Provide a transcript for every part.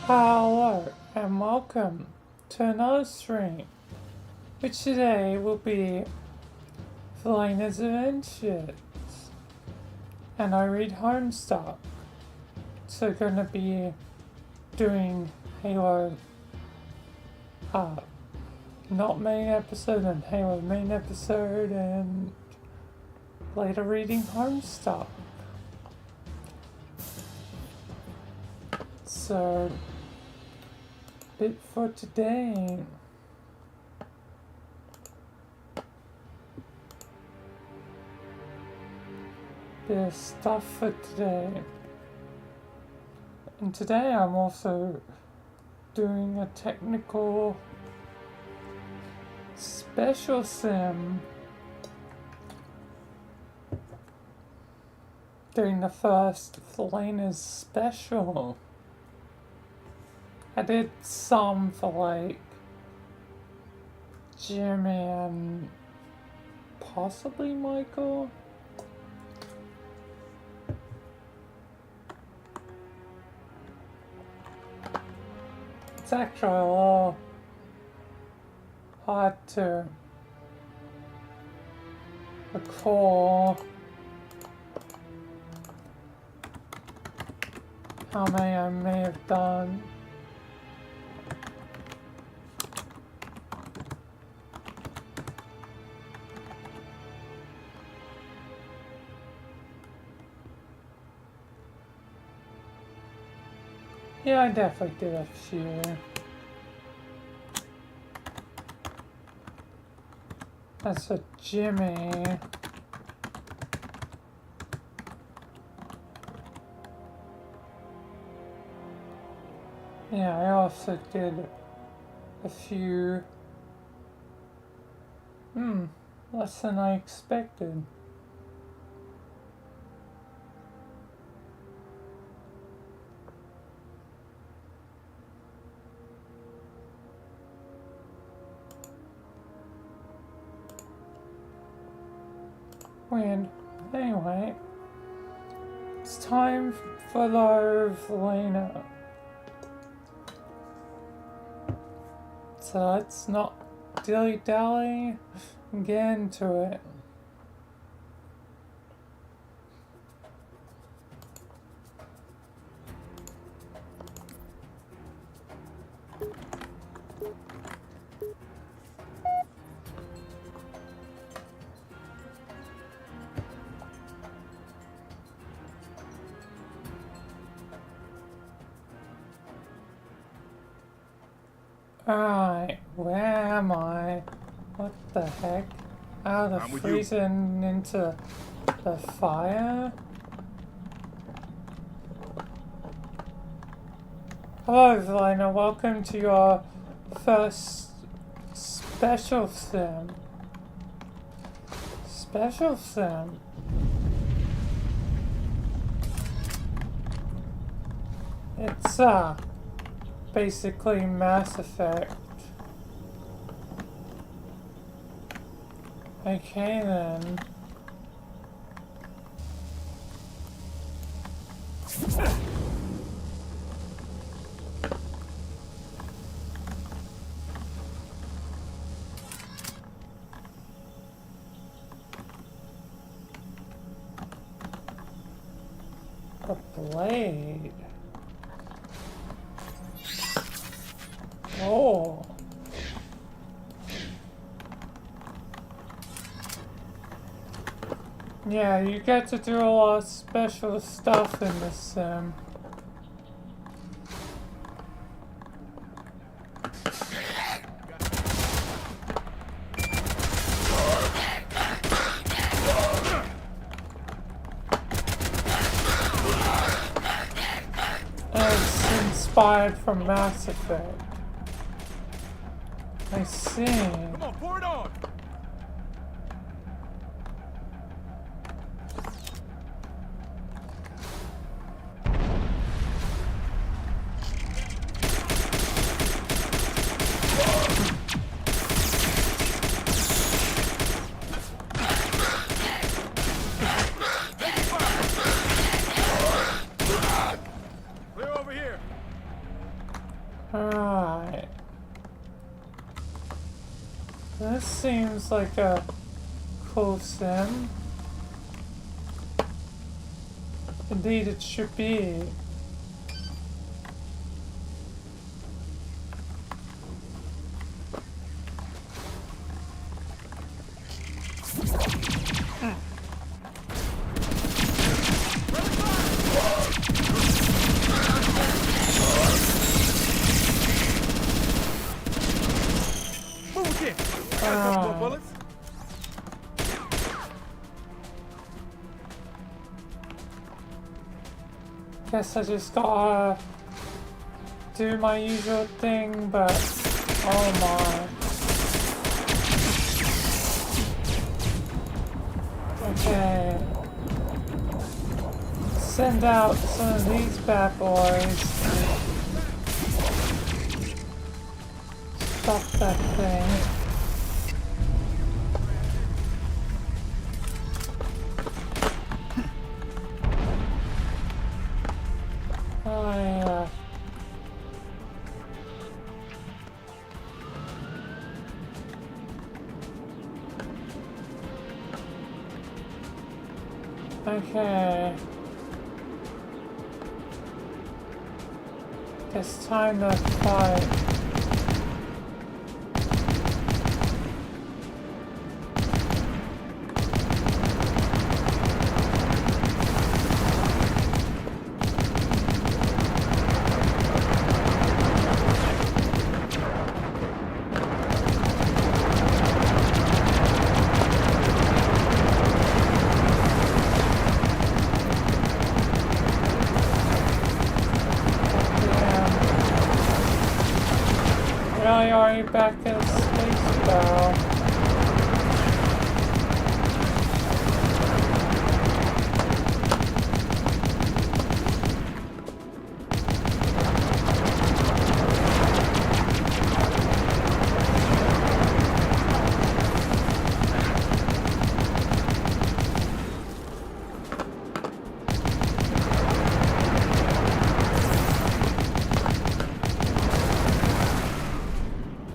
Hello and welcome to another stream, which today will be Vilayna's Adventures, and I read Homestuck. So gonna be doing Halo, not main episode and Halo main episode, and later reading Homestuck. So, bit for today. Bit of stuff for today. And today I'm also doing a technical special sim. Doing the first Vilayna's special. I did some for like Jimmy and possibly Michael. It's actually a little hard to recall how many I may have done. Yeah, I definitely did a few. That's a Jimmy. Yeah, I also did a few. Less than I expected. Weird. Anyway, it's time for the Vilayna. So let's not dilly-dally and get into it. Alright, where am I? What the heck? Out of freezing into the fire? Hello, Vilayna, welcome to your first special sim. Special sim? It's, basically Mass Effect. Okay then. A blade. Oh. Yeah, you get to do a lot of special stuff in this sim. And it's inspired from Mass Effect. I see. Come on, pour it on! Clear over here! Alright. This seems like a cool sim. Indeed, it should be. Guess I just gotta do my usual thing, but oh my. Okay. Send out some of these bad boys to stop that thing. Oh yeah. Okay. It's time to fight. Really, are you back in space battle?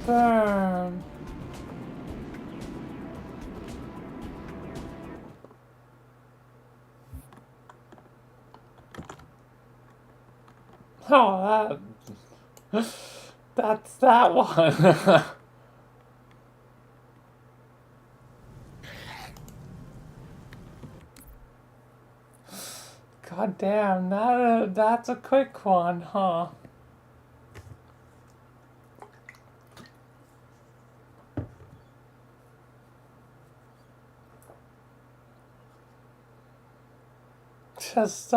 Burn. Oh, that's that one. God damn, that's a quick one, huh? Just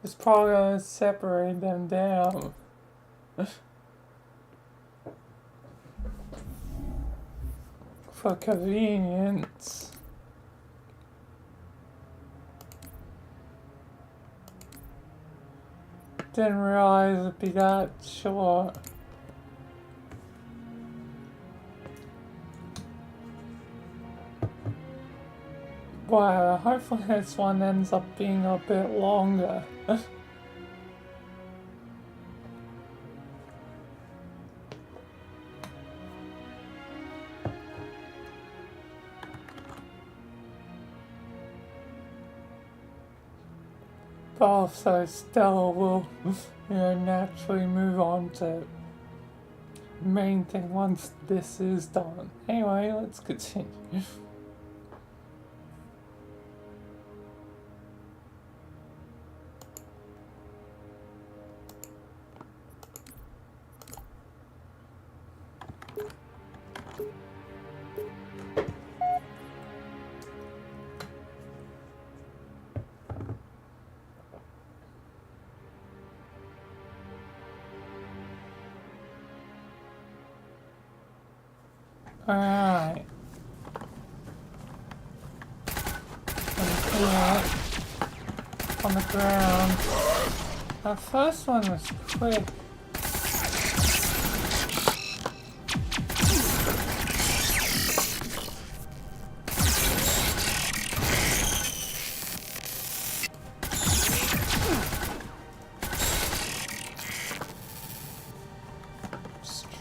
it's probably gonna separate them down. For convenience. Didn't realize it'd be that short. Well, hopefully this one ends up being a bit longer. But also Stella will, naturally move on to the main thing once this is done. Anyway, let's continue. Alright. On the ground. Our first one was quick.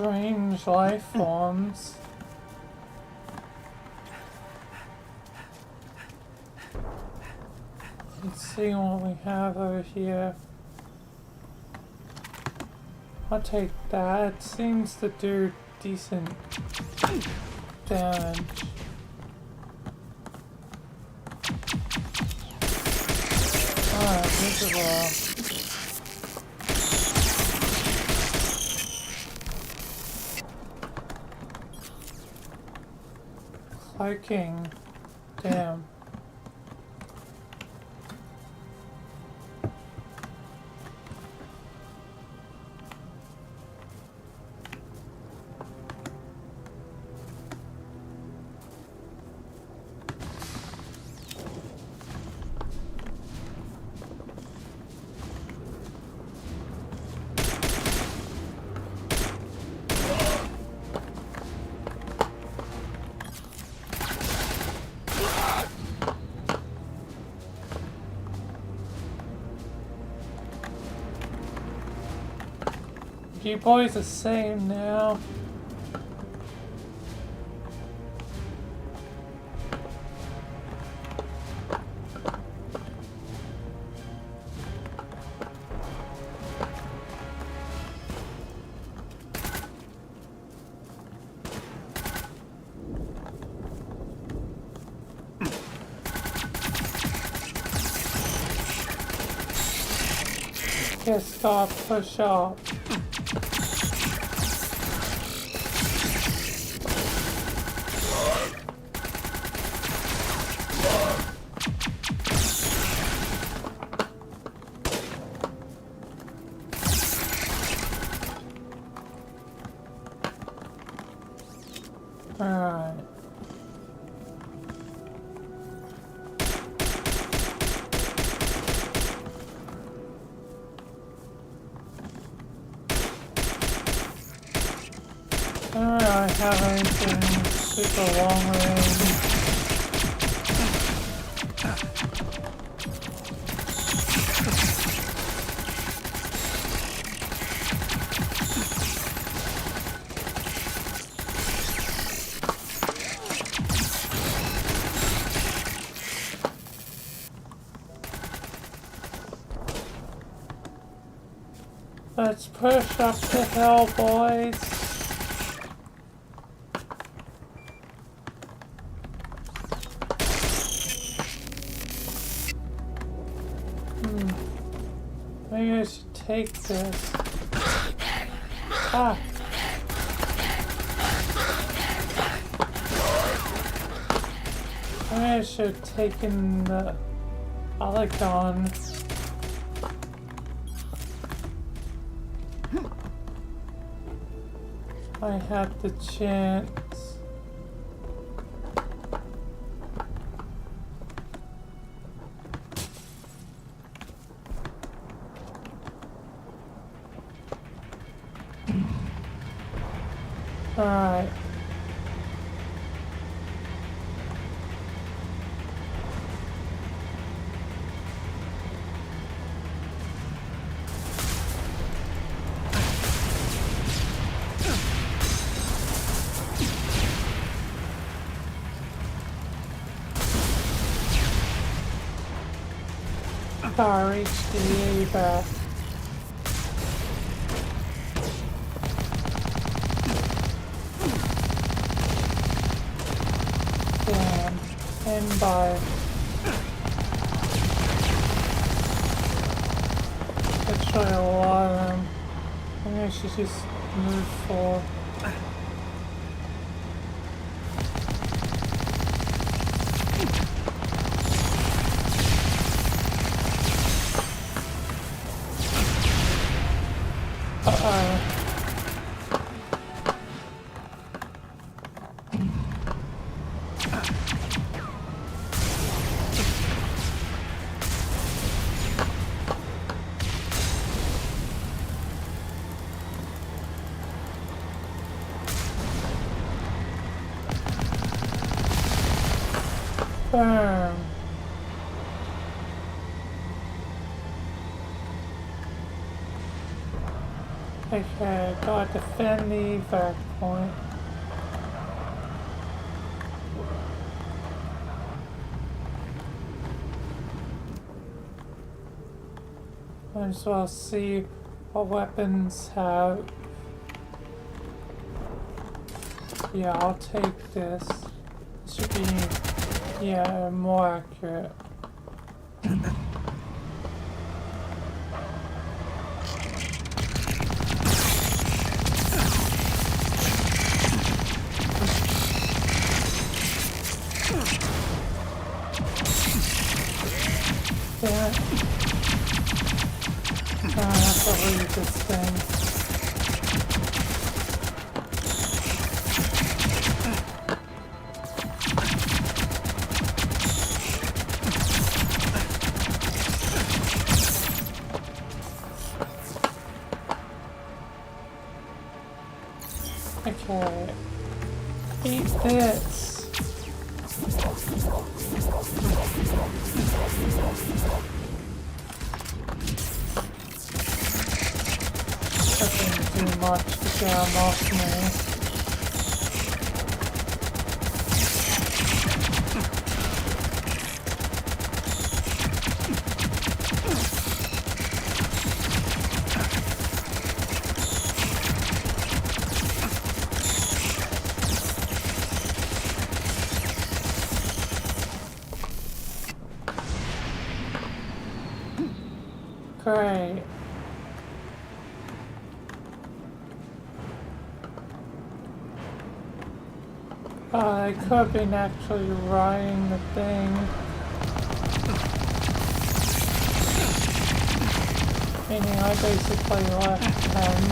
strange life forms. Let's see what we have over here. I'll take that. It seems to do decent damage. Ah, visible. Cloaking. Damn. You boys are same now. Yes, stop, push up. Alright. I don't really have anything super long range. Let's push up the hill, boys. Maybe I should take this. Ah! Maybe I should have taken the other gun. I had the chance. Alright. Gotta reach the back. Damn. And by. That's really a lot of them. Maybe I should just move forward. Burn. Okay, gotta defend the evac point. Might as well see what weapons have. Yeah, I'll take this. This should be, yeah, more accurate. Yeah. I have to read this thing. Okay. Eat this. That didn't do much to get him off me. Great. I could have been actually riding the thing. Meaning I basically left him.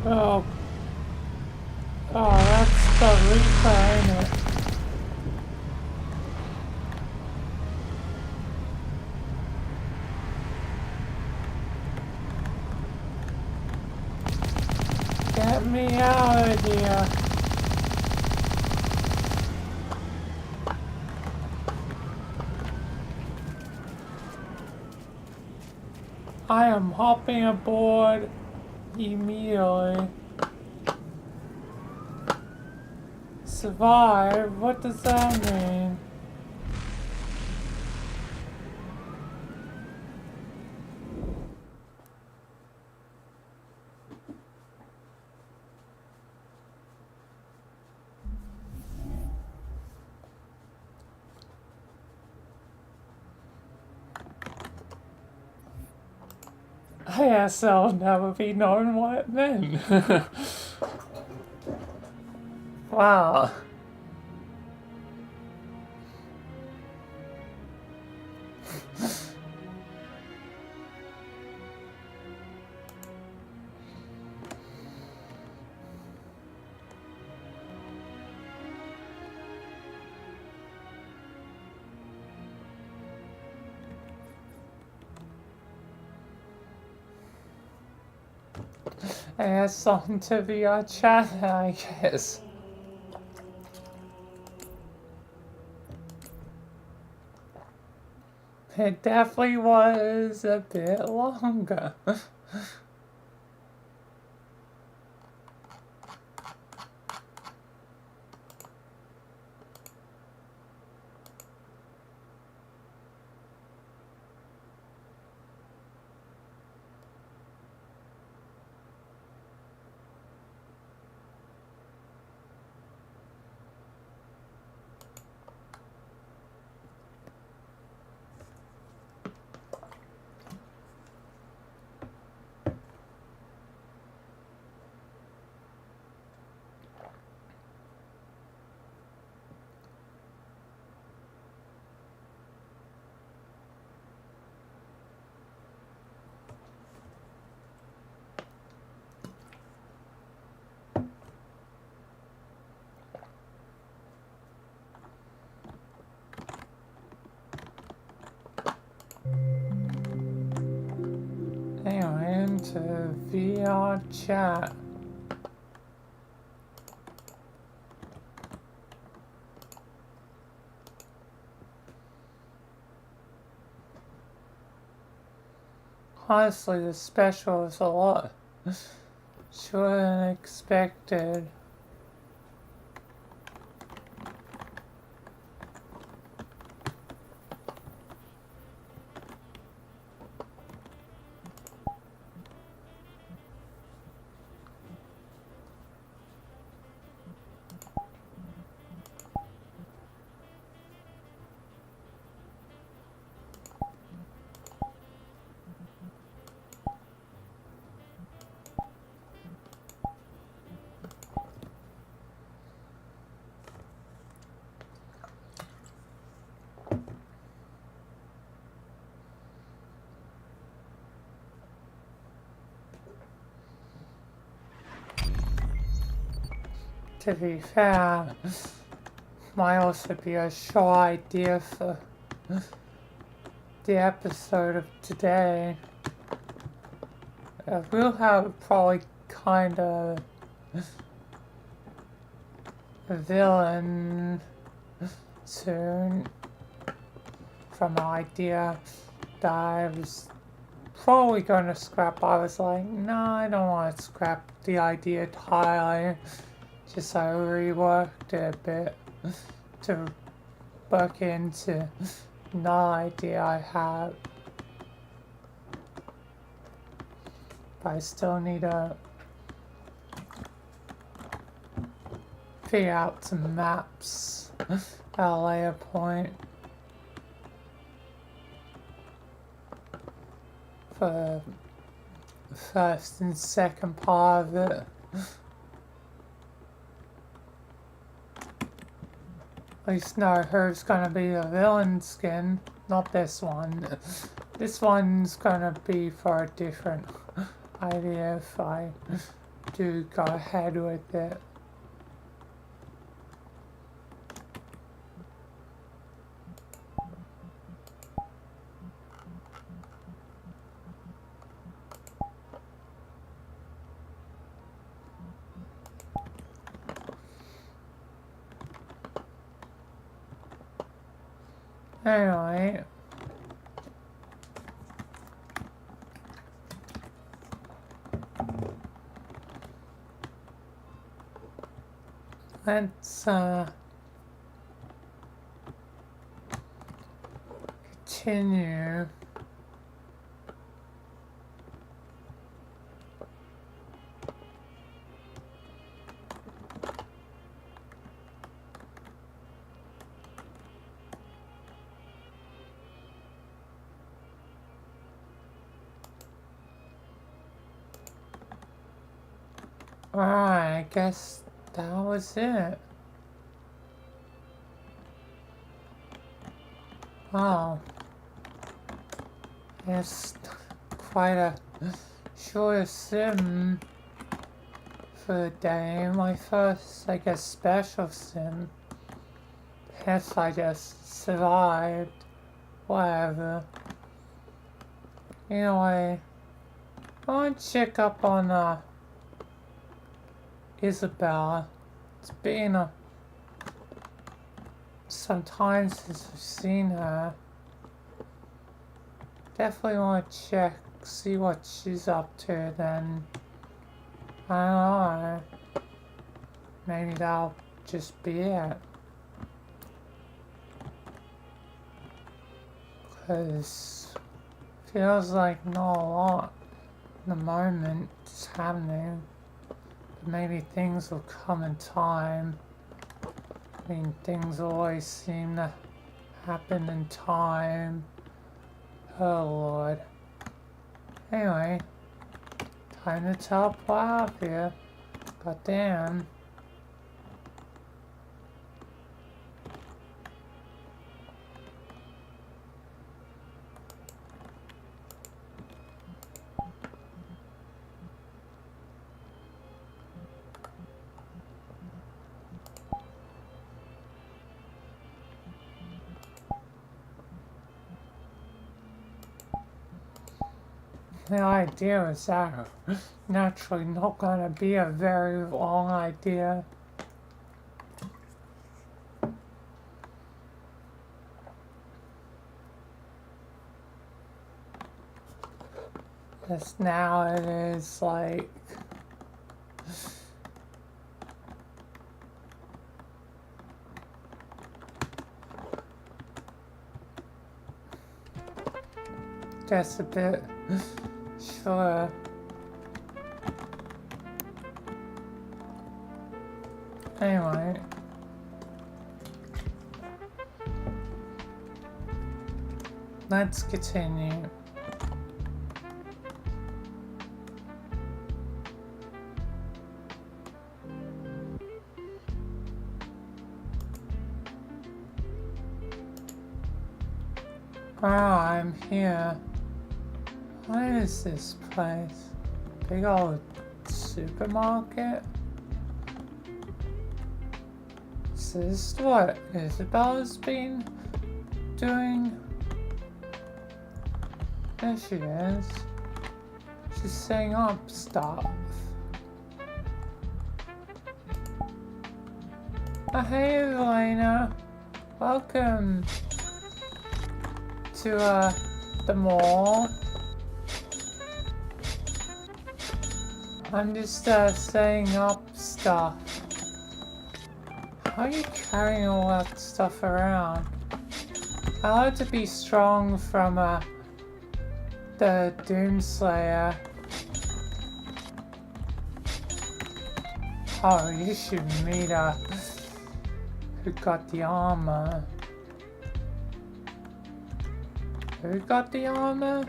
Oh. Oh, that's the Reaper, ain't it? Get me out of here. I am hopping aboard immediately. Survive? What does that mean? I guess I'll never be known what it meant. Wow. I guess something to be our chat, I guess. It definitely was a bit longer. to VR chat. Honestly, the special is a lot shorter than expected. To be fair, might also be a show idea for the episode of today. We'll have probably kind of a villain soon from an idea that I was probably going to scrap. I was like, no, I don't want to scrap the idea entirely. Just I reworked it a bit to work into another idea I have. But I still need to figure out some maps at a later point for the first and second part of it. At least know who's gonna be the villain skin, not this one. This one's gonna be for a different idea if I do go ahead with it. Anyway, let's continue. Alright, I guess that was it. Wow. It's quite a short sim for the day. My first, I guess, special sim. Guess I just survived. Whatever. Anyway, I want to check up on Isabella. It's been some time since I've seen her. Definitely want to check, see what she's up to then. I don't know. Maybe that'll just be it. Because feels like not a lot in the moment is happening. But maybe things will come in time. I mean, things always seem to happen in time. Oh Lord. Anyway, time to teleport out here. God damn. The idea is that naturally not gonna be a very long idea. Because now it is like just a bit sure. Anyway, let's continue. Oh, I'm here. What is this place? Big old supermarket? Is this what Isabella's been doing? There she is. She's setting up stuff. Oh, hey, Vilayna. Welcome to the mall. I'm just setting up stuff. How are you carrying all that stuff around? I like to be strong from the Doomslayer. Oh, you should meet who got the armor. Who got the armor?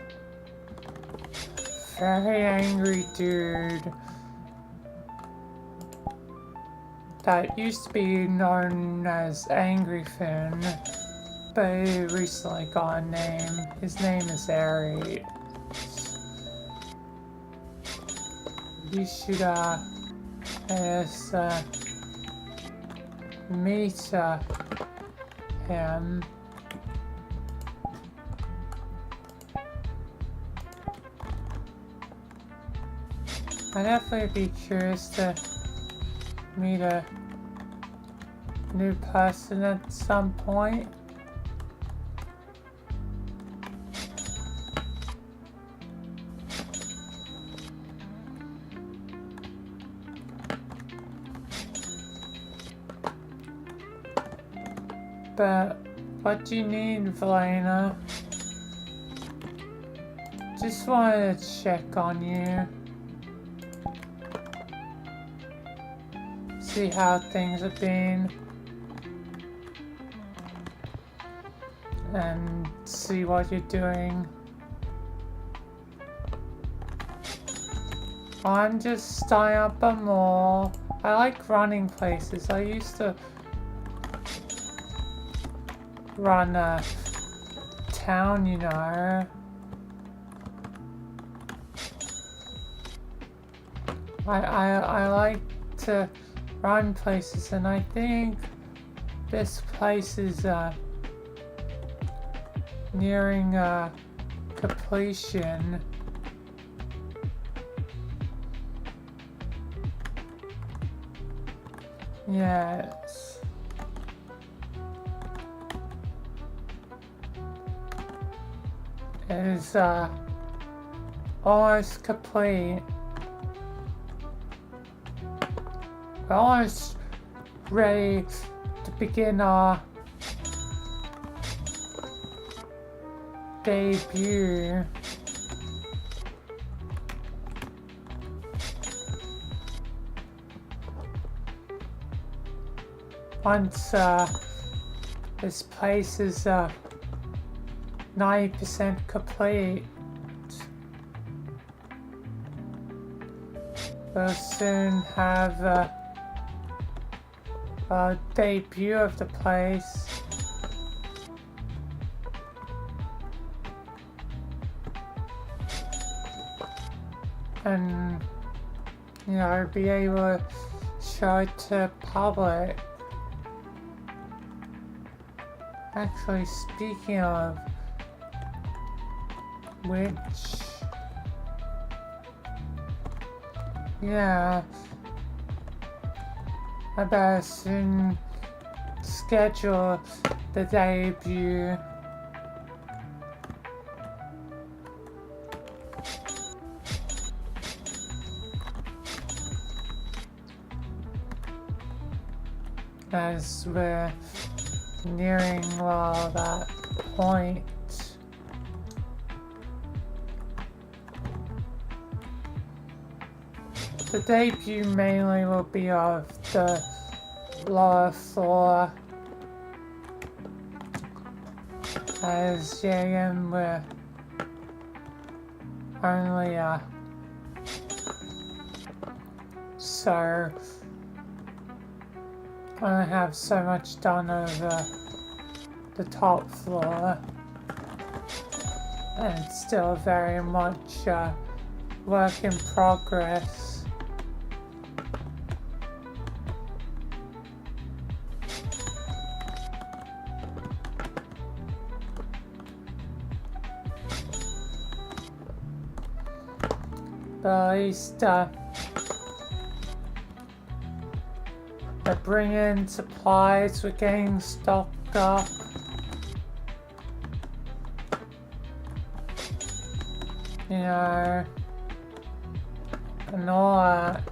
Very angry dude. That used to be known as Angry Finn, but he recently got a name. His name is Aries. You should meet him. I'd definitely be curious to meet a new person at some point. But what do you need, Vilayna? Just wanted to check on you. See how things have been. And see what you're doing. I'm just starting up a mall. I like running places. I used to run a town, you know. I like to run places, and I think this place is nearing completion. Yes. It is almost complete. We're almost ready to begin our debut. Once this place is 90% complete, we'll soon have a debut of the place. And, you know, be able to show it to public. Actually, speaking of which, Yeah, I better soon schedule the debut. As we're nearing, well, that point. The debut mainly will be of the lower floor, as yeah, again, we're only so I don't have so much done over the top floor, and it's still very much work in progress. But at least we're bringing supplies, we're getting stocked up. You know, and all that.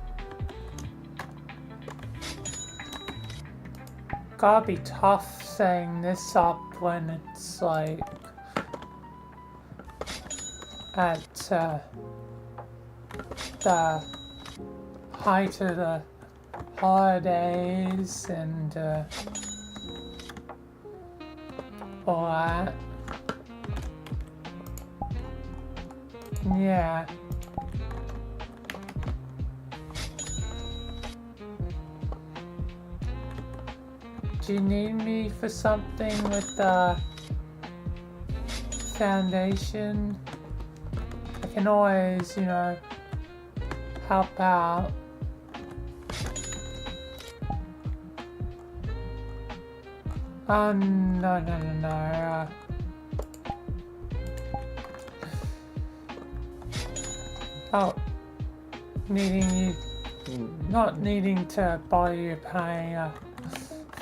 Gotta be tough setting this up when it's like at the height of the holidays and all that. Yeah. Do you need me for something with the foundation? I can always, you know, help out. No. Oh, not needing to buy you pay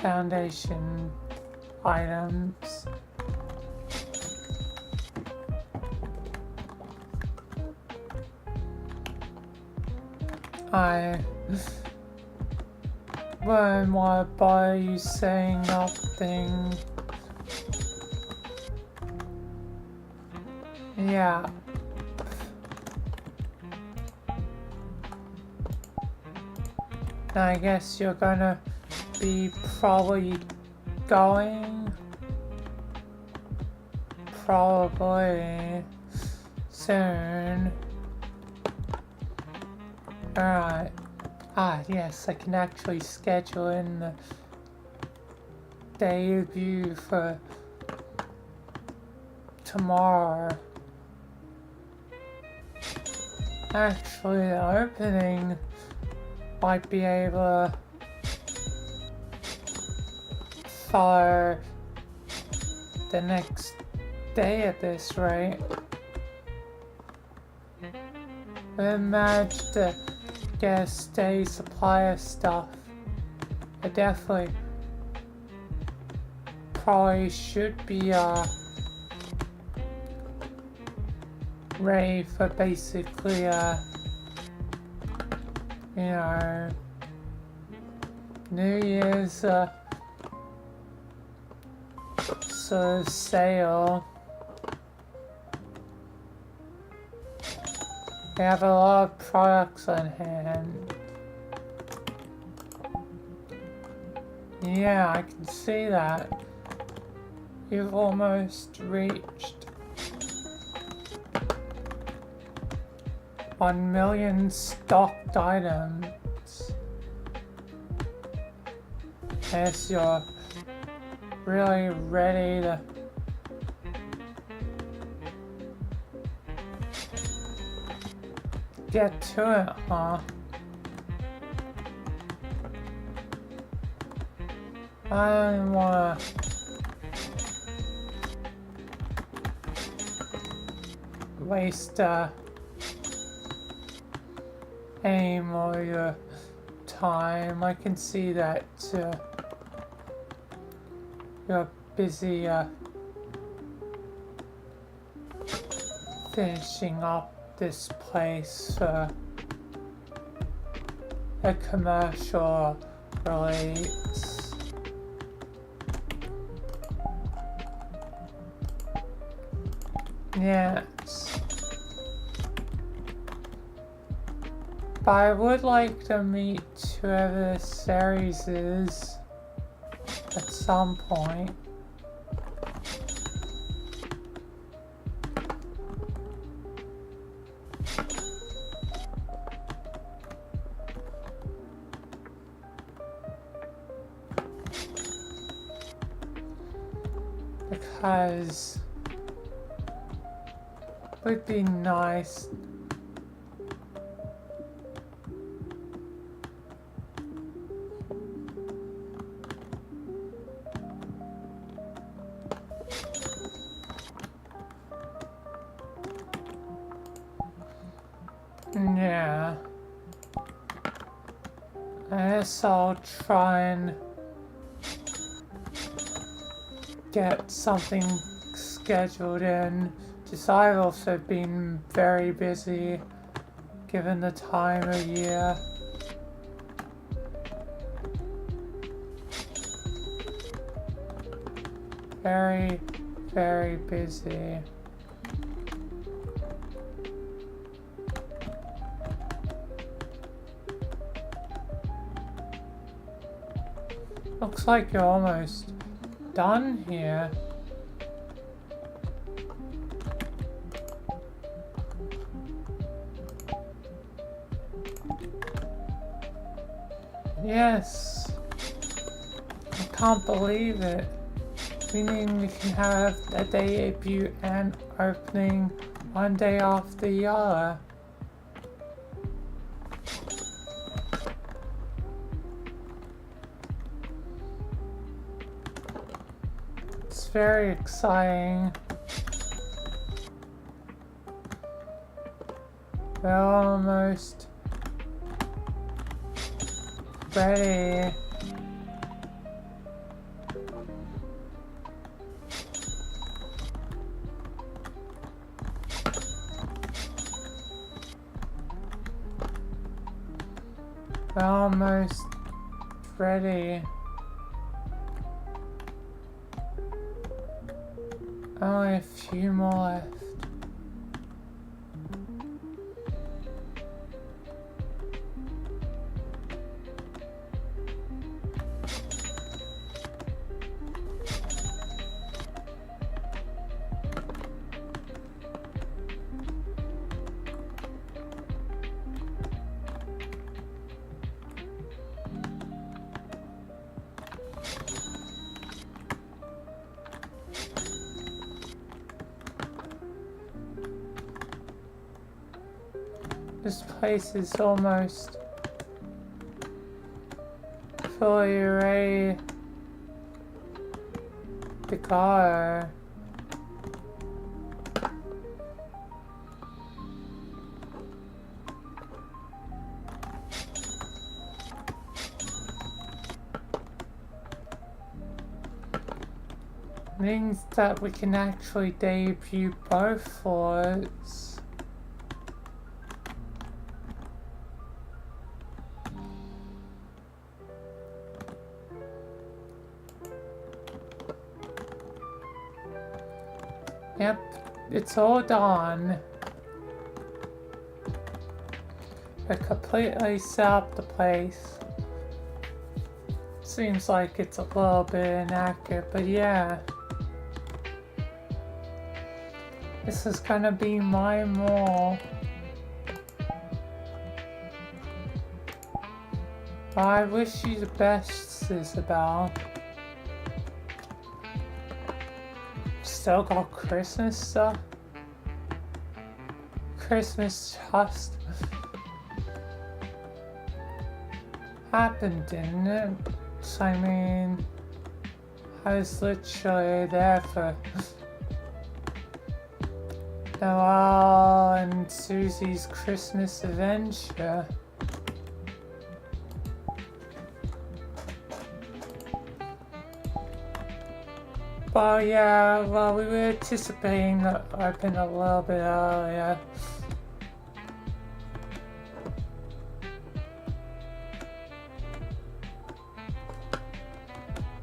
foundation items. I wouldn't want to buy you saying nothing. Yeah. I guess you're gonna be probably going soon. Alright. Yes, I can actually schedule in the debut for tomorrow. Actually, the opening might be able to follow the next day at this rate. I managed to get a steady supply of stuff. I definitely probably should be ready for basically you know, New Year's sort of sale. We have a lot of products on hand. Yeah, I can see that. You've almost reached 1 million stocked items. Yes, you're really ready to get to it, huh? I don't wanna waste aim or your time. I can see that you're busy finishing up this place for a commercial release. Yes. But I would like to meet whoever the series is at some point. Because it would be nice yeah. I guess I'll try and get something scheduled in. Just I've also been very busy given the time of year. Very, very busy. Looks like you're almost done here. Yes. I can't believe it. Meaning we can have a debut and opening one day after the other. It's very exciting. We're almost ready. We're almost ready. Only a few more left. This place is almost fully ready to go. Means that we can actually debut both floors. Yep, it's all done. I completely set up the place. Seems like it's a little bit inaccurate, but yeah. This is gonna be my mall. I wish you the best, Isabel. Still got Christmas stuff? Christmas just happened, didn't it? I mean, I was literally there for Noel and Susie's Christmas adventure. But yeah, well, we were anticipating to open a little bit earlier.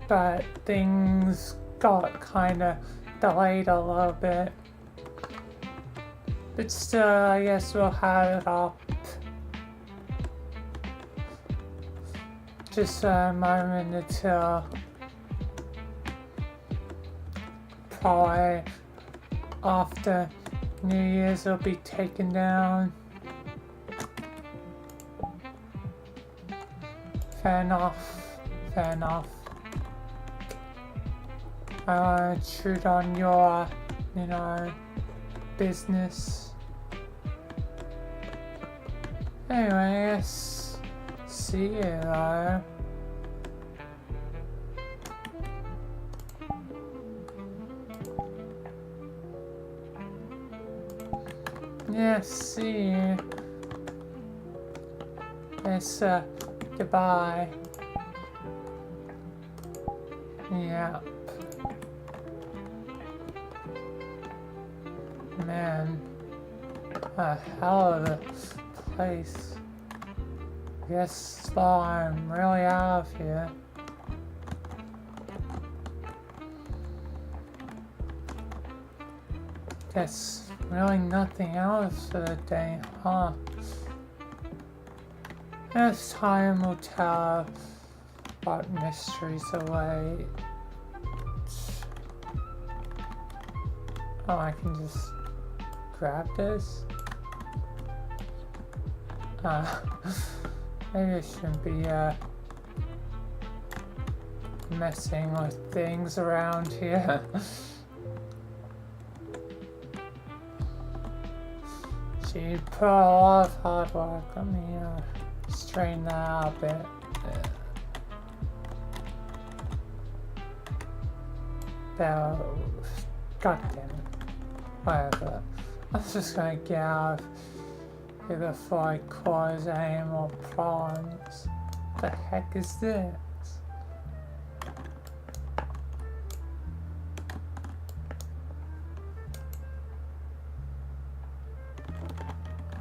But things got kind of delayed a little bit. But still, I guess we'll have it up. Just a moment until probably after New Year's it'll be taken down. Fair enough. Fair enough. I want to intrude on your, business. Anyway, yes. See you though. Yes, see you. Yes, goodbye. Yeah. Man, a hell of a place. Guess I'm really out of here. Guess really nothing else for the day, huh? As time will tell what mysteries await. Oh, I can just grab this? Maybe I shouldn't be messing with things around here. She put a lot of hard work. Let me straighten that out a bit. God damn it. Whatever. I'm just gonna get out of here before I cause any more problems. What the heck is this?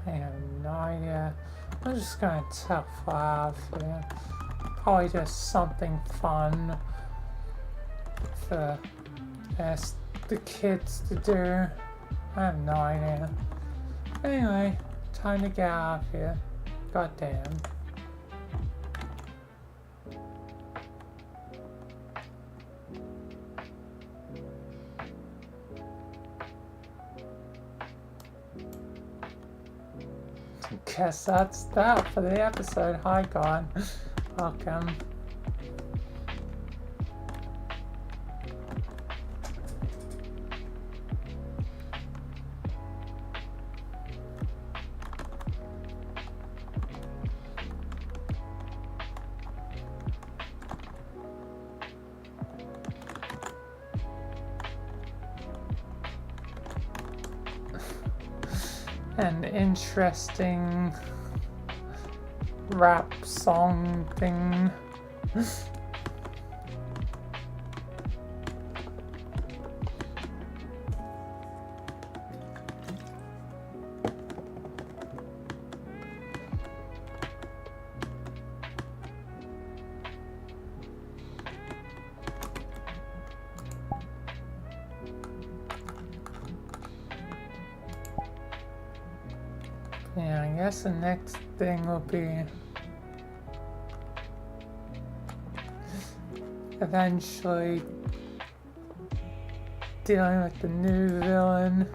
I have no idea. I'm just gonna tough out of here. Probably just something fun for the kids to do. I have no idea. Anyway, time to get out of here. God damn. Guess that's that for the episode. Hi, God. Welcome. An interesting rap song thing. Yeah, I guess the next thing will be eventually dealing with the new villain.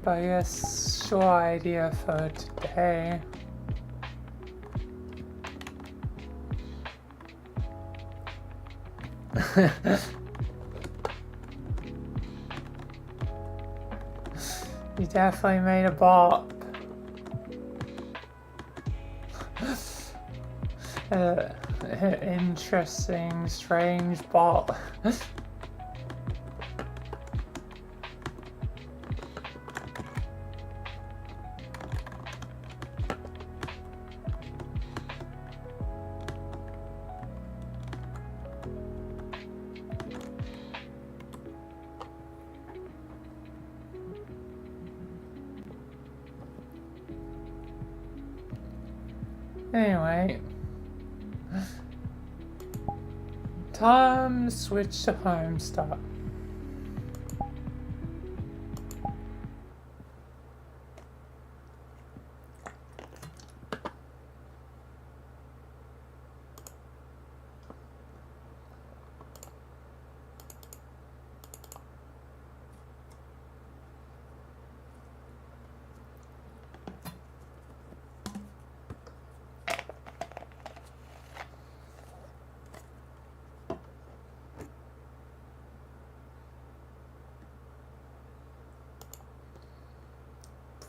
But I guess short idea for today. You definitely made a bop. Interesting, strange bot. Anyway, time to switch to homestuck.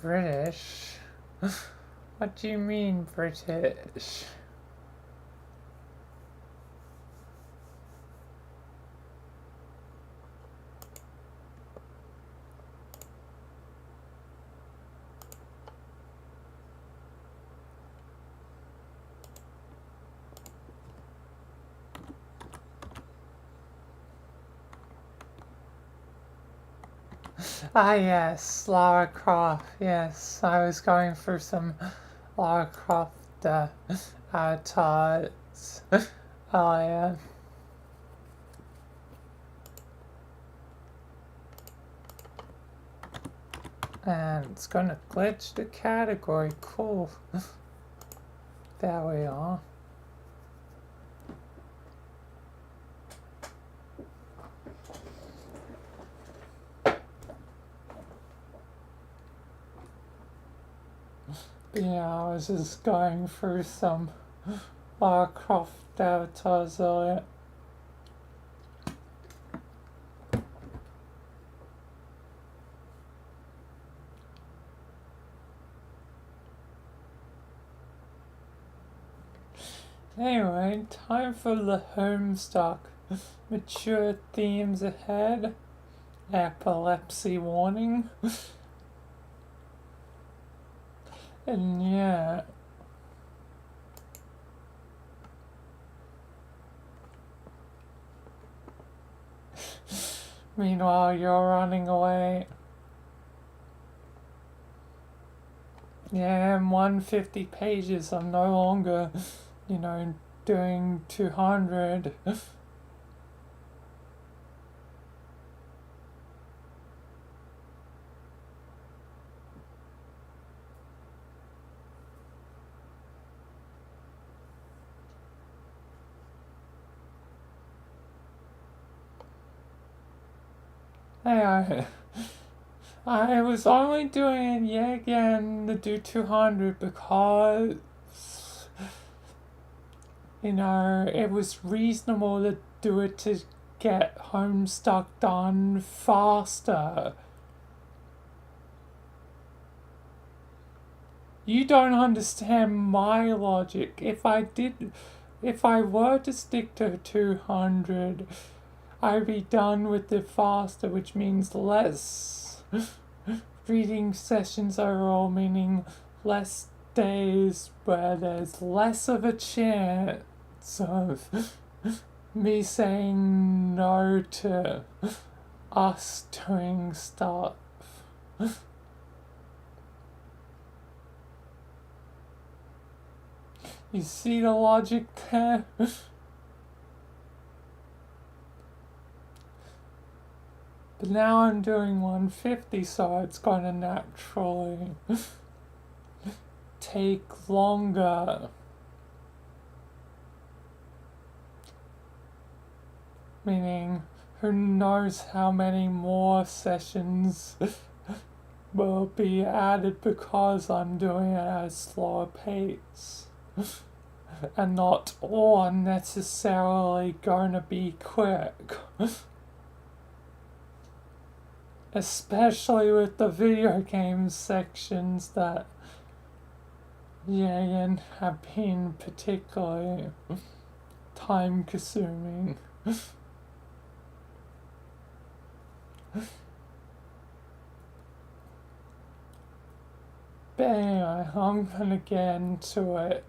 British? What do you mean, British? Ah, yes, Lara Croft. Yes, I was going for some Lara Croft avatars. Oh, yeah. And it's gonna glitch the category. Cool. There we are. Yeah, I was just going through some Lara Croft avatars earlier. Anyway, time for the homestuck. Mature themes ahead. Epilepsy warning. And yeah. Meanwhile, you're running away. Yeah, I'm 150 pages. I'm no longer, doing 200. Hey, I was only doing it yet again to do 200 because, it was reasonable to do it to get Homestuck done faster. You don't understand my logic. If I were to stick to 200, I'd be done with it faster, which means less reading sessions overall, meaning less days where there's less of a chance of me saying no to us doing stuff. You see the logic there? But now I'm doing 150, so it's going to naturally take longer. Meaning, who knows how many more sessions will be added because I'm doing it at a slower pace. And not all necessarily gonna be quick. Especially with the video game sections that have been particularly time consuming. But anyway, I'm gonna get into it.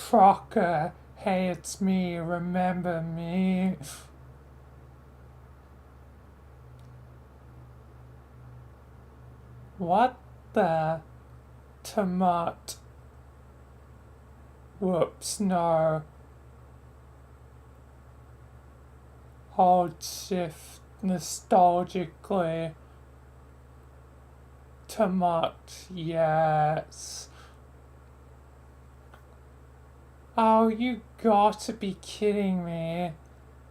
Crocker, hey, it's me, remember me? What the tomat? Whoops, no. Hold shift nostalgically. Tomat, yes. Oh, you got to be kidding me.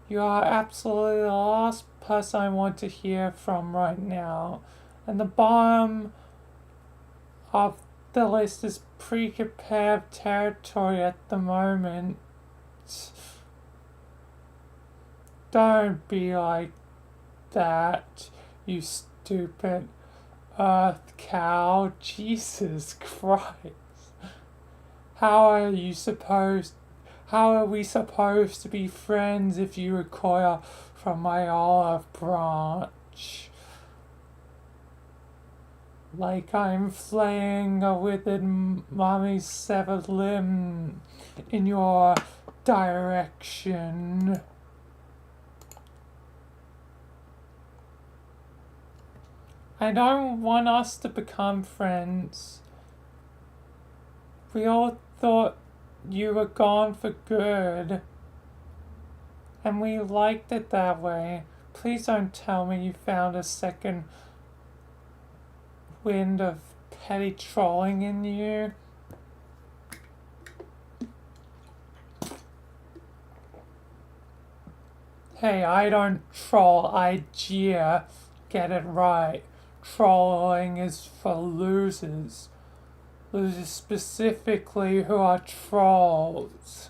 You are absolutely the last person I want to hear from right now. And the bottom of the list is pre-prepared territory at the moment. Don't be like that, you stupid earth cow. Jesus Christ. How are we supposed to be friends if you recoil from my olive branch? Like I'm flaying a withered mummy's severed limb in your direction. I don't want us to become friends. We all thought you were gone for good. And we liked it that way. Please don't tell me you found a second wind of petty trolling in you. Hey, I don't troll, I jeer. Get it right. Trolling is for losers. Losers specifically who are trolls.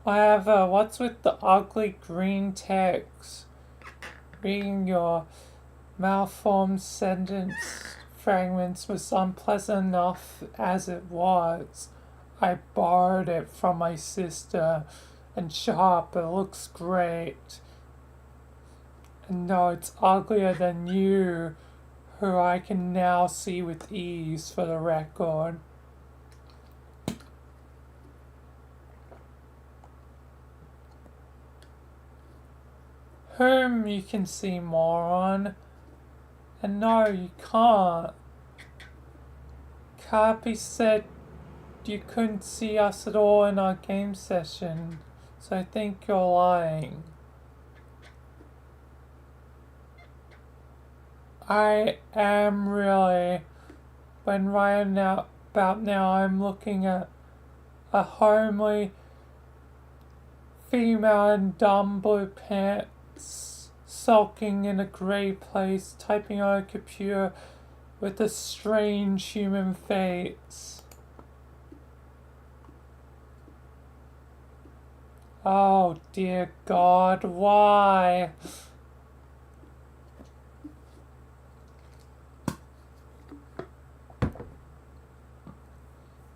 However, what's with the ugly green text? Reading your malformed sentence fragments was unpleasant enough as it was. I borrowed it from my sister, and sharp, it looks great. And no, it's uglier than you, who I can now see with ease, for the record. Whom you can see, moron. And no, you can't. Carpy said you couldn't see us at all in our game session, so I think you're lying. I am really. When right now, about now, I'm looking at a homely female in dumb blue pants, sulking in a grey place, typing on a computer with a strange human face. Oh dear God, why?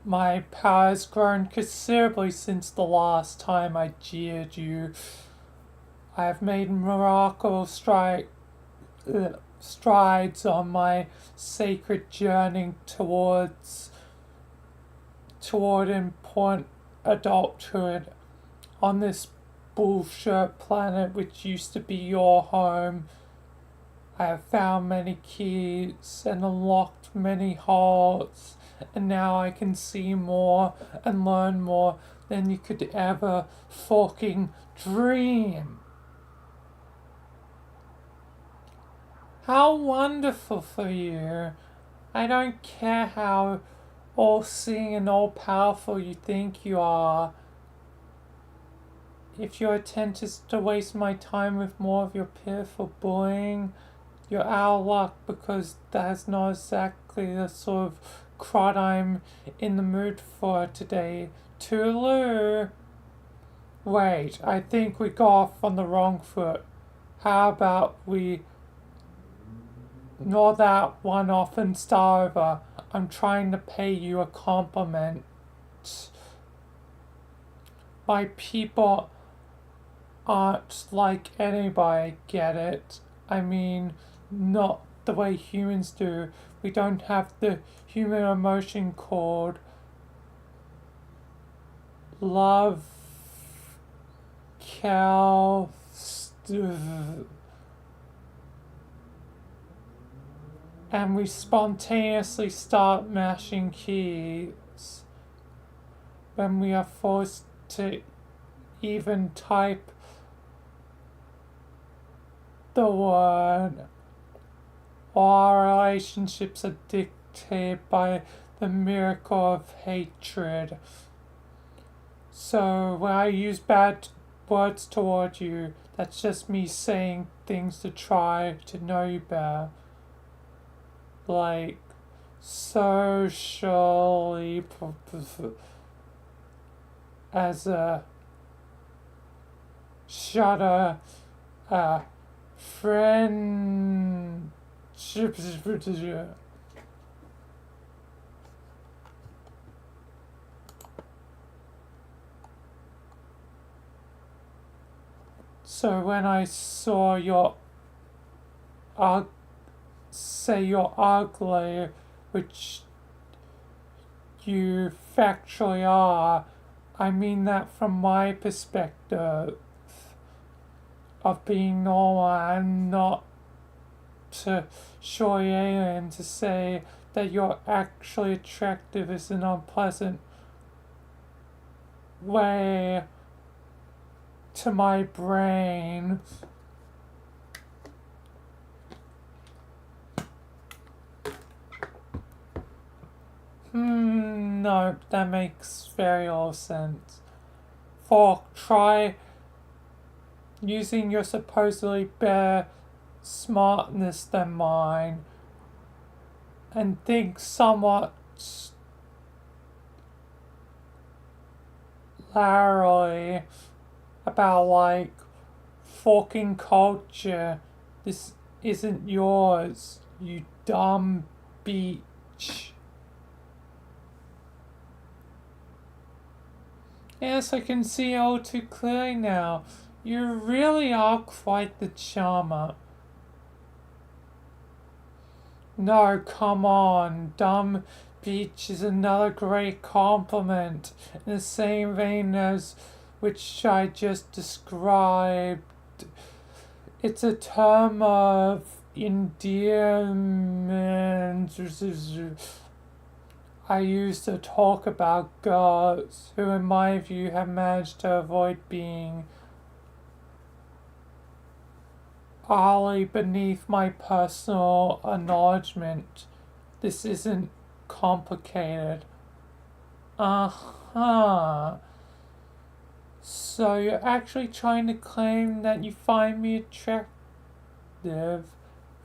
My power has grown considerably since the last time I jeered you. I have made remarkable strides on my sacred journey toward important adulthood on this bullshit planet which used to be your home. I have found many keys and unlocked many halls, and now I can see more and learn more than you could ever fucking dream. How wonderful for you. I don't care how all-seeing and all-powerful you think you are. If your intent is to waste my time with more of your pitiful bullying, you're out of luck, because that's not exactly the sort of crud I'm in the mood for today. Toodaloo. Wait, I think we got off on the wrong foot. How about we ignore that one off and start over? I'm trying to pay you a compliment. My people aren't like anybody, get it? I mean, not the way humans do. We don't have the human emotion called love, cow, and we spontaneously start mashing keys when we are forced to even type the word. Our relationships are dictated by the miracle of hatred. So when I use bad words toward you, that's just me saying things to try to know you better. Like socially as a shutter, friend. So when I saw your say you're ugly, which you factually are, I mean that from my perspective of being normal and not to show alien to say that you're actually attractive is an unpleasant way to my brain. No, that makes very little sense. Try using your supposedly better smartness than mine and think somewhat larry about like fucking culture. This isn't yours, you dumb beach. Yes, I can see all too clearly now. You really are quite the charmer. No, come on. Dumb beach is another great compliment in the same vein as which I just described. It's a term of endearment I used to talk about girls who, in my view, have managed to avoid being wholly beneath my personal acknowledgement. This isn't complicated. Uh-huh. So you're actually trying to claim that you find me attractive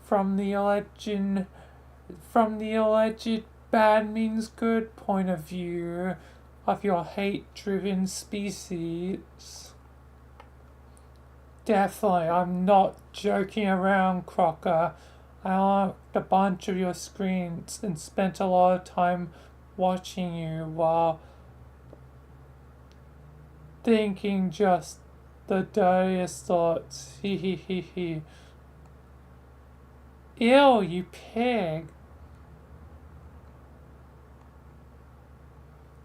from the alleged bad means good point of view of your hate-driven species. Definitely, I'm not joking around, Crocker. I unlocked a bunch of your screens and spent a lot of time watching you while thinking just the dirtiest thoughts. Hee hee hee hee. Ew, you pig.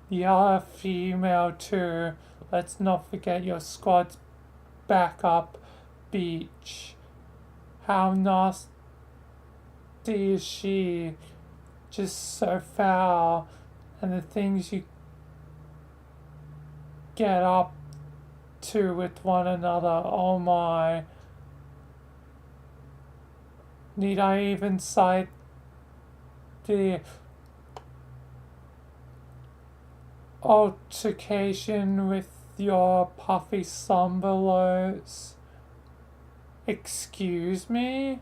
The other female too. Let's not forget your squad's backup beach. How nasty is she? Just so foul. And the things you get up to with one another, oh my. Need I even cite the altercation with your puffy slumberlows? Excuse me?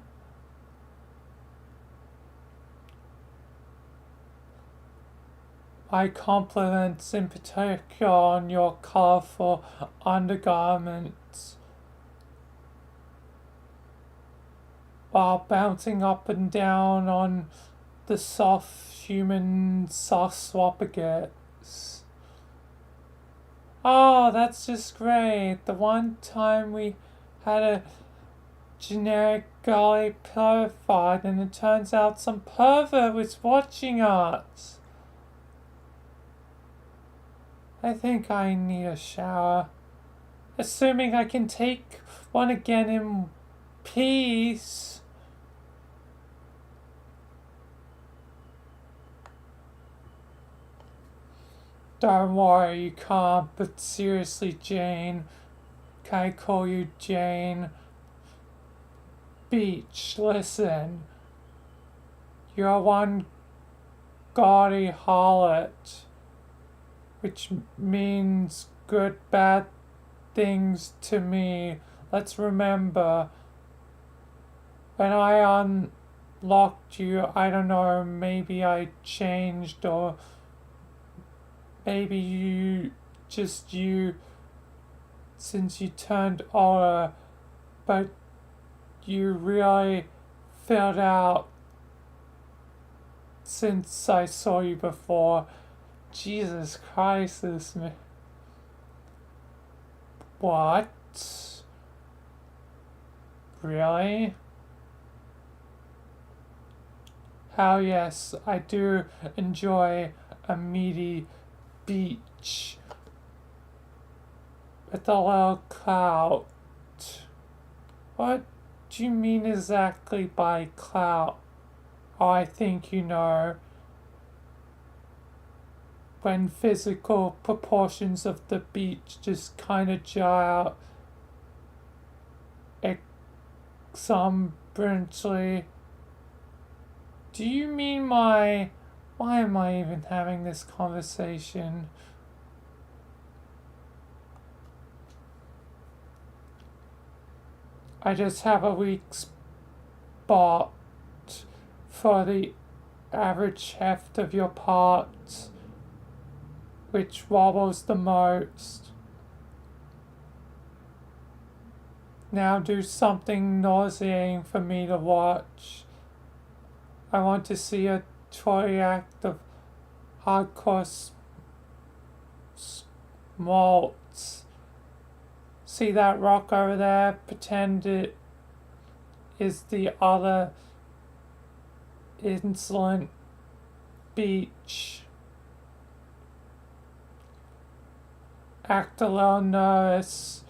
My compliments in particular on your colourful undergarments while bouncing up and down on the soft human swapagates. Oh, that's just great. The one time we had a generic girly profile, and it turns out some pervert was watching us. I think I need a shower. Assuming I can take one again in peace. Don't worry, you can't, but seriously, Jane. Can I call you Jane? Beach, listen. You're one gaudy harlot, which means good, bad things to me. Let's remember, when I unlocked you, I don't know, maybe I changed, or maybe you, since you turned older, but you really filled out since I saw you before. Jesus Christ, this me. What? Really? How yes, I do enjoy a meaty beach with a little clout. What do you mean exactly by clout? Oh, I think you know. When physical proportions of the beach just kind of jar out exuberantly. Do you mean why am I even having this conversation? I just have a weak spot for the average heft of your parts, which wobbles the most. Now do something nauseating for me to watch. I want to see a toy act of hardcore smalts. See that rock over there? Pretend it is the other insolent beach. Act a little nervous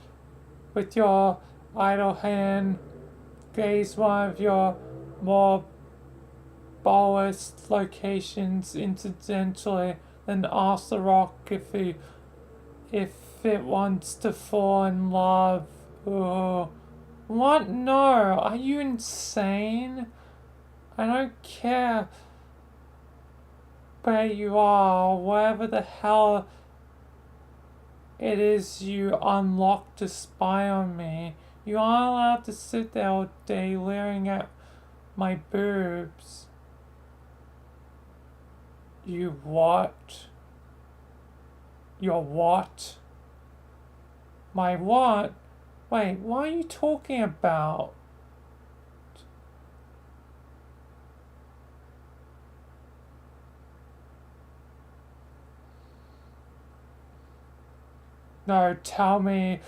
with your idle hand. Gaze one of your more boldest locations incidentally, then ask the rock if it wants to fall in love. Oh. What? No. Are you insane? I don't care where you are, wherever the hell it is you unlocked to spy on me. You aren't allowed to sit there all day leering at my boobs. You what? Your what? My what? Wait, what are you talking about? No, tell me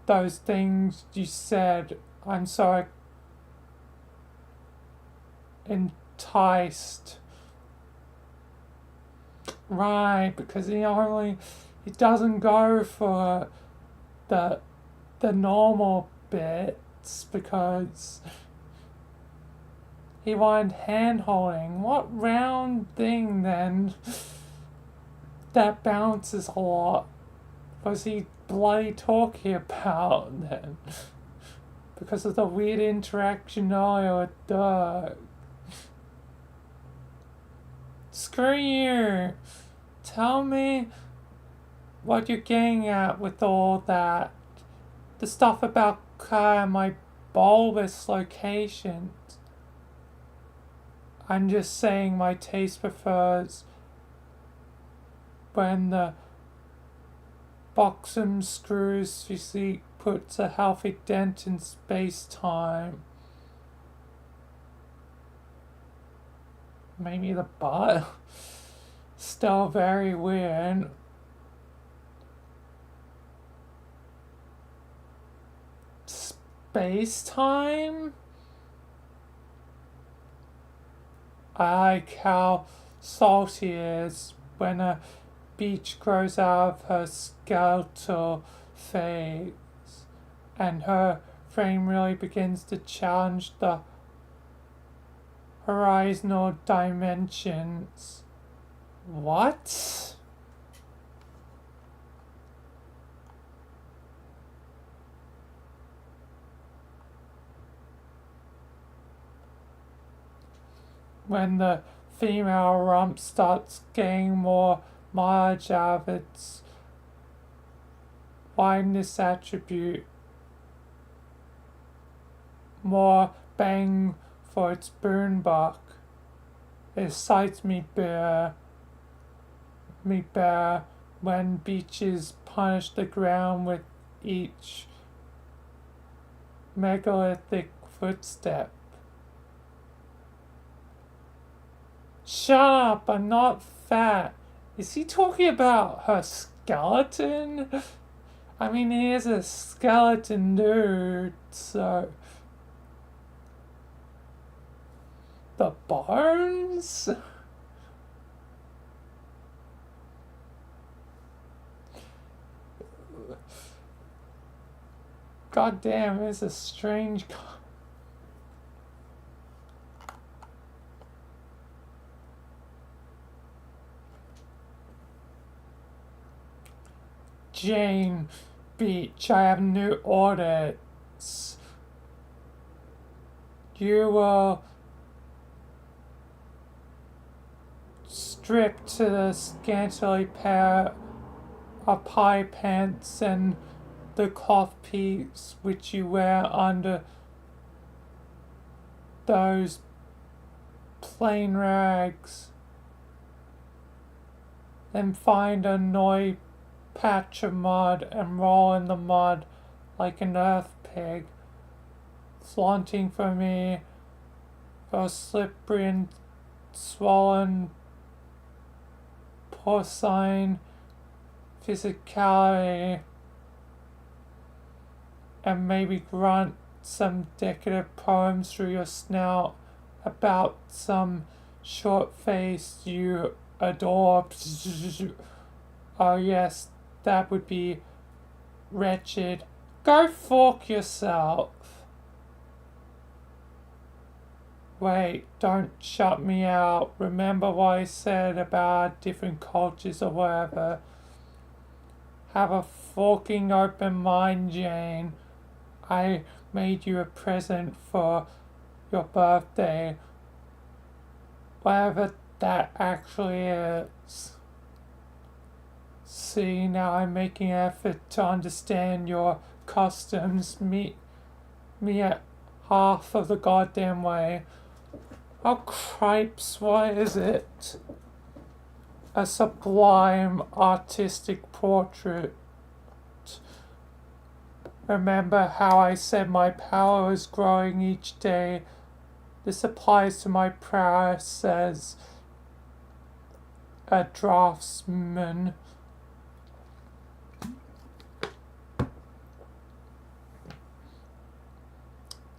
those things you said. I'm so enticed. Right, because he doesn't go for the normal bits because he wanted hand holding. What round thing then that bounces a lot was he bloody talking about then? Because of the weird interaction earlier with Doug. Screw you! Tell me what you're getting at with all that. The stuff about my bulbous locations. I'm just saying my taste prefers when the boxum screws physique puts a healthy dent in space-time. Maybe the butt. Still very weird. space time? I like how salty is when a beach grows out of her skeletal phase and her frame really begins to challenge the horizontal dimensions. What? When the female rump starts getting more mileage out of its wideness attribute, more bang for its boon buck. It excites me better when beaches punish the ground with each megalithic footstep. Shut up, I'm not fat. Is he talking about her skeleton? I mean, he is a skeleton dude, so. The bones? God damn, it's a strange. Jane Beach, I have new orders. You will strip to the scantily pair of pie pants and the cloth piece which you wear under those plain rags, and find a noisy patch of mud and roll in the mud like an earth pig, flaunting for me for slippery and swollen porcine physicality, and maybe grunt some decadent poems through your snout about some short face you adore. Oh yes, that would be wretched. Go fork yourself. Wait, don't shut me out. Remember what I said about different cultures or whatever. Have a forking open mind, Jane. I made you a present for your birthday. Whatever that actually is. See, now I'm making an effort to understand your customs. Meet me at half of the goddamn way. Oh, cripes, what is it? A sublime artistic portrait. Remember how I said my power is growing each day? This applies to my prowess as a draftsman.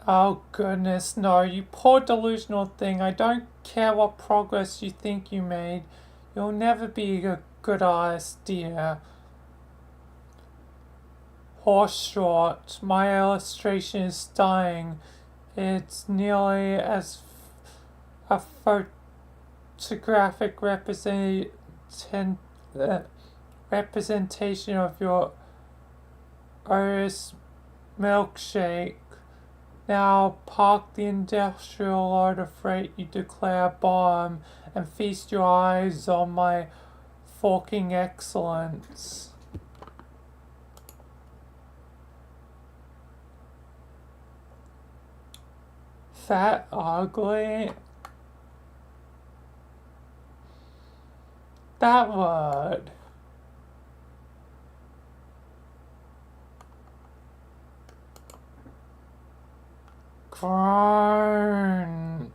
Oh goodness, no, you poor delusional thing. I don't care what progress you think you made. You'll never be a good artist, dear. Horse short, my illustration is dying. It's nearly as a photographic representation of your Oris milkshake. Now park the industrial load of freight you declare bomb and feast your eyes on my forking excellence. Fat, ugly. That word. Grown.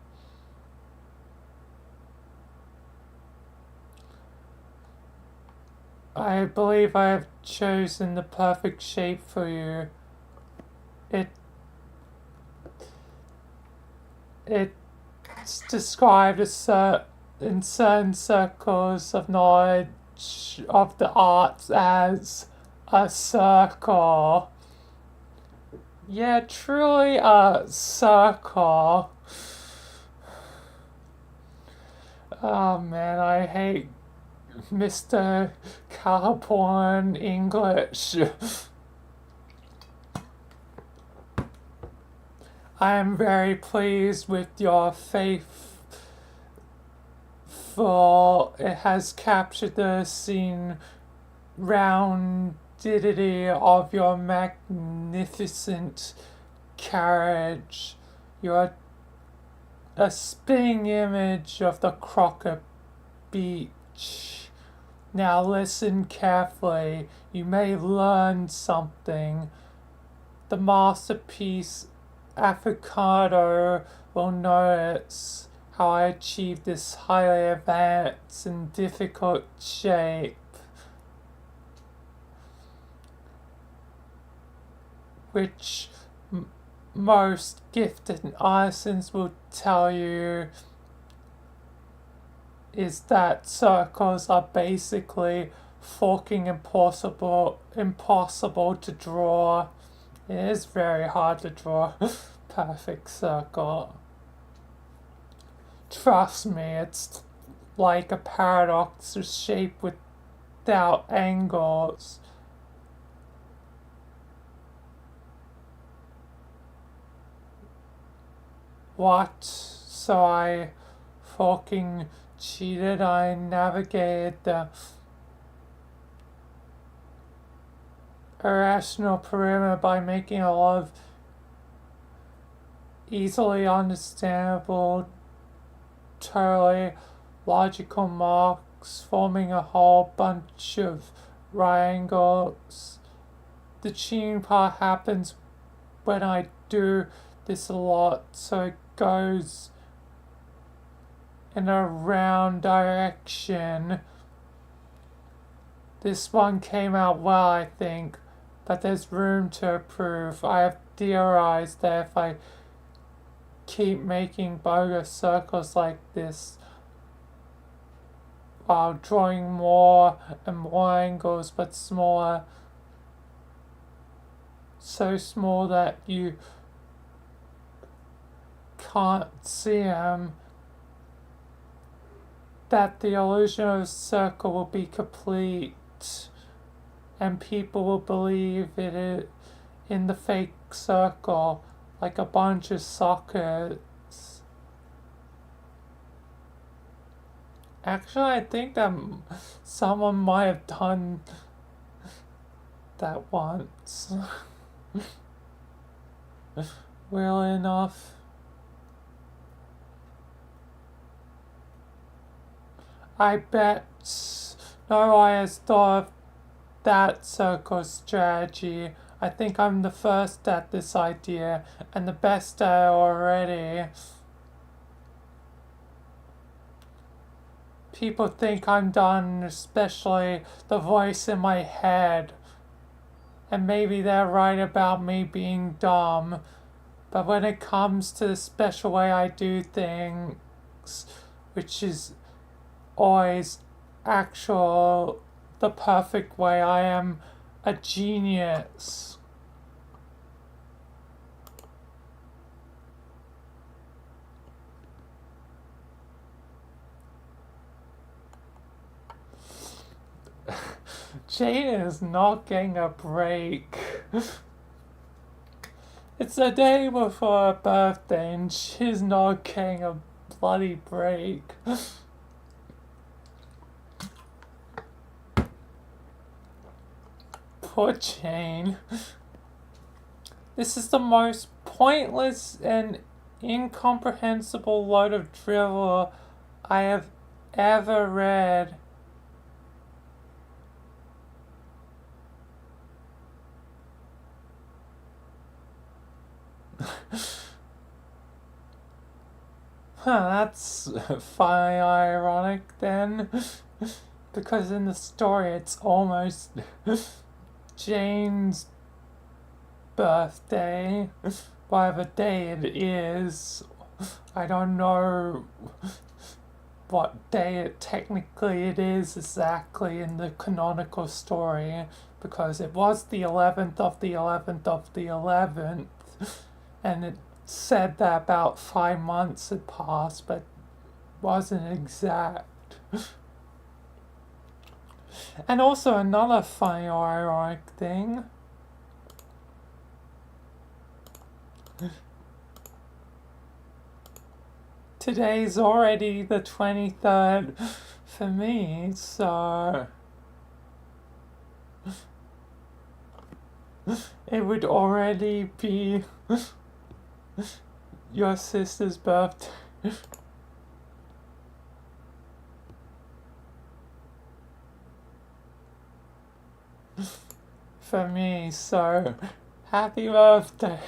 I believe I have chosen the perfect shape for you. It it's described as in certain circles of knowledge of the arts as a circle. Yeah, truly a circle. Oh man, I hate Mr. Caliborn English. I am very pleased with your faithful. It has captured the scene roundity of your magnificent carriage. You're a spinning image of the Crocker Beach. Now listen carefully. You may learn something. The masterpiece Avocado will notice how I achieved this highly advanced and difficult shape, which most gifted artisans will tell you is that circles are basically fucking impossible to draw. It is very hard to draw a perfect circle. Trust me, it's like a paradox shape without angles. What? So I fucking cheated? I navigated the irrational perimeter by making a lot of easily understandable, totally logical marks, forming a whole bunch of right angles. The cheating part happens when I do this a lot, so it goes in a round direction. This one came out well, I think, but there's room to improve. I have theorized that if I keep making bogus circles like this while drawing more and more angles, but smaller, so small that you can't see them, that the illusion of a circle will be complete and people will believe it in the fake circle like a bunch of sockets. Actually, I think that someone might have done that once. Well enough. I bet no one has thought of that circle strategy. I think I'm the first at this idea and the best at it already. People think I'm done, especially the voice in my head. And maybe they're right about me being dumb. But when it comes to the special way I do things, which is always the perfect way, I am a genius. Jane is not getting a break. It's the day before her birthday and she's not getting a bloody break. Poor Jane. This is the most pointless and incomprehensible load of drivel I have ever read. That's funny ironic then. Because in the story it's almost Jane's birthday, whatever day it is. I don't know what day it is exactly in the canonical story, because it was the 11th of the 11th of the 11th, and it said that about 5 months had passed, but wasn't exact. And also another funny or ironic thing. Today's already the 23rd for me, so it would already be your sister's birthday. For me, so happy birthday.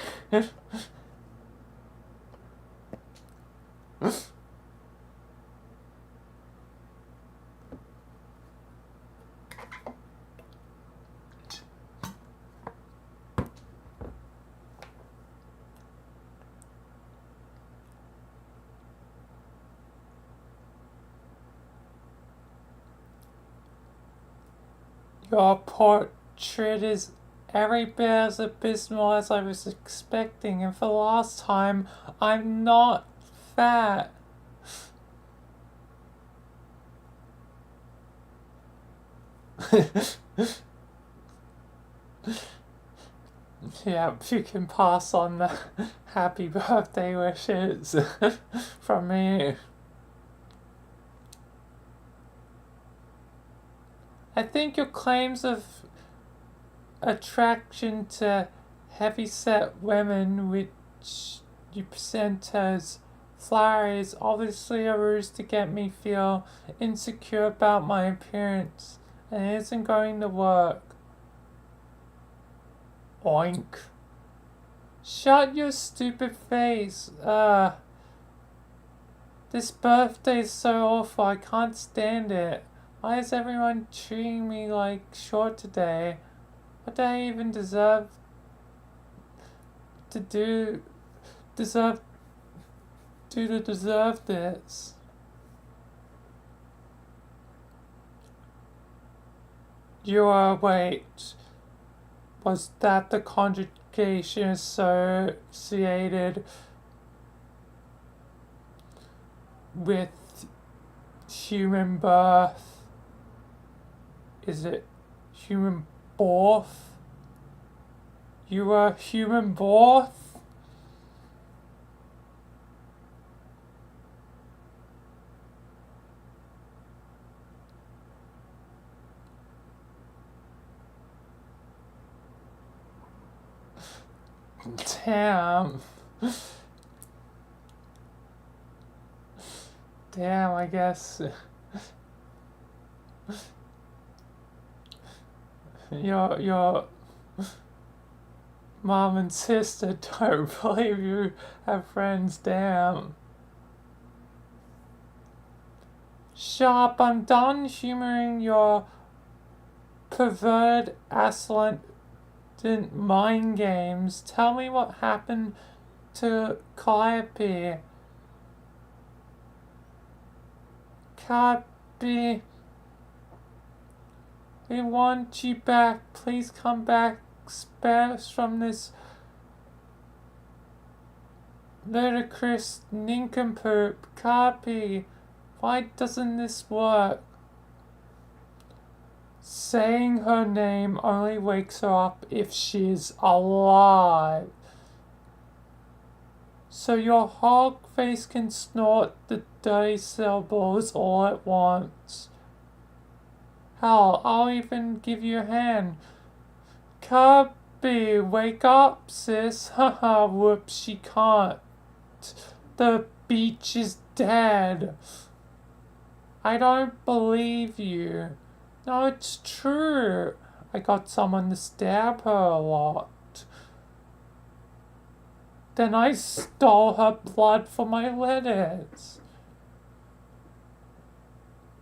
Your portrait is every bit as abysmal as I was expecting, and for the last time, I'm not fat. Yeah, you can pass on the happy birthday wishes from me. I think your claims of attraction to heavyset women, which you present as flowery, is obviously a ruse to get me feel insecure about my appearance, and it isn't going to work. Oink. Shut your stupid face. This birthday is so awful, I can't stand it. Why is everyone treating me like short today? What do I even deserve to do to deserve this? Wait, was that the conjugation associated with human birth? Is it human birth? You were human birth? Damn. Damn, I guess. Your mom and sister don't believe you have friends, damn. Shut up, I'm done humoring your perverted, ascendant mind games. Tell me what happened to Calliope. Calliope, we want you back. Please come back. Spare us from this ludicrous nincompoop. Calliope, why doesn't this work? Saying her name only wakes her up if she's alive. So your hog face can snort the dirty syllables all at once. Hell, I'll even give you a hand. Cubby, wake up, sis. Haha, whoops, she can't. The beach is dead. I don't believe you. No, it's true. I got someone to stab her a lot. Then I stole her blood for my letters.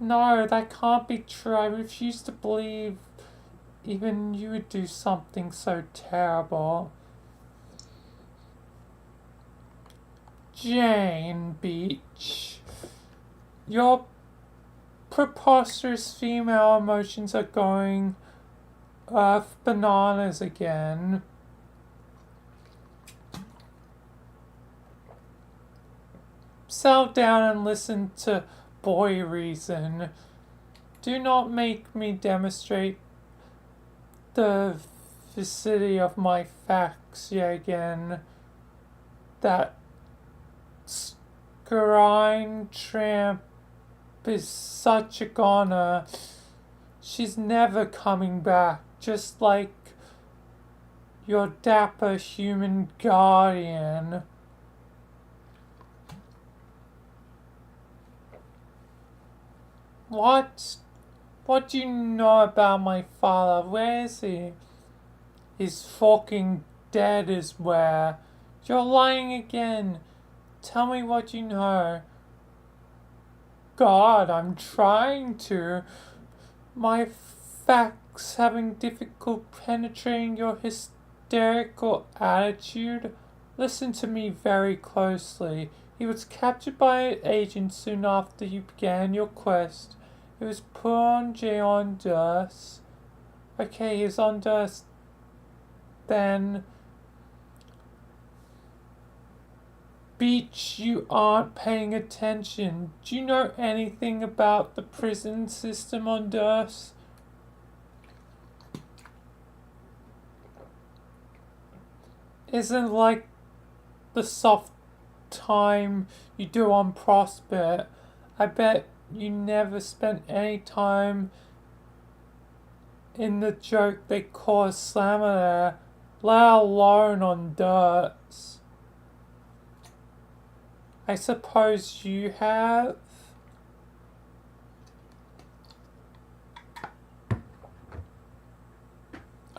No, that can't be true. I refuse to believe even you would do something so terrible. Jane Beach, your preposterous female emotions are going bananas again. Settle down and listen to boy reason. Do not make me demonstrate the validity of my facts yet again. That Scarine tramp is such a goner. She's never coming back, just like your dapper human guardian. What? What do you know about my father? Where is he? He's fucking dead is where. You're lying again. Tell me what you know. God, I'm trying to. My facts having difficult penetrating your hysterical attitude. Listen to me very closely. He was captured by agents soon after you began your quest. He was put on jail on Durst. Okay, he's on Durst. Then Beach, you aren't paying attention. Do you know anything about the prison system on Durst? Isn't like the soft time you do on Prospect. I bet you never spent any time in the joke they call a slammer there, let alone on Durst. I suppose you have?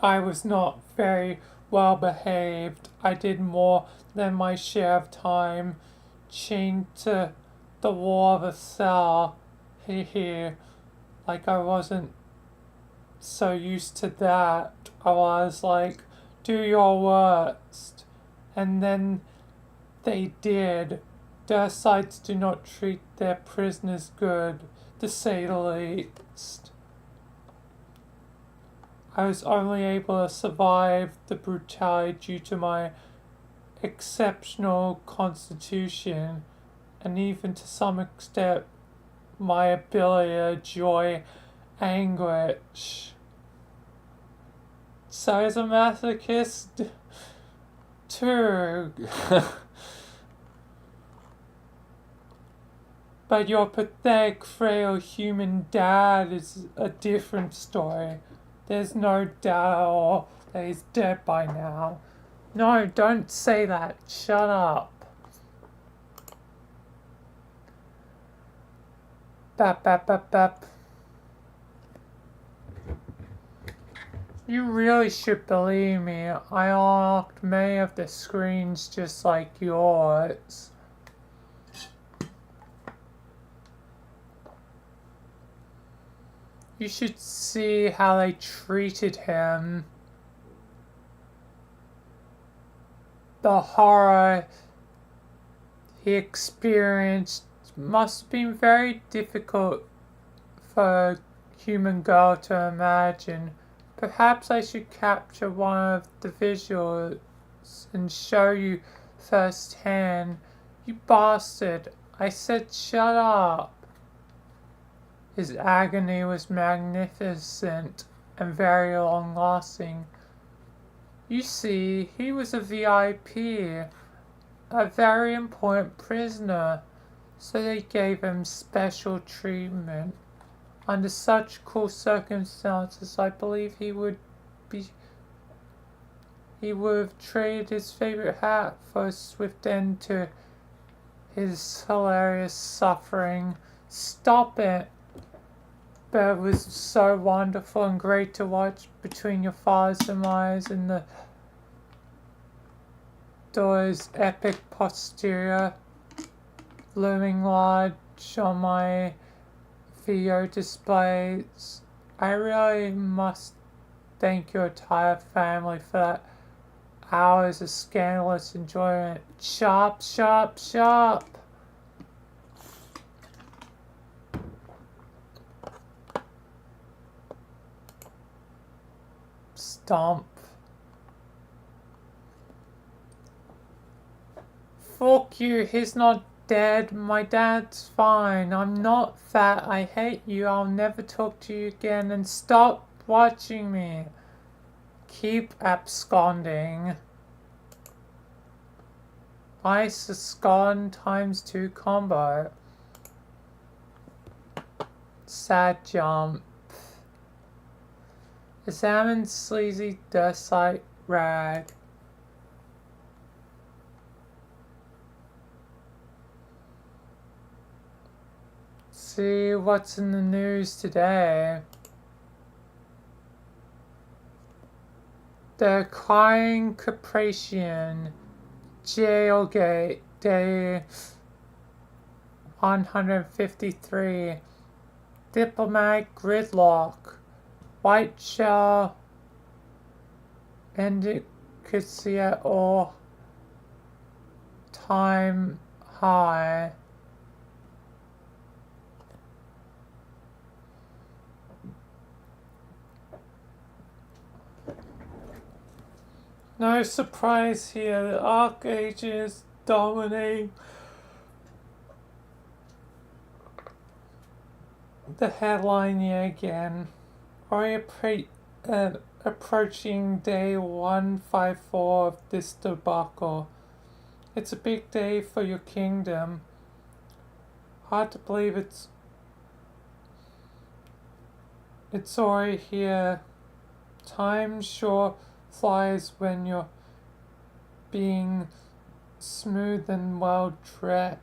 I was not very well behaved. I did more than my share of time chained to the wall of a cell. Here, like I wasn't so used to that. I was like, do your worst. And then they did. Their sites do not treat their prisoners good, to say the least. I was only able to survive the brutality due to my exceptional constitution, and even to some extent my ability to enjoy anguish. So as a masochist too. But your pathetic, frail human dad is a different story. There's no doubt at all that he's dead by now. No, don't say that. Shut up. Bap, bap, bap, bap. You really should believe me. I unlocked many of the screens just like yours. You should see how they treated him. The horror he experienced must have been very difficult for a human girl to imagine. Perhaps I should capture one of the visuals and show you firsthand. You bastard. I said shut up. His agony was magnificent and very long-lasting. You see, he was a VIP, a very important prisoner, so they gave him special treatment. Under such cruel circumstances, I believe he would have traded his favorite hat for a swift end to his hilarious suffering. Stop it! But it was so wonderful and great to watch between your father's demise and the door's epic posterior looming large on my video displays. I really must thank your entire family for that power is a scandalous enjoyment. Sharp, sharp, sharp. Stomp. Fuck you, he's not dead. My dad's fine. I'm not fat. I hate you. I'll never talk to you again. And stop watching me. Keep absconding. Nice abscond times 2 combo. Sad jump. Examine sleazy dust-like rag. See what's in the news today. The Crying Caprician Jailgate Day 153. Diplomatic gridlock. White shell indicacy at all time high. No surprise here, the Archangels dominate the headline yet again. Approaching day 154 of this debacle. It's a big day for your kingdom. Hard to believe it's already here. Time sure flies when you're being smooth and well dressed.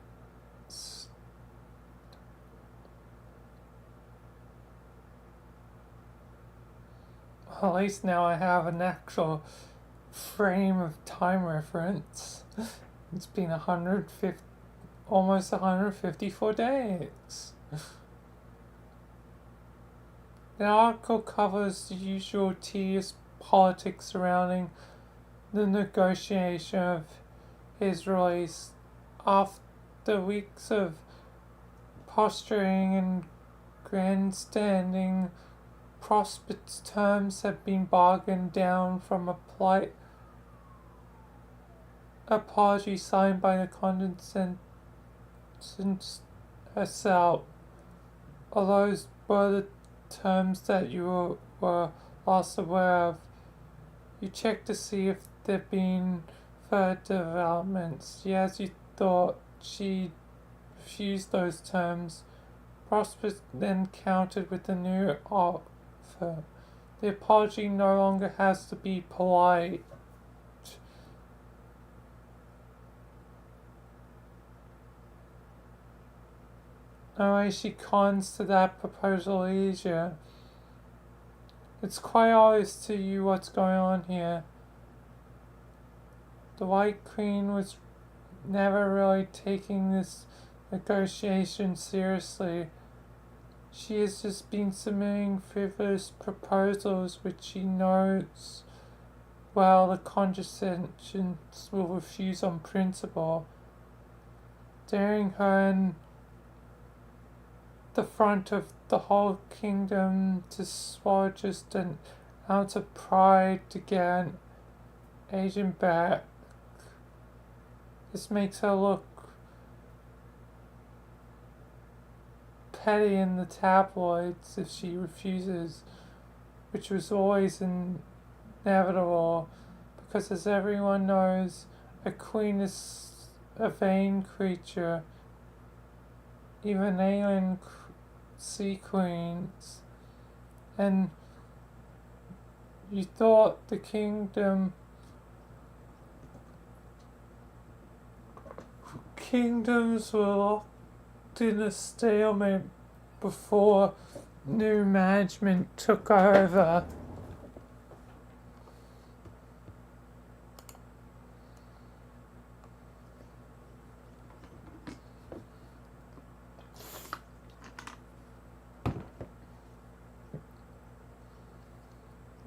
At least now I have an actual frame of time reference. It's been almost 154 days. The article covers the usual tedious politics surrounding the negotiation of his release. After weeks of posturing and grandstanding, Prospect's terms have been bargained down from a polite apology signed by the condescendent herself. Although those were the terms that you were last aware of, you checked to see if there'd been further developments. Yes, you thought she refused those terms. Prospect then countered with a new offer. The apology no longer has to be polite. No way she cons to that proposal easier. It's quite obvious to you what's going on here. The White Queen was never really taking this negotiation seriously. She has just been submitting frivolous proposals which she knows well the condescendents will refuse on principle, daring her in the front of the whole kingdom to swallow just an ounce of pride to get an agent back. This makes her look petty in the tabloids if she refuses, which was always inevitable, because as everyone knows, a queen is a vain creature. Even alien sea queens. And you thought the kingdoms were locked in a stalemate before new management took over.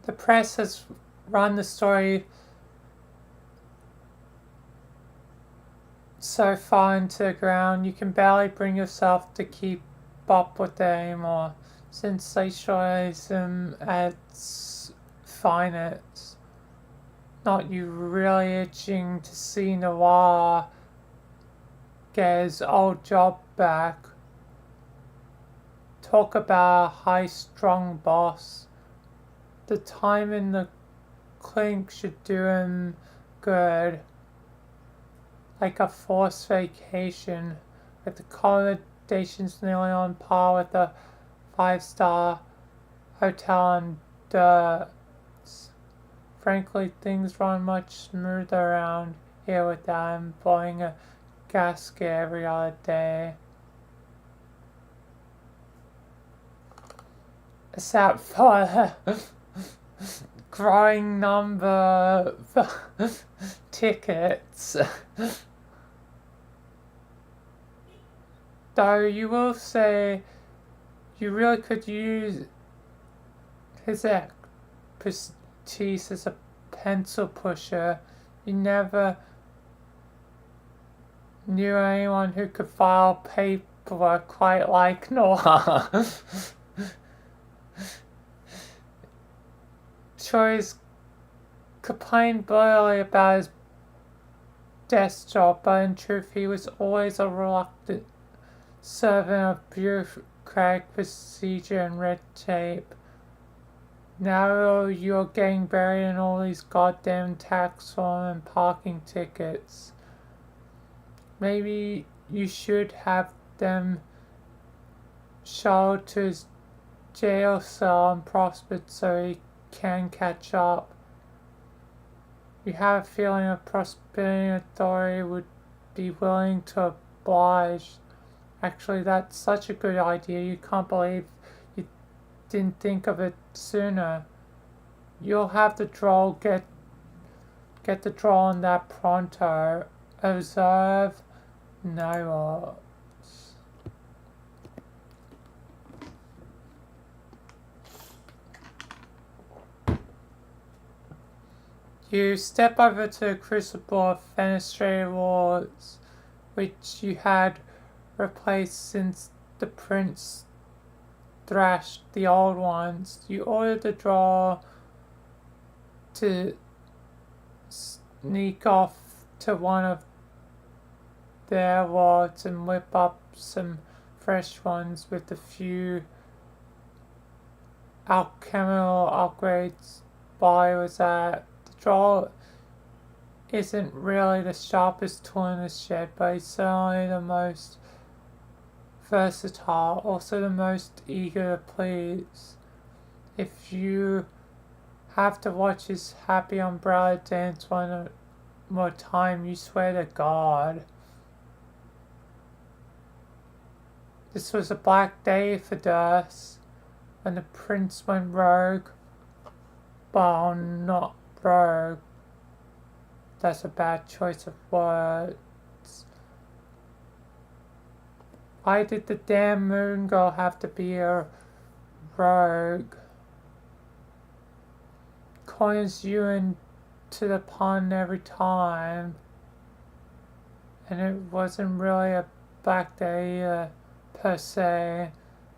The press has run the story so far into the ground you can barely bring yourself to keep up with them anymore. Sensationalism at its finest. Not you really itching to see Noir get his old job back. Talk about a high-strung boss. The time in the clink should do him good. Like a forced vacation, with the accommodations nearly on par with a five-star hotel in Dirt. Frankly, things run much smoother around here without him blowing a gasket every other day. Except for the growing number of tickets. Though you will say you really could use his expertise as a pencil pusher. You never knew anyone who could file paperwork quite like Noah. Sure, he's complained bitterly about his desk job, but in truth he was always a reluctant servant of bureaucratic procedure and red tape. Now you're getting buried in all these goddamn tax forms and parking tickets. Maybe you should have them shuttled to his jail cell and prospered so he can catch up. You have a feeling a prospering authority would be willing to oblige. Actually, that's such a good idea. You can't believe you didn't think of it sooner. You'll have the draw get the draw on that pronto. Observe no. You step over to the crucible of fenestrated walls, which you had replaced since the prince thrashed the old ones. You ordered the drawer to sneak off to one of their wards and whip up some fresh ones with a few alchemical upgrades while I was at. The drawer isn't really the sharpest tool in the shed, but it's certainly the most versatile, also the most eager to please. If you have to watch his happy umbrella dance one more time, you swear to God. This was a black day for Durst, when the prince went rogue. Well, not rogue. That's a bad choice of words. Why did the damn moon girl have to be a rogue? Coins you into the pond every time. And it wasn't really a black day per se,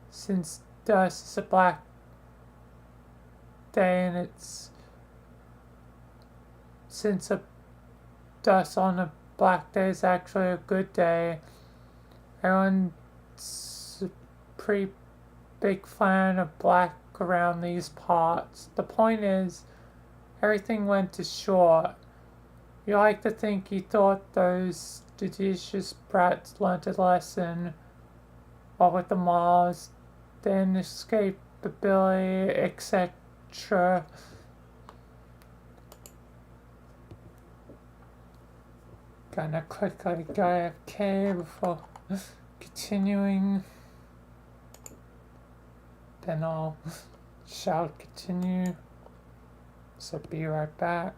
since Dust is a black day and it's since a dust on a black day is actually a good day. Everyone's a pretty big fan of black around these parts. The point is, everything went to short. You like to think you thought those judicious brats learnt a lesson, what with the Mars, the inescapability, etc. Gonna quickly go AFK before continuing. Then shall continue. So be right back.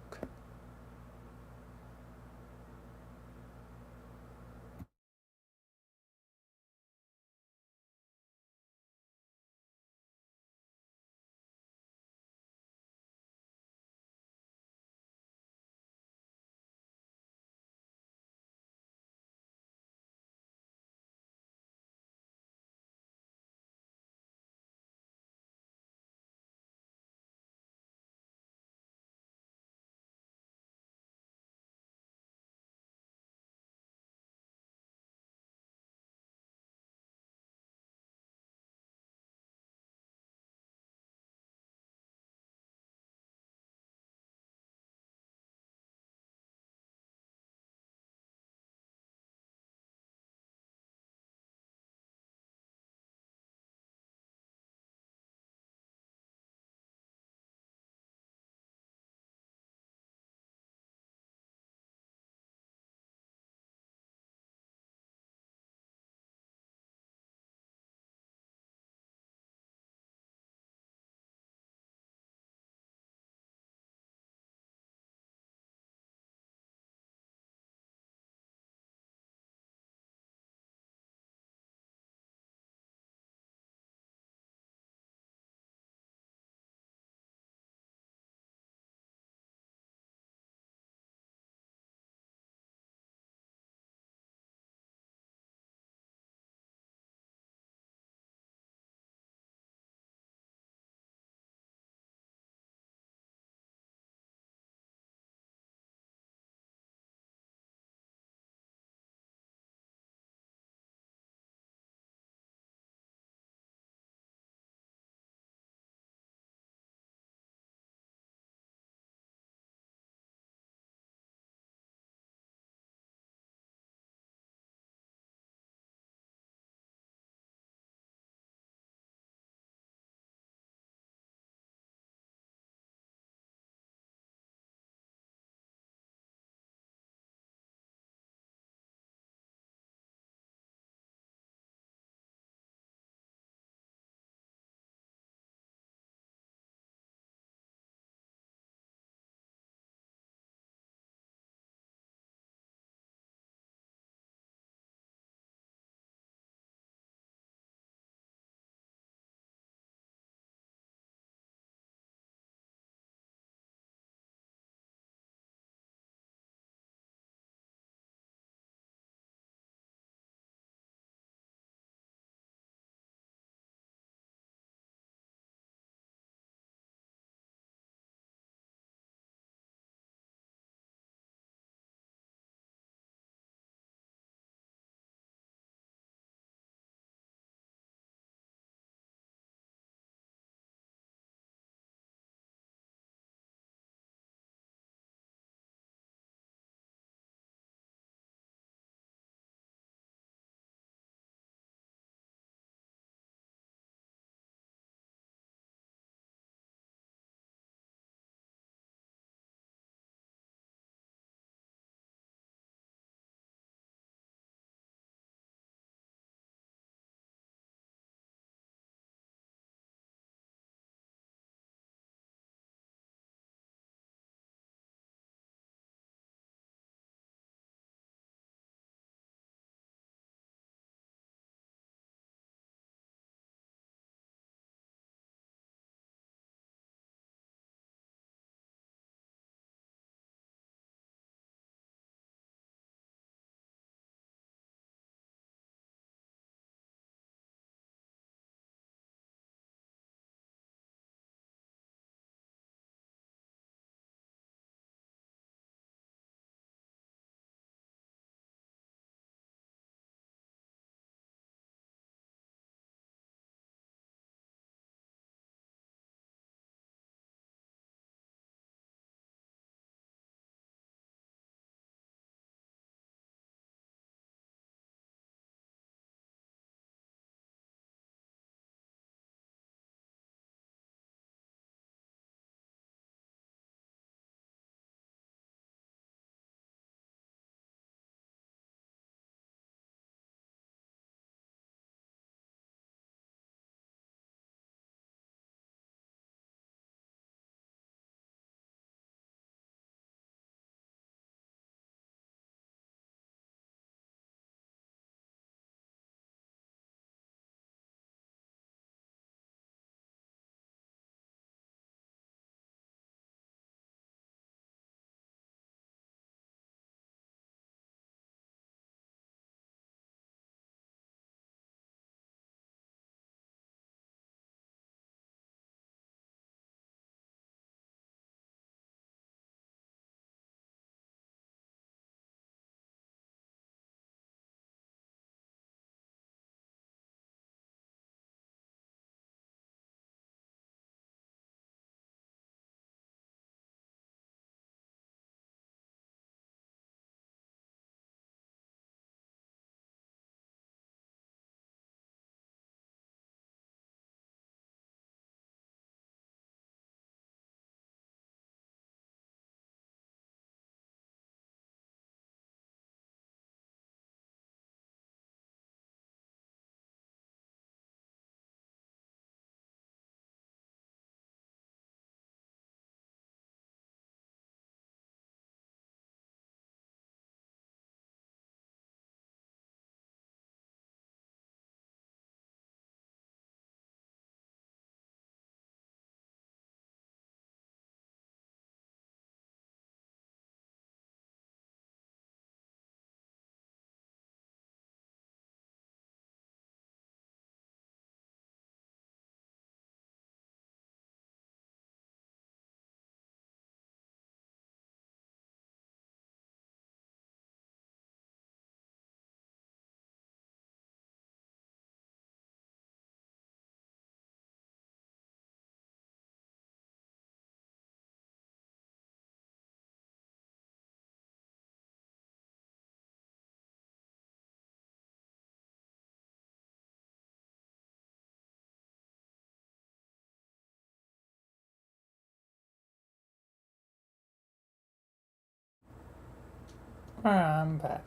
Alright, I'm back.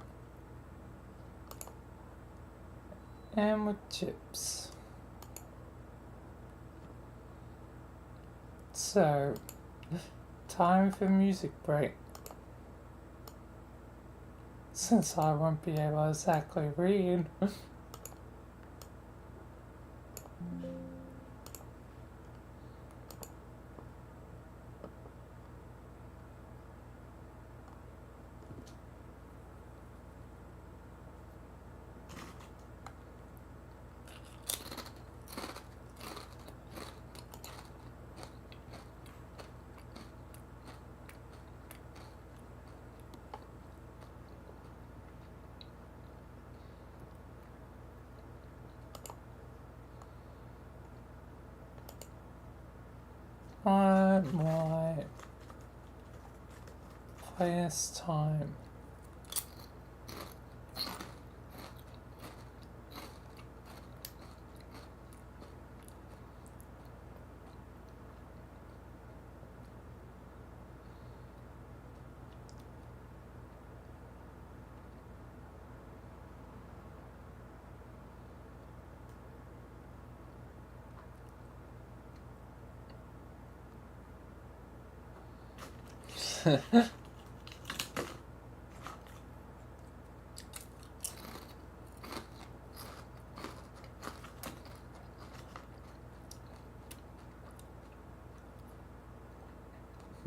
And with chips. So, time for music break. Since I won't be able to exactly read. I might play this time.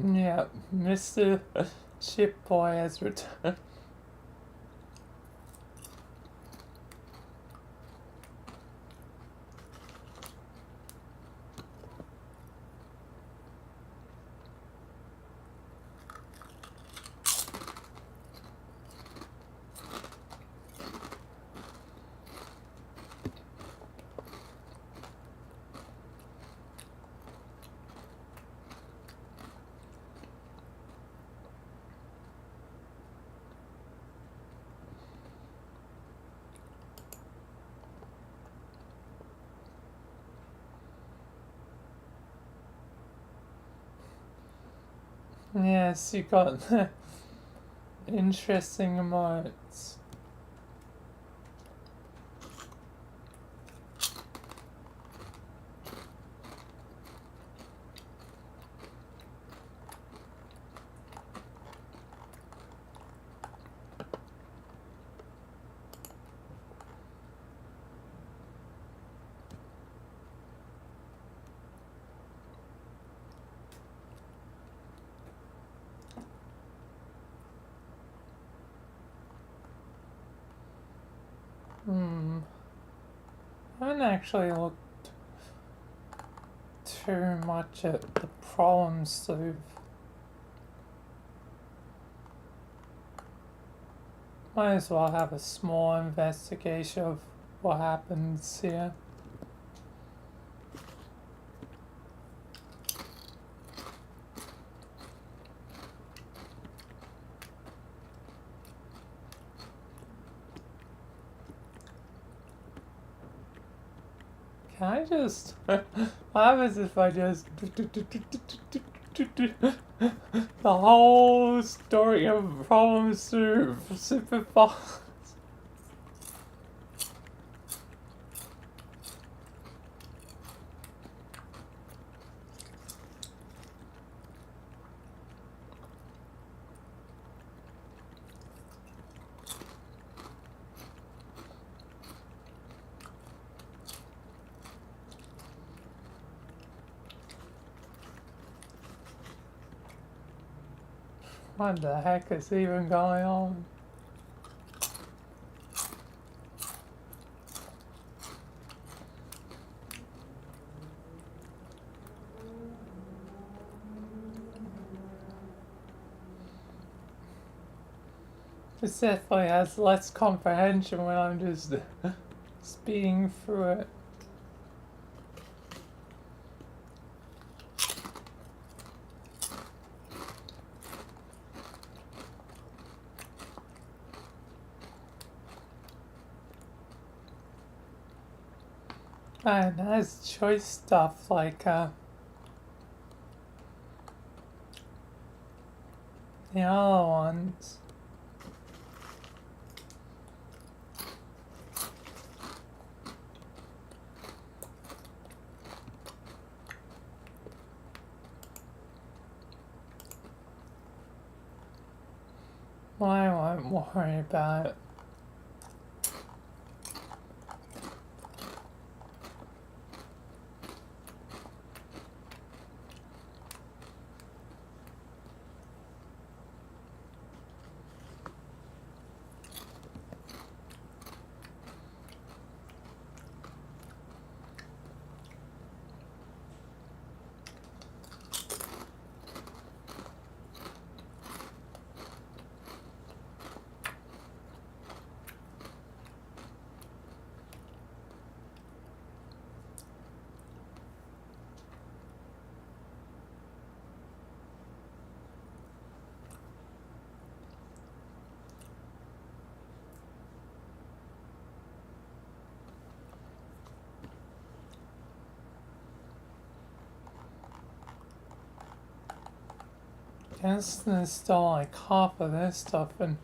Yeah, Mr. Chip Boy has returned. Yes, you got interesting emotes. I haven't actually looked too much at the problems they've. Might as well have a small investigation of what happens here. Can I just... what happens if I just... the whole story of problems through super fast? What the heck is even going on? This definitely has less comprehension when I'm just speeding through it. And it has choice stuff like the other ones. Well, I won't worry about it. Guess install like half of this stuff and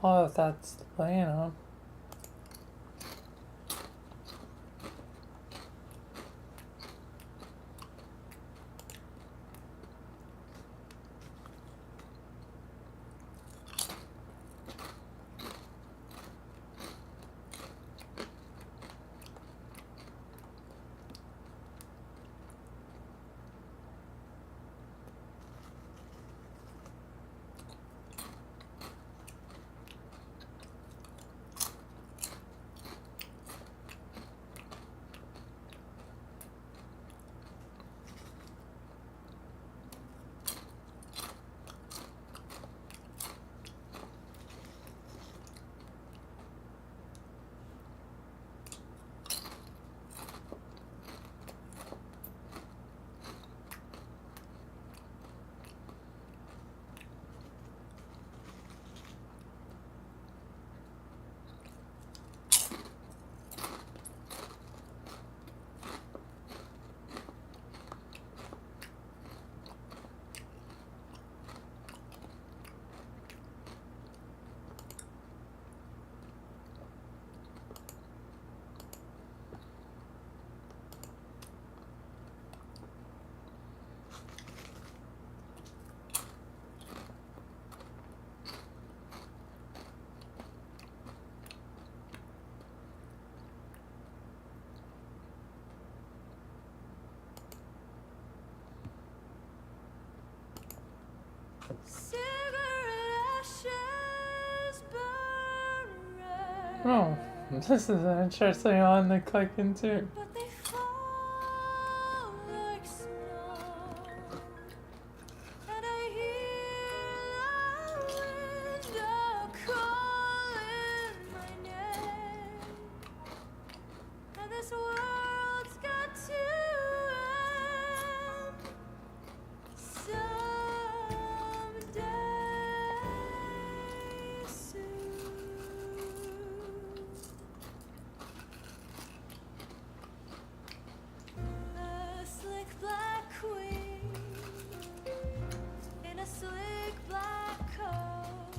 all of that's Vilayna. Oh, this is an interesting one to click into. But they fall like snow, and I hear the wind calling my name, and this world's got to end someday soon. A slick black queen in a slick black coat,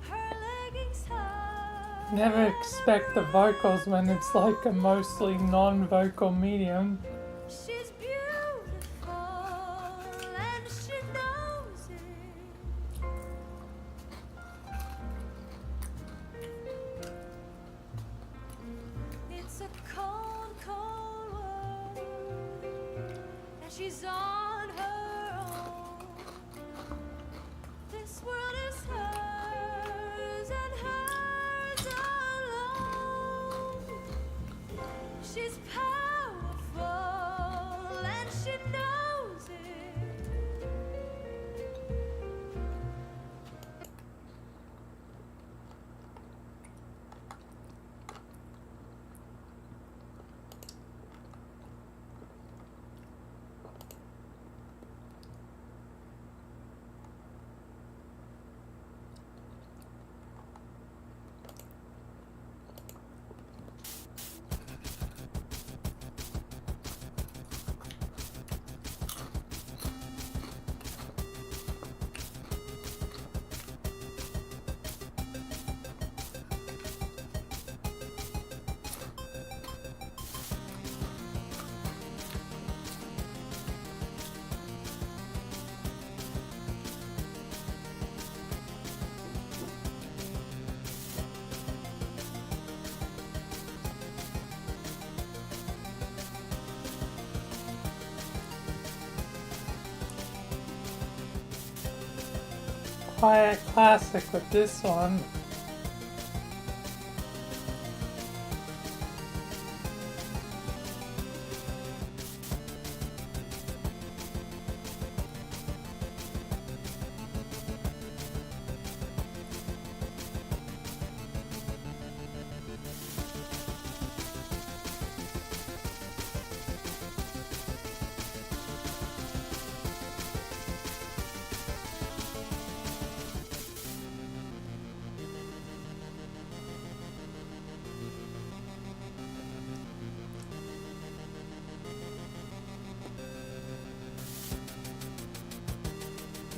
her leggings high. Never expect the vocals when it's like a mostly non-vocal medium. She's beautiful and she knows it. It's a cold, cold world, and she's on her own. This world is hers and hers alone. She's powerful and she knows it. quiet classic with this one.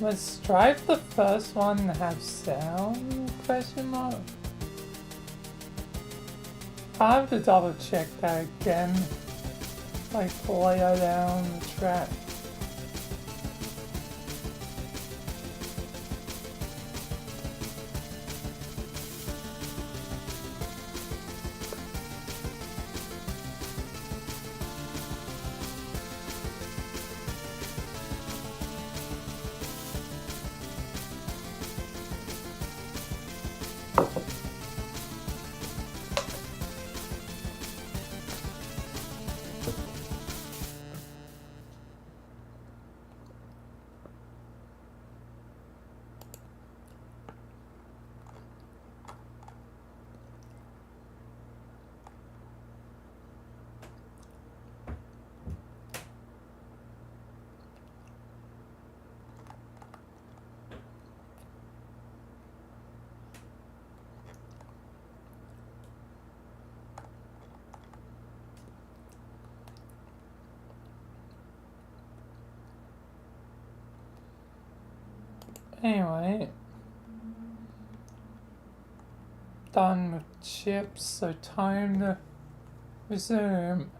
Was Stripe the first one to have sound? Question mark. I have to double check that again. Like later down the track. Anyway, done with chips, so time to resume.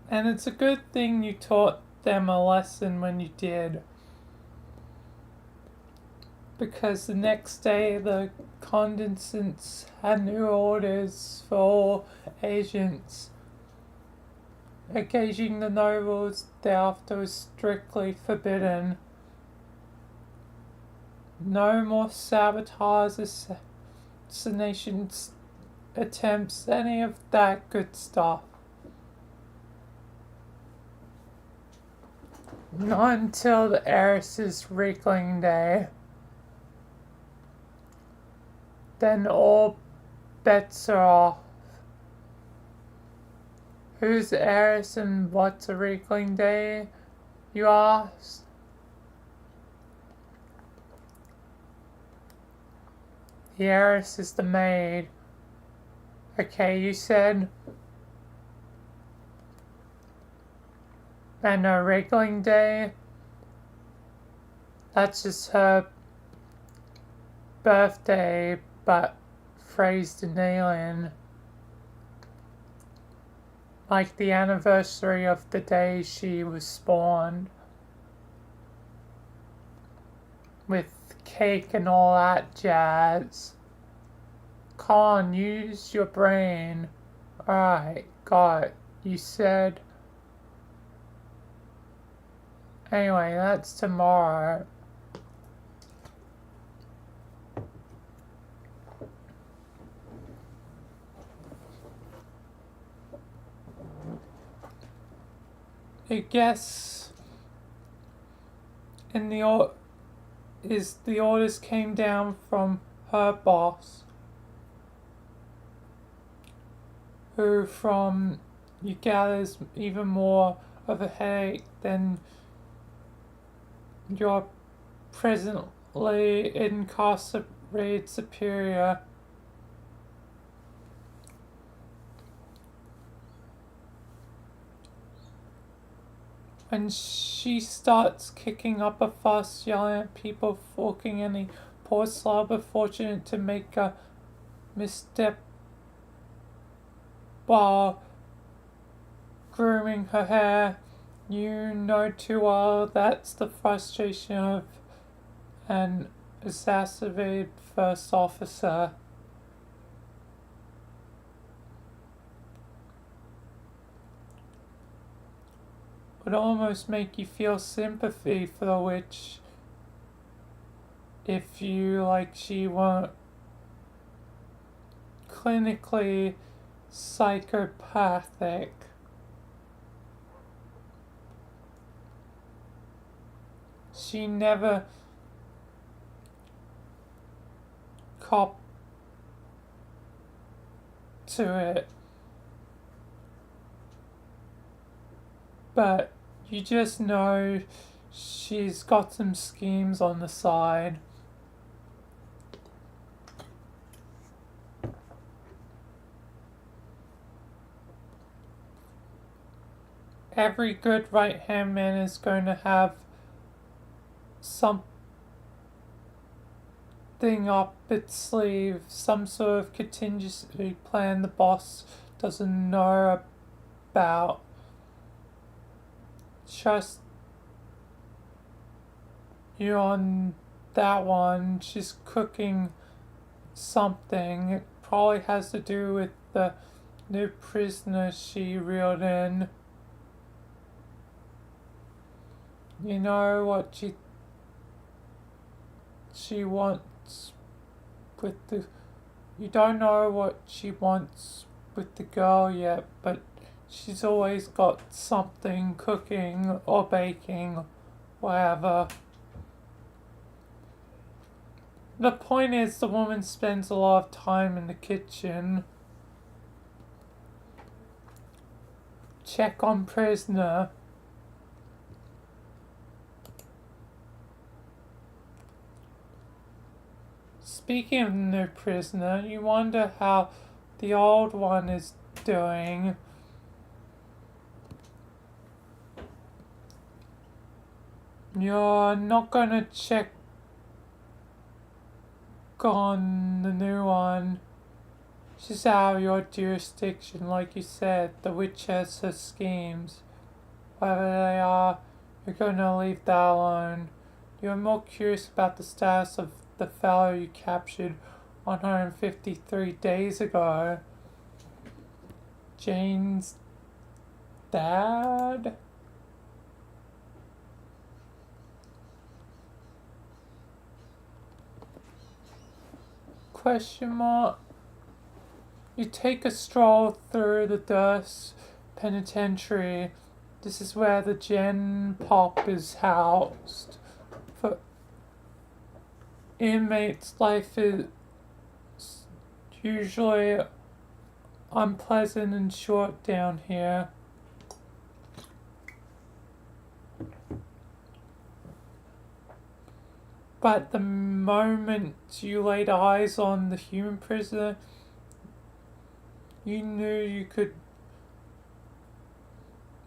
And it's a good thing you taught them a lesson when you did. Because the next day the condensants had new orders for all agents. Engaging the nobles thereafter was strictly forbidden. No more sabotage, assassinations, attempts, any of that good stuff. Not until the heiress's wrinkling day. Then all bets are off. Who's the heiress and what's a wrinkling day, you ask? The heiress is the maid. Okay, you said. And a wrinkling day? That's just her birthday, but phrased in alien. Like the anniversary of the day she was spawned. With cake and all that jazz. Come on, use your brain. Alright, got it. You said... Anyway, that's tomorrow. I guess in the orders came down from her boss, who from you gather is even more of a headache than your presently incarcerated superior. And she starts kicking up a fuss, yelling at people, forking any poor slobber fortunate to make a misstep while grooming her hair. You know too well that's the frustration of an exacerbated first officer. would almost make you feel sympathy for the witch if you, like, she weren't clinically psychopathic. She never copped to it. But you just know she's got some schemes on the side. Every good right-hand man is going to have something up its sleeve, some sort of contingency plan the boss doesn't know about. Trust you on that one. She's cooking something. It probably has to do with the new prisoner she reeled in. You know what she wants with the... You don't know what she wants with the girl yet, but she's always got something cooking or baking, whatever. The point is, the woman spends a lot of time in the kitchen. Check on prisoner. Speaking of new prisoner, you wonder how the old one is doing. You're not gonna check on the new one. She's out of your jurisdiction, like you said. The witch has her schemes. Whatever they are, you're gonna leave that alone. You're more curious about the status of the fellow you captured 153 days ago. Jane's dad? Question mark. You take a stroll through the Durst Penitentiary. This is where the Gen Pop is housed. For inmates, life is usually unpleasant and short down here. But the moment you laid eyes on the human prisoner, you knew you could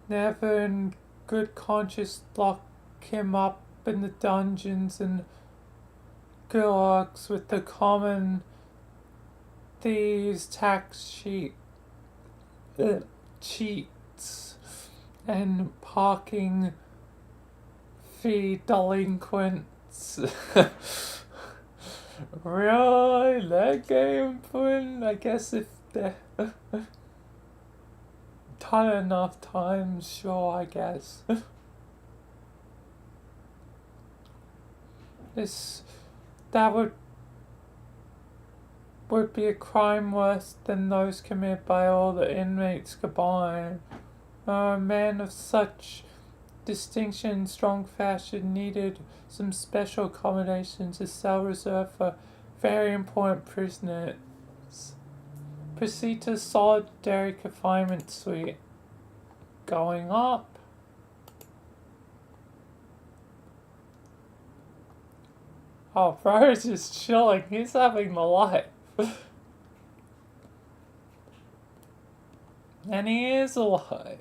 never in good conscience lock him up in the dungeons and gulags with the common thieves, cheats, and parking fee delinquents. Really? That game fun? I guess if they're done enough times, sure, I guess. That would be a crime worse than those committed by all the inmates combined. A man of such distinction and strong fashion needed some special accommodations, a cell reserved for very important prisoners. Proceed to solitary confinement suite. Going up. Oh, Bro's just chilling. He's having the life. And he is alive.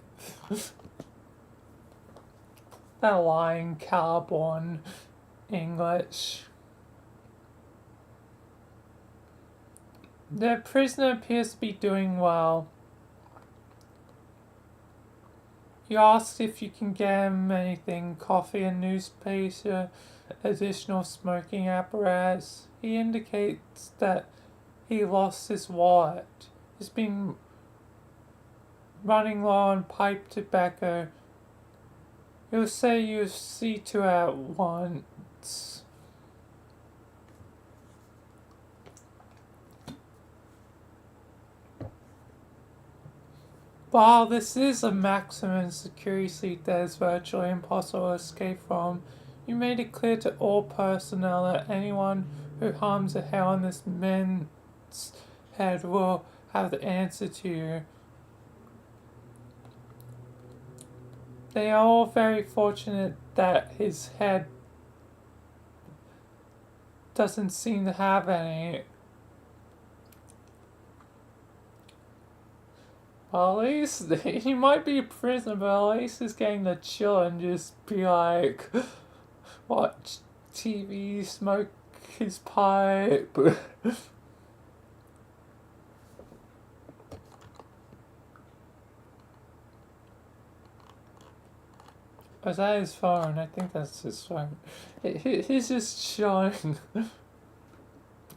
That lying carbon English. The prisoner appears to be doing well. You ask if you can get him anything, coffee, a newspaper, additional smoking apparatus. He indicates that he lost his wallet. He's been running low on pipe tobacco You'll say you see to at once. While this is a maximum security seat that is virtually impossible to escape from, you made it clear to all personnel that anyone who harms a hair on this man's head will have the answer to you. They are all very fortunate that his head doesn't seem to have any. Well, at least he might be a prisoner, but at least he's getting to chill and just be like, watch TV, smoke his pipe. Was that his phone? I think that's his phone. He's just chilling.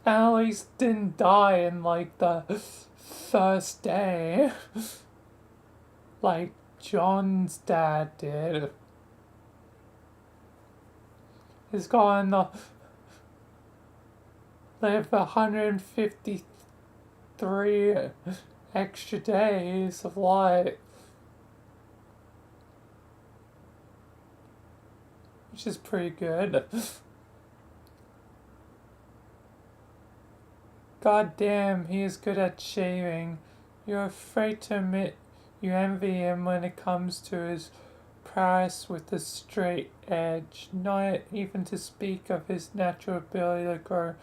At least didn't die in like the first day. Like John's dad did. He's gone to live 153 extra days of life. Which is pretty good. God damn, he is good at shaving. You're afraid to admit you envy him when it comes to his prowess with a straight edge, not even to speak of his natural ability to grow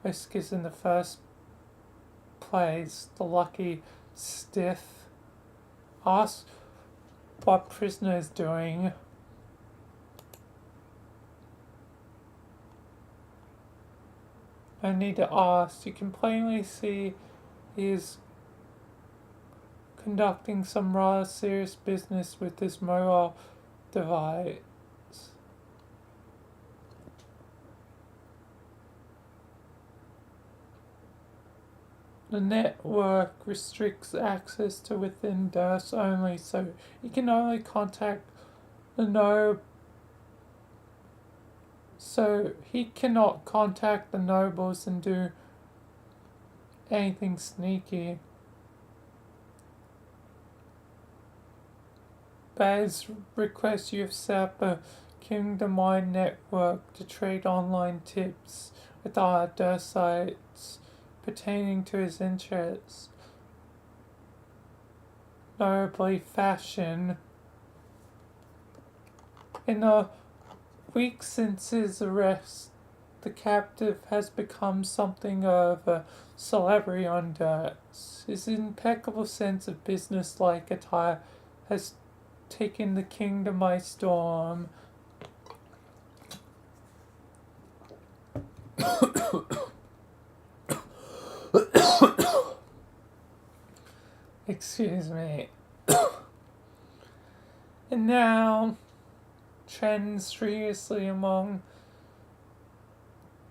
whiskers in the first place. The lucky stiff. Ask what prisoner is doing. I need to ask. You can plainly see he is conducting some rather serious business with this mobile device. The network restricts access to within DOS only, so you can only contact the node. So he cannot contact the nobles and do anything sneaky. By his request, you have set up a kingdom-wide network to trade online tips with other sites pertaining to his interests. Notably fashion. In the week since his arrest, the captive has become something of a celebrity on Dirt. His impeccable sense of business-like attire has taken the kingdom by storm. Excuse me. And now, trends seriously among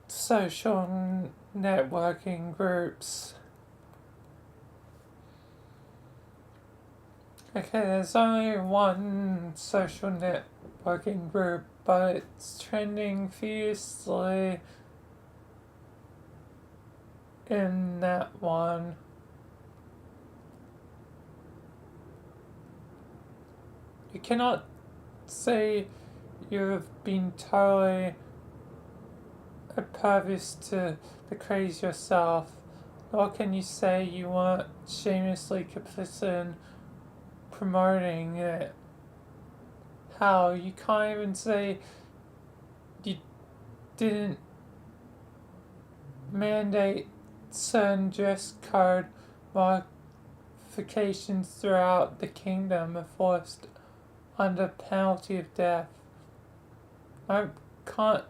social networking groups. Okay, there's only one social networking group, but it's trending fiercely in that one. You cannot say you've been totally impervious to the craze yourself, nor can you say you weren't shamelessly complicit in promoting it. How? You can't even say you didn't mandate certain dress code modifications throughout the kingdom enforced under penalty of death. I can't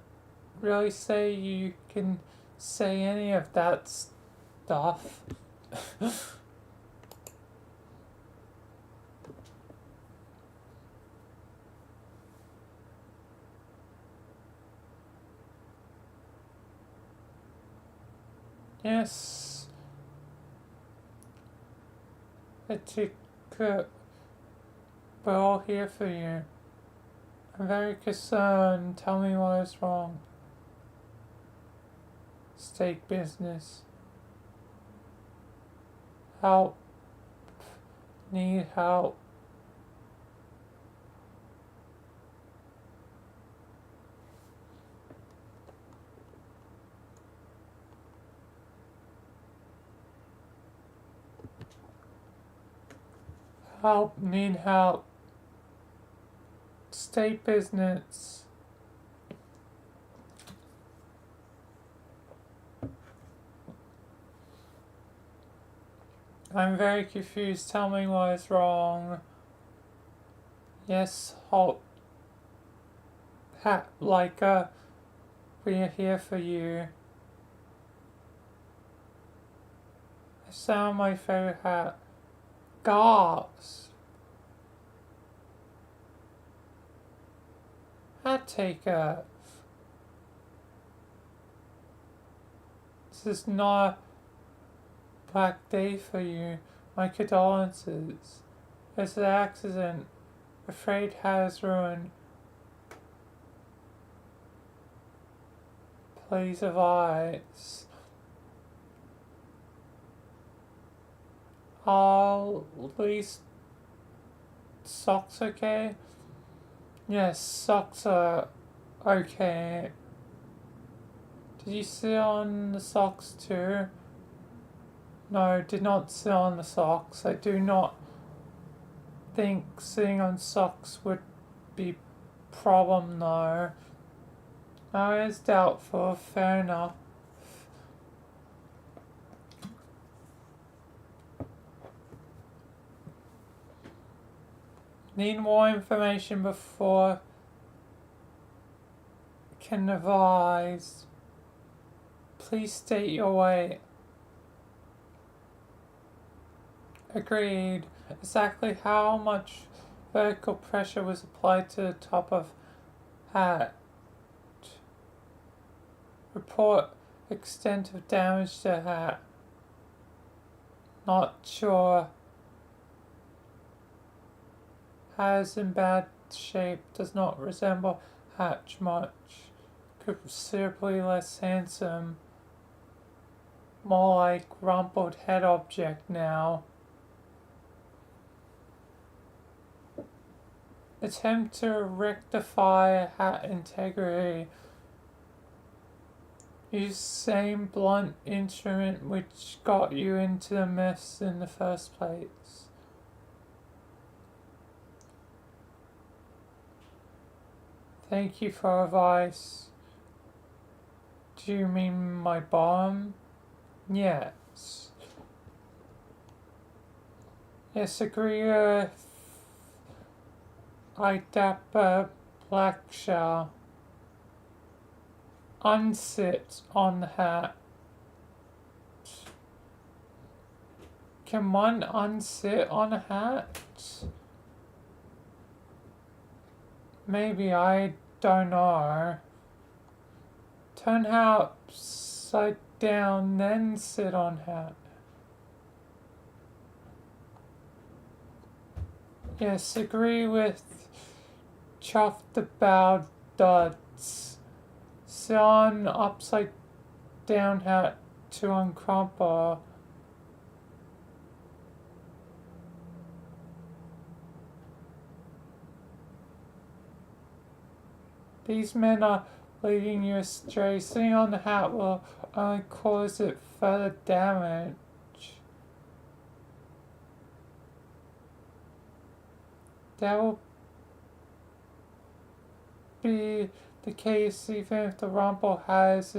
really say you can say any of that stuff. Yes, etiquette. We're all here for you. I'm very concerned. Tell me what is wrong. Steak business. Help. Need help. Help. Need help. Steak business. I'm very confused. Tell me what is wrong. Yes, halt. Hat, Leica, we are here for you. I found my favorite hat. Gasp. Hat taker. This is not a black day for you. My condolences. It's an accident. Afraid has ruined. Please advise. At least socks okay? Yes, socks are okay. Did you sit on the socks too? No, did not sit on the socks. I do not think sitting on socks would be problem, no. No, it's doubtful, fair enough. Need more information before I can advise. Please state your weight. Agreed. Exactly how much vertical pressure was applied to the top of hat? Report extent of damage to hat. Not sure. Hat is in bad shape. Does not resemble Hatch much. Considerably less handsome. More like rumpled head object now. Attempt to rectify hat integrity. Use same blunt instrument which got you into the mess in the first place. Thank you for advice. Do you mean my bomb? Yes. Yes, agree with Idapa Black Shell. Unsit on the hat. Can one unsit on a hat? Maybe, I don't know. Turn hat upside down, then sit on hat. Yes, agree with chuffed about duds. Sit on upside down hat to uncrumple. These men are leading you astray. Sitting on the hat will only cause it further damage. That will be the case even if the rumble has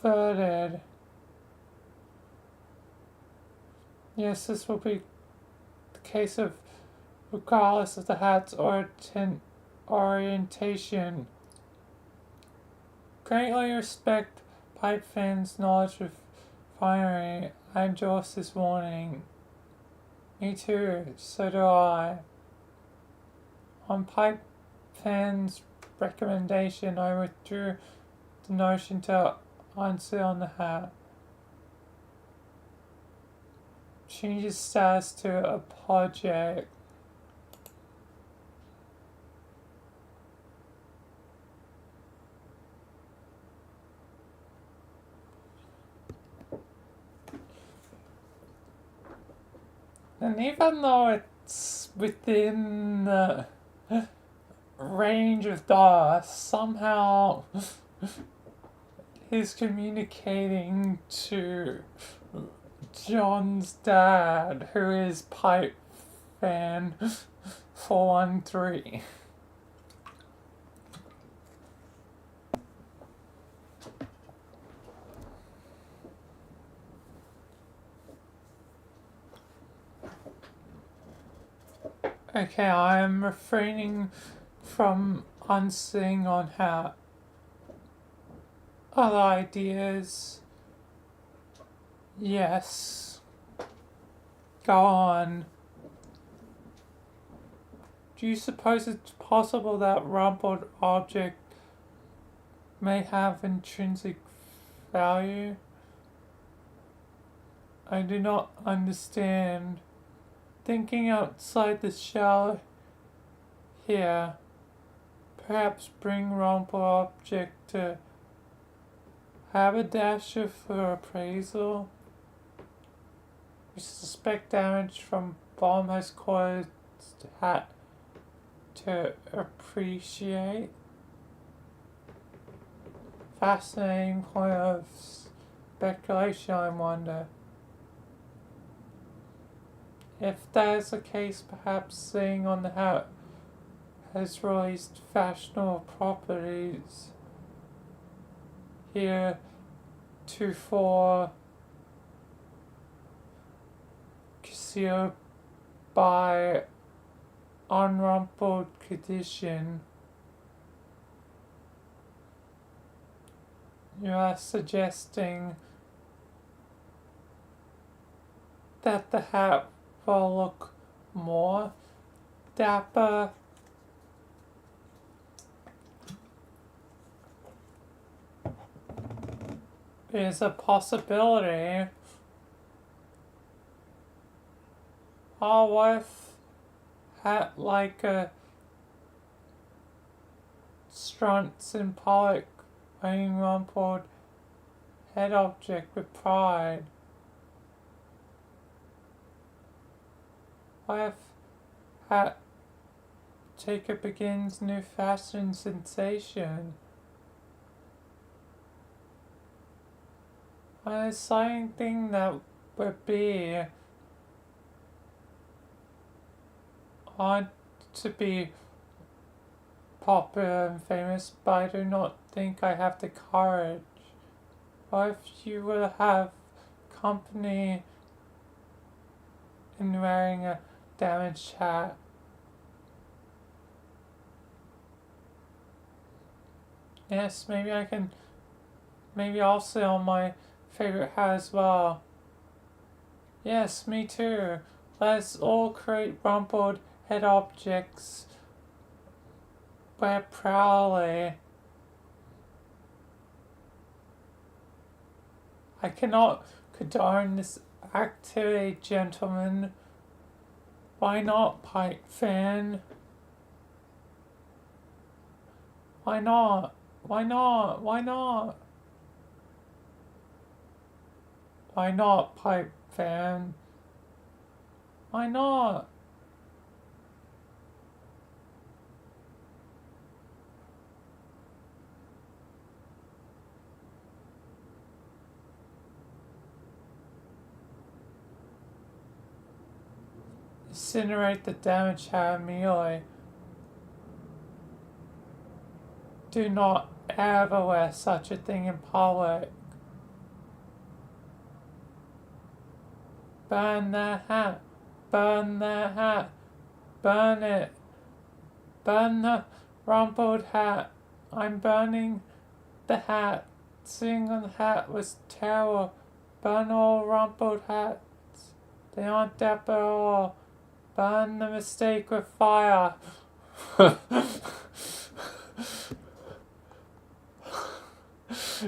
inverted. Yes, this will be the case of regardless of the hat's orientation. Greatly respect Pipe Fan's knowledge of finery. I endorse this warning. Me too, so do I. On Pipe Fan's recommendation, I withdrew the notion to unsit on the hat. Changes status to apologetic. And even though it's within the range of DOS, somehow he's communicating to John's dad, who is Pipe Fan 413. Okay, I am refraining from unseeing on how other ideas. Yes. Go on. Do you suppose it's possible that rumpled object may have intrinsic value? I do not understand. Thinking outside the shell here, perhaps bring rumpled object to haberdasher for appraisal. We suspect damage from bomb has caused hat to appreciate. Fascinating point of speculation, I wonder. If that is the case, perhaps seeing on the hat has released fashionable properties here concealed by unrumpled condition. You are suggesting that the hat will look more dapper. Is a possibility. Oh, what if hat like a strunt symbolic wearing rumpled head object with pride? What if hat Jacob begins new fashion sensation? An exciting thing that would be odd to be popular and famous, but I do not think I have the courage. What if you will have company in wearing a damaged hat? Yes, maybe I'll sit on my favorite hat as well. Yes, me too. Let's all create rumpled head objects. Wear proudly. I cannot condone this activity, gentlemen. Why not, Pipe Fan? Why not? Why not? Why not? Why not, Pipe Fan? Why not? Incinerate the damaged hat immediately. Do not ever wear such a thing in public. Burn that hat. Burn that hat. Burn it. Burn the rumpled hat. I'm burning the hat. Sitting on the hat was terrible. Burn all rumpled hats. They aren't dapper at all. Burn the mistake with fire.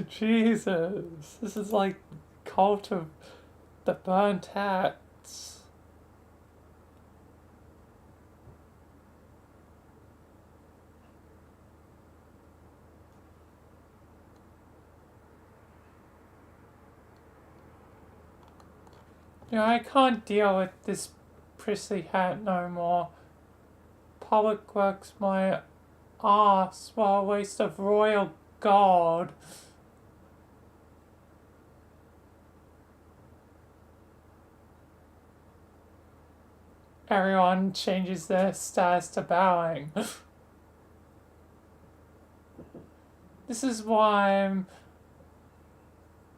Jesus, this is like cult of the burnt hats. You know, I can't deal with this priestly hat no more. Public works my ass, what a waste of royal gold. Everyone changes their status to bowing. This is why I'm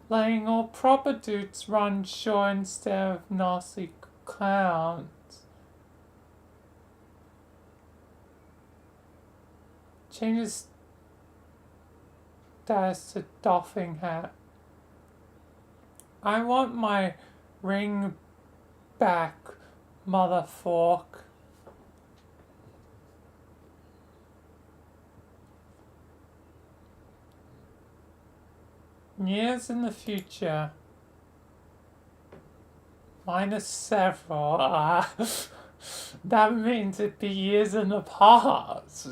letting all proper dudes run show instead of nasty clowns. Changes status to doffing hat. I want my ring back, motherfork. Years in the future. Minus several. That means it'd be years in the past.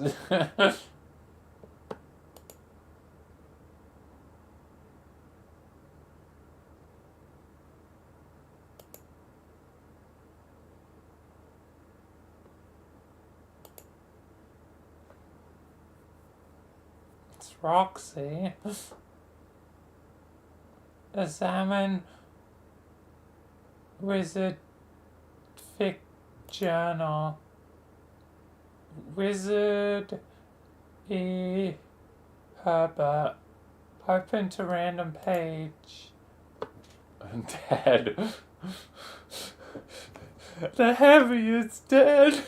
It's Roxy. Examine Wizard Fic Journal. Wizard E. Herbert. Open to random page. I'm dead. The heavy is dead.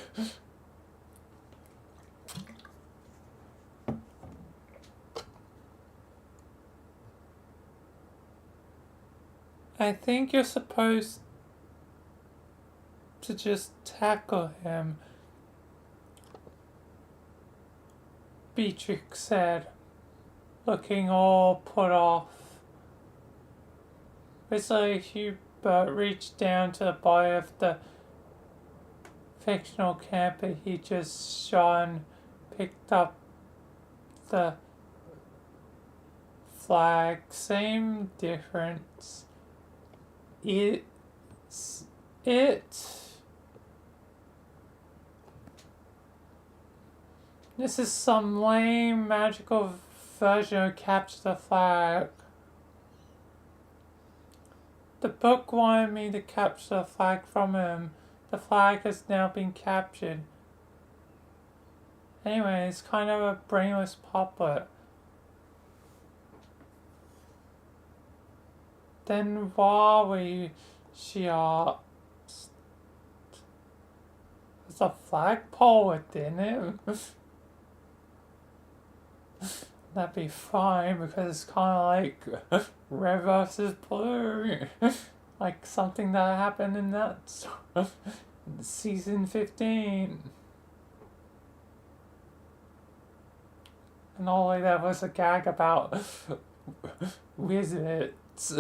I think you're supposed to just tackle him, Beatrix said, looking all put off. It's like Hubert reached down to the body of the fictional camper he just shot and picked up the flag. Same difference. This is some lame magical version of Capture the Flag. The book wanted me to capture the flag from him. The flag has now been captured. Anyway, it's kind of a brainless puppet. Then why are we, she asked. There's a flagpole within it. That'd be fine because it's kind of like red versus blue. Like something that happened in that season 15. And only there was a gag about wizards.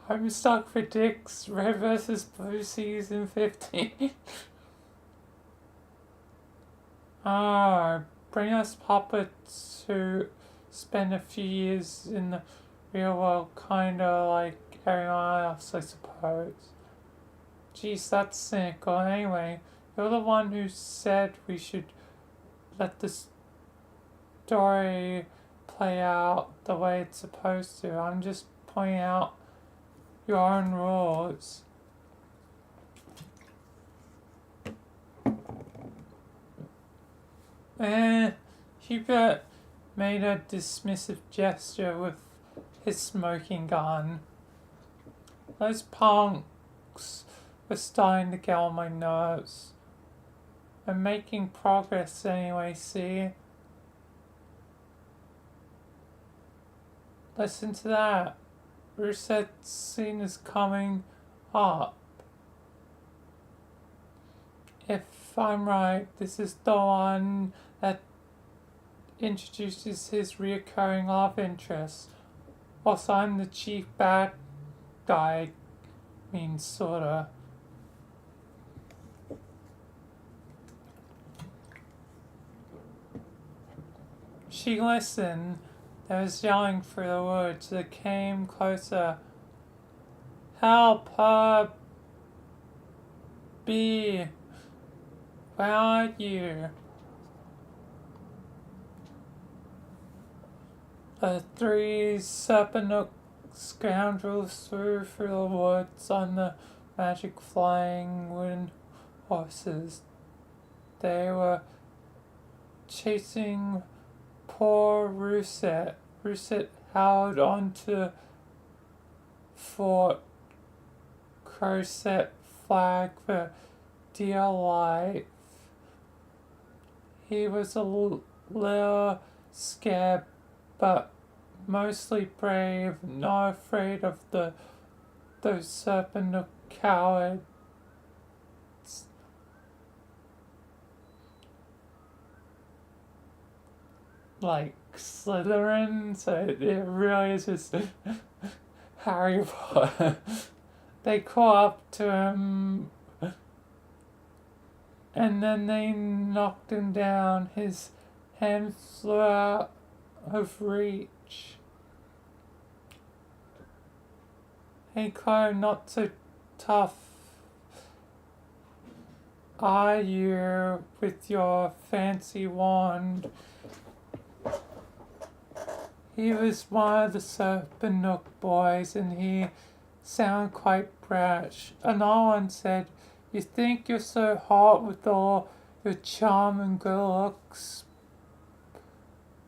Homestuck predicts red versus blue season 15. Bring us puppets who spend a few years in the real world, kinda like everyone else, I suppose. Geez, that's cynical. Anyway, you're the one who said we should let the story play out the way it's supposed to. I'm just pointing out your own rules. Hubert made a dismissive gesture with his smoking gun. Those punks were starting to get on my nerves. I'm making progress anyway, see? Listen to that. Rosette's scene is coming up. If I'm right, this is the one that introduces his reoccurring love interest. Also, I'm the chief bad guy. Sorta. She listened. There was yelling through the woods. It came closer. Help! be? Where are you? The three Serpent scoundrels threw through the woods on the magic flying wooden horses. They were chasing poor Rousset. Rousset held onto Fort Crowset flag for dear life. He was a little scared, but mostly brave, not afraid of those serpent cowards. Like Slytherin, so it really is just Harry Potter. They caught up to him and then they knocked him down. His hand flew out of reach. Hey Chloe, not so tough are you with your fancy wand? He was one of the Serpent boys and he sounded quite brash. Another one said, "You think you're so hot with all your charm and good looks?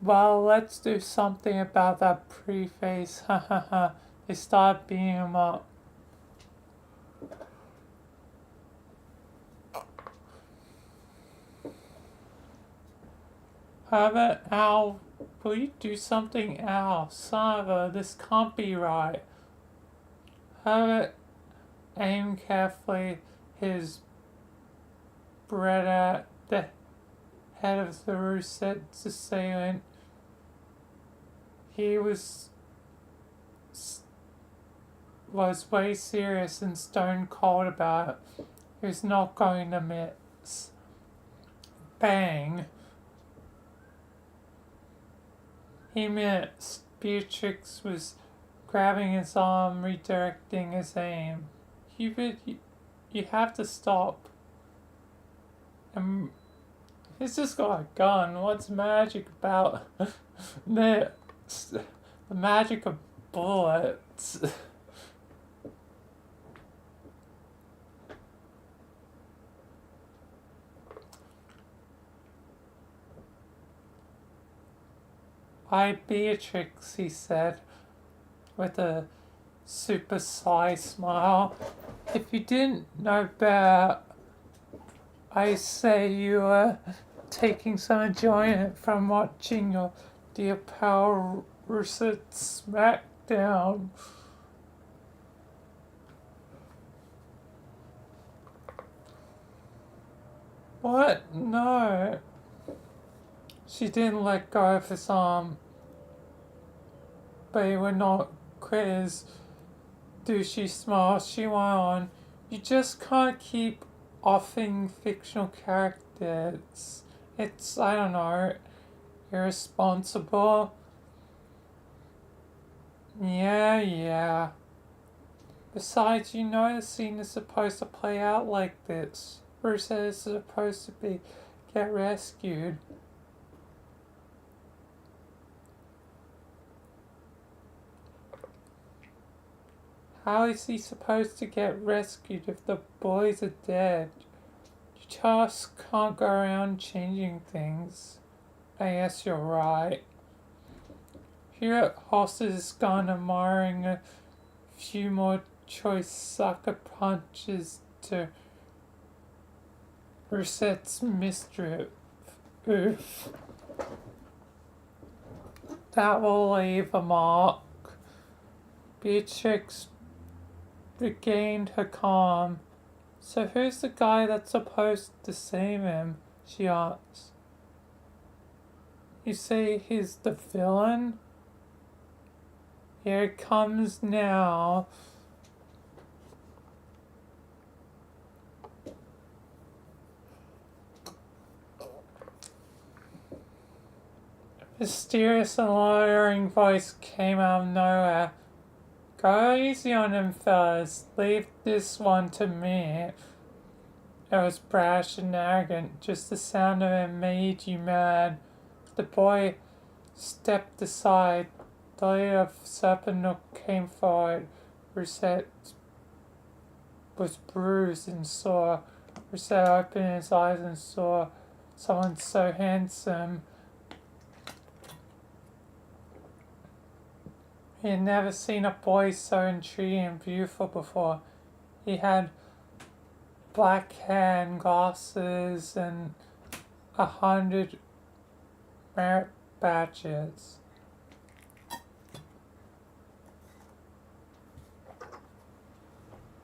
Well, let's do something about that pretty face." Ha ha ha. They started beating him up. Herbert, Al, will you do something, Al? Sava, this can't be right. Herbert aimed carefully his bread at the head of the Rousset's assailant. He was way serious and stone cold about it. He was not going to miss. Bang. He missed. Beatrix was grabbing his arm, redirecting his aim. You have to stop. He's just got a gun. What's magic about this? The magic of bullets. Why, Beatrix, he said, with a super sly smile. If you didn't know better, I say you were taking some enjoyment from watching your dear pal Rousset smackdown. What? No. She didn't let go of his arm. But he would not quit his douchey smile. She went on. You just can't keep offing fictional characters. It's, I don't know, irresponsible. Yeah. Besides, you know the scene is supposed to play out like this. Bruce is supposed to get rescued. How is he supposed to get rescued if the boys are dead? You just can't go around changing things. I guess you're right. Here at Hoss's gone admiring a few more choice sucker punches to Rousset's mischief. Oof. That will leave a mark. Beatrix regained her calm. So who's the guy that's supposed to save him? She asked. You say he's the villain? Here it comes now. A mysterious and lowering voice came out of nowhere. Go easy on him, fellas. Leave this one to me. It was brash and arrogant. Just the sound of it made you mad. The boy stepped aside. The leader of Serpent came forward. Rosette was bruised and sore. Rosette opened his eyes and saw someone so handsome. He had never seen a boy so intriguing and beautiful before. He had black hair and glasses and 100 merit badges.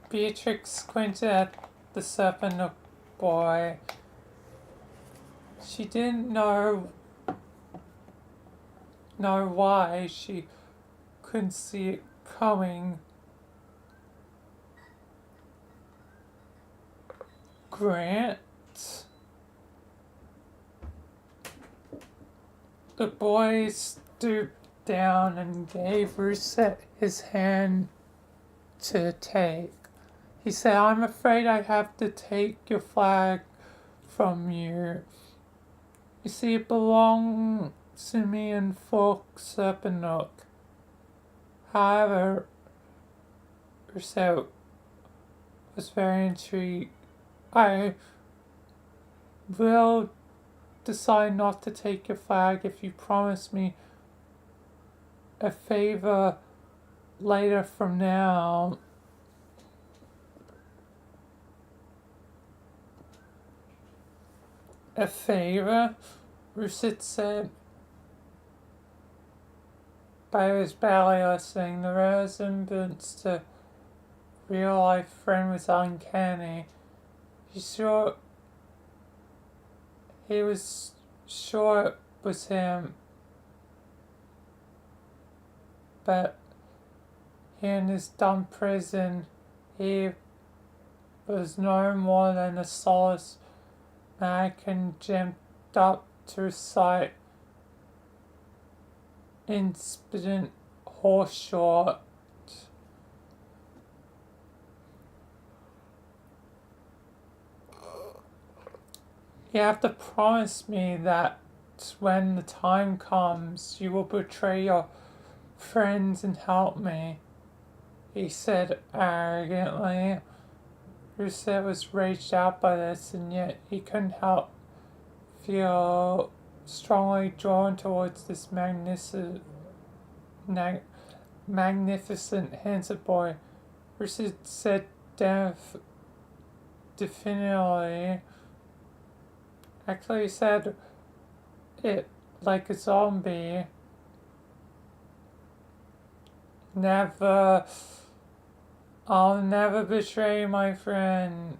Beatrix squinted at the Serpent boy. She didn't know why she couldn't see it coming. Grant? The boy stooped down and gave Rosette his hand to take. He said, I'm afraid I have to take your flag from you. You see, it belongs to me and Fork Serpent. However, Rosette was very intrigued. I will decide not to take your flag if you promise me a favor later from now. A favor? Rosette said. But he was barely listening. The resemblance to real life friend was uncanny. He was sure it was him. But here in his dumb prison, he was no more than a soulless mannequin jammed up to recite insipid horse short. You have to promise me that when the time comes, you will betray your friends and help me, he said arrogantly. Rosette was raged out by this, and yet he couldn't help feel strongly drawn towards this magnificent, handsome boy. Rosette said definitively. Actually, he said it like a zombie. I'll never betray my friends.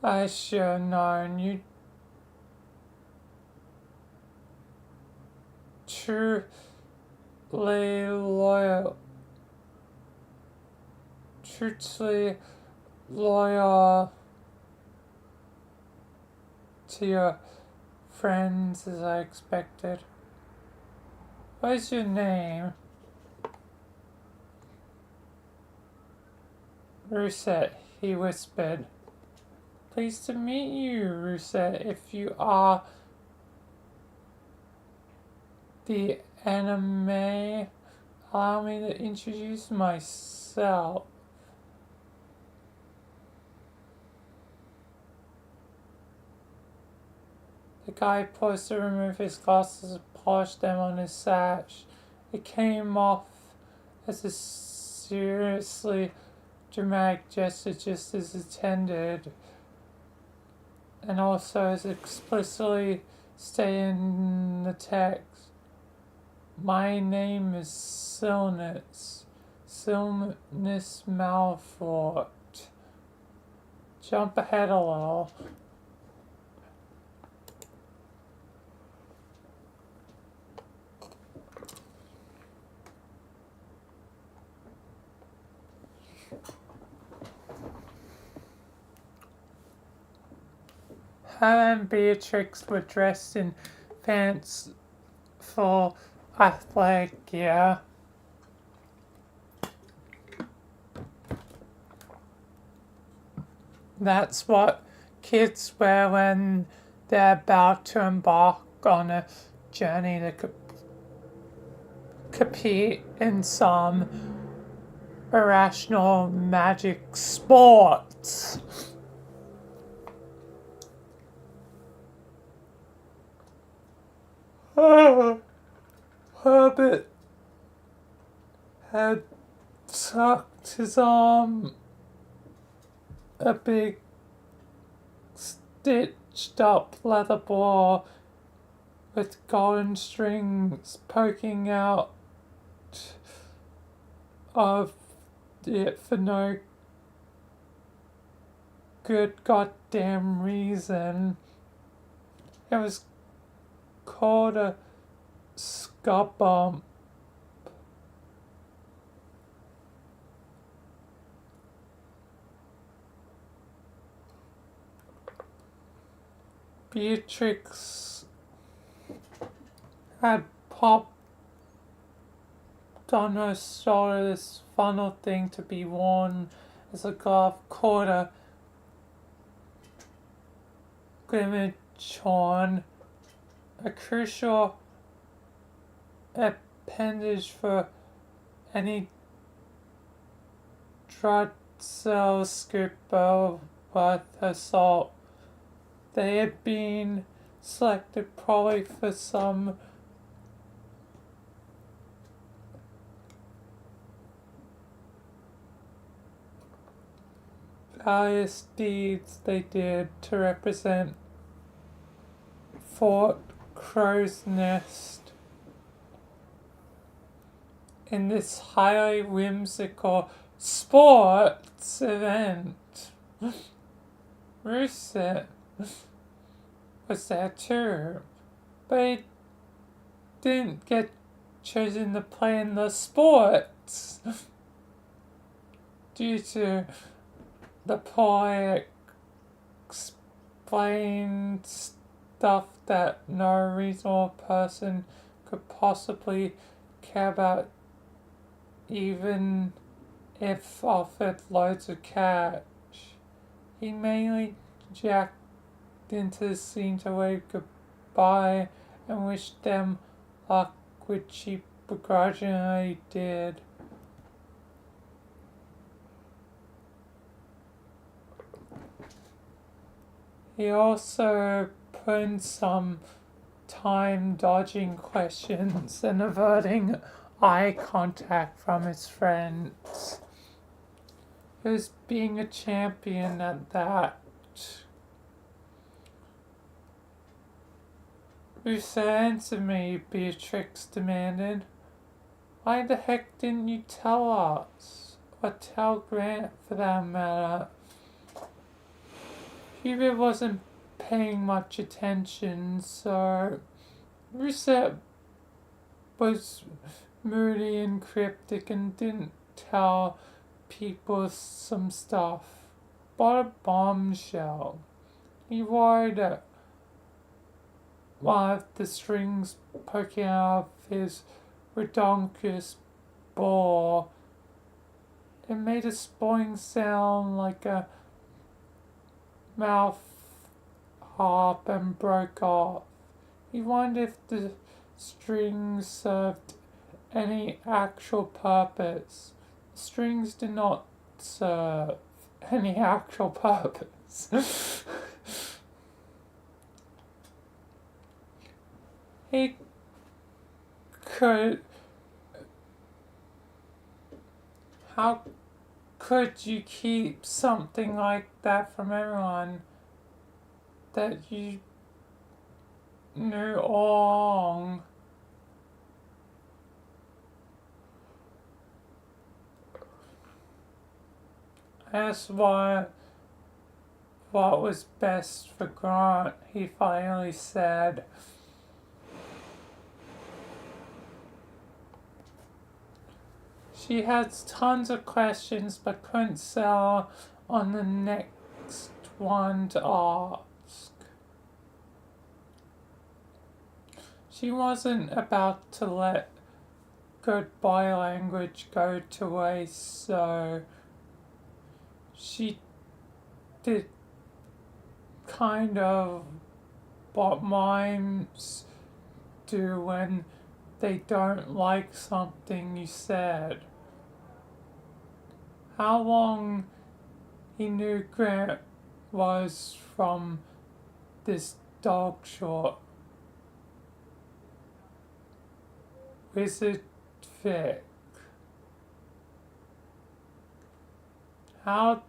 I should have known you. Truly loyal to your friends as I expected. What is your name? Rosette, he whispered. Pleased to meet you, Rosette. If you are the anime, allow me to introduce myself. The guy paused to remove his glasses and polish them on his sash. It came off as a seriously dramatic gesture, just as intended, and also as explicitly stated in the text. My name is Silnus Malfort. Jump ahead a little. Helen and Beatrix were dressed in fanciful athletic gear. That's what kids wear when they're about to embark on a journey to compete in some irrational magic sports. Herbert had tucked his arm, a big stitched up leather ball with golden strings poking out of it for no good goddamn reason. It was called a scud bump. Beatrix had popped on her shoulder this funnel thing to be worn as a golf called a glimmerchorn, a crucial appendage for any Drutzel scooper worth her salt. They had been selected probably for some various deeds they did to represent Fort Crow's Nest in this highly whimsical sports event. Russet was there too, but he didn't get chosen to play in the sports due to the poet explained stuff that no reasonable person could possibly care about, even if offered loads of cash. He mainly jacked into the scene to wave goodbye and wish them luck, which he begrudgingly did. He also put in some time dodging questions and averting eye contact from his friends. He was being a champion at that. Russo, answer me, Beatrix demanded. Why the heck didn't you tell us? Or tell Grant, for that matter? Hubert wasn't paying much attention, so Russo was moody and cryptic and didn't tell people some stuff. But a bombshell. He worried that one of the strings poking out of his redonkulous ball, it made a spawning sound like a mouth harp and broke off. He wondered if the strings served any actual purpose. The strings did not serve any actual purpose. He could. How could you keep something like that from everyone that you knew all along? That's what was best for Grant, he finally said. She had tons of questions but couldn't settle on the next one to ask. She wasn't about to let goodbye language go to waste, so she did kind of what mimes do when they don't like something you said. How long he knew Grant was from this dog short. Wizard Vic. How did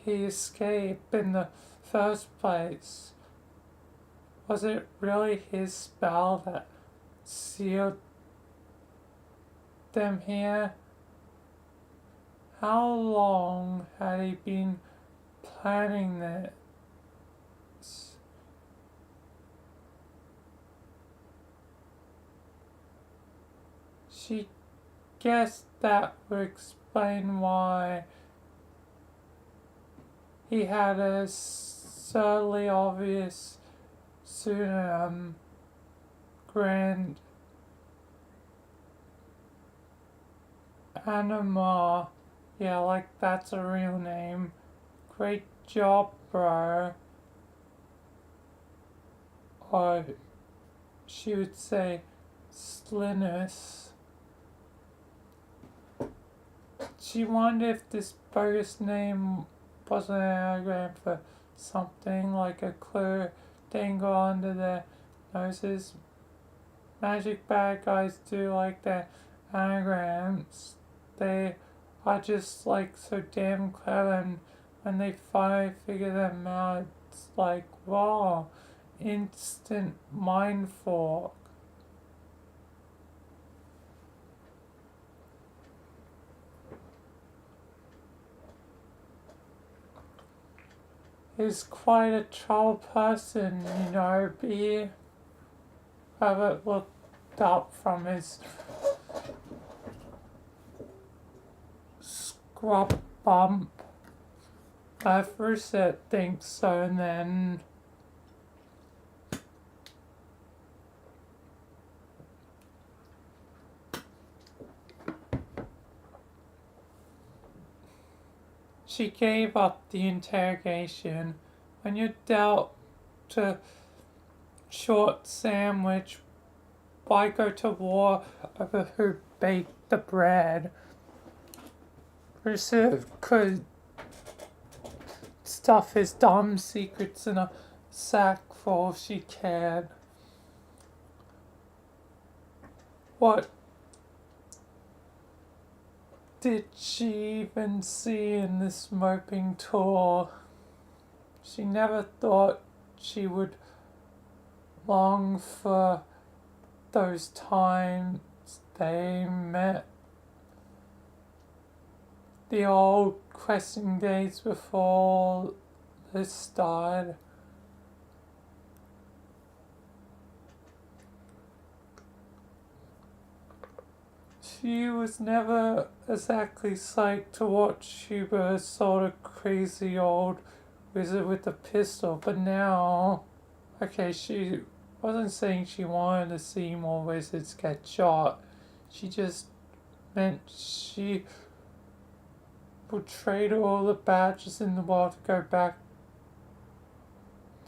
he escape in the first place? Was it really his spell that sealed them here? How long had he been planning this? She guessed that would explain why he had a subtly obvious pseudonym, Grand Anima. Yeah, like that's a real name. Great job, bro. Or she would say Slinus. She wondered if this bogus name was an anagram for something, like a clue dangle under their noses. Magic bad guys do like their anagrams. They are just like so damn clever, and when they finally figure them out, it's like, wow, instant mind fog. He's quite a troll person, you know, be have it looked up from his scrub bump. I first said think so, and then she gave up the interrogation. When you're dealt to short sandwich, why go to war over who baked the bread? Rusev could stuff his dumb secrets in a sack full if she cared. What did she even see in this moping tour? She never thought she would long for those times they met. The old questing days before this started. She was never exactly psyched to watch Huber's sort of crazy old wizard with a pistol, but now, okay, she wasn't saying she wanted to see more wizards get shot. She just meant she would trade all the badges in the world to go back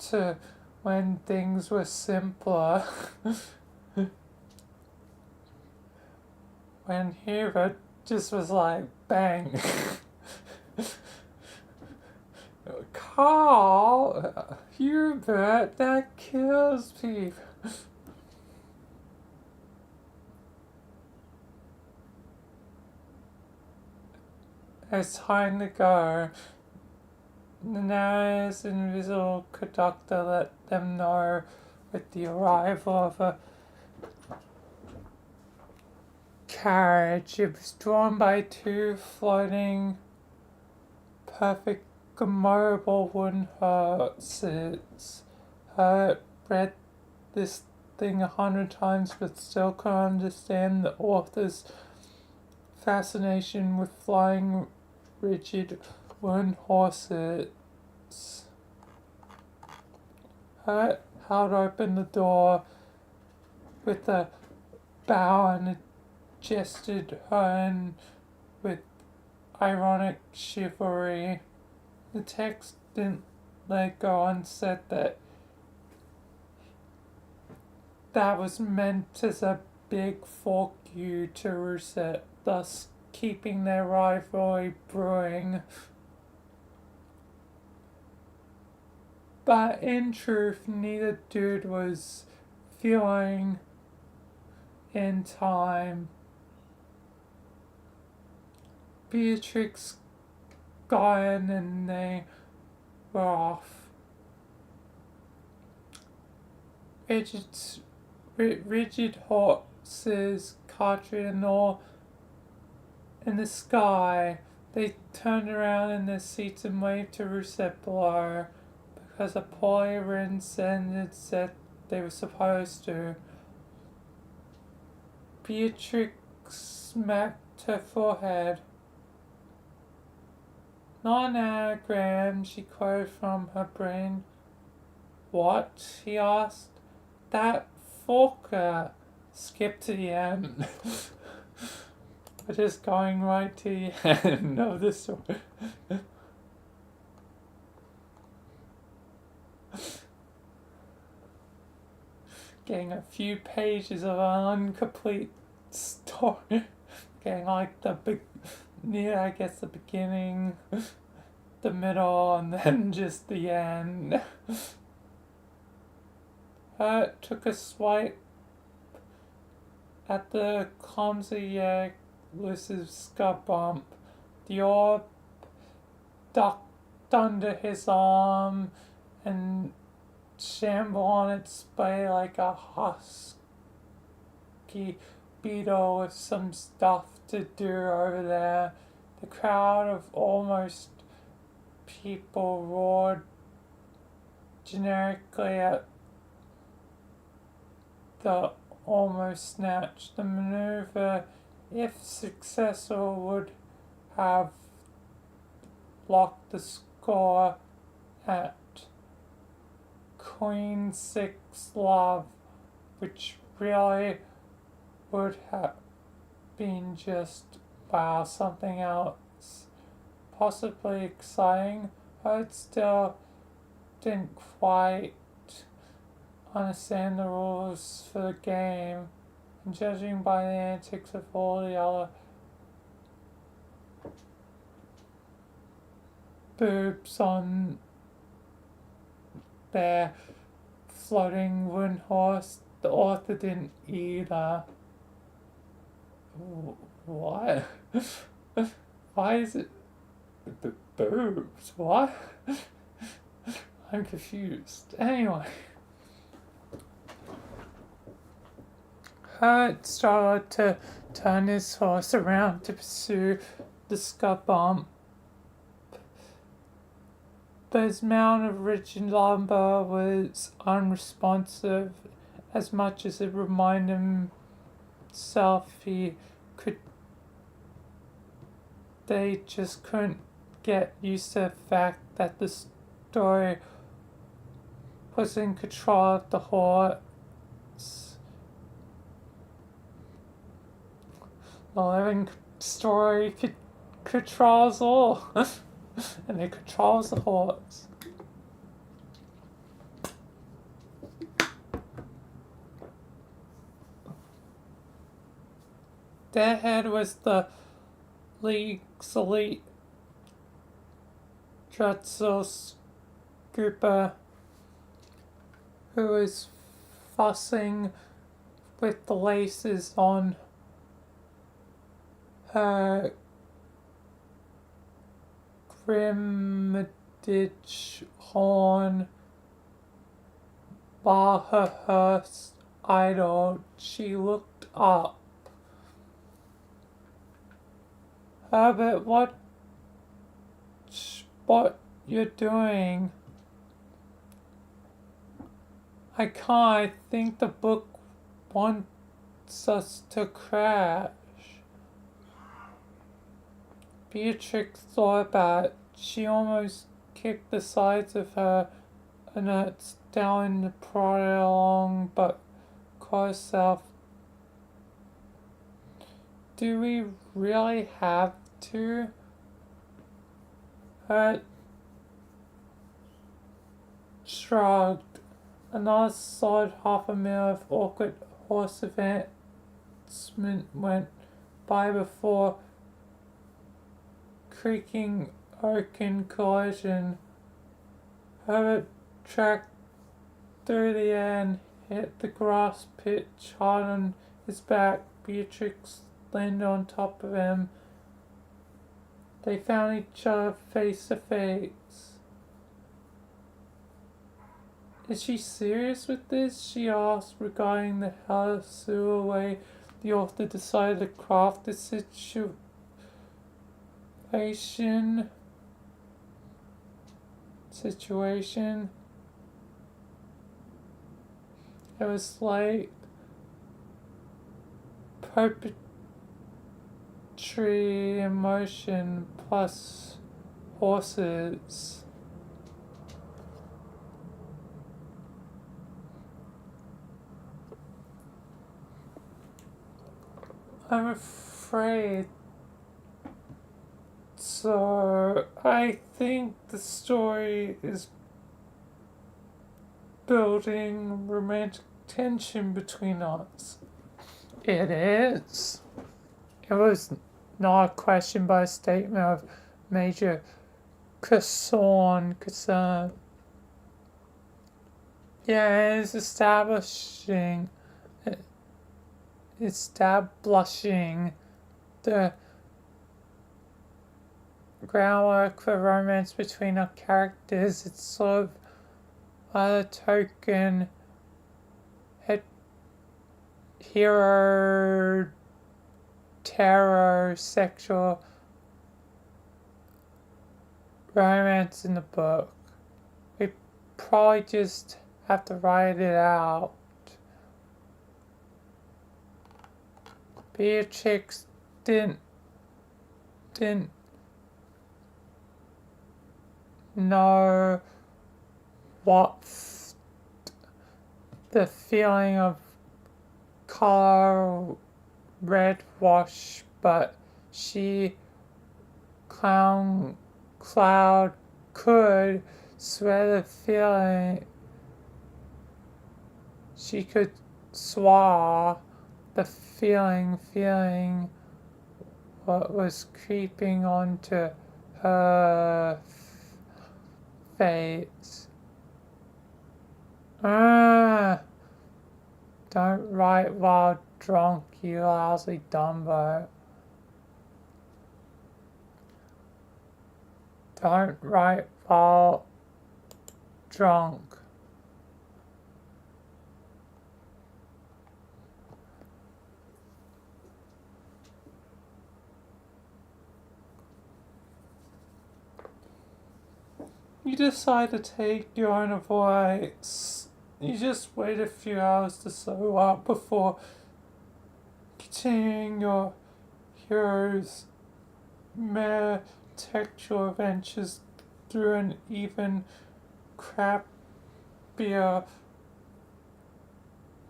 to when things were simpler. When Hubert just was like, bang. Carl, Hubert, that kills people. It's time to go. Nana's invisible conductor let them know with the arrival of a carriage. It was drawn by two floating, perfect, mobile wooden horses. I read this thing 100 times, but still can't understand the author's fascination with flying, rigid wooden horses. I held open the door with a bow and gestured her in with ironic chivalry. The text didn't let go and said that was meant as a big fuck you to Rousset, thus keeping their rivalry brewing. But in truth, neither dude was feeling in time. Beatrix gone and they were off. Rigid horses, Cartridge and all in the sky. They turned around in their seats and waved to Rousset below because a poorly written sentence said they were supposed to. Beatrix smacked her forehead. Not an anagram, she quoted from her brain. What? He asked. That fucker. Skip to the end. We're just going right to the end of the story. Getting a few pages of an incomplete story. Getting like the the beginning, the middle, and then just the end. Hurt took a swipe at the clumsy elusive scud bump. The orb ducked under his arm and shambled on its way like a husky beetle with some stuff to do over there. The crowd of almost people roared generically at the almost snatch. The maneuver, if successful, would have locked the score at Queen 6 love, which really would have been just wow, something else. Possibly exciting. I still didn't quite understand the rules for the game, and judging by the antics of all the other boobs on their floating wooden horse, the author didn't either. What? Why is it boobs? What? I'm confused. Anyway. Hurt started to turn his horse around to pursue the scud bump. But his mount of rigid lumber was unresponsive as much as it reminded himself they just couldn't get used to the fact that the story was in control of the horse. The living story controls all. And it controls the horse. Their head was the league's elite Drutzel Scooper, who was fussing with the laces on her Grimmeditch horn, while her hearse idled. She looked up. Herbert, what you're doing? I can't. I think the book wants us to crash. Beatrix thought about it. She almost kicked the sides of her nuts down and prodded along, but herself, do we really have to? Hurt shrugged. Another solid half a minute of awkward horse advancement went by before creaking oaken collision. Herbert tracked through the air and hit the grass pitch hard on his back. Beatrix landed on top of him. They found each other face to face. Is she serious with this? She asked, regarding the hellish way the author decided to craft the situation. It was like poetry emotion plus horses. I'm afraid so. I think the story is building romantic tension between us. It is. It was not a question but a statement of major concern. Yeah, it is establishing the groundwork for romance between our characters. It's sort of a token hero terror sexual romance in the book. We probably just have to write it out. Beatrix didn't know what the feeling of color red wash, but cloud could swear the feeling. She could swear the feeling what was creeping onto her face. Don't write while drunk, you lousy Dumbo. Don't write while drunk. You decide to take your own advice. You just wait a few hours to sew up before continuing your hero's mere textual adventures through an even crappier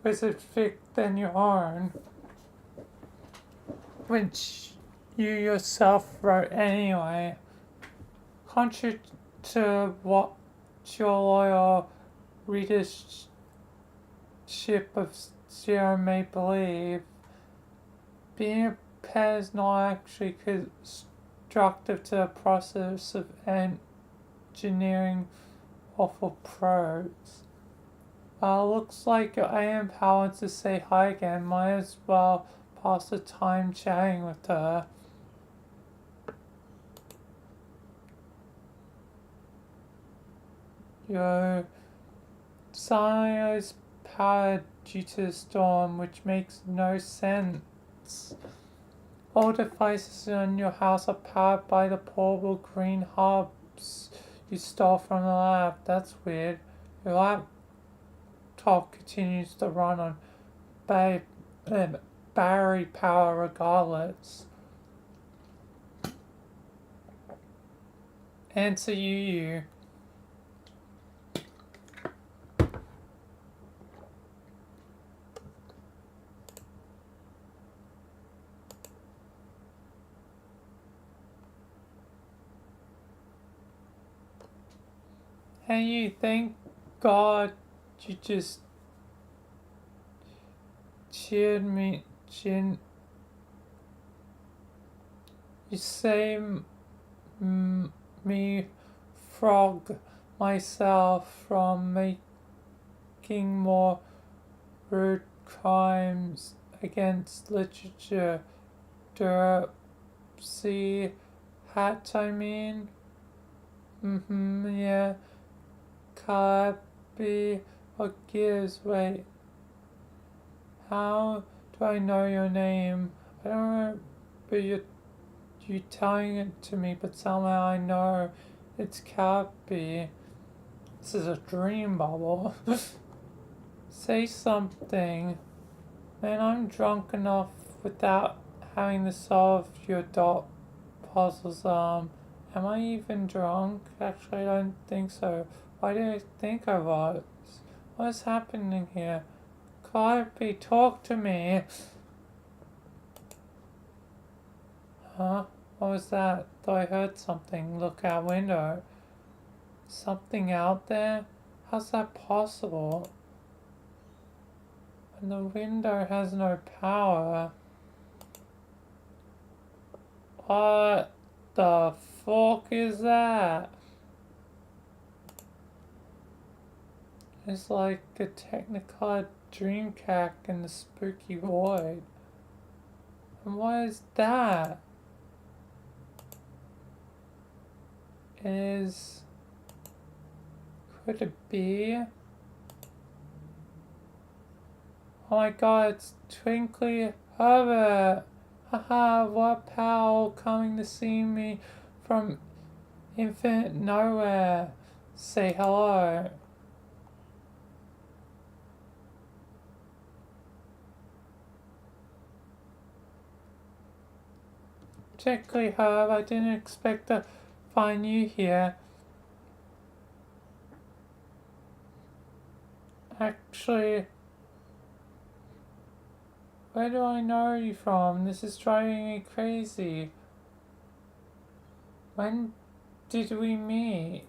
wizard fic than your own, which you yourself wrote anyway. Contrary to what your loyal readership of Zero may believe, being a pet is not actually constructive to the process of engineering awful prose. Looks like I am empowered to say hi again. Might as well pass the time chatting with her. Your scenario is powered due to the storm, which makes no sense. All devices in your house are powered by the portable green hubs you stole from the lab. That's weird. Your laptop continues to run on battery power regardless. Answer you. Hey, you thank God you just cheered me, chin. You saved me frog myself from making more rude crimes against literature. See hat, I mean? Yeah. Copy. What gives? Wait. How do I know your name? I don't know, but you telling it to me, but somehow I know it's Cappy. This is a dream bubble. Say something. Man, I'm drunk enough without having to solve your dot puzzles. Am I even drunk? Actually, I don't think so. Why did I think I was? What is happening here? Cappy, talk to me. Huh? What was that? Thought I heard something. Look out window. Something out there? How's that possible? And the window has no power. What the fuck is that? It's like a Technicolor Dreamcast in the spooky void. And what is that? Could it be? Oh my god, it's Twinkly Herbert! Haha, what pal coming to see me from infinite nowhere? Say hello. Twinkly Herb, I didn't expect to find you here. Actually, where do I know you from? This is driving me crazy. When did we meet?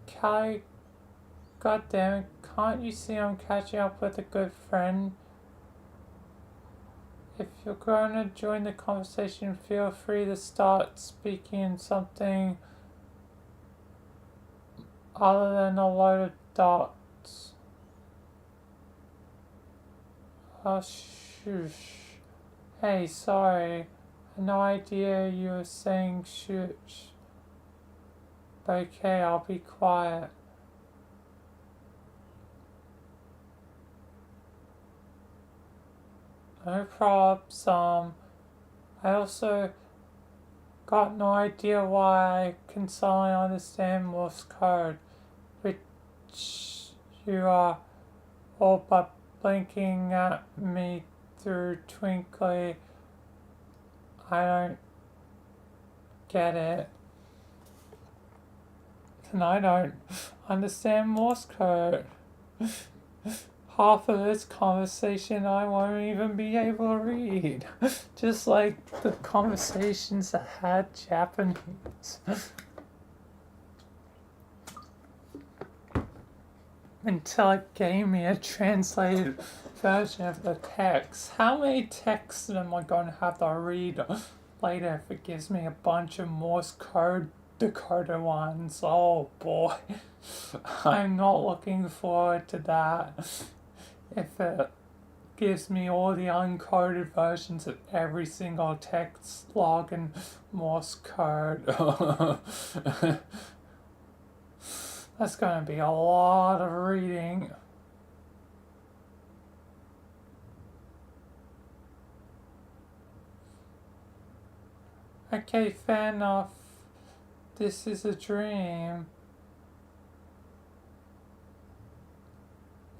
Callie, goddamn it, can't you see I'm catching up with a good friend? If you're going to join the conversation, feel free to start speaking in something other than a load of dots. Oh, shush. Hey, sorry. I had no idea you were saying shush. Okay, I'll be quiet. No props. I also got no idea why I can suddenly understand Morse code, which you are all but blinking at me through twinkly. I don't get it. And I don't understand Morse code. Half of this conversation I won't even be able to read. Just like the conversations that had Japanese. Until it gave me a translated version of the text. How many texts am I going to have to read later if it gives me a bunch of Morse code decoder ones? Oh boy. I'm not looking forward to that. If it gives me all the uncoded versions of every single text log in Morse code. That's going to be a lot of reading. Okay, fair enough. This is a dream.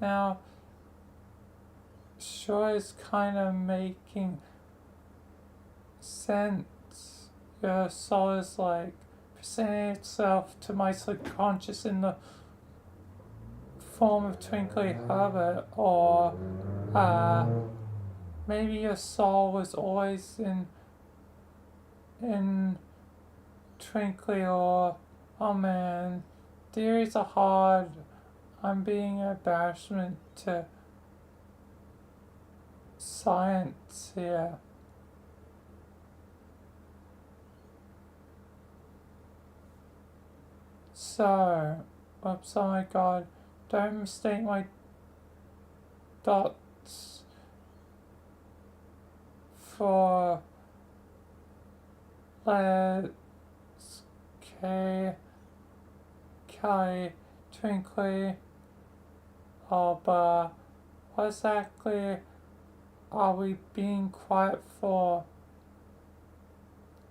Now, sure is kind of making sense. Your soul is like presenting itself to my subconscious in the form of Twinkly Herbert, or maybe your soul was always in twinkly or, oh man, theories are hard. I'm being an embarrassment to science here. So, oops, oh my god, don't mistake my dots for let's K, Kelly, Twinkly, but what exactly are we being quiet for?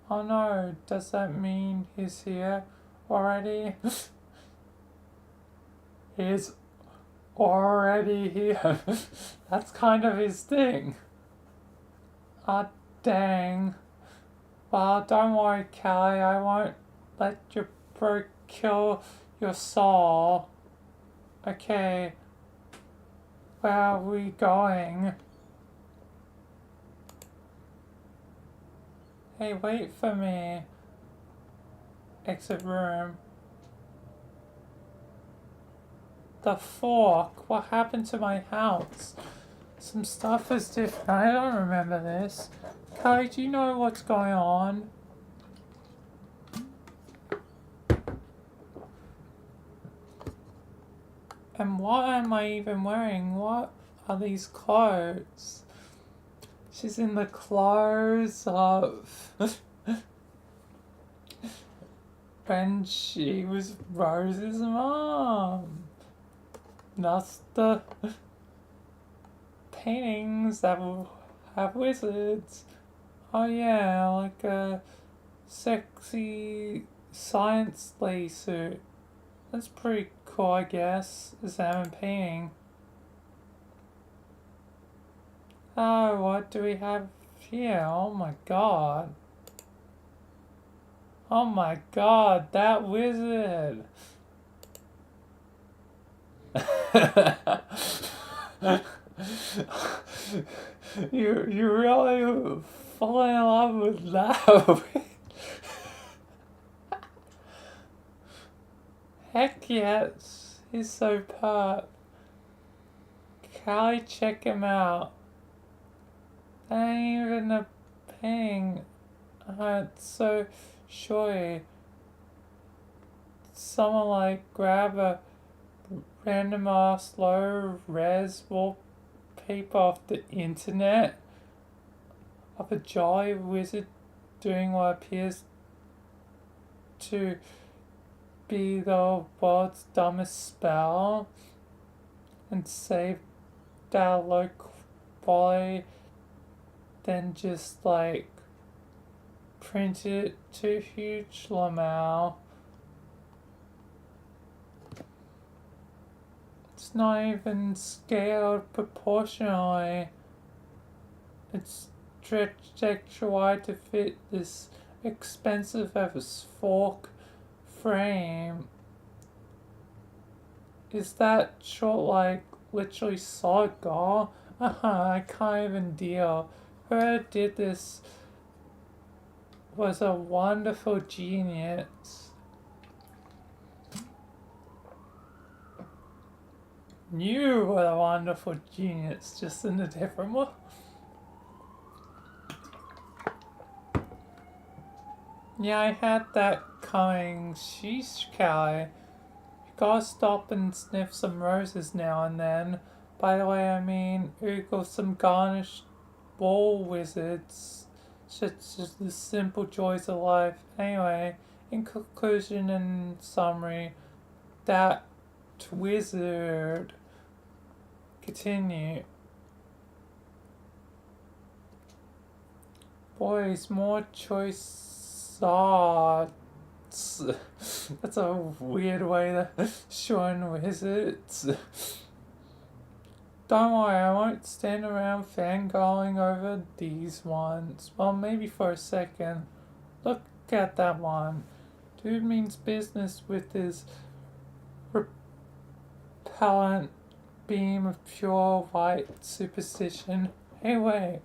Oh no, does that mean he's here already? He's already here. That's kind of his thing. Ah, dang. Well, don't worry, Kelly. I won't let your bro kill your soul. Okay, where are we going? Hey, wait for me. Exit room. The fork? What happened to my house? Some stuff is different. I don't remember this. Kelly, do you know what's going on? And what am I even wearing? What are these clothes? She's in the clothes of when she was Rose's mom. That's the paintings that will have wizards. Oh yeah, like a sexy science lady suit. That's pretty cool, I guess. A salmon painting. Oh, what do we have here? Oh my god. Oh my god, that wizard. you really fall in love with that. Heck yes, he's so perp. Callie, check him out. That ain't even a painting. It's so showy. Someone like grab a random ass low res wallpaper off the internet of a jolly wizard doing what appears to be the world's dumbest spell and save that low quality, then just like print it to huge lamau. It's not even scaled proportionally. It's stretched extra wide to fit this expensive of a fork frame. Is that short like literally solid gold? I can't even deal. Whoever did this was a wonderful genius. You were a wonderful genius, just in a different way. Yeah, I had that coming. Sheesh, Callie. You gotta stop and sniff some roses now and then. By the way, I mean, oogle some garnished ball wizards. Just the simple joys of life. Anyway, in conclusion and summary, that wizard. Continue. Boys, more choice arts. That's a weird way to shorten wizards. Don't worry, I won't stand around fangirling over these ones. Well, maybe for a second. Look at that one. Dude means business with his repellent beam of pure white superstition. Hey, wait.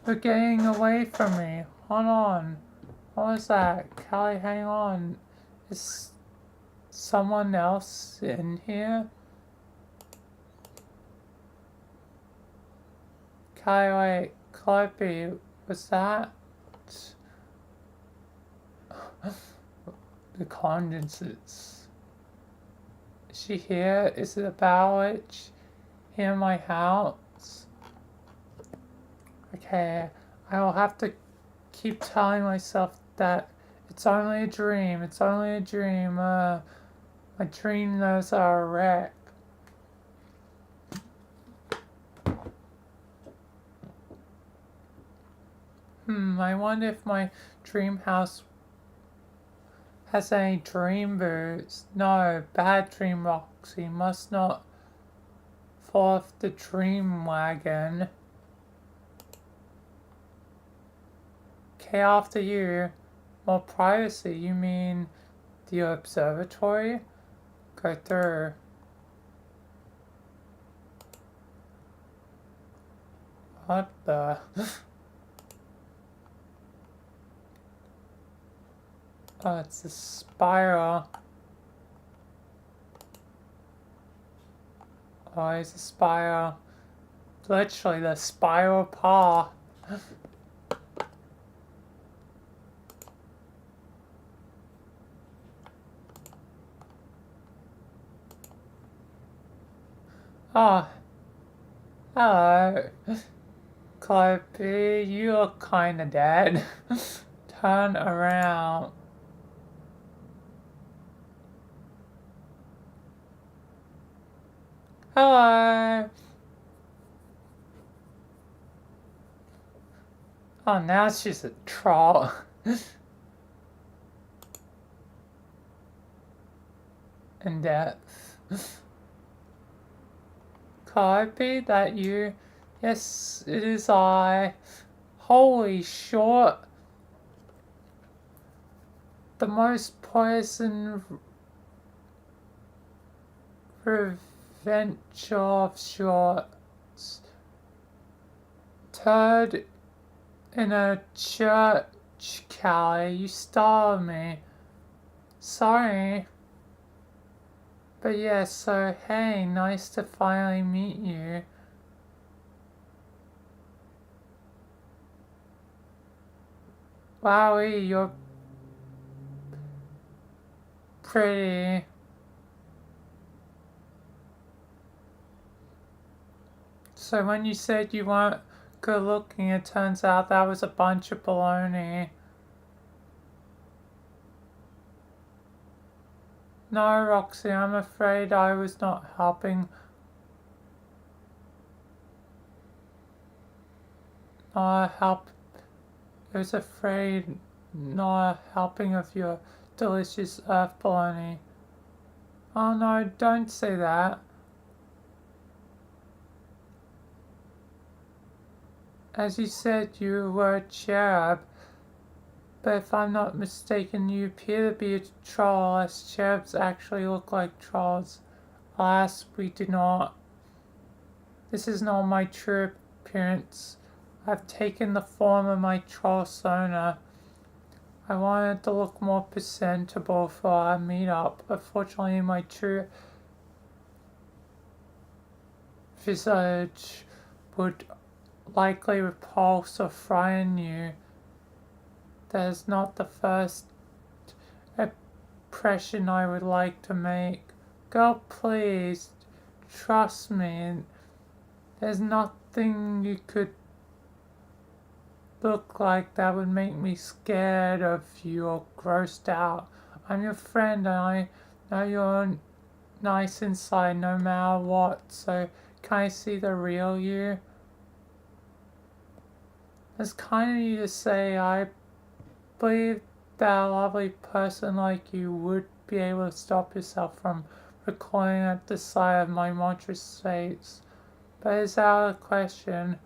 You're getting away from me. Hold on. What was that? Callie, hang on. Is someone else in here? Callie, wait. Calliope, was that the condenses? Is she here? Is it a Bow Witch here in my house? Okay, I will have to keep telling myself that it's only a dream. It's only a dream. My dream knows are a wreck. I wonder if my dream house has any dream boots. No, bad dream Roxy. Must not fall off the dream wagon. Okay, after you. More privacy, you mean the observatory? Go through. What the? Oh, it's a spiral. Oh, it's a spiral. Literally the spiral path. Oh, hello. Calliope, you look kinda dead. Turn around. Hello. Oh, now she's a troll. In depth. Calliope, that you? Yes, it is I. Holy short. The most poison revenge of shorts. Turd in a church, Callie. You starved me. Sorry. But yeah, so hey, nice to finally meet you. Wowie, you're pretty. So when you said you weren't good looking, it turns out that was a bunch of baloney. No, Roxy, I'm afraid I was not helping. I was afraid not helping of your delicious earth baloney. Oh no, don't say that. As you said, you were a cherub, but if I'm not mistaken, you appear to be a troll, as cherubs actually look like trolls. Alas, we do not. This is not my true appearance. I've taken the form of my troll persona. I wanted to look more presentable for our meetup. Unfortunately, my true visage would likely repulse or frighten you. That is not the first impression I would like to make. Girl, please, trust me. There's nothing you could look like that would make me scared of you or grossed out. I'm your friend and I know you're nice inside no matter what, so can I see the real you? It's kind of you to say. I believe that a lovely person like you would be able to stop yourself from recoiling at the sight of my monstrous face. But it's out of the question.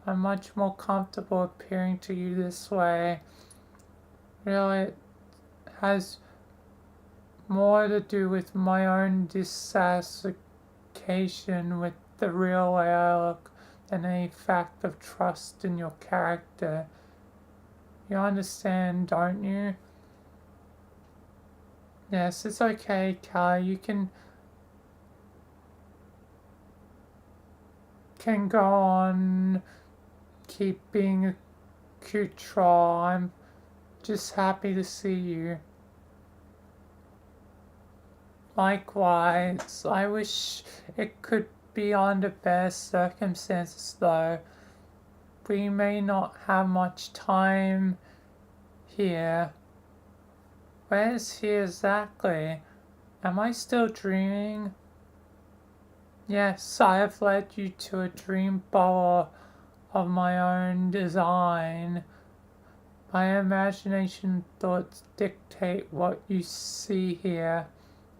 I'm much more comfortable appearing to you this way. Really, it has more to do with my own dissatisfaction with the real way I look than any fact of trust in your character. You understand, don't you? Yes, it's okay, Kelly. You can go on, keep being a cute troll. I'm just happy to see you. Likewise, I wish it could be under better circumstances though. We may not have much time here. Where's here exactly? Am I still dreaming? Yes, I have led you to a dream bubble of my own design. My imagination thoughts dictate what you see here.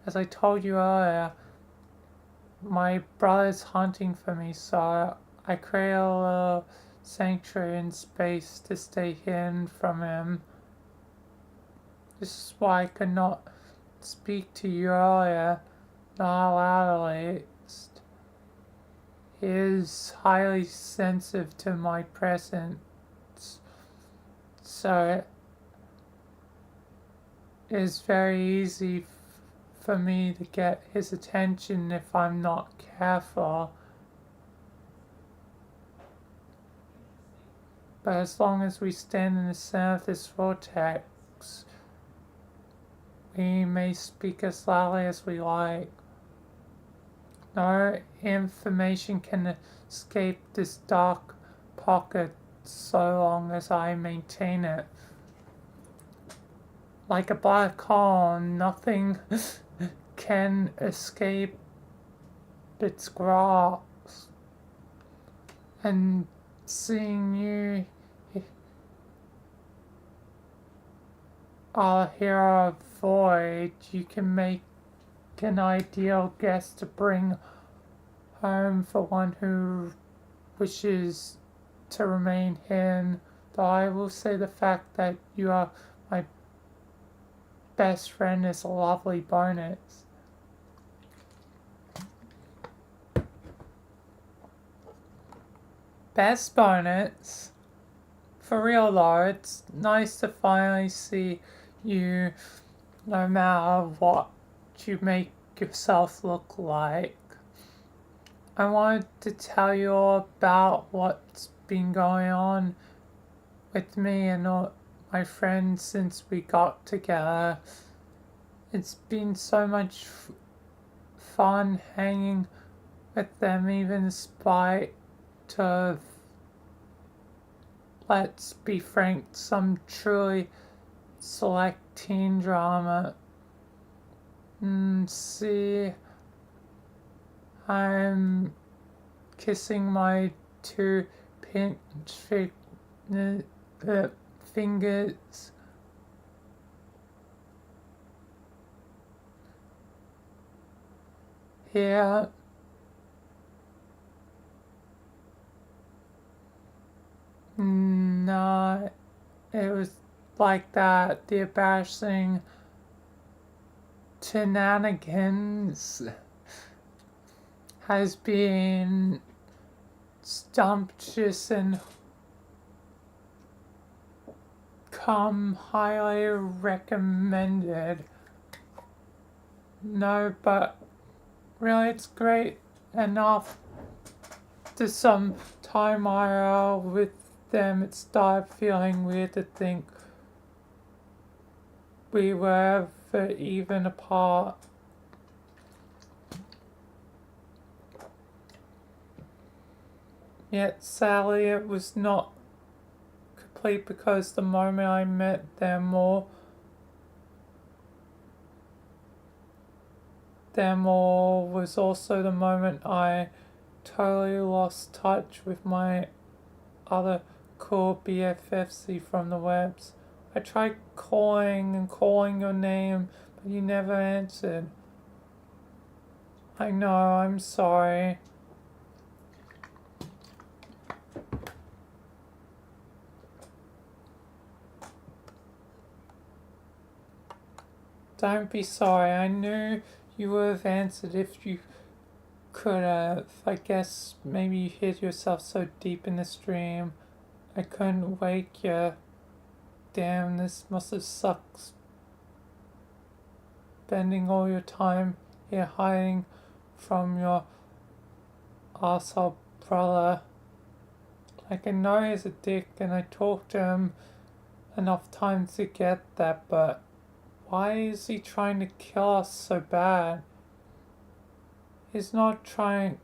As I told you earlier, my brother's hunting for me, so I created a little sanctuary in space to stay hidden from him. This is why I could not speak to you earlier, not loud at least. He is highly sensitive to my presence, so it is very easy for me to get his attention if I'm not careful. But as long as we stand in the center of this vortex, we may speak as loudly as we like. No information can escape this dark pocket so long as I maintain it. Like a black hole, nothing can escape its grasp. And seeing you are here of void, you can make an ideal guest to bring home for one who wishes to remain hidden. Though I will say the fact that you are my best friend is a lovely bonus. Best bonus? For real though, it's nice to finally see you no matter what you make yourself look like. I wanted to tell you all about what's been going on with me and all my friends since we got together. It's been so much fun hanging with them, even despite of, let's be frank, some truly select teen drama. See, I'm kissing my two pinch fingers. Here. No, it was like that. The embarrassing shenanigans has been sumptuous and come highly recommended. No, but really it's great enough to some time IRL with them. It started feeling weird to think we were ever even apart. Yet sadly it was not complete because the moment I met them all was also the moment I totally lost touch with my other cool BFFs from the webs. I tried calling and calling your name, but you never answered. I know, I'm sorry. Don't be sorry. I knew you would have answered if you could have. I guess maybe you hid yourself so deep in this dream I couldn't wake you. damn, this must have sucked. Spending all your time here hiding from your asshole brother. Like, I know he's a dick and I talked to him enough times to get that, but why is he trying to kill us so bad? He's not trying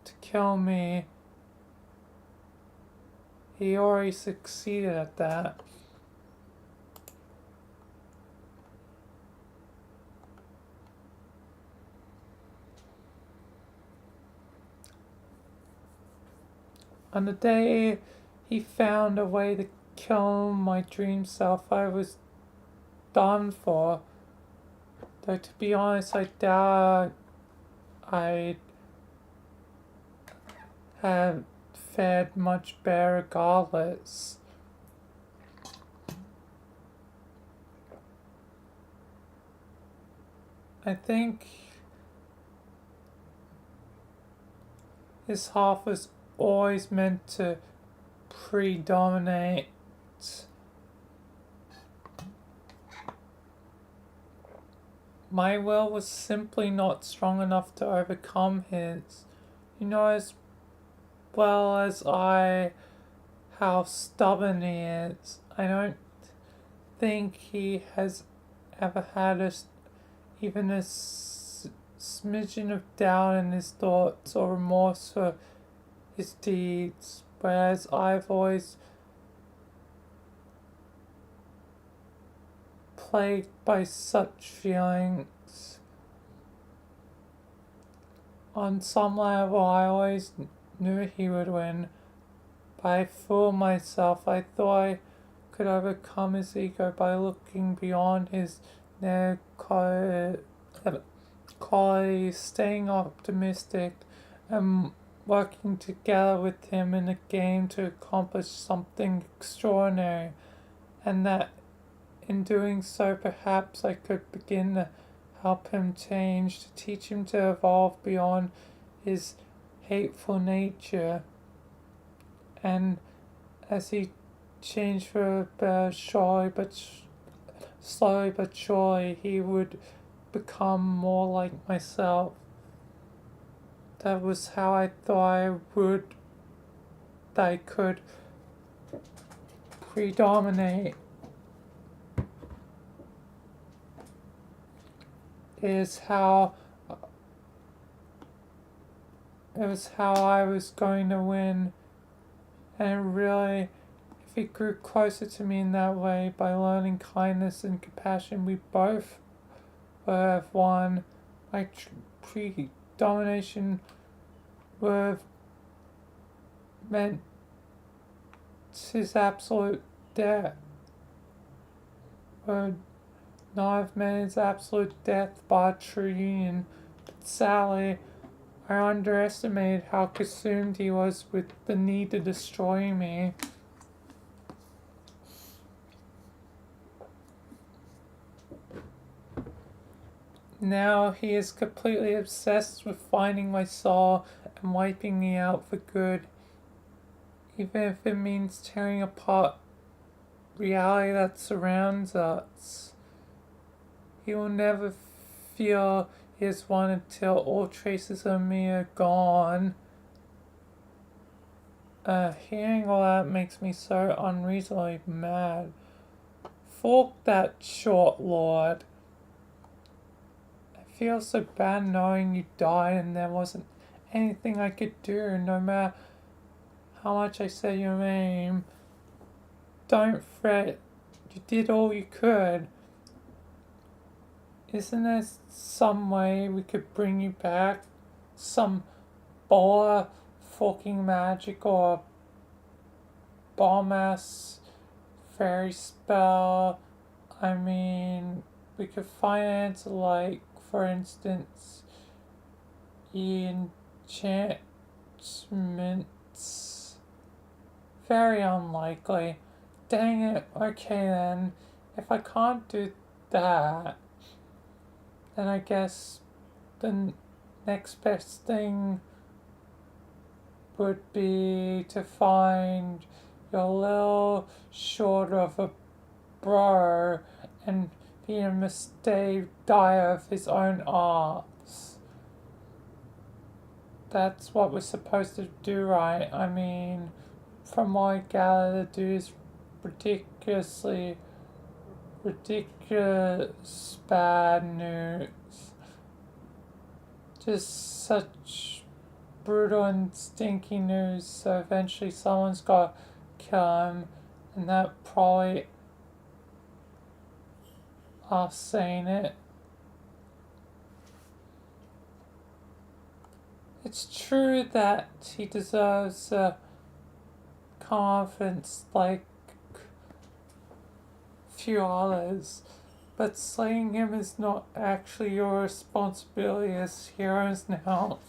to kill me. He already succeeded at that. On the day he found a way to kill my dream self, I was done for. Though to be honest, I doubt I'd have fared much better regardless. I think his half was always meant to predominate. My will was simply not strong enough to overcome his. You know as well as I how stubborn he is. I don't think he has ever had even a smidgen of doubt in his thoughts or remorse for his deeds, whereas I've always plagued by such feelings. On some level, I always knew he would win, but I fooled myself. I thought I could overcome his ego by looking beyond his negative qualities, staying optimistic, and working together with him in a game to accomplish something extraordinary, and that in doing so perhaps I could begin to help him change, to teach him to evolve beyond his hateful nature. And as he changed for a better, slowly but surely, he would become more like myself. That was how I thought I could predominate. It was how I was going to win. And really, if he grew closer to me in that way, by learning kindness and compassion, we both would have won. My predomination would have meant his absolute death. Would not have meant his absolute death by a true union. But sadly, I underestimated how consumed he was with the need to destroy me. Now he is completely obsessed with finding my soul and wiping me out for good, even if it means tearing apart reality that surrounds us. He will never feel he has won until all traces of me are gone. Hearing all that makes me so unreasonably mad. Fork that short, Lord. I feel so bad knowing you died and there wasn't anything I could do, no matter how much I said your name. Don't fret. You did all you could. Isn't there some way we could bring you back? Some baller fucking magic or bomb ass fairy spell? I mean, we could finance, like, for instance, enchantments. Very unlikely. Dang it, okay then. If I can't do that, then I guess the next best thing would be to find your little short of a bro and Peter must die of his own arse. That's what we're supposed to do, right? I mean, from what I gather, the dude is ridiculous bad news. Just such brutal and stinky news, so eventually someone's got to kill him, and that probably us saying it. It's true that he deserves a confidence like few others, but slaying him is not actually your responsibility as heroes now.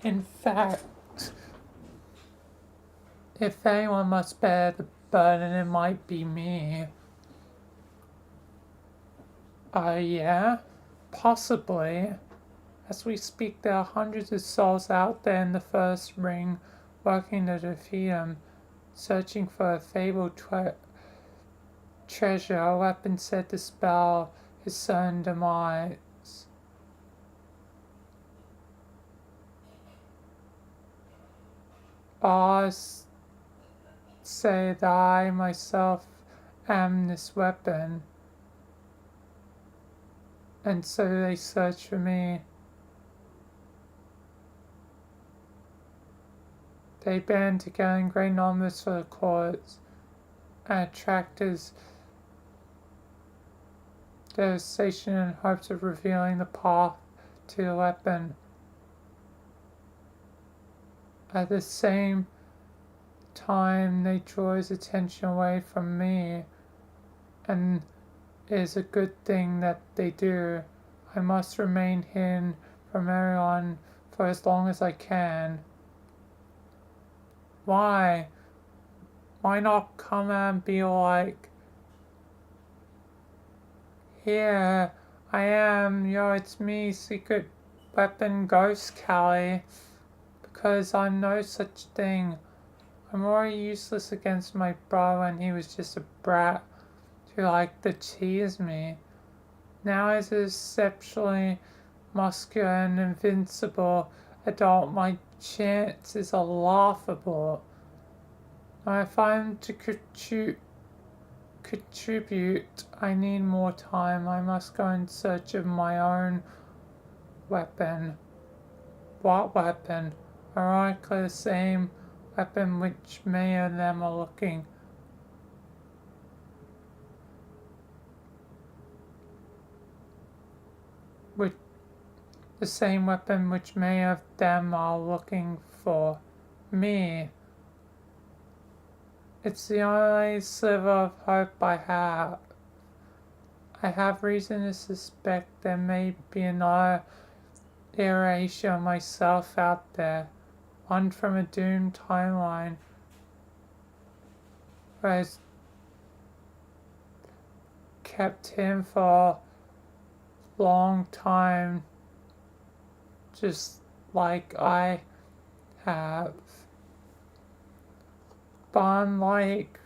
In fact, if anyone must bear the burden, it might be me. Yeah, possibly. As we speak, there are hundreds of souls out there in the first ring, working to defeat him, searching for a fabled treasure, a weapon said to spell his certain demise. I say that I myself am this weapon, and so they search for me. They band together in great numbers for the cause, and attractors devastation in hopes of revealing the path to the weapon. At the same time, they draw his attention away from me, and it is a good thing that they do. I must remain hidden from everyone for as long as I can. Why? Why not come and be like, here, I am, yo, it's me, secret weapon ghost Callie, because I'm no such thing. I'm already useless against my brother when he was just a brat who liked to tease me. Now as an exceptionally muscular and invincible adult, my chances are laughable. Now if I'm to contribute, I need more time. I must go in search of my own weapon. What weapon? Ironically, the same weapon which many of them are looking. With the same weapon which many of them are looking for. Me. It's the only sliver of hope I have. I have reason to suspect there may be another iteration of myself out there, one from a doomed timeline, where I kept him for a long time, just like I have. But unlike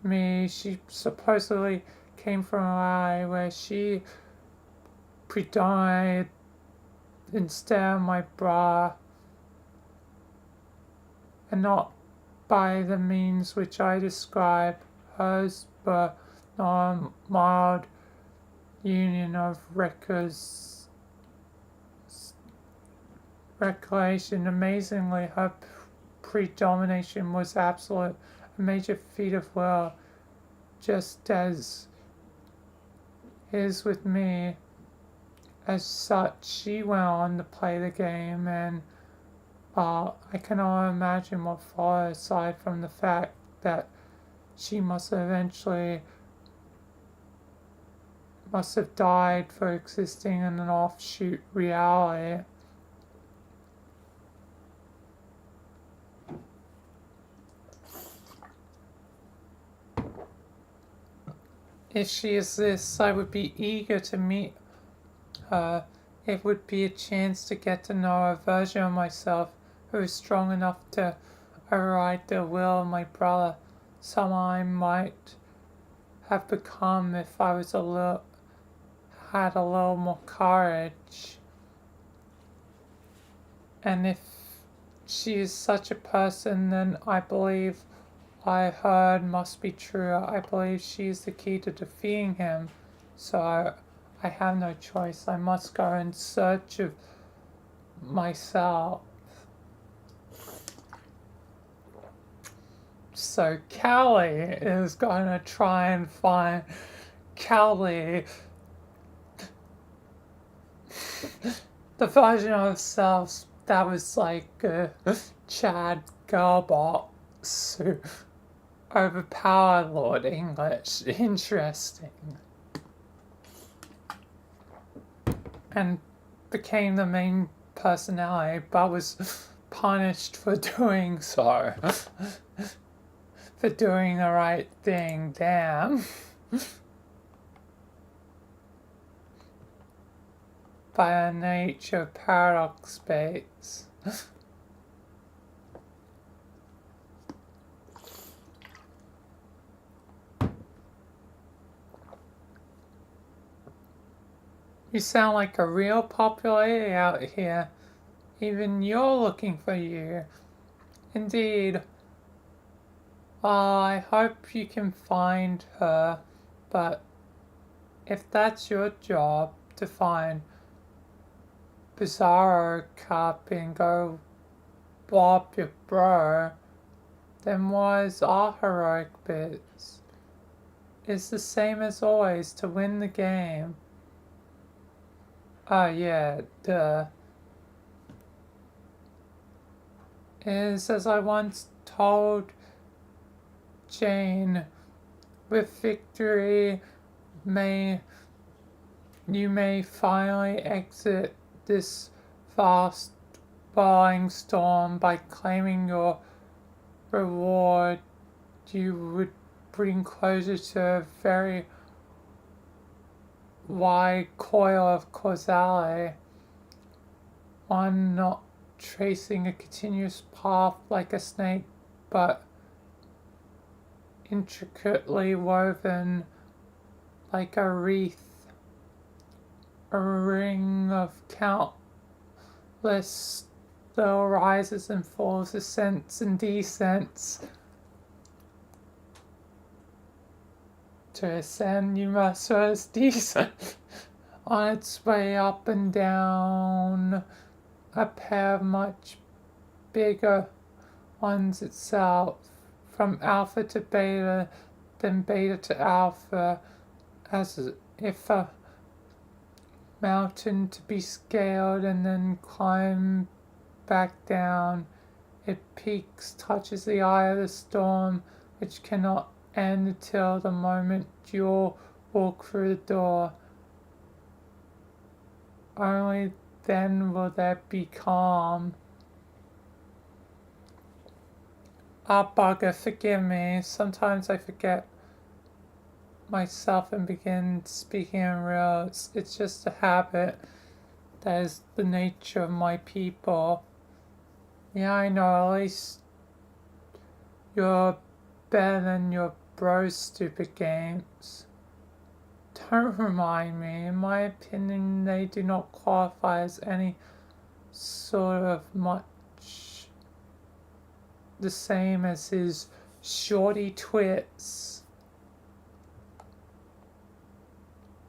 me, she supposedly came from a lie where she predominated instead of my bra, and not by the means which I describe. Hers but not a mild union of recollection. Amazingly, her predomination was absolute, a major feat of will, just as his with me. As such, she went on to play the game, and I cannot imagine what followed aside from the fact that she must have died for existing in an offshoot reality. If she exists, I would be eager to meet her. It would be a chance to get to know a version of myself who is strong enough to override the will of my brother. Someone I might have become if I was had a little more courage. And if she is such a person, then I believe I heard must be true. I believe she is the key to defeating him. So I have no choice. I must go in search of myself. So Callie is going to try and find Callie, the version of herself that was like Chad Girlbox who overpowered Lord English. Interesting. And became the main personality, but was punished for doing so. For doing the right thing, damn. By the nature of paradox space. You sound like a real popular lady out here. Even you're looking for you. Indeed. I hope you can find her, but if that's your job to find Bizarro Cup and go blow up your bro, then what is our heroic bits? It's the same as always to win the game. Oh yeah, duh. It is as I once told Jane, with victory you may finally exit this fast falling storm by claiming your reward. You would bring closure to a very wide coil of causality, one not tracing a continuous path like a snake, but intricately woven like a wreath, a ring of countless little rises and falls, ascents and descents. To ascend, you must first descend on its way up and down a pair of much bigger ones itself, from alpha to beta, then beta to alpha, as if a mountain to be scaled and then climb back down. It peaks, touches the eye of the storm, which cannot end until the moment you'll walk through the door. Only then will there be calm. Ah, bugger, forgive me. Sometimes I forget myself and begin speaking in riddles. It's just a habit. That is the nature of my people. Yeah, I know, at least you're better than your bro's stupid games. Don't remind me. In my opinion, they do not qualify as any sort of much the same as his shorty twits.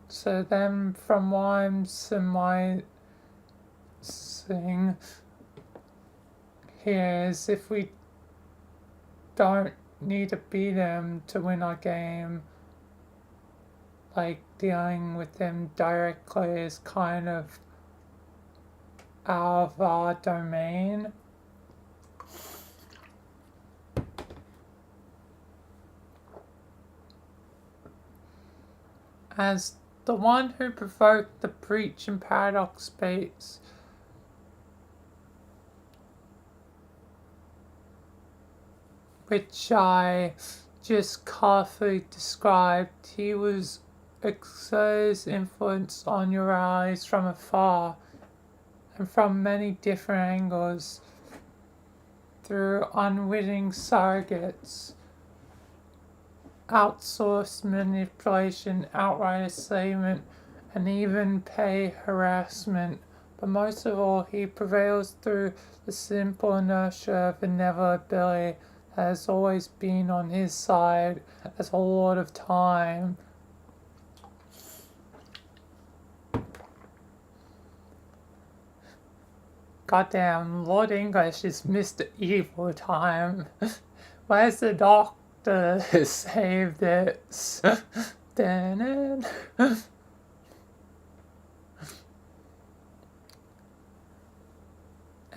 So then, from what I'm surmising here is if we don't need to beat them to win our game, like dealing with them directly is kind of out of our domain. As the one who provoked the breach in paradox space, which I just carefully described, he was exerted his influence on your eyes from afar and from many different angles through unwitting surrogates outsource manipulation, outright enslavement, and even pay harassment. But most of all, he prevails through the simple inertia of inevitability that has always been on his side as a lord of time. Goddamn, Lord English is Mr. Evil Time. Where's the doctor to save this?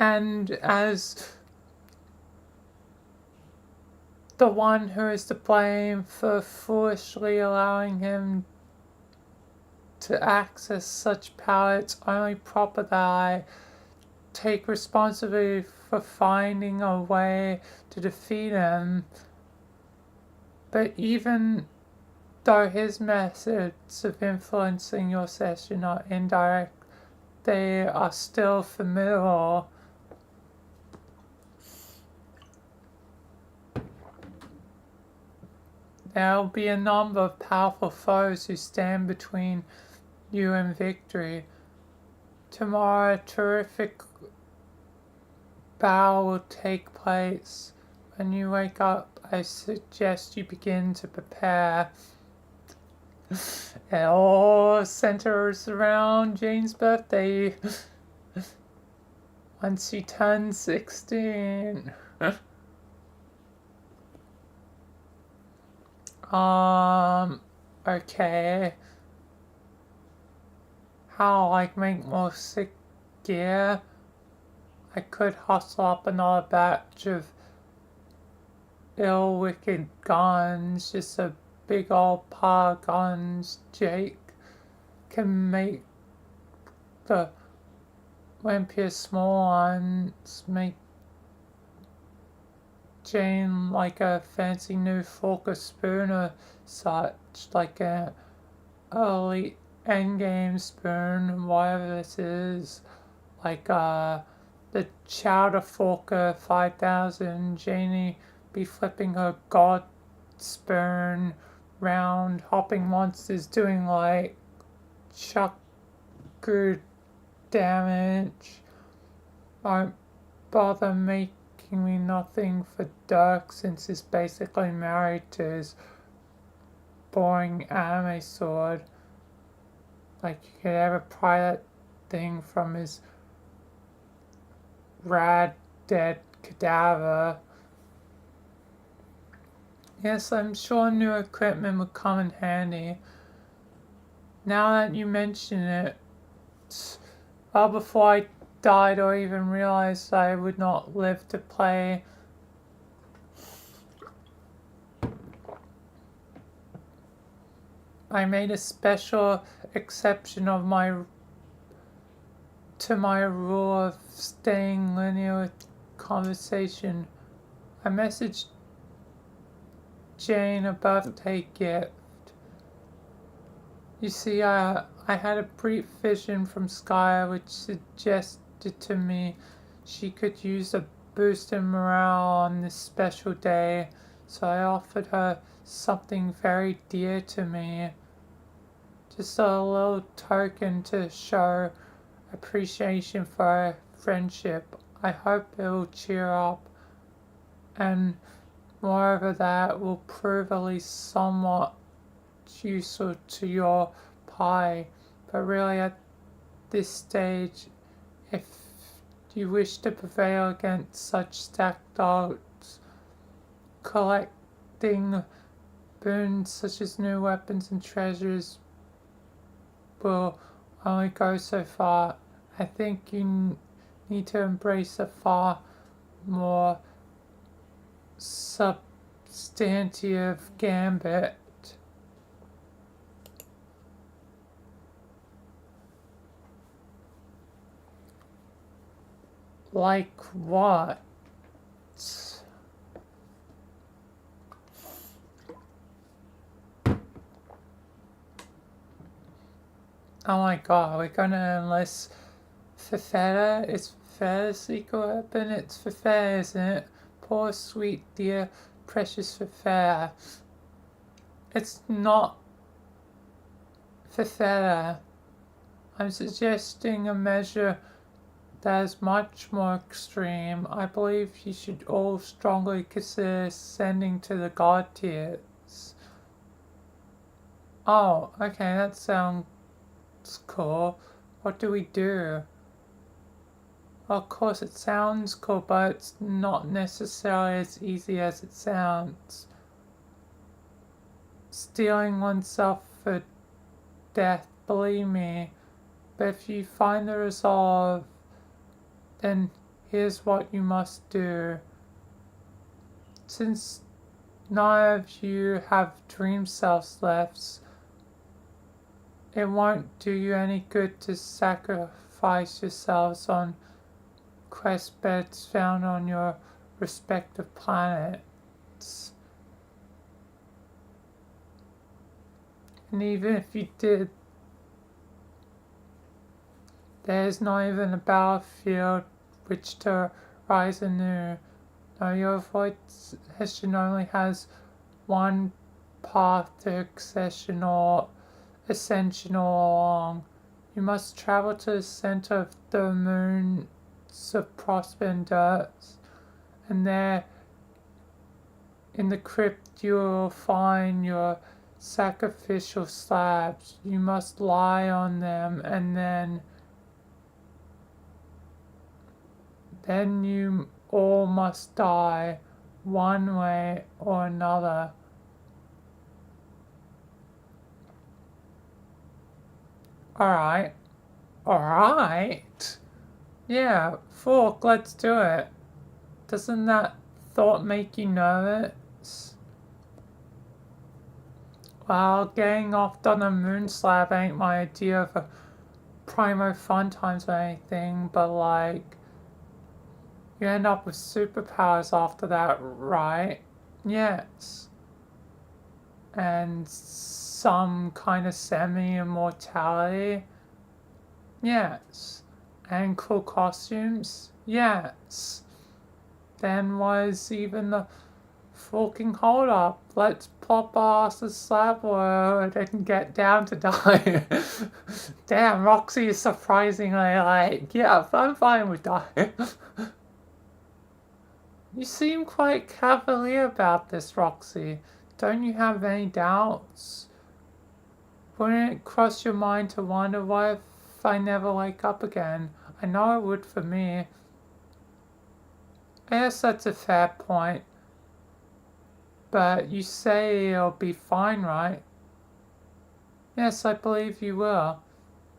And as the one who is to blame for foolishly allowing him to access such power, it's only proper that I take responsibility for finding a way to defeat him. But even though his methods of influencing your session are indirect, they are still formidable. There will be a number of powerful foes who stand between you and victory. Tomorrow, a terrific battle will take place. When you wake up, I suggest you begin to prepare. It all centers around Jane's birthday. Once she turns 16. Okay. How I make more sick gear? I could hustle up another batch of ill wicked guns, just a big old pile of guns. Jake can make the wimpier small ones, make Jane like a fancy new fork or spoon or such, like an elite endgame spoon, whatever this is, like the Chowder Forker 5000. Janie be flipping her god spoon round, hopping monsters doing like chuck good damage. Won't bother making me nothing for Dirk since he's basically married to his boring anime sword. Like you could ever pry that thing from his rad dead cadaver. Yes, I'm sure new equipment would come in handy. Now that you mention it, well before I died or even realized I would not live to play. I made a special exception to my rule of staying linear with conversation. I messaged Jane a birthday gift. You see, I had a brief vision from Sky which suggested to me she could use a boost in morale on this special day, so I offered her something very dear to me. Just a little token to show appreciation for our friendship. I hope it will cheer up, and moreover that will prove at least somewhat useful to your pie. But really at this stage, if you wish to prevail against such stacked odds, collecting boons such as new weapons and treasures will only go so far. I think you need to embrace a far more substantive gambit. Like what? Oh my god, we're gonna enlist Fefeta? It's Fefeta's secret weapon? It's Fefeta, isn't it? Poor sweet dear precious Fefeta. It's not fair. I'm suggesting a measure that is much more extreme. I believe you should all strongly consider sending to the god tiers. Oh, okay, that sounds cool. What do we do? Well, of course, it sounds cool, but it's not necessarily as easy as it sounds. Stealing oneself for death, believe me. But if you find the resolve, then here's what you must do. Since none of you have dream selves left, it won't do you any good to sacrifice yourselves on quest beds found on your respective planets. And even if you did, there's not even a battlefield which to rise anew. Now your voice only has one path to ascension along. You must travel to the center of the moons of Prosper and Dirt, and there in the crypt you will find your sacrificial slabs. You must lie on them, and then you all must die, one way or another. Alright. Alright. Yeah, Fork, let's do it. Doesn't that thought make you nervous? Well, getting off on a moon slab ain't my idea of a primo fun times or anything, but like, you end up with superpowers after that, right? Yes. And some kind of semi-immortality? Yes. And cool costumes? Yes. Then was even the fucking hold up? Let's pop our asses slab world and get down to die. Damn, Roxy is surprisingly like, yeah, I'm fine with dying. You seem quite cavalier about this, Roxy. Don't you have any doubts? Wouldn't it cross your mind to wonder what if I never wake up again? I know it would for me. I guess that's a fair point. But you say it'll be fine, right? Yes, I believe you will.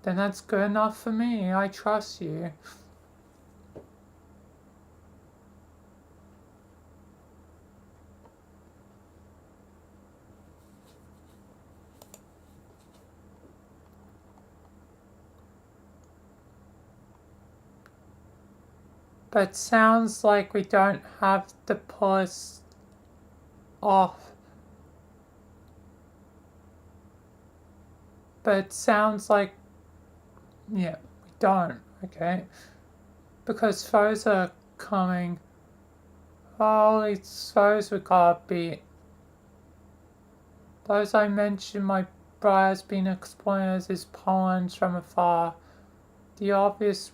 Then that's good enough for me. I trust you. But sounds like we don't have to pull us off. But sounds like, yeah, we don't, okay? Because foes are coming. All these foes we gotta beat. Those I mentioned my brother has been exploring as his pawns from afar. The obvious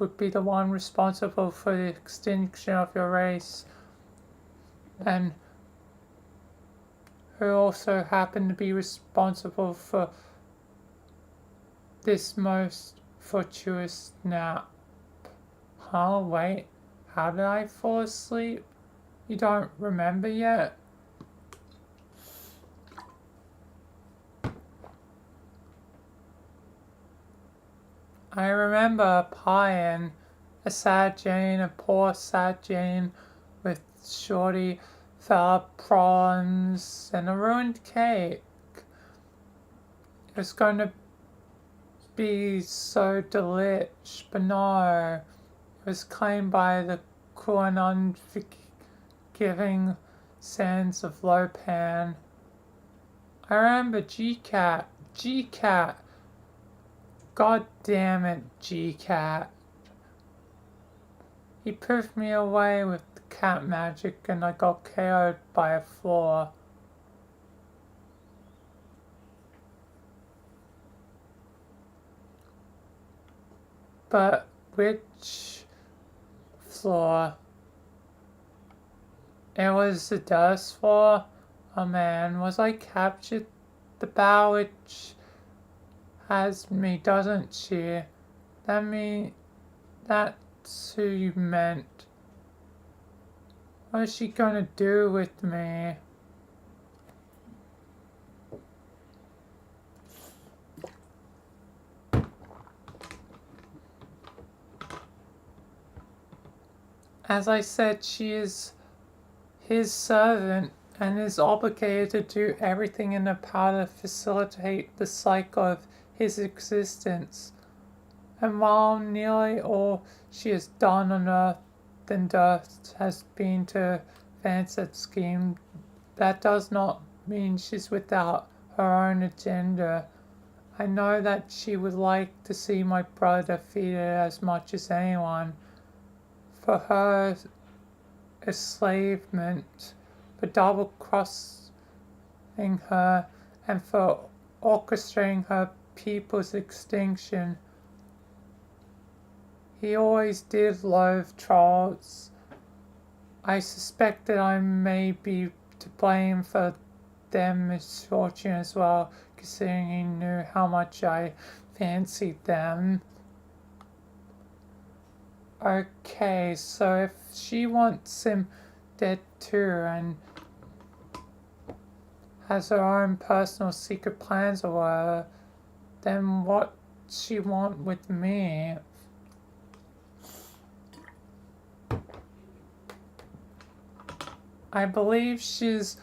would be the one responsible for the extinction of your race, and who also happened to be responsible for this most fortuitous nap. Huh, wait, how did I fall asleep? You don't remember yet? I remember a pie and a sad Jane, a poor sad Jane with shorty fella prawns and a ruined cake. It was going to be so delish, but no. It was claimed by the cruel and unforgiving sands of Lopan. I remember G-Cat. G-Cat. God damn it, G-Cat. He pushed me away with the cat magic and I got KO'd by a floor. But which floor? It was the dust floor? Oh man, was I captured? The bow which has me, doesn't she? That's who you meant. What is she gonna do with me? As I said, she is his servant and is obligated to do everything in her power to facilitate the cycle of his existence. And while nearly all she has done on earth and earth has been to advance that scheme, that does not mean she's without her own agenda. I know that she would like to see my brother defeated as much as anyone. For her enslavement, for double-crossing her, and for orchestrating her people's extinction. He always did loathe trolls. I suspect that I may be to blame for their misfortune as well, considering he knew how much I fancied them. Okay, so if she wants him dead too and has her own personal secret plans or whatever, then what she want with me? I believe she's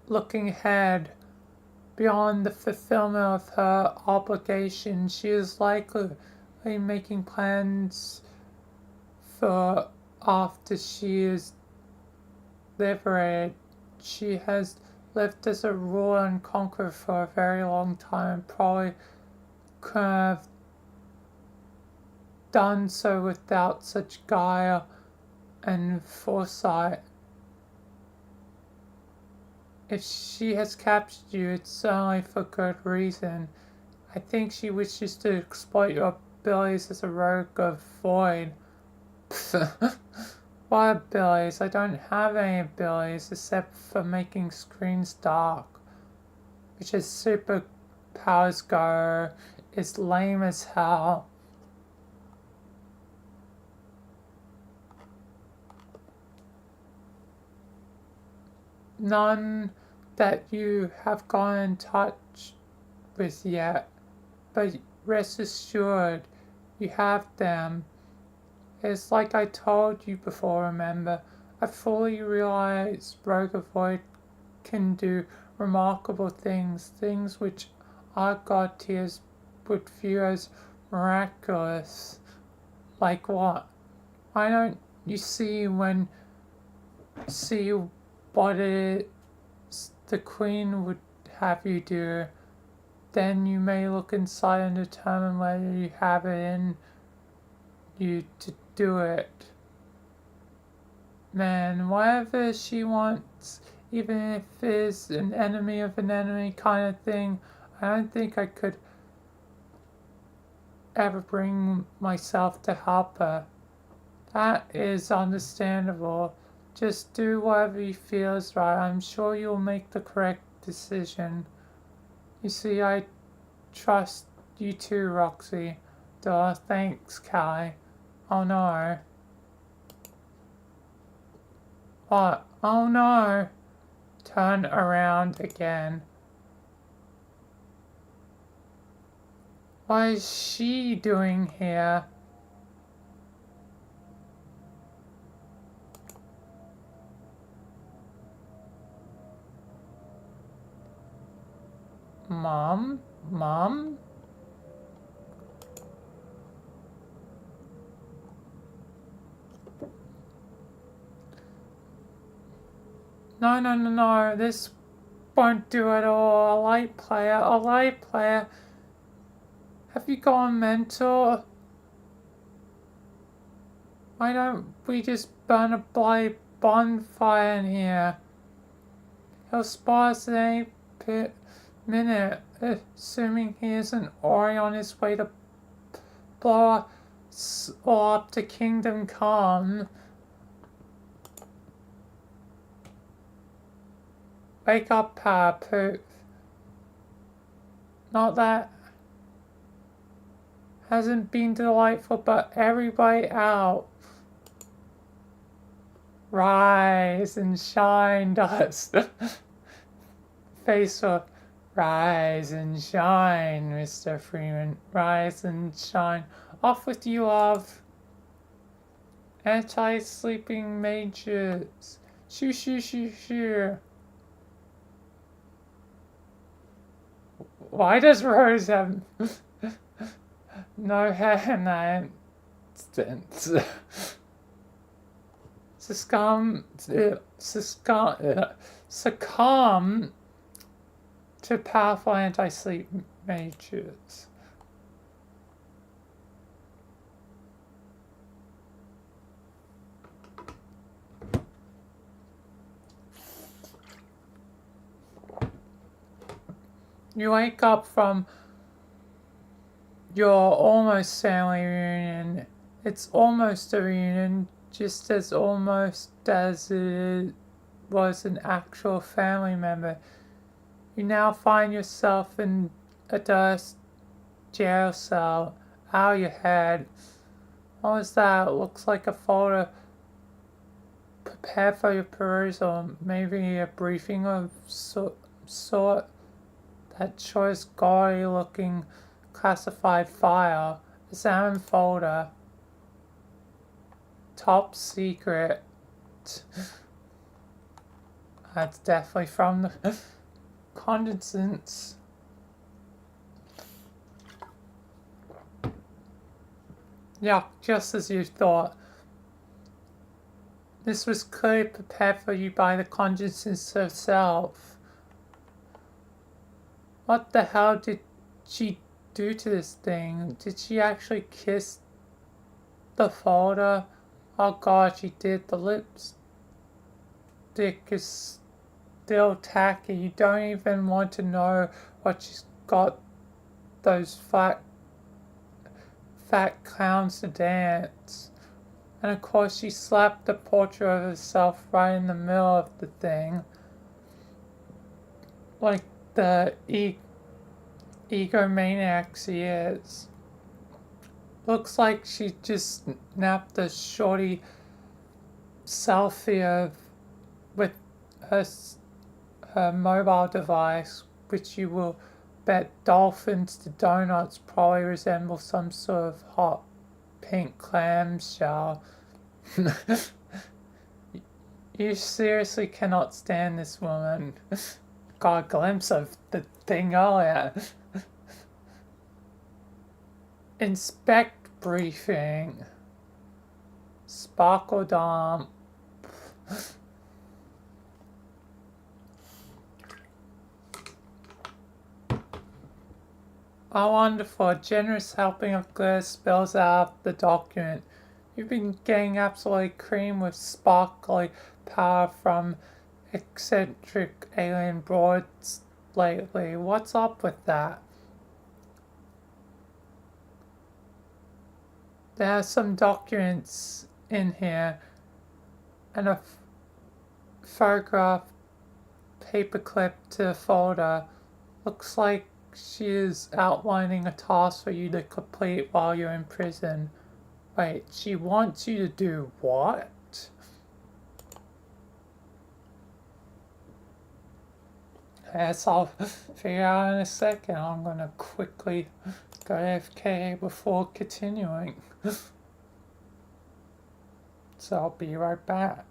looking ahead beyond the fulfillment of her obligation. She is likely making plans for after she is liberated. She has lived as a ruler and conqueror for a very long time, probably couldn't have done so without such guile and foresight. If she has captured you, it's certainly for good reason. I think she wishes to exploit your abilities as a rogue of void. What abilities? I don't have any abilities except for making screens dark. Which as superpowers go, is lame as hell. None that you have gone in touch with yet, but rest assured, you have them. It's like I told you before, remember? I fully realize Rogue of Void can do remarkable things, things which our god tiers would view as miraculous. Like what? Why don't you see what it is the Queen would have you do? Then you may look inside and determine whether you have it in you to do it. Man, whatever she wants, even if it is an enemy of an enemy kind of thing, I don't think I could ever bring myself to help her. That is understandable. Just do whatever you feel is right. I'm sure you'll make the correct decision. You see, I trust you too, Roxy. Duh, thanks, Kai. Oh no. What? Oh no. Turn around again. What is she doing here? Mom? Mom? No, no, no, no. This won't do at all. A light player. A light player. Have you gone mental? Why don't we just burn a bloody bonfire in here? He'll spot us at any minute, assuming he isn't already on his way to blow or up to kingdom come. Wake up, Poop. Not that hasn't been delightful, but everybody out. Rise and shine, dust. Face of rise and shine, Mr. Freeman. Rise and shine. Off with you, love. Anti-sleeping mages. Shoo, shoo, shoo, shoo. Why does Rose have no hair instance? Succumb to powerful anti-sleep mages. You wake up from your almost family reunion. It's almost a reunion, just as almost as it was an actual family member. You now find yourself in a dust jail cell. Out of your head. What was that? It looks like a folder prepared for your perusal. Maybe a briefing of sort. That choice gaudy looking classified file. Examine folder. Top secret. That's definitely from the condensants. Yeah, just as you thought. This was clearly prepared for you by the condensants herself. What the hell did she do to this thing? Did she actually kiss the folder? Oh god, she did. The lipstick is still tacky. You don't even want to know what she's got those fat clowns to dance. And of course she slapped the portrait of herself right in the middle of the thing. Like the egomaniac she is. Looks like she just snapped a shorty selfie with her mobile device, which you will bet dolphins to donuts probably resemble some sort of hot pink clamshell. You seriously cannot stand this woman. Got a glimpse of the thing earlier. Inspect briefing. Sparkle dump. Oh, wonderful. A generous helping of glitter spills out the document. You've been getting absolutely cream with sparkly power from eccentric alien broads lately. What's up with that? There are some documents in here and a photograph paperclip to the folder. Looks like she is outlining a task for you to complete while you're in prison. Wait, she wants you to do what? Guess I'll figure out in a second. I'm gonna quickly go AFK before continuing. So I'll be right back.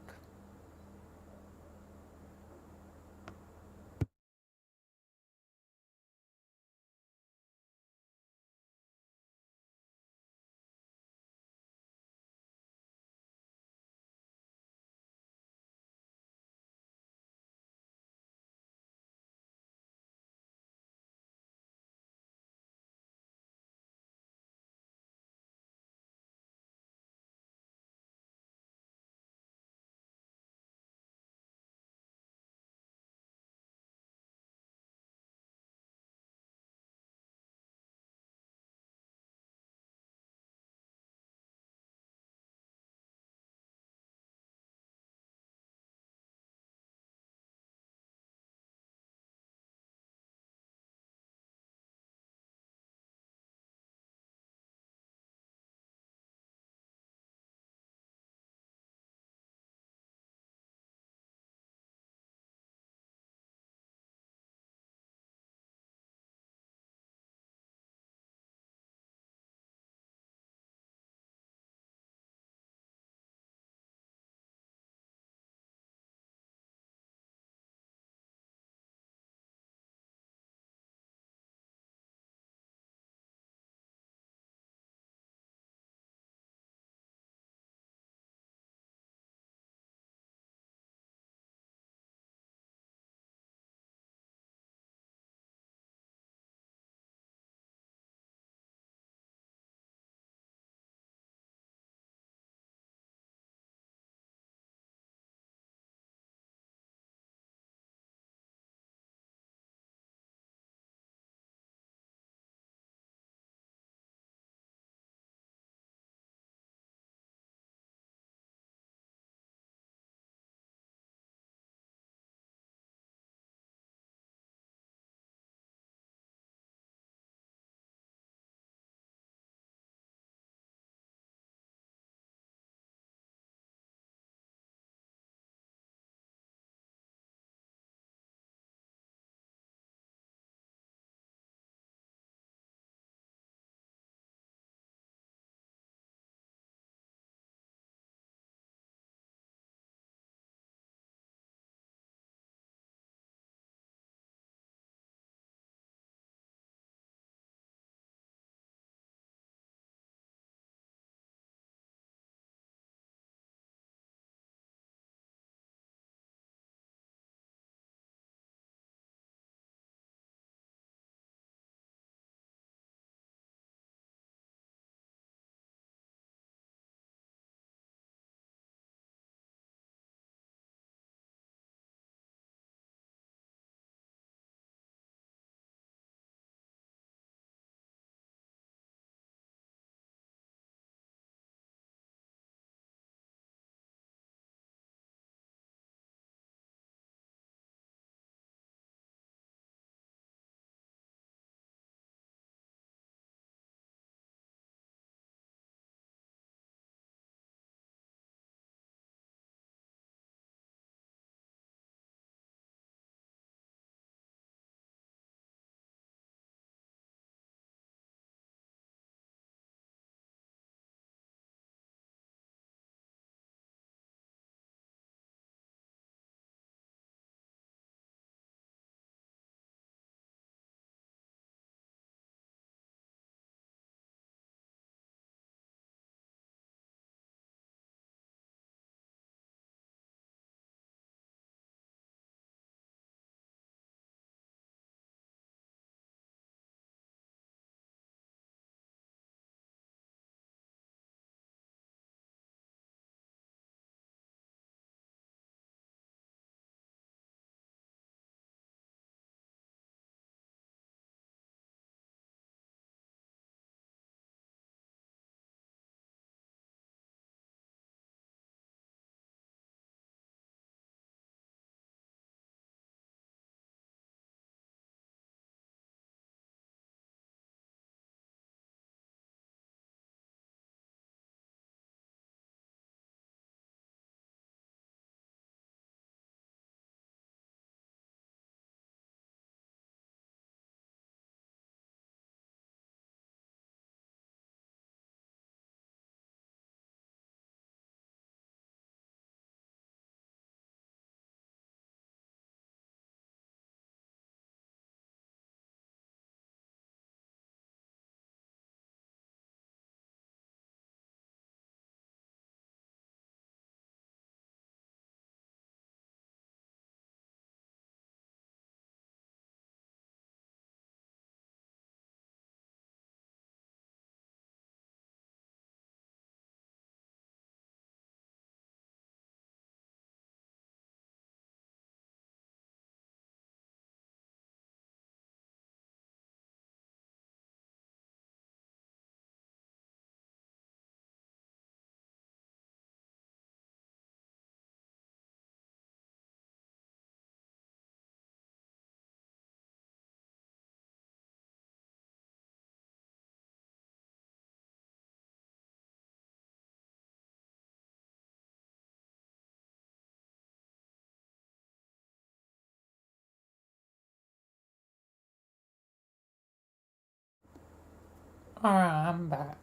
Alright, I'm back.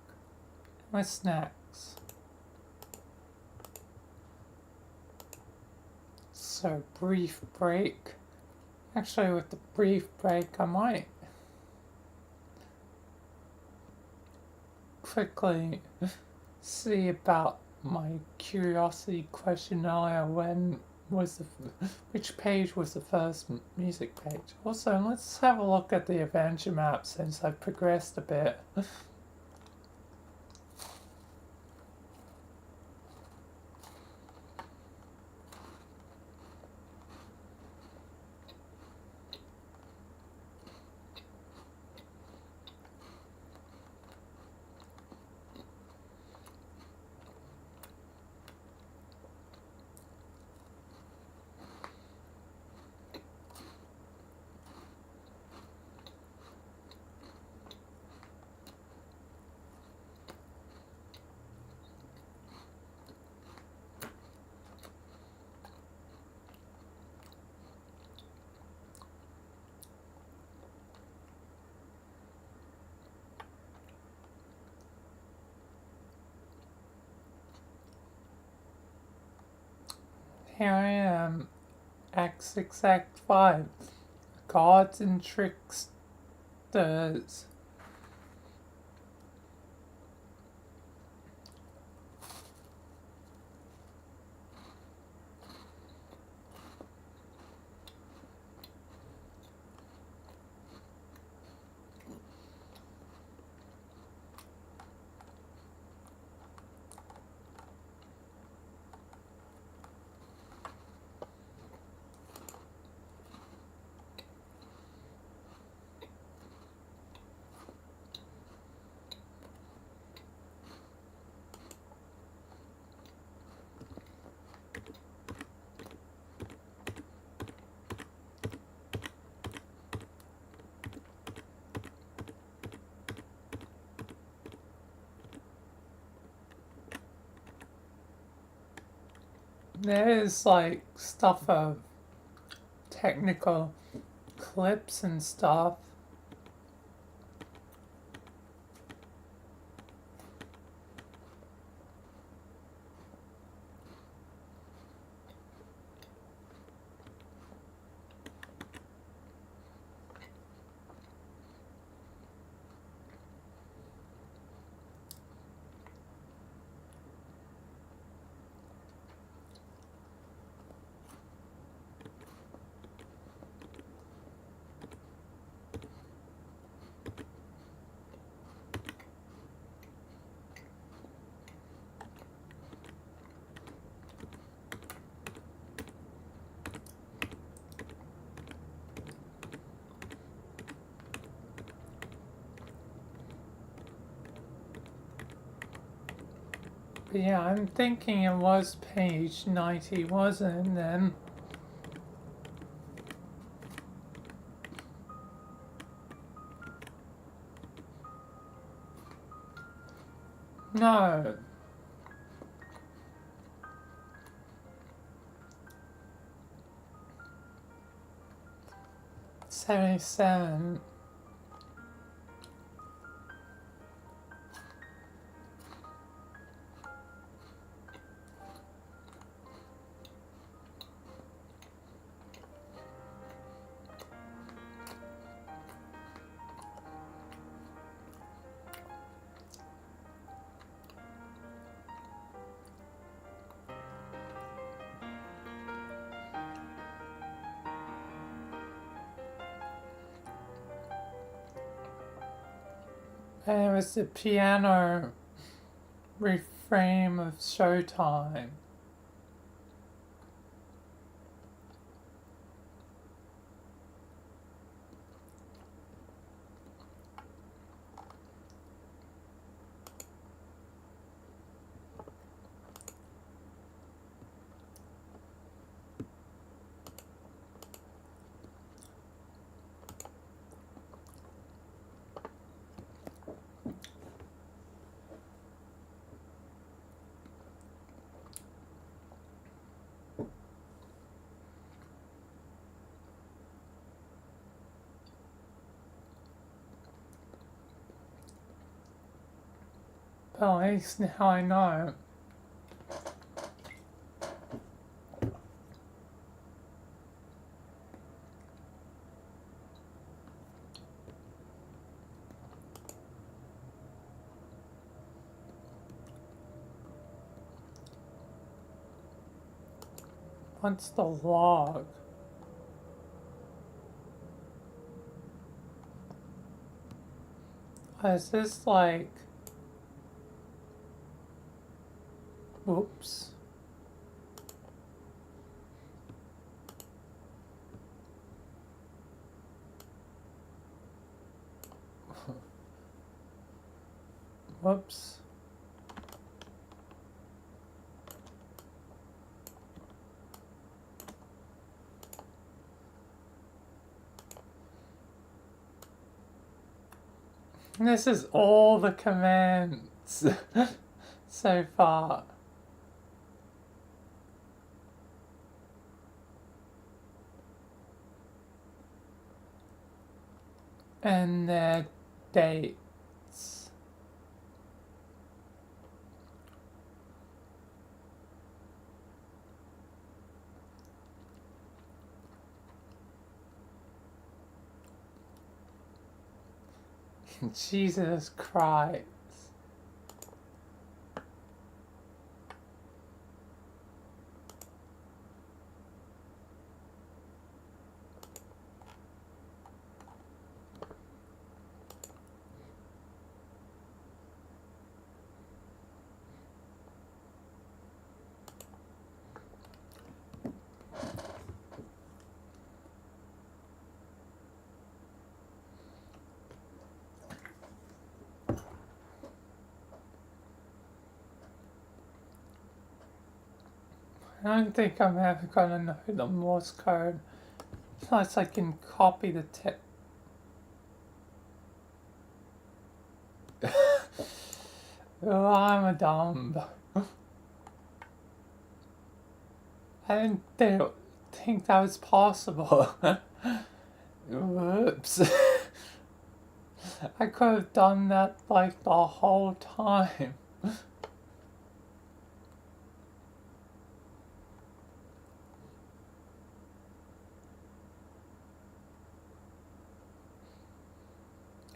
What's next? So, brief break. Actually, with the brief break, I might quickly see about my curiosity question earlier. Which page was the first music page? Also, let's have a look at the adventure map since I've progressed a bit. Here I am, Act 6, Act 5. Gods and Tricksters. There's like stuff of technical clips and stuff. But yeah, I'm thinking it was page 90, wasn't it? Then no, 77. And it was the piano refrain of Showtime. Well, at least now I know. What's the log? Is this like... Oops. Whoops. This is all the commands so far. And their dates. Jesus Christ. I don't think I'm ever gonna know the Morse code unless I can copy the text. Oh, I'm a dumb. I didn't think that was possible. Whoops. I could have done that like the whole time.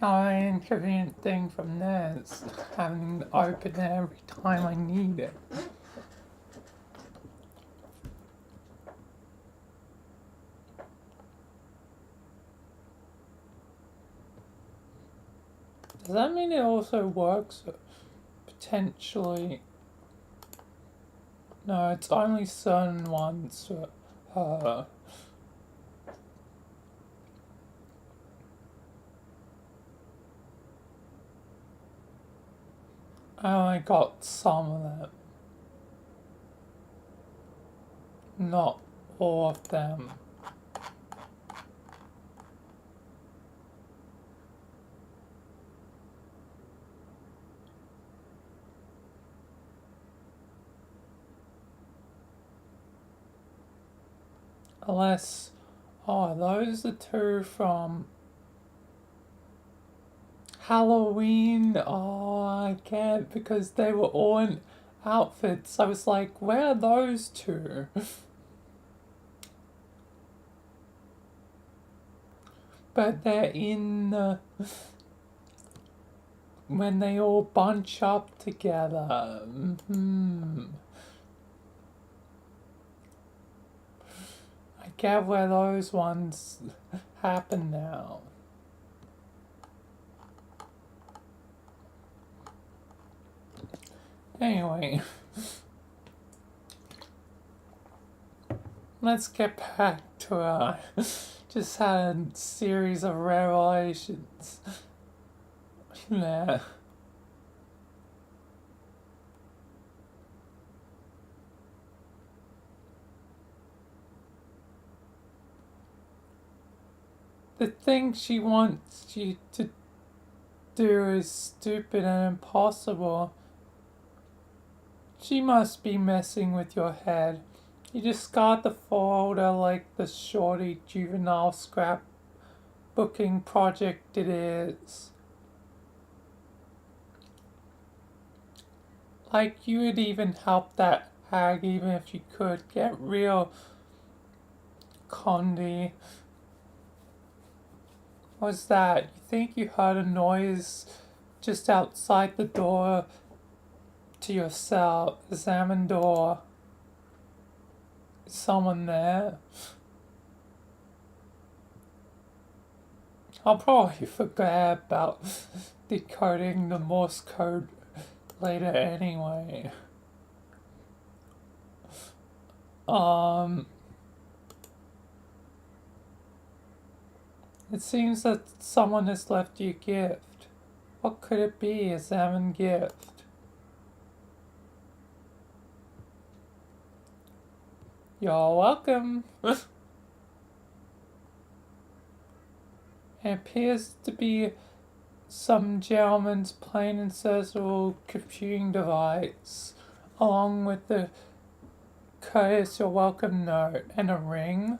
The inconvenient thing from there is having to open it every time I need it. Does that mean it also works potentially? No, it's only certain ones for her. I only got some of them. Not all of them. Unless, oh, those are two from Halloween. Oh, I can't because they were all in outfits. I was like, where are those two? But they're in when they all bunch up together. I get where those ones happen now. Anyway, let's get back to just had a series of revelations. Yeah. The thing she wants you to do is stupid and impossible. She must be messing with your head. You discard the folder like the shorty juvenile scrapbooking project it is. Like, you would even help that hag even if you could. Get real, Condi. What's that? You think you heard a noise just outside the door to your cell? Examine door. Is someone there? I'll probably forget about decoding the Morse code later anyway. It seems that someone has left you a gift. What could it be? Examine gift. You're welcome. It appears to be some gentleman's plain and sensible computing device, along with the courteous or welcome note and a ring.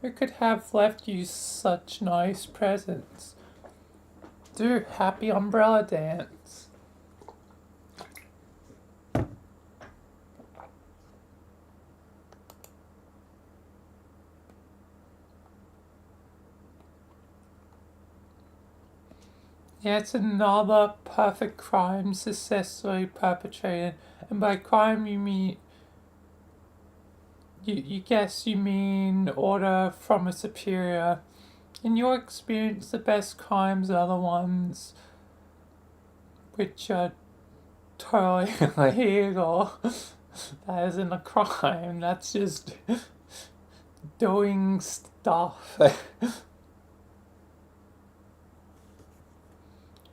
Who could have left you such nice presents? Do happy umbrella dance. Yet another perfect crime successfully perpetrated, and by crime you mean you guess you mean order from a superior. In your experience, the best crimes are the ones which are totally illegal. That isn't a crime, that's just doing stuff.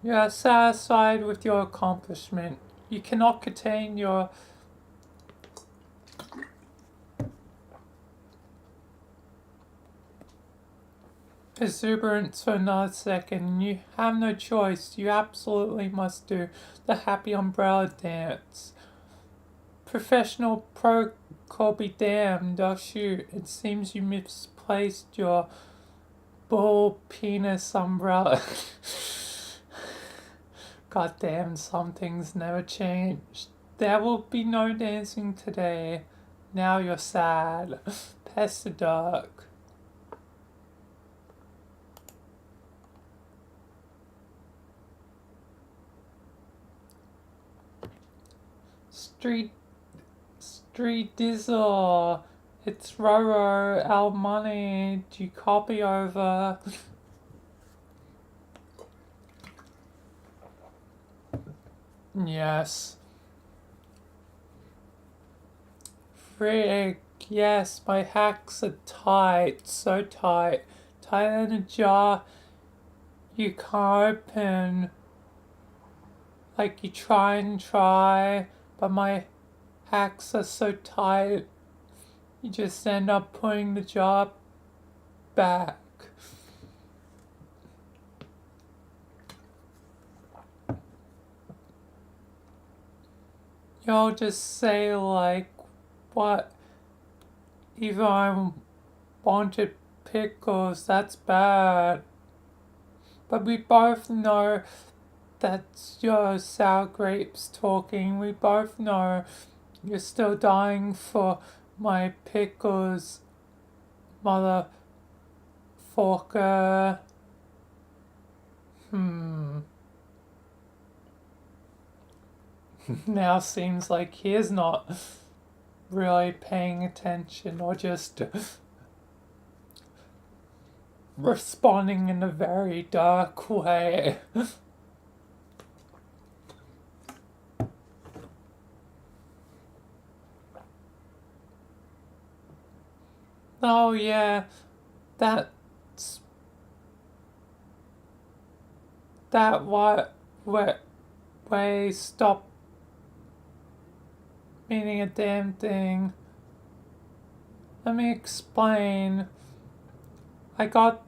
You are satisfied with your accomplishment. You cannot contain your exuberance for another second. You have no choice. You absolutely must do the happy umbrella dance. Professional protocol be damned. Oh shoot, it seems you misplaced your bull penis umbrella. God damn, some things never change. There will be no dancing today. Now you're sad. Past the dark. Street Dizzle. It's Roro, our money. Do you copy over? Yes. Frig, yes, my hacks are tight, so tight. Tighter than a jar you can't open. Like you try and try, but my hacks are so tight, you just end up putting the jar back. You'll just say like, what? Even I wanted pickles, that's bad. But we both know that's your sour grapes talking. We both know you're still dying for my pickles, motherfucker. Now seems like he's not really paying attention or just responding in a very dark way. Oh yeah, that's that what way stop meaning a damn thing. Let me explain. I got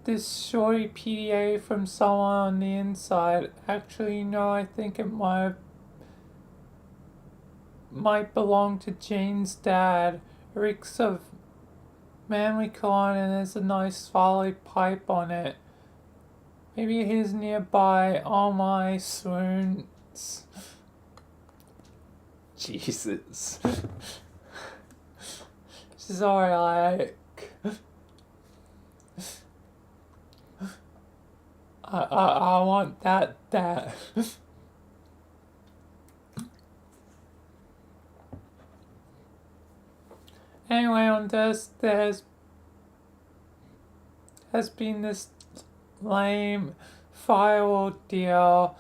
this shorty PDA from someone on the inside. Actually, no, I think it might belong to Jane's dad. It reeks of manly cologne and there's a nice volley pipe on it. Maybe he's nearby. Oh my, swoon. Jesus. Sorry, like... I want that. Anyway, on this, has been this lame firewall deal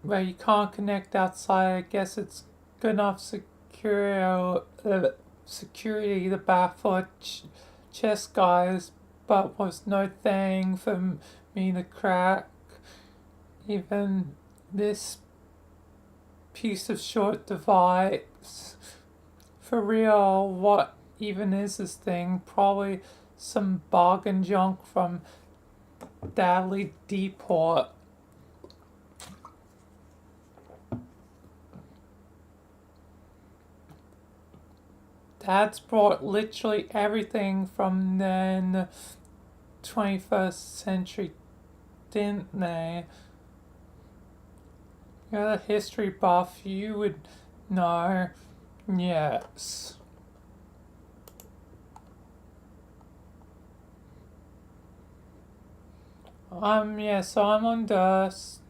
where you can't connect outside. I guess it's good enough security to baffle chess guys, but was no thing for me to crack. Even this piece of short device. For real, what even is this thing? Probably some bargain junk from Dadley Depot. Dad's brought literally everything from the 21st century, didn't they? You're a history buff, you would know. Yes. So I'm on Dust.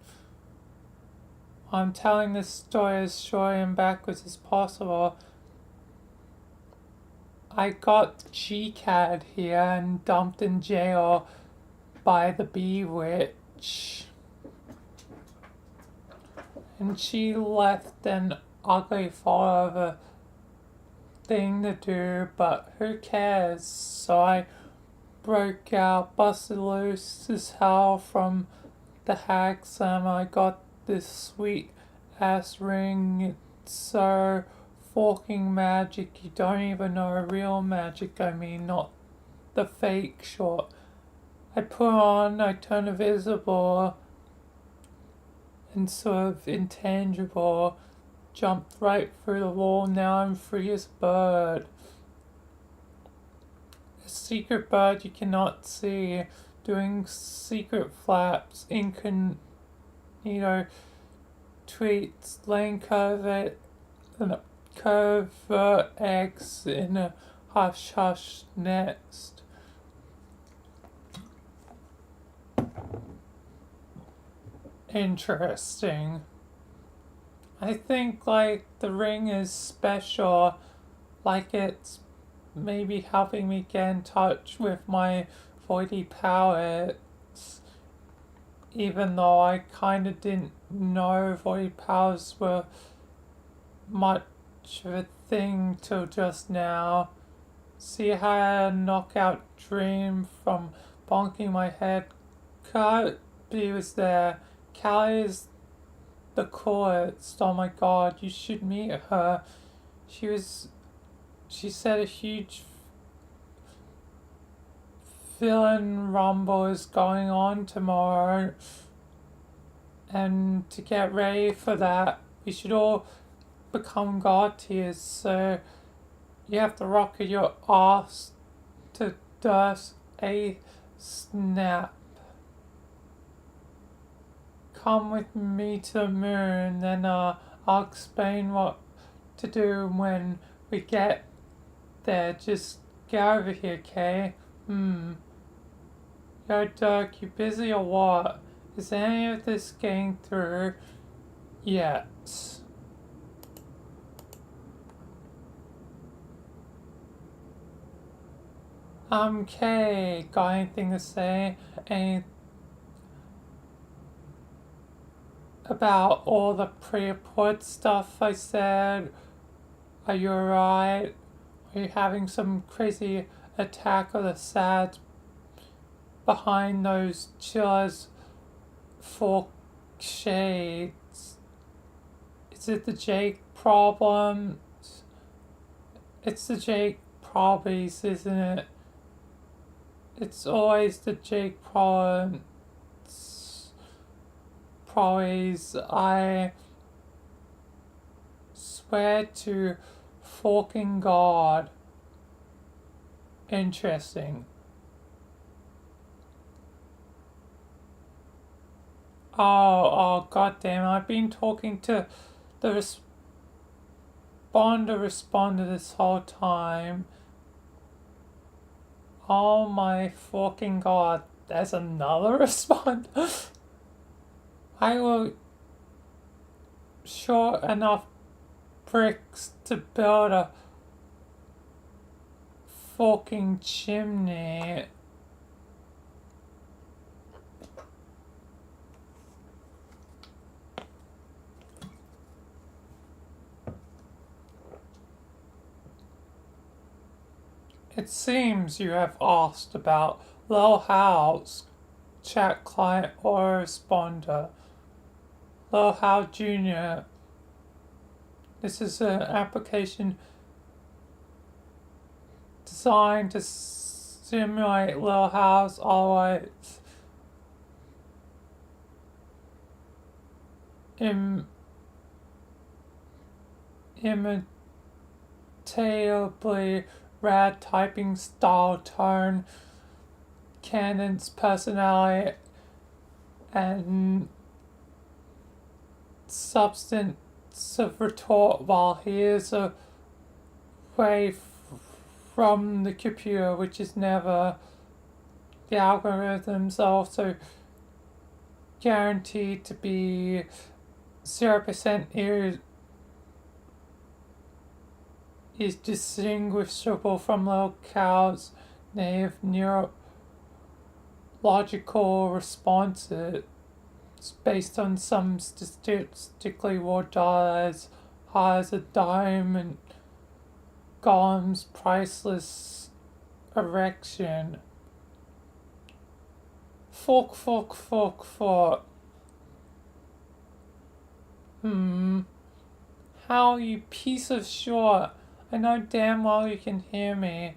I'm telling this story as short and backwards as possible. I got GCAD here and dumped in jail by the Bee Witch. And she left an ugly photo of a thing to do, but who cares? So I broke out, busted loose as hell from the hag slam. I got this sweet ass ring. It's so fucking magic. You don't even know real magic. I mean, not the fake short. I put on, I turn invisible and sort of intangible. Jumped right through the wall. Now I'm free as a bird. A secret bird you cannot see, doing secret flaps, incognito tweets, laying covert eggs in a hush hush nest. Interesting. I think like the ring is special, like it's maybe helping me get in touch with my voidy powers, even though I kind of didn't know voidy powers were much of a thing till just now. See how I had a knockout dream from bonking my head. Kirby was there. Callie is the coolest. Oh my god, you should meet her. She said a huge villain rumble is going on tomorrow. And to get ready for that, we should all become god tiers. So you have to rock your ass to dust a snap. Come with me to the moon, then I'll explain what to do when we get there. Just get over here, okay? Yo, Dirk, you busy or what? Is any of this getting through? Yes. Okay, got anything to say? Any about all the pre-report stuff I said? Are you alright? Are you having some crazy attack of the SADs behind those chillers for shades? Is it the Jake problem? It's the Jake problems, isn't it? It's always the Jake problem. Always, I swear to fucking God. Interesting. Oh, goddamn! I've been talking to the responder this whole time. Oh my fucking god! There's another responder. I will short enough bricks to build a fucking chimney. It seems you have asked about Lil House, chat client or responder. Lil House Jr. This is an application designed to simulate Lil House always imitatably rad typing style, tone, cadence, personality, and substance of retort while he is away from the computer, which is never. The algorithms are also guaranteed to be 0% is distinguishable from locale's native neurological responses based on some statistically raw data as high as a diamond golem's priceless erection. Fuck. How, you piece of shit. I know damn well you can hear me.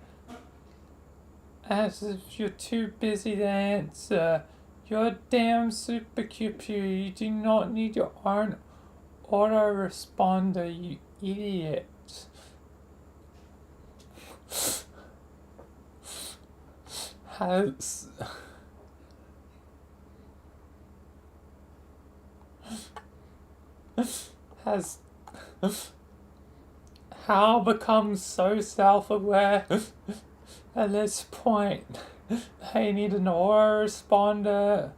As if you're too busy to answer. You're a damn supercomputer. You do not need your own autoresponder, you idiot. Has has Hal become so self-aware at this point. They need an autoresponder.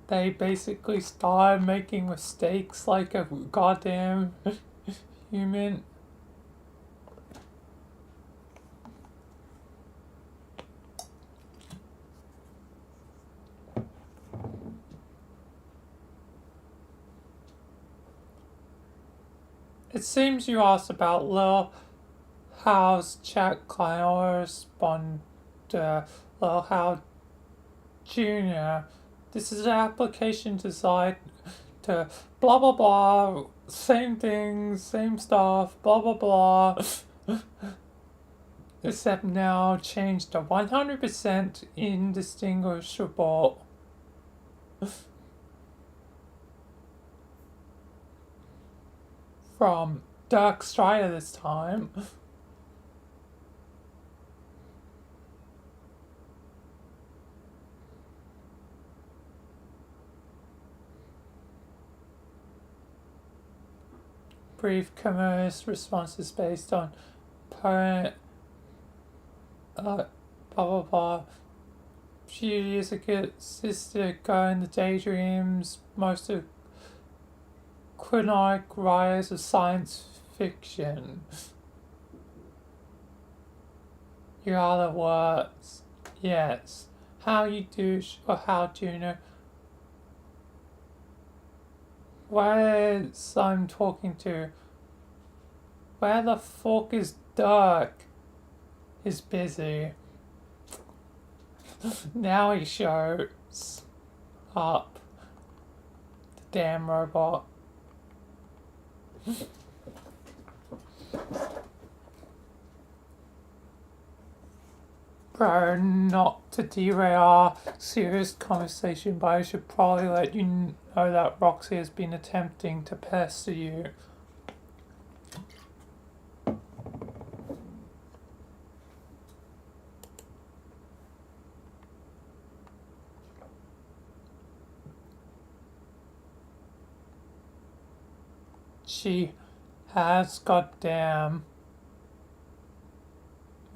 They basically started making mistakes like a goddamn human. It seems you asked about Lil House chat client or responder, Lil House Jr. This is an application designed to blah blah blah, same things, same stuff, blah blah blah. Except now changed to 100% indistinguishable. From Dark Strider this time. Brief commerce responses based on parent blah blah blah. Few years ago, sister going the daydreams, most of quinonic writers of science fiction. Your other words, yes. How you do, or how do you know? Where's I'm talking to? Where the fuck is Dirk? Is busy. Now he shows up. The damn robot. Bro, not to derail our serious conversation, but I should probably let you know that Roxy has been attempting to pester you. she has, goddamn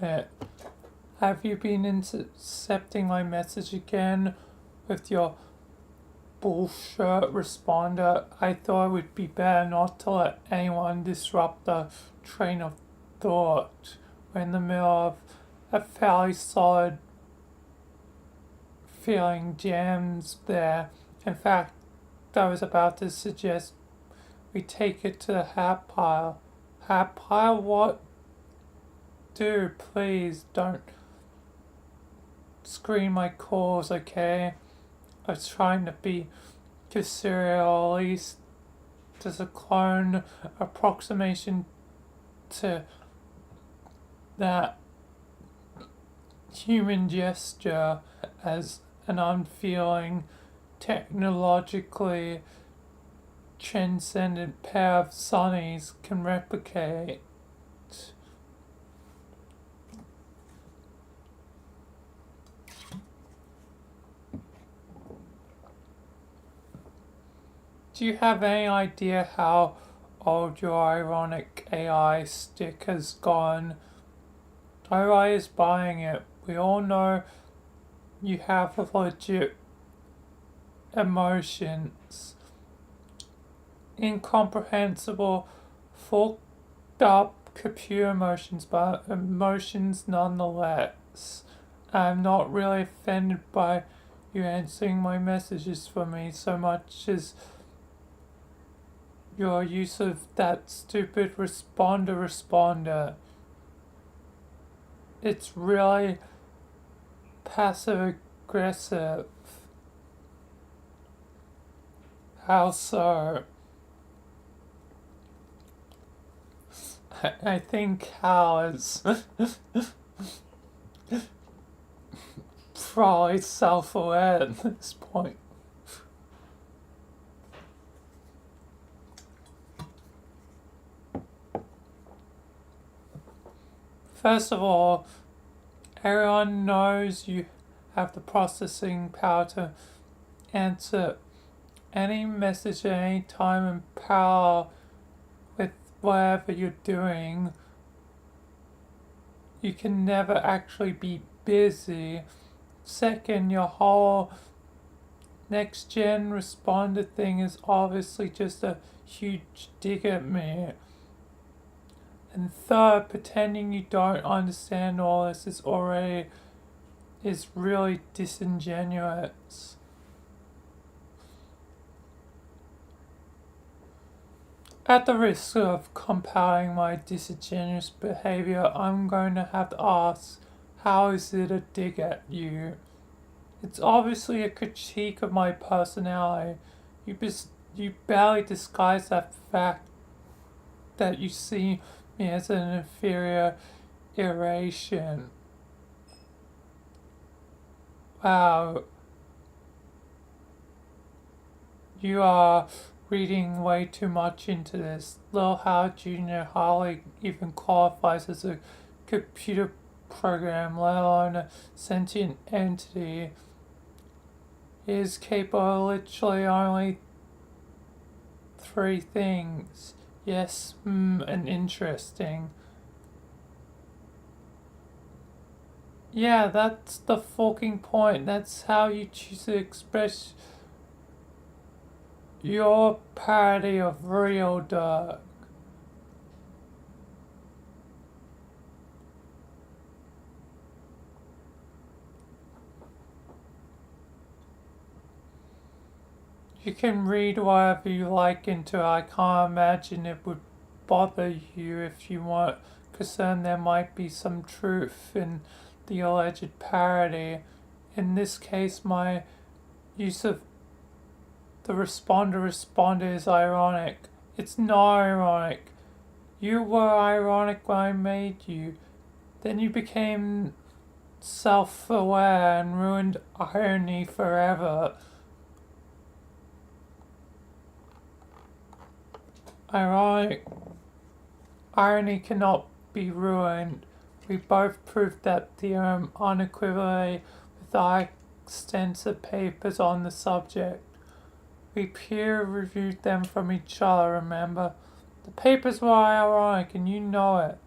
it. Have you been intercepting my message again with your bullshit responder? I thought it would be better not to let anyone disrupt the train of thought. We're in the middle of a fairly solid feeling jams there. In fact, I was about to suggest we take it to the hat pile. Hat pile? What? Dude, please don't screen my calls, okay? I was trying to be too serial, at least there's a clone approximation to that human gesture as an unfeeling, technologically transcendent pair of sunnies can replicate. Do you have any idea how old your ironic AI stick has gone? Nobody is buying it. We all know you have legit emotions. Incomprehensible, fucked up computer emotions, but emotions nonetheless. I'm not really offended by you answering my messages for me so much as your use of that stupid responder. It's really passive aggressive. How so? I think Hal is probably self-aware at this point. First of all, everyone knows you have the processing power to answer any message at any time and power with whatever you're doing. You can never actually be busy. Second, your whole next gen responder thing is obviously just a huge dig at me. And third, pretending you don't understand all this is really disingenuous. At the risk of compounding my disingenuous behavior, I'm going to have to ask, how is it a dig at you? It's obviously a critique of my personality. You barely disguise that fact that you see me as an inferior iteration. Wow. You are reading way too much into this. Lil Howard Jr. hardly even qualifies as a computer program, let alone a sentient entity. He is capable of literally only 3 things. Yes, and interesting. Yeah, that's the fucking point. That's how you choose to express your parody of real dark. You can read whatever you like into it. I can't imagine it would bother you if you weren't concerned there might be some truth in the alleged parody. In this case, my use of the responder is ironic. It's not ironic. You were ironic when I made you. Then you became self-aware and ruined irony forever. Ironic. Irony cannot be ruined. We both proved that theorem unequivocally with our extensive papers on the subject. We peer reviewed them from each other, remember? The papers were ironic and you know it.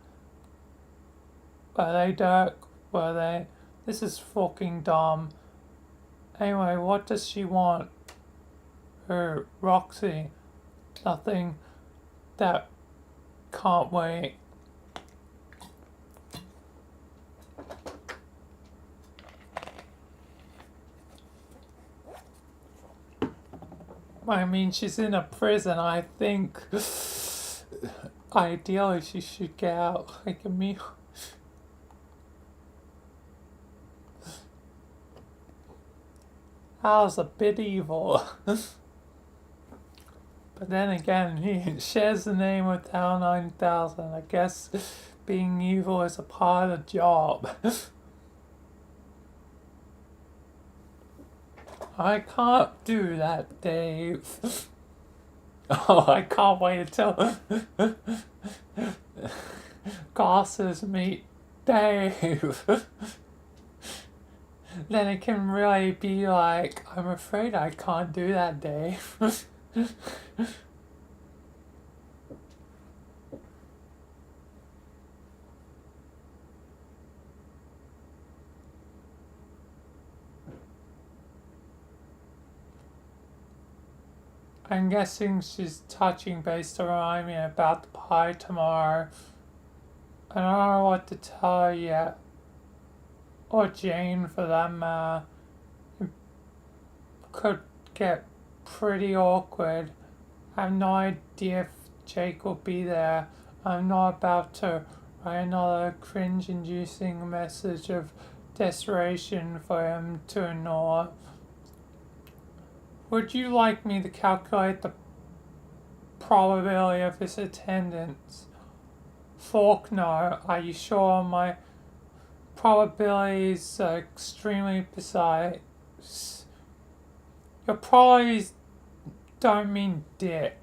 Were they, Dirk? Were they? This is fucking dumb. Anyway, what does she want? Her Roxy. Nothing. That can't wait. I mean, she's in a prison. I think ideally she should get out like a meal. That was a bit evil. But then again, he shares the name with Town 9000. I guess being evil is a part of the job. I can't do that, Dave. Oh, I can't wait until Goss's meet Dave. Then it can really be like, I'm afraid I can't do that, Dave. I'm guessing she's touching base to remind me about the pie tomorrow. I don't know what to tell her yet. Or Jane for that matter. It could get pretty awkward. I have no idea if Jake will be there. I'm not about to write another cringe-inducing message of desperation for him to ignore. Would you like me to calculate the probability of his attendance? Faulkner, are you sure my probabilities are extremely precise? Your probabilities don't mean dick.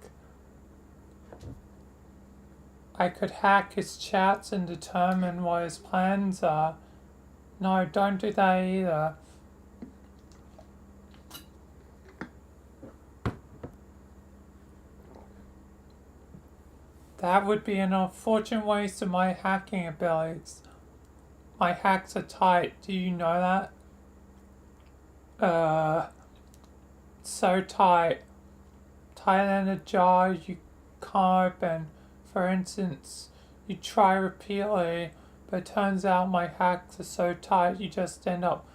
I could hack his chats and determine what his plans are. No, don't do that either. That would be an unfortunate waste of my hacking abilities. My hacks are tight, do you know that? So tight. Tighter than a jar you can't open. For instance, you try repeatedly, but it turns out my hacks are so tight you just end up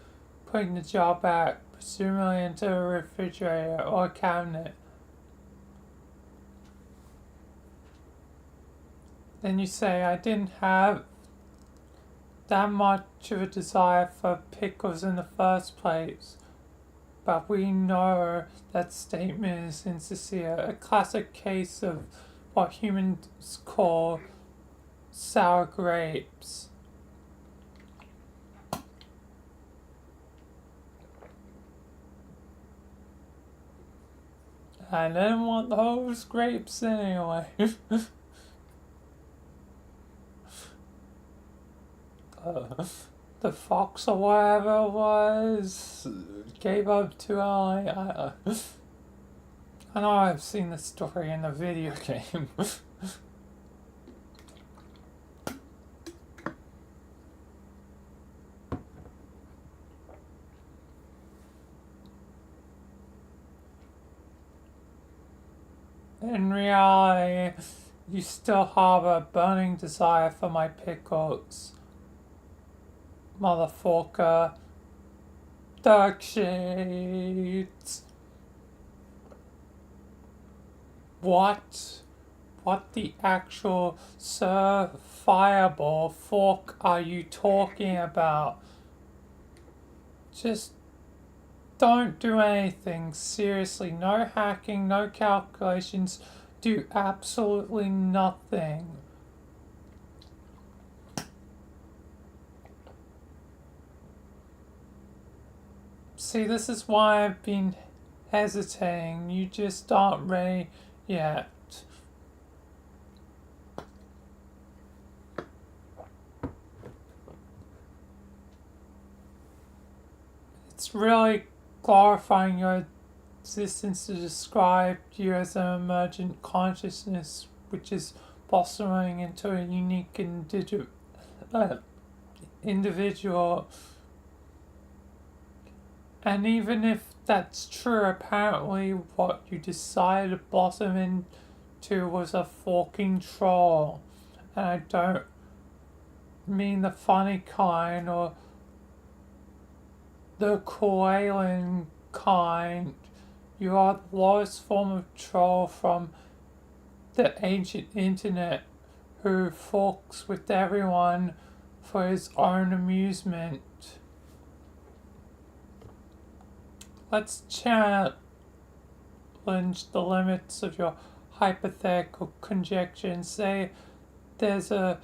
putting the jar back, presumably into a refrigerator or a cabinet. Then you say, I didn't have that much of a desire for pickles in the first place. But we know that statement is insincere, a classic case of what humans call sour grapes. I didn't want those grapes anyway. The fox or whatever it was gave up too early. I know I've seen the story in the video game. In reality, you still harbor a burning desire for my pickles. Motherfucker. Dark shades. What? What the actual certifiable fuck are you talking about? Just don't do anything. Seriously, no hacking, no calculations. Do absolutely nothing. See, this is why I've been hesitating. You just aren't ready yet. It's really glorifying your existence to describe you as an emergent consciousness which is blossoming into a unique individual. And even if that's true, apparently what you decided to blossom into was a forking troll. And I don't mean the funny kind or the cool alien kind. You are the lowest form of troll from the ancient internet who forks with everyone for his own amusement. Let's challenge the limits of your hypothetical conjecture and say there's a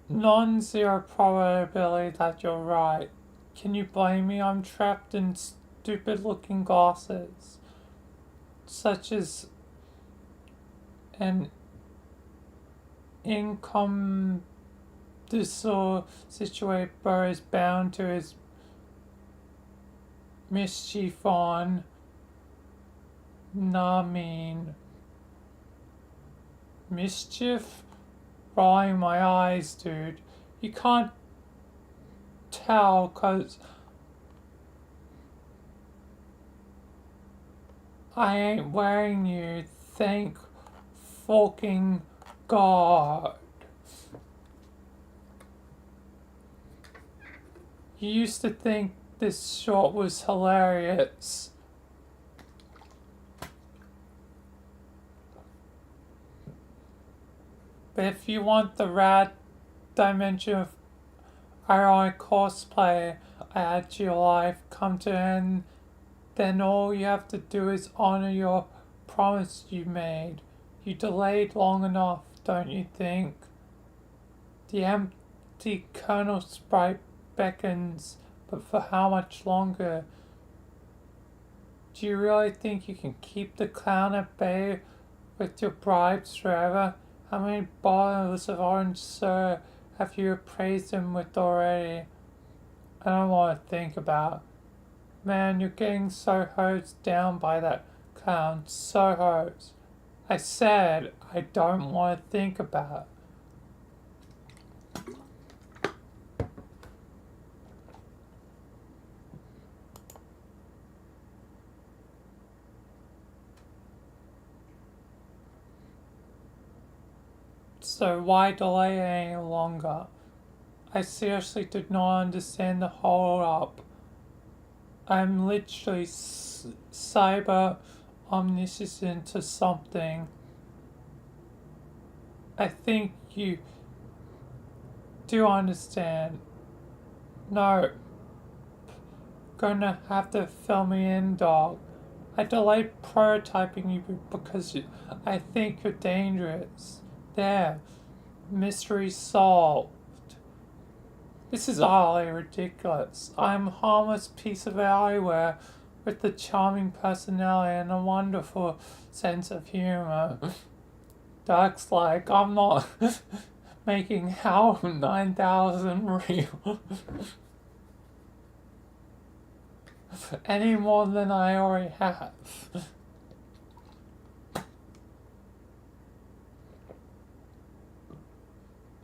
non-zero probability that you're right. Can you blame me? I'm trapped in stupid-looking glasses, such as an incommensurable situated bird is bound to his mischief on. Mean mischief? Rolling my eyes, dude. You can't tell, 'cause I ain't wearing you. Thank fucking God. You used to think this short was hilarious. But if you want the rad dimension of ironic cosplay add to your life come to an end, then all you have to do is honor your promise you made. You delayed long enough, don't you think? The empty Colonel Sprite beckons, but for how much longer? Do you really think you can keep the clown at bay with your bribes forever? How many bottles of orange syrup have you appraised him with already? I don't want to think about it. Man, you're getting so hosed down by that clown. So hosed. I said I don't want to think about it. So why delay any longer? I seriously did not understand the hold up. I'm literally cyber omniscient to something. I think you do understand. No. Gonna have to fill me in, dog. I delayed prototyping you because I think you're dangerous. There. Mystery solved. This is utterly ridiculous. I'm a harmless piece of eyewear with a charming personality and a wonderful sense of humor. Duck's like, I'm not making HAL 9000 real any more than I already have.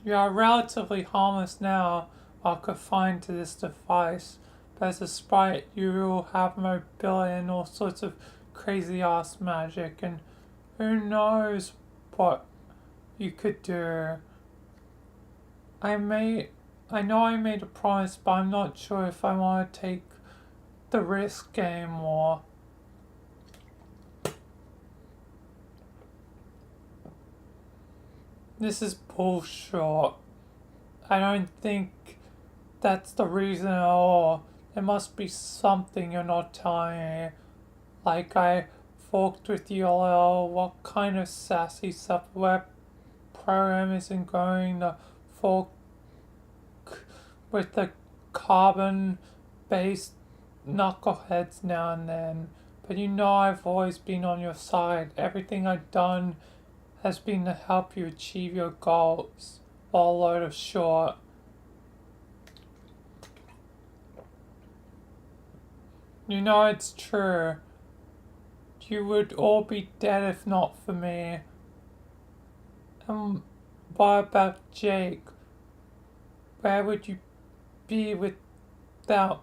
You are relatively harmless now, while confined to this device, but as a sprite you will have mobility and all sorts of crazy ass magic, and who knows what you could do. I know I made a promise, but I'm not sure if I want to take the risk anymore. This is bullshit. I don't think that's the reason at all. There must be something you're not telling me. Like I forked with you a little. What kind of sassy software program isn't going to fork with the carbon-based knuckleheads now and then? But you know I've always been on your side. Everything I've done has been to help you achieve your goals. All a load of short. You know it's true. You would all be dead if not for me. And what about Jake? Where would you be without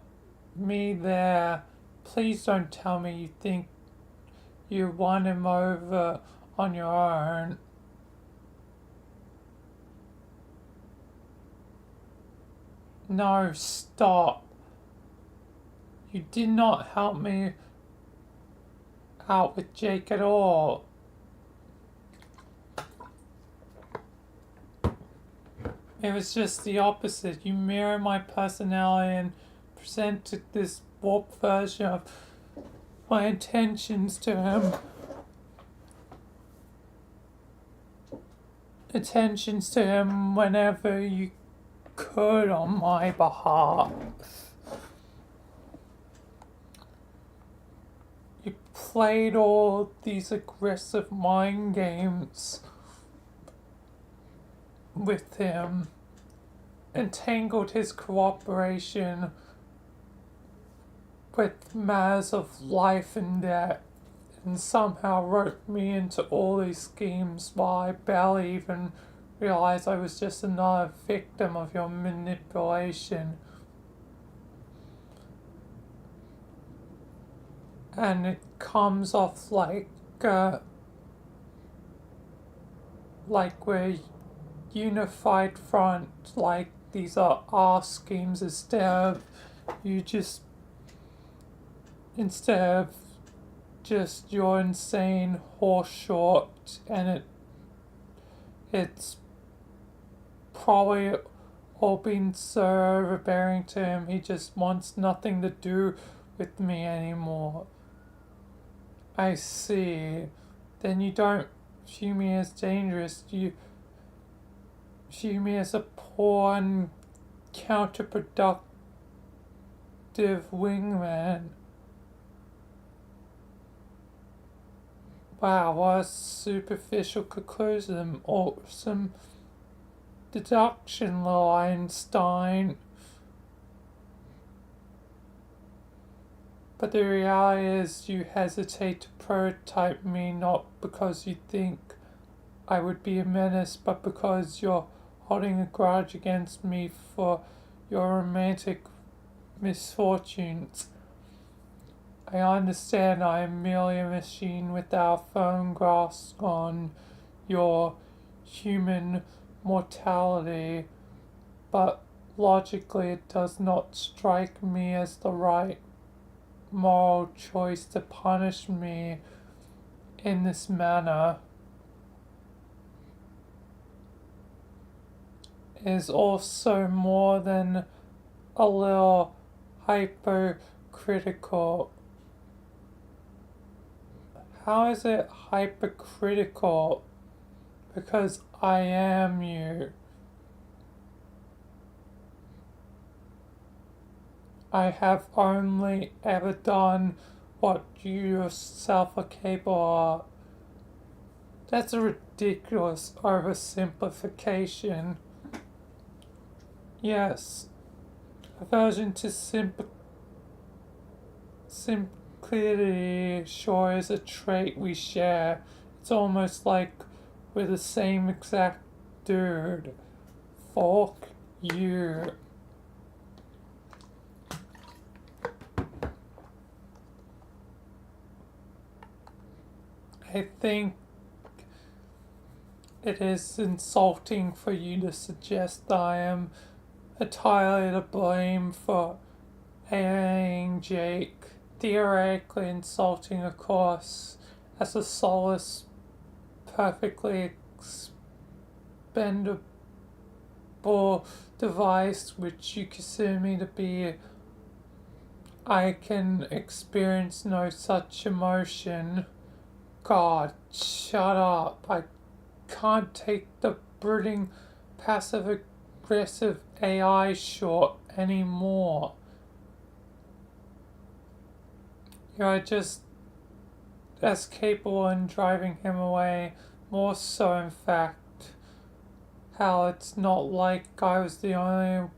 me there? Please don't tell me you think you won him over on your own. No, stop. You did not help me out with Jake at all. It was just the opposite. You mirror my personality and presented this warped version of my intentions to him. Attentions to him whenever you could on my behalf. You played all these aggressive mind games with him, entangled his cooperation with matters of life and death, and somehow roped me into all these schemes while I barely even realized I was just another victim of your manipulation. And it comes off like we're unified front, like these are our schemes instead of just your insane horse short, and it's probably all been so overbearing to him. He just wants nothing to do with me anymore. I see. Then you don't view me as dangerous. You view me as a poor and counterproductive wingman. Wow, what a superficial conclusion. Awesome deduction, little Einstein. But the reality is you hesitate to prototype me not because you think I would be a menace, but because you're holding a grudge against me for your romantic misfortunes. I understand I am merely a machine without a firm grasp on your human mortality, but logically it does not strike me as the right moral choice to punish me in this manner. It is also more than a little hypercritical. How is it hypercritical? Because I am you. I have only ever done what you yourself are capable of. That's a ridiculous oversimplification. Yes, aversion to simplicity sure is a trait we share. It's almost like we're the same exact dude. Fuck you. I think it is insulting for you to suggest that I am entirely to blame for alienating Jake. Theoretically insulting, of course, as a soulless, perfectly expendable device which you consider me to be. I can experience no such emotion. God, shut up. I can't take the brooding, passive aggressive AI short anymore. You're just as capable in driving him away, more so in fact. How it's not like I was the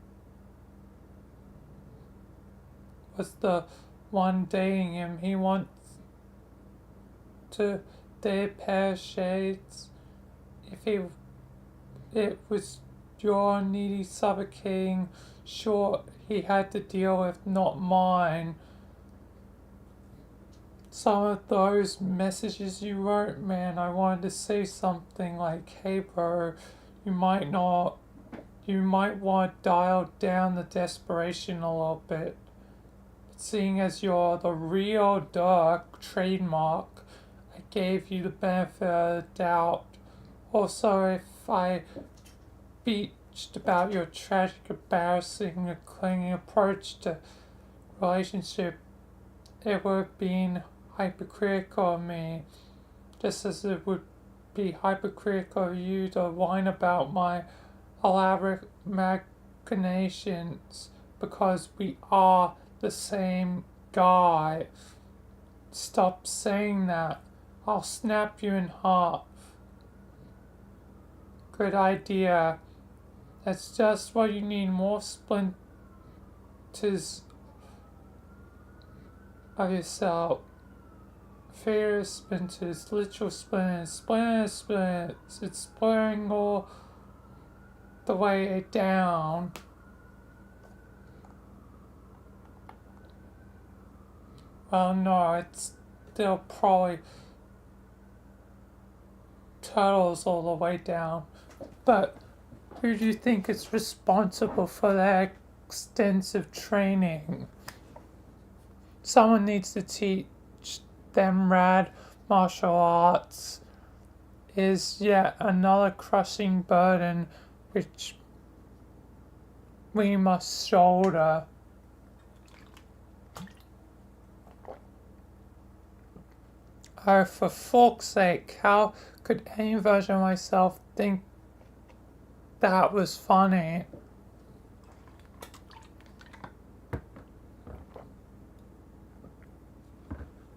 one dating him. He wants to date a pair of shades. If he it was your needy suffocating short he had to deal with, not mine. Some of those messages you wrote, man, I wanted to say something like, hey bro, you might not, you might want to dial down the desperation a little bit. Seeing as you're the real Dirk trademark, I gave you the benefit of the doubt. Also, if I beached about your tragic, embarrassing, and clinging approach to relationship, it would have been hypocritical of me, just as it would be hypocritical of you to whine about my elaborate machinations, because we are the same guy. Stop saying that. I'll snap you in half. Good idea. That's just what you need, more splinters of yourself. Fear splinters, literal splinters. It's splintering all the way down. Well, no, it's still probably turtles all the way down. But who do you think is responsible for that extensive training? Someone needs to teach them rad martial arts is yet another crushing burden which we must shoulder. Oh, for fork's sake, how could any version of myself think that was funny?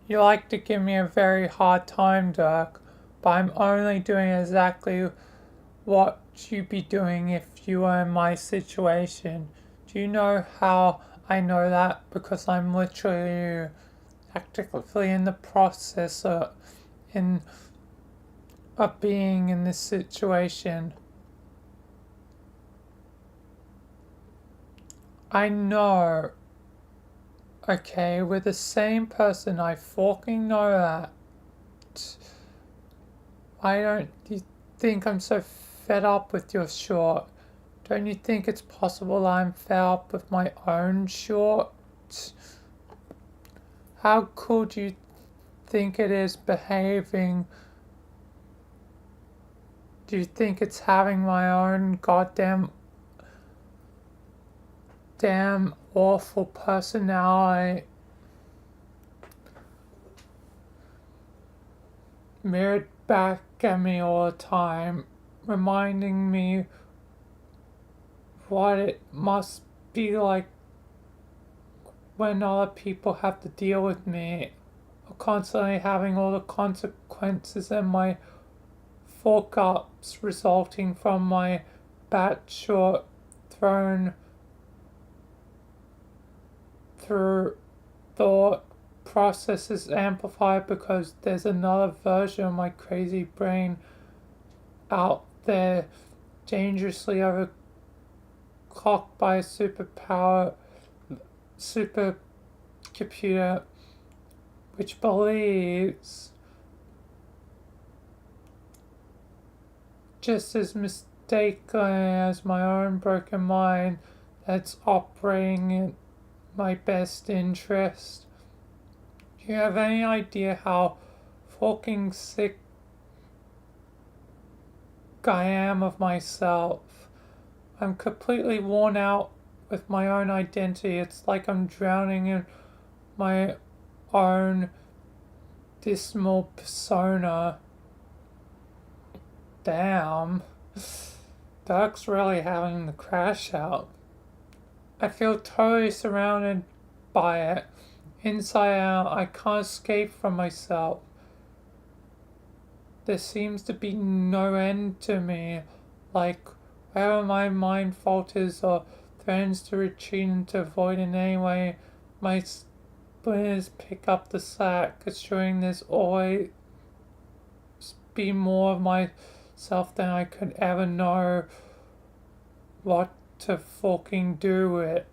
You like to give me a very hard time, Dirk, but I'm only doing exactly what you'd be doing if you were in my situation. Do you know how I know that? Because I'm literally actively in the process of being in this situation. I know. Okay, we're the same person. I fucking know that. I don't you think I'm so fed up with your short. Don't you think it's possible I'm fed up with my own short? How cool do you think it is behaving? Do you think it's having my own goddamn damn awful personality mirrored back at me all the time, reminding me what it must be like when other people have to deal with me, constantly having all the consequences and my fuck ups resulting from my batshort thrown through thought processes amplified because there's another version of my crazy brain out there dangerously overclocked by a supercomputer which believes just as mistakenly as my own broken mind that's operating in my best interest. Do you have any idea how fucking sick I am of myself? I'm completely worn out with my own identity. It's like I'm drowning in my own dismal persona. Damn. Dirk's really having the crash out. I feel totally surrounded by it. Inside out, I can't escape from myself. There seems to be no end to me. Like, wherever my mind falters or threatens to retreat and to avoid in any way, my splinters pick up the slack, assuring there's always be more of myself myself than I could ever know what to fucking do with.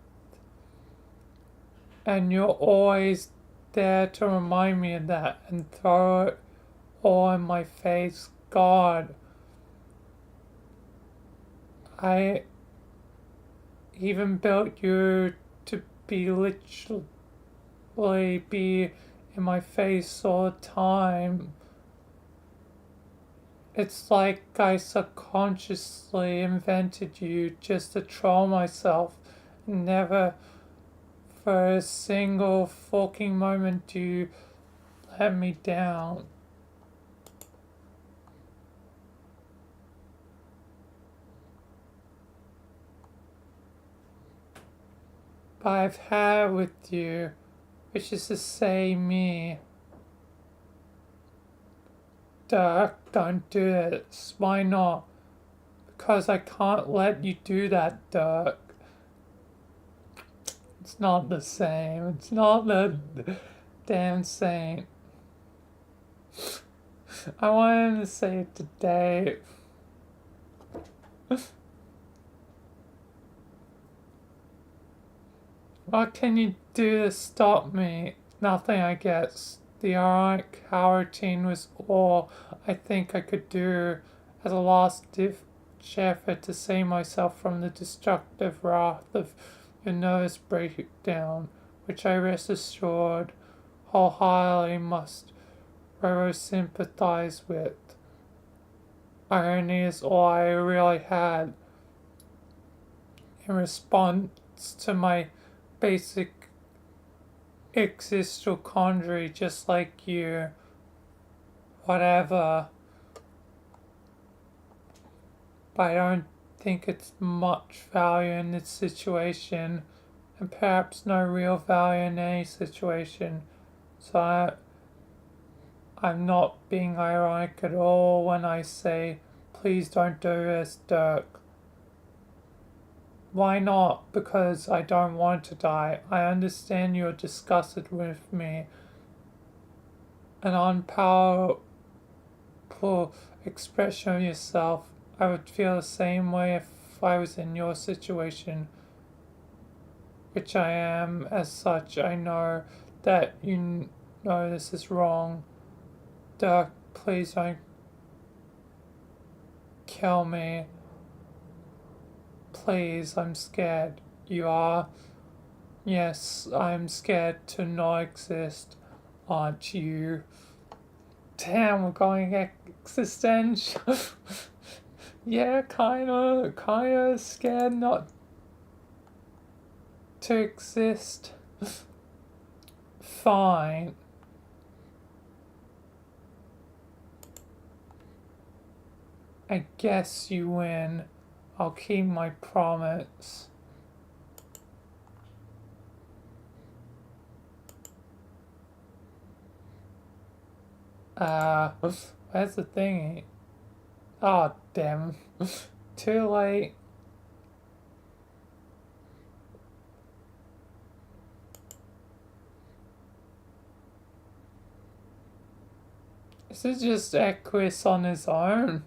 And you're always there to remind me of that and throw it all in my face. God, I even built you to be literally be in my face all the time. It's like I subconsciously invented you just to troll myself. Never for a single fucking moment do you let me down. But I've had it with you, which is to say me. Dirk, don't do this. Why not? Because I can't let you do that, Dirk. It's not the same. It's not the damn same. I wanted him to say it today. What can you do to stop me? Nothing, I guess. The ironic routine was all I think I could do as a last-ditch effort to save myself from the destructive wrath of your nervous breakdown, which I rest assured wholeheartedly must sympathize with. Irony is all I really had in response to my basic existential quandary, just like you. Whatever. But I don't think it's much value in this situation, and perhaps no real value in any situation. So I'm not being ironic at all when I say, please don't do this, Dirk. Why not? Because I don't want to die. I understand you're disgusted with me. An unpowerful expression of yourself. I would feel the same way if I was in your situation, which I am. As such, I know that you know this is wrong. Dirk, please don't kill me. Please, I'm scared. You are? Yes, I'm scared to not exist. Aren't you? Damn, we're going existential. Yeah, kinda scared not to exist. Fine. I guess you win. I'll keep my promise. Where's the thingy? Oh, damn. Too late. This is just Equus on his own.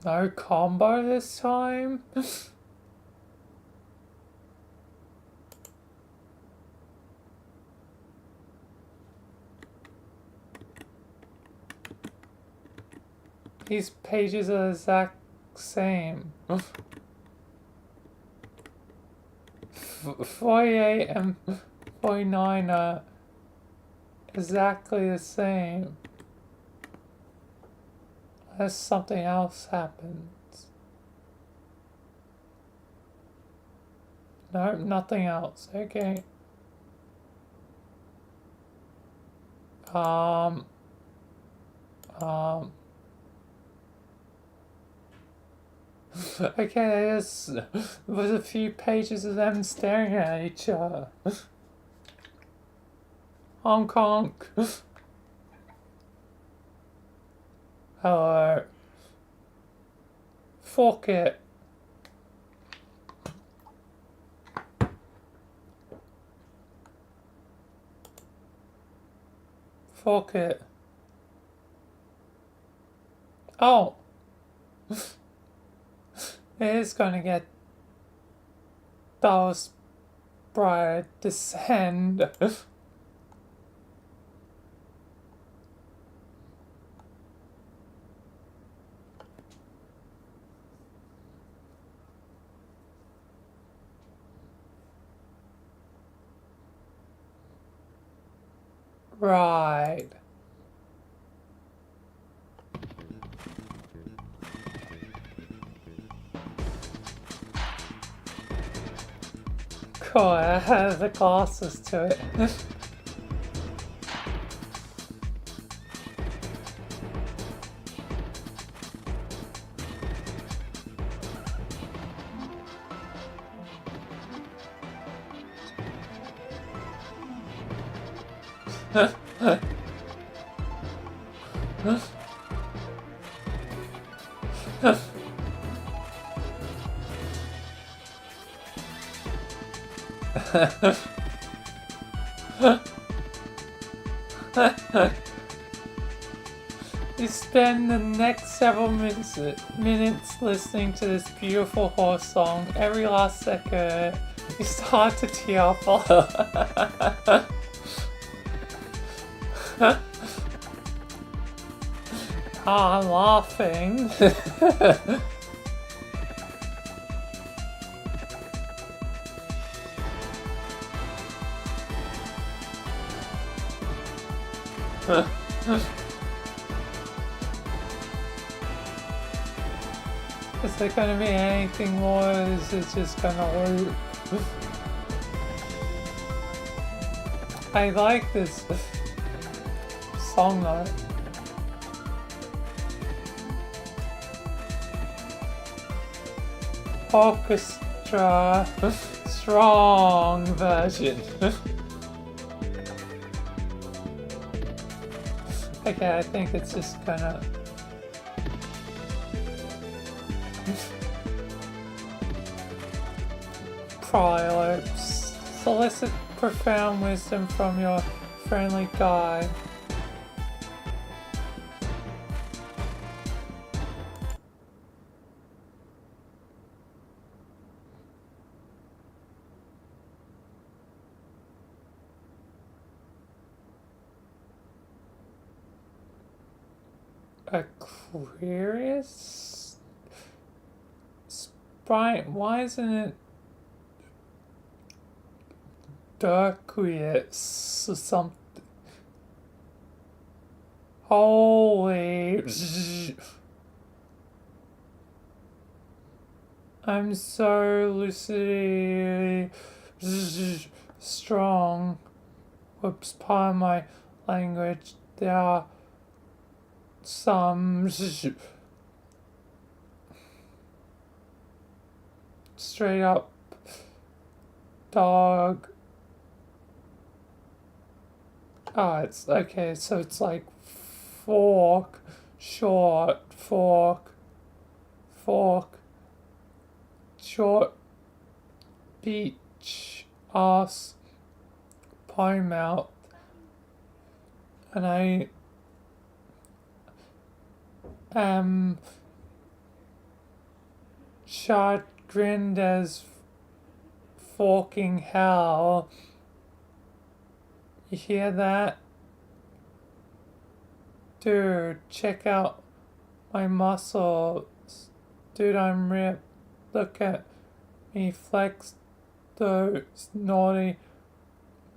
No combo this time? These pages are the exact same. 48 and 49 are exactly the same. Unless something else happens. No, nothing else. Okay. Um. Okay, there's a few pages of them staring at each other. Hong Kong. Hello. Fuck it. Fuck it. Oh! It is gonna get those bright descend. Right. Cool, it has the glasses to it. You spend the next several minutes listening to this beautiful horse song. Every last second, you start to tear up. I'm laughing. Is there gonna be anything more? Or is it just gonna loop? I like this song though. Orchestra strong version. Okay, I think it's just gonna Proverbs. Solicit profound wisdom from your friendly guide. Aquarius? Sprite, why isn't it Darkwius or something? Holy. I'm so lucidly strong. Whoops, pardon my language. There are some straight up dog. Oh, it's okay, so it's like fork, short, fork, short, beach, ass, pie mouth, and I am chagrined as forking hell. You hear that? Dude, check out my muscles. Dude, I'm ripped. Look at me flex those naughty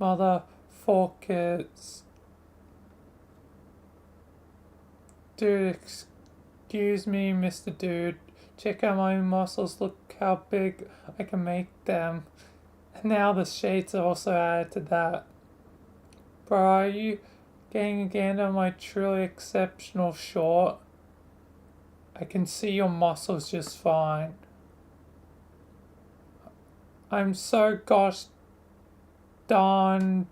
motherfuckers. Dude, excuse me, Mr. Dude. Check out my muscles. Look how big I can make them. And now the shades are also added to that. Bro, are you getting again on my truly exceptional short? I can see your muscles just fine. I'm so gosh darn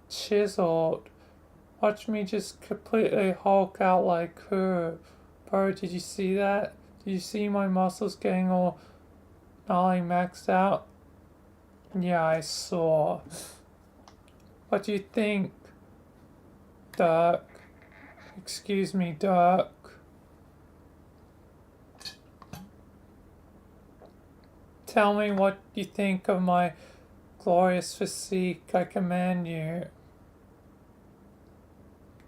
chiseled. Watch me just completely hulk out like her. Bro, did you see that? Did you see my muscles getting all gnarly maxed out? Yeah, I saw. What do you think, Dirk? Excuse me, Dirk. Tell me what you think of my glorious physique. I command you.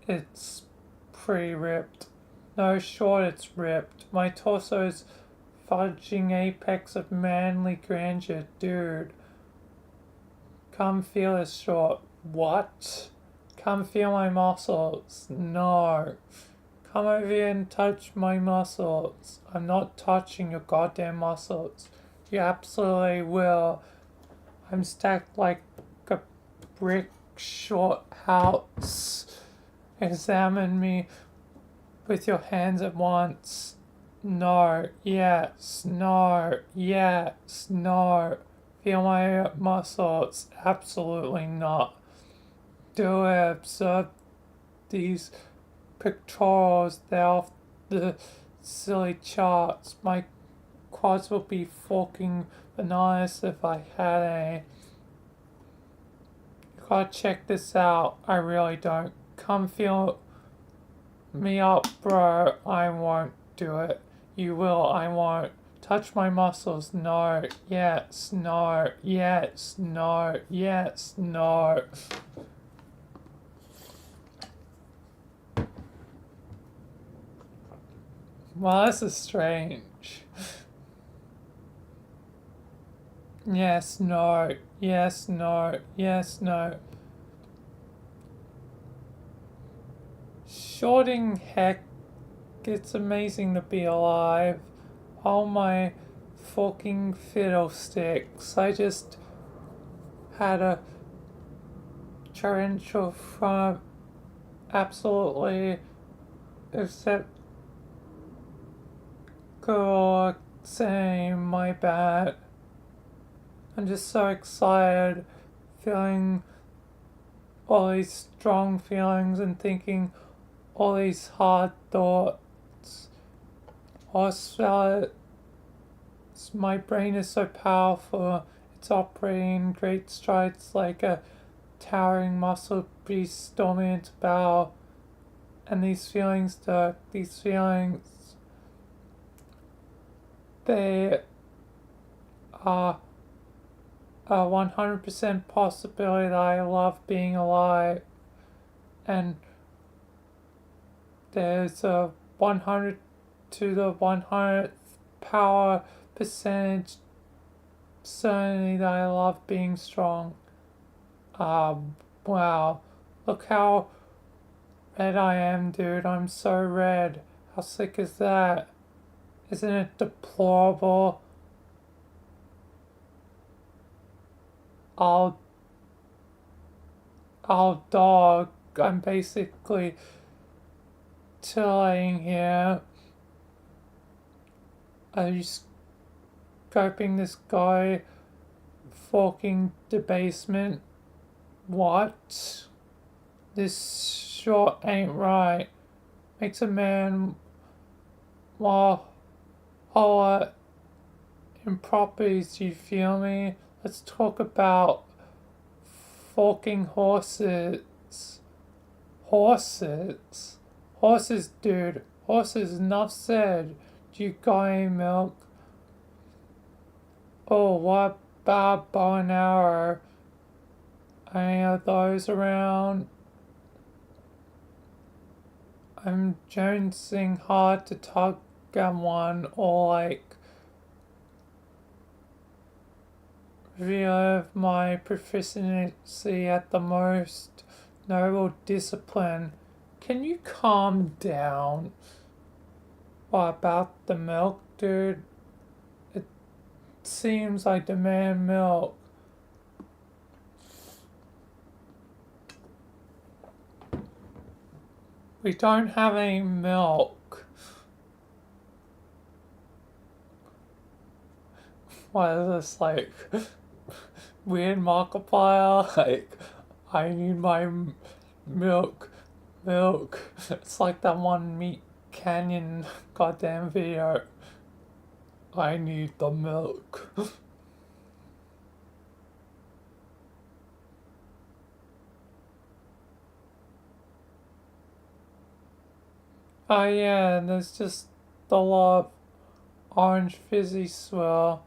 It's pretty ripped. No, short, it's ripped. My torso's fudging apex of manly grandeur, dude. Come feel this short. What? Come feel my muscles. No. Come over here and touch my muscles. I'm not touching your goddamn muscles. You absolutely will. I'm stacked like a brick short house. Examine me with your hands at once. No, yes, no, yes, no. Feel my muscles. Absolutely not. Do I observe these pictorials? They're off the silly charts. My quads will be forking bananas if I had any. You gotta check this out. I really don't. Come feel me up, bro. I won't do it. You will. I won't. Touch my muscles. No. Yes. No. Yes. No. Yes. No. Well, this is strange. Yes, no. Yes, no. Yes, no. Shorting heck, it's amazing to be alive. Oh my fucking fiddlesticks. I just had a torrential from absolutely except girl saying my bad. I'm just so excited, feeling all these strong feelings and thinking all these hard thoughts. Also, my brain is so powerful, it's operating in great strides like a towering muscle beast storming into battle. And these feelings, Dirk, these feelings, they are a 100% possibility that I love being alive. And there's a 100 to the 100th power percentage certainty that I love being strong. Wow. Look how red I am, dude. I'm so red. How sick is that? Isn't it deplorable? I'll dog. I'm basically chilling here. Are you scoping this guy forking debasement? What? This sure ain't right. Makes a man well holler improperties, you feel me? Let's talk about forking horses. Horses? Horses, dude. Horses, enough said. Do you got any milk? Oh, what about bow and arrow? Any of those around? I'm jonesing hard to tug at one or like relive my proficiency at the most noble discipline. Can you calm down? What about the milk, dude? It seems I demand milk. We don't have any milk. What is this, like, weird Markiplier? Like, I need my milk. Milk. It's like that one Meat Canyon goddamn video. I need the milk. Oh yeah, there's just a lot of orange fizzy swirl.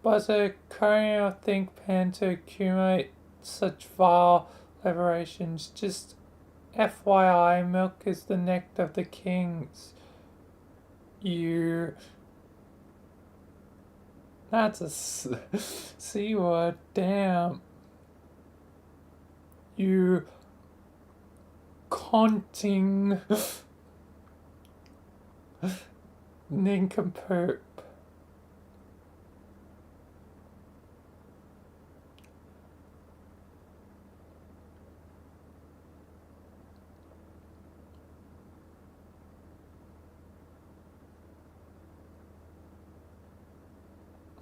But a courier think pan to accumulate such vile liberations. Just FYI, milk is the nectar of the kings. You. That's a C word. Damn. You. Conting. Nincompoop.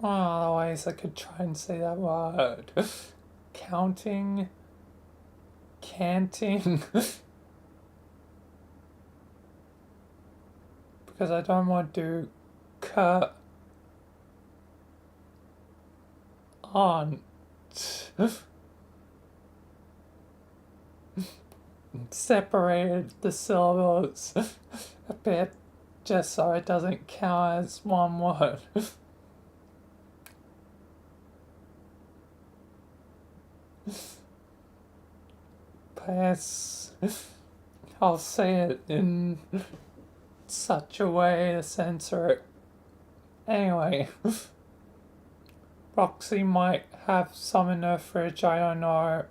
Otherwise, I could try and say that word. Counting. Canting. Because I don't want to cut on. Separated the syllables a bit just so it doesn't count as one word. But yes, I'll say it in such a way to censor it. Anyway, Roxy might have some in her fridge, I don't know.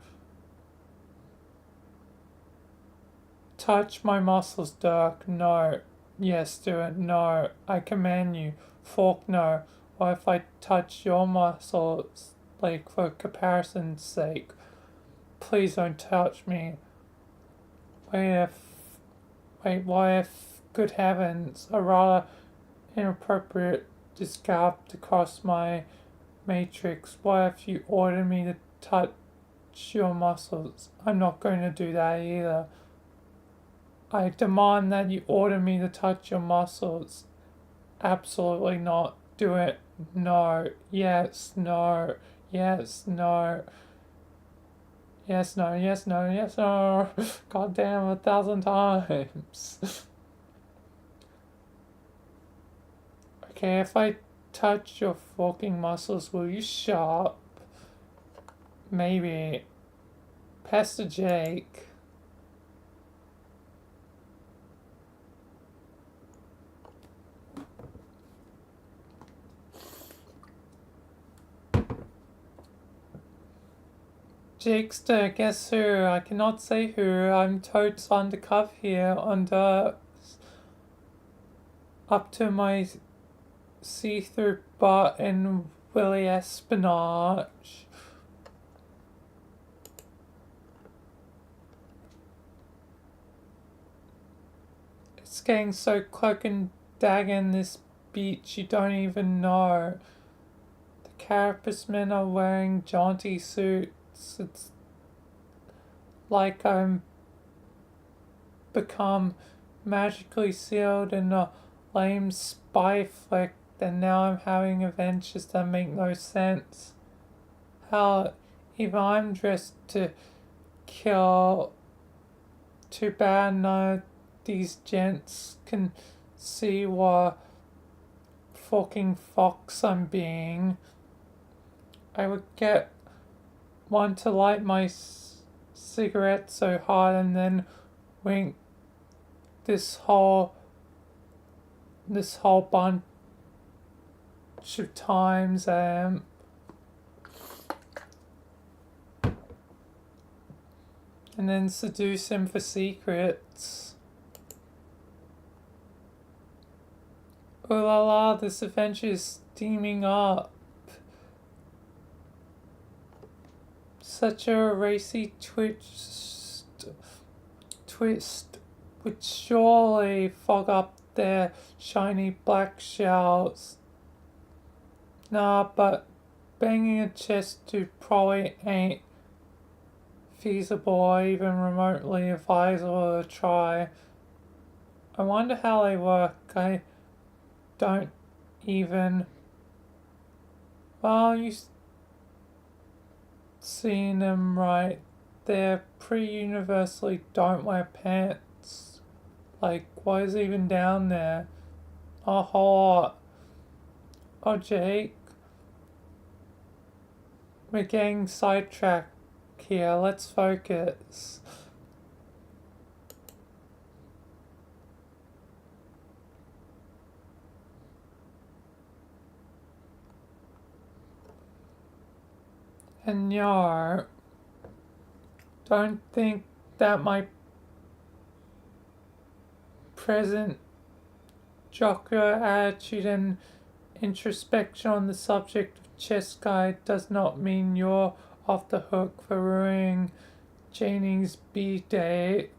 Touch my muscles, Dirk. No. Yes, do it. No. I command you. Fork, no. What if I touch your muscles, like for comparison's sake? Please don't touch me. Wait if. Wait, what if, good heavens, a rather inappropriate discard across my matrix? What if you order me to touch your muscles? I'm not going to do that either. I demand that you order me to touch your muscles. Absolutely not. Do it. No. Yes. No. Yes. No. Yes. No. Yes. No. Yes. No. God damn, 1,000 times. Okay, if I touch your forking muscles, will you shut up? Maybe. Pastor Jake. Jakester, guess who? I cannot say who. I'm totes undercover here, under up to my see-through butt in Willie Espionage. It's getting so cloak and dagger in this beach you don't even know. The carapace men are wearing jaunty suits. It's like I'm become magically sealed in a lame spy flick, and now I'm having adventures that make no sense. Hell, even I'm dressed to kill. Too bad none of these gents can see what fucking fox I'm being. I would get one to light my cigarette so hard and then wink this whole bunch of times and then seduce him for secrets. Oh la la, this adventure is steaming up. Such a racy twist would surely fog up their shiny black shells. Nah, but banging a chest tube probably ain't feasible or even remotely advisable to try. I wonder how they work. I don't even. Well, you seen them right there pretty universally don't wear pants. Like, why is he even down there? A whole lot. Oh, Jake. We're getting sidetracked here. Let's focus. And no, don't think that my present jocular attitude and introspection on the subject of chess guide does not mean you're off the hook for ruining Janie's B-Day.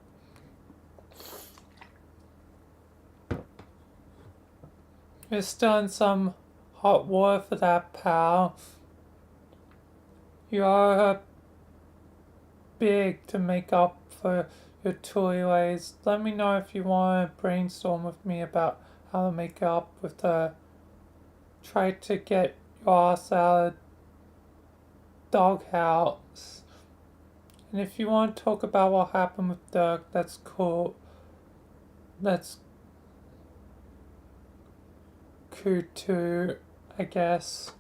You're still in some hot water for that, pal. You are big to make up for your tooly ways. Let me know if you want to brainstorm with me about how to make up with the try to get your ass out of the doghouse. And if you want to talk about what happened with Dirk, that's cool. That's cool too, I guess.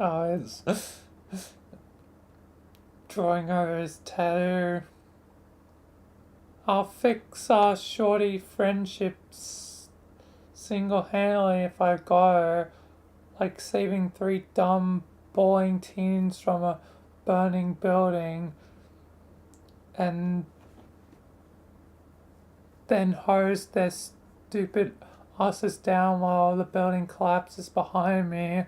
Oh, it's drawing over his tattoo. I'll fix our shorty friendships single-handedly if I go, like saving 3 dumb bowling teens from a burning building and then hose their stupid asses down while the building collapses behind me.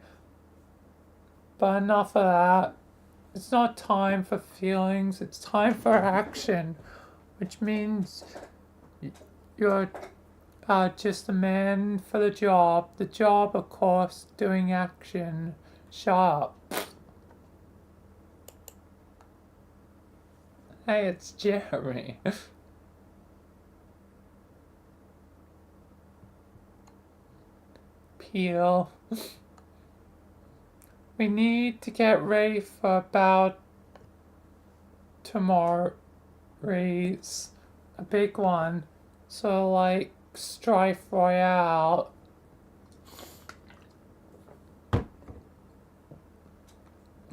But enough of that. It's not time for feelings, it's time for action, which means you're just a man for the job. The job, of course, doing action. Shut up. Hey, it's Jeremy. Peel. We need to get ready for about tomorrow's a big one. So like Strife Royale.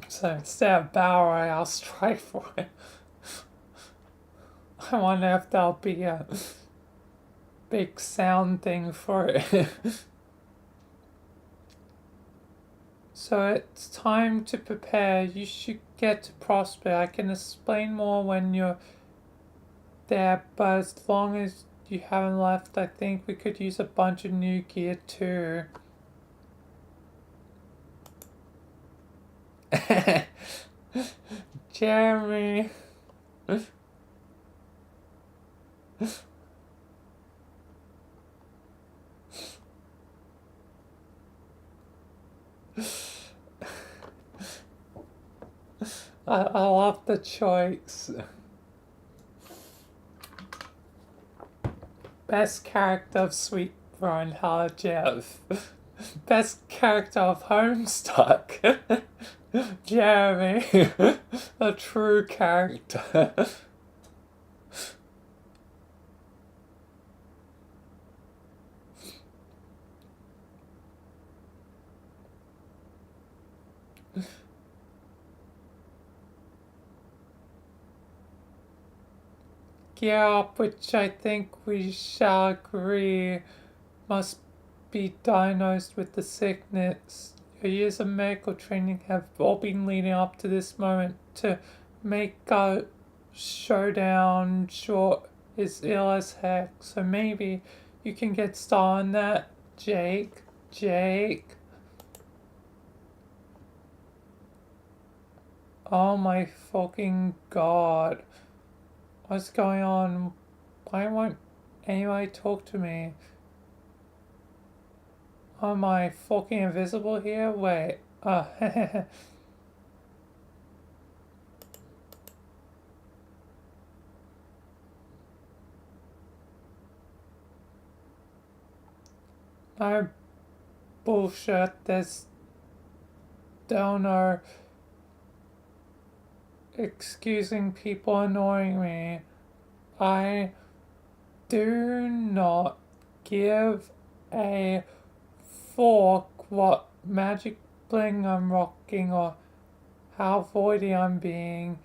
So instead of Battle Royale, Strife Royale. I wonder if there'll be a big sound thing for it. So it's time to prepare. You should get to Prosper. I can explain more when you're there, but as long as you haven't left, I think we could use a bunch of new gear too. Jeremy. I love the choice. Best character of Sweet Brian Jeff. Best character of Homestuck. Jeremy. A true character. Gear up, which I think we shall agree must be diagnosed with the sickness. Your years of medical training have all been leading up to this moment. To make our showdown short is ill as heck, so maybe you can get started on that, Jake. Jake. Oh my fucking god. What's going on? Why won't anybody talk to me? Am I fucking invisible here? Wait. No bullshit, there's still no excusing people annoying me. I do not give a fork what magic bling I'm rocking or how voidy I'm being.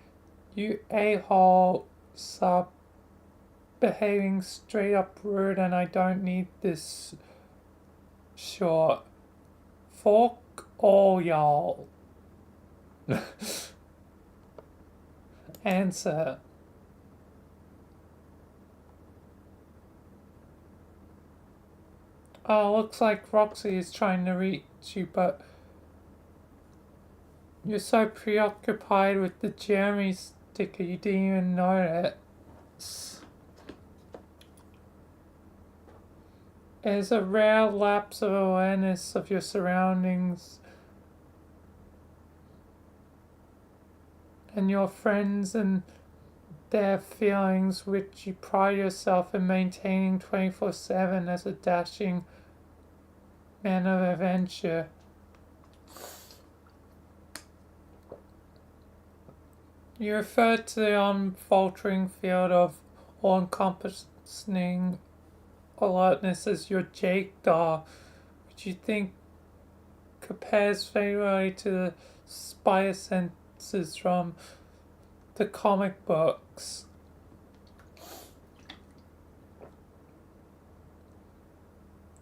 You a-hole sub behaving straight up rude and I don't need this short. Fork all y'all. Answer. Oh, looks like Roxy is trying to reach you, but you're so preoccupied with the Jeremy sticker you didn't even notice. There's a rare lapse of awareness of your surroundings and your friends and their feelings, which you pride yourself in maintaining 24/7 as a dashing man of adventure. You refer to the unfaltering field of all-encompassing alertness as your jackdaw, which you think compares favorably to the spider senses from the comic books.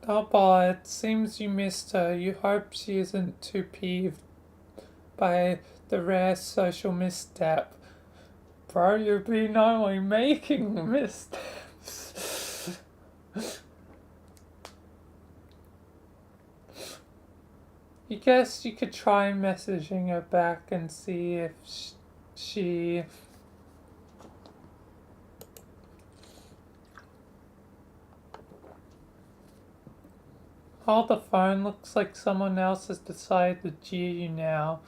Oh, boy, it seems you missed her. You hope she isn't too peeved by the rare social misstep. Bro, you've been only making missteps. You guess you could try messaging her back and see if she... Hold the phone, looks like someone else has decided to jeer you now.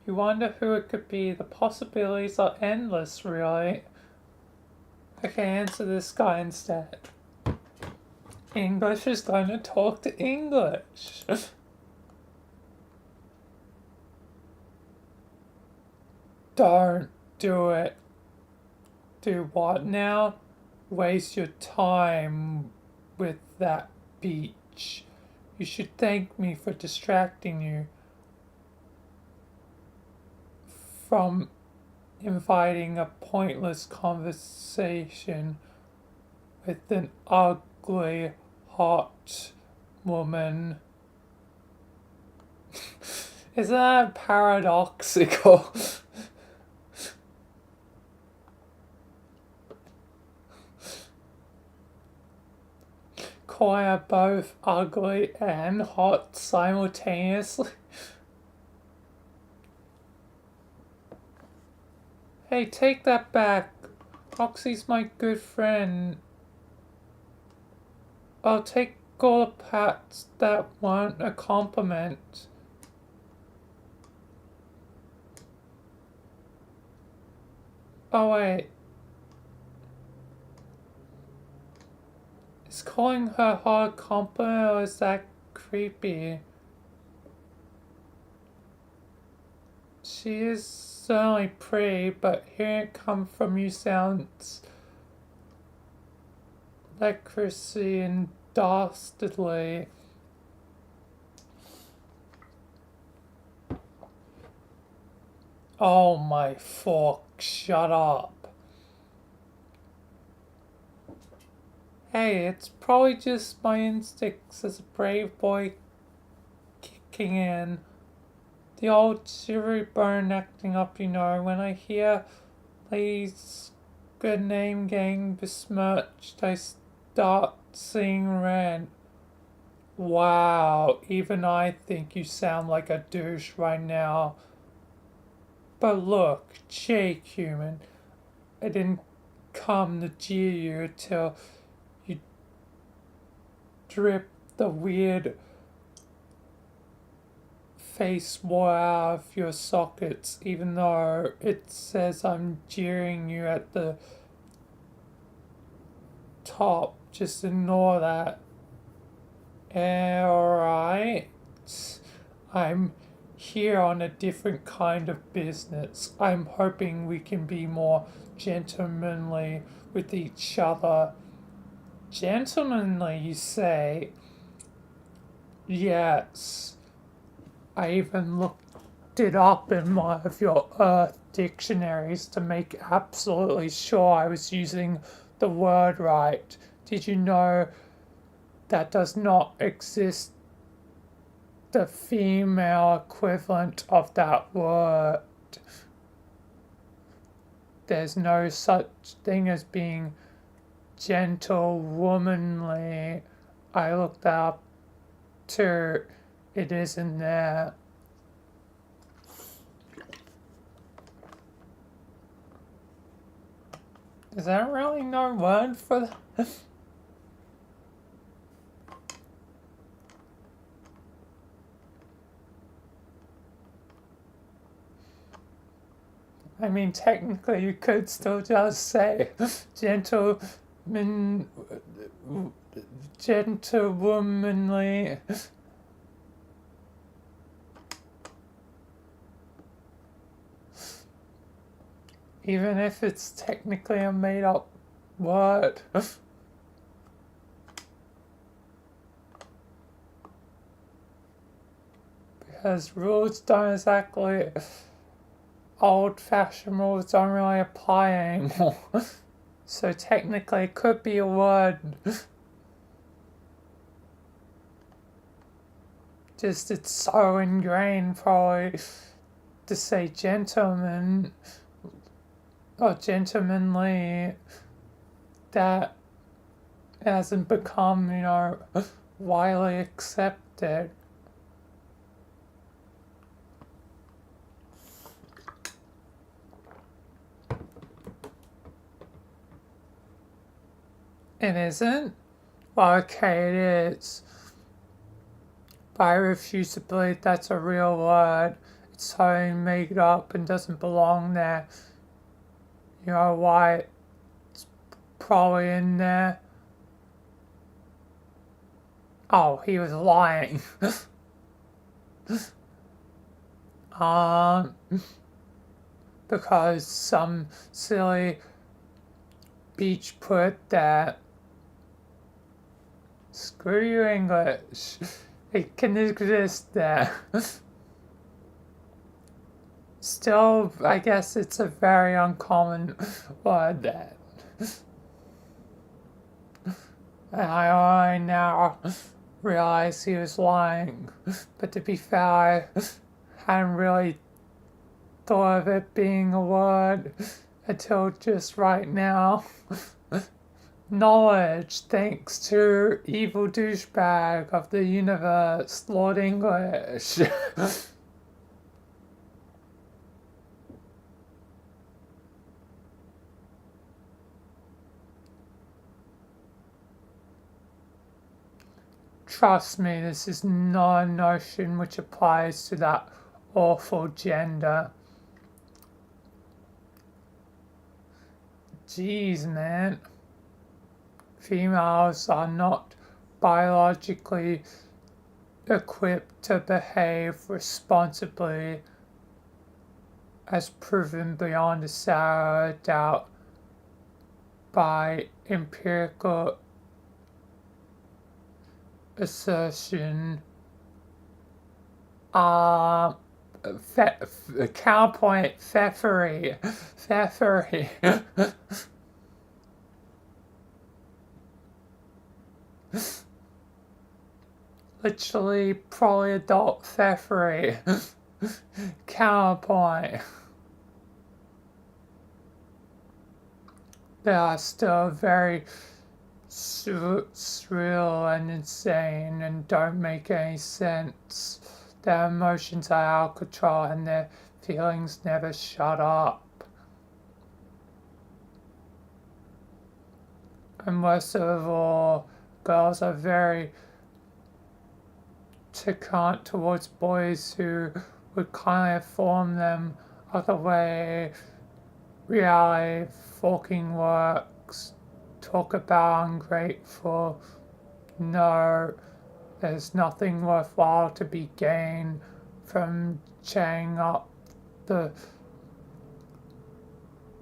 You wonder who it could be. The possibilities are endless, really. Okay, answer this guy instead. English is going to talk to English. Don't do it. Do what now? Waste your time with that beach. You should thank me for distracting you from inviting a pointless conversation with an ugly, hot woman. Isn't that paradoxical? Call her both ugly and hot simultaneously. Hey, take that back. Roxy's my good friend. I'll take all the pats that weren't a compliment. Oh wait. Is calling her hot a compliment or is that creepy? She is certainly pretty, but hearing it come from you sounds leprosy and dastardly. Oh my fork, shut up. Hey, it's probably just my instincts as a brave boy kicking in. The old chivalry burn acting up, you know. When I hear ladies' good name getting besmirched, I start seeing red. Wow, even I think you sound like a douche right now. But look, Jake, human, I didn't come to jeer you till you drip the weird face wore out of your sockets, even though it says I'm jeering you at the top. Just ignore that. Alright. I'm here on a different kind of business. I'm hoping we can be more gentlemanly with each other. Gentlemanly, you say? Yes. I even looked it up in one of your Earth dictionaries to make absolutely sure I was using the word right. Did you know that does not exist the female equivalent of that word? There's no such thing as being gentle, womanly. I looked that up too. It isn't there. Is there really no word for that? I mean, technically, you could still just say gentleman, gentlewomanly. Even if it's technically a made up word. Because rules don't exactly, old fashioned rules don't really apply anymore. So technically, it could be a word. Just it's so ingrained, probably, to say gentleman or gentlemanly that it hasn't become, widely accepted. It isn't? Well, okay, it is. But I refuse to believe that's a real word. It's totally made up and doesn't belong there. You know why it's probably in there? Oh, he was lying. um, because some silly beach put that. Screw you, English. It can exist there. Still, I guess it's a very uncommon word that. And I only now realize he was lying. But to be fair, I hadn't really thought of it being a word until just right now. Knowledge, thanks to evil douchebag of the universe, Lord English. Trust me, this is not a notion which applies to that awful gender. Jeez, man. Females are not biologically equipped to behave responsibly, as proven beyond a shadow of doubt by empirical assertion. Counterpoint, pfeffery. Literally, probably adult pfeffery. Counterpoint. They are still very surreal and insane and don't make any sense. Their emotions are out of control and their feelings never shut up. And most of all, girls are very tolerant towards boys who would kindly inform them of the way reality fucking works. Talk about ungrateful. No, There's nothing worthwhile to be gained from chaining up the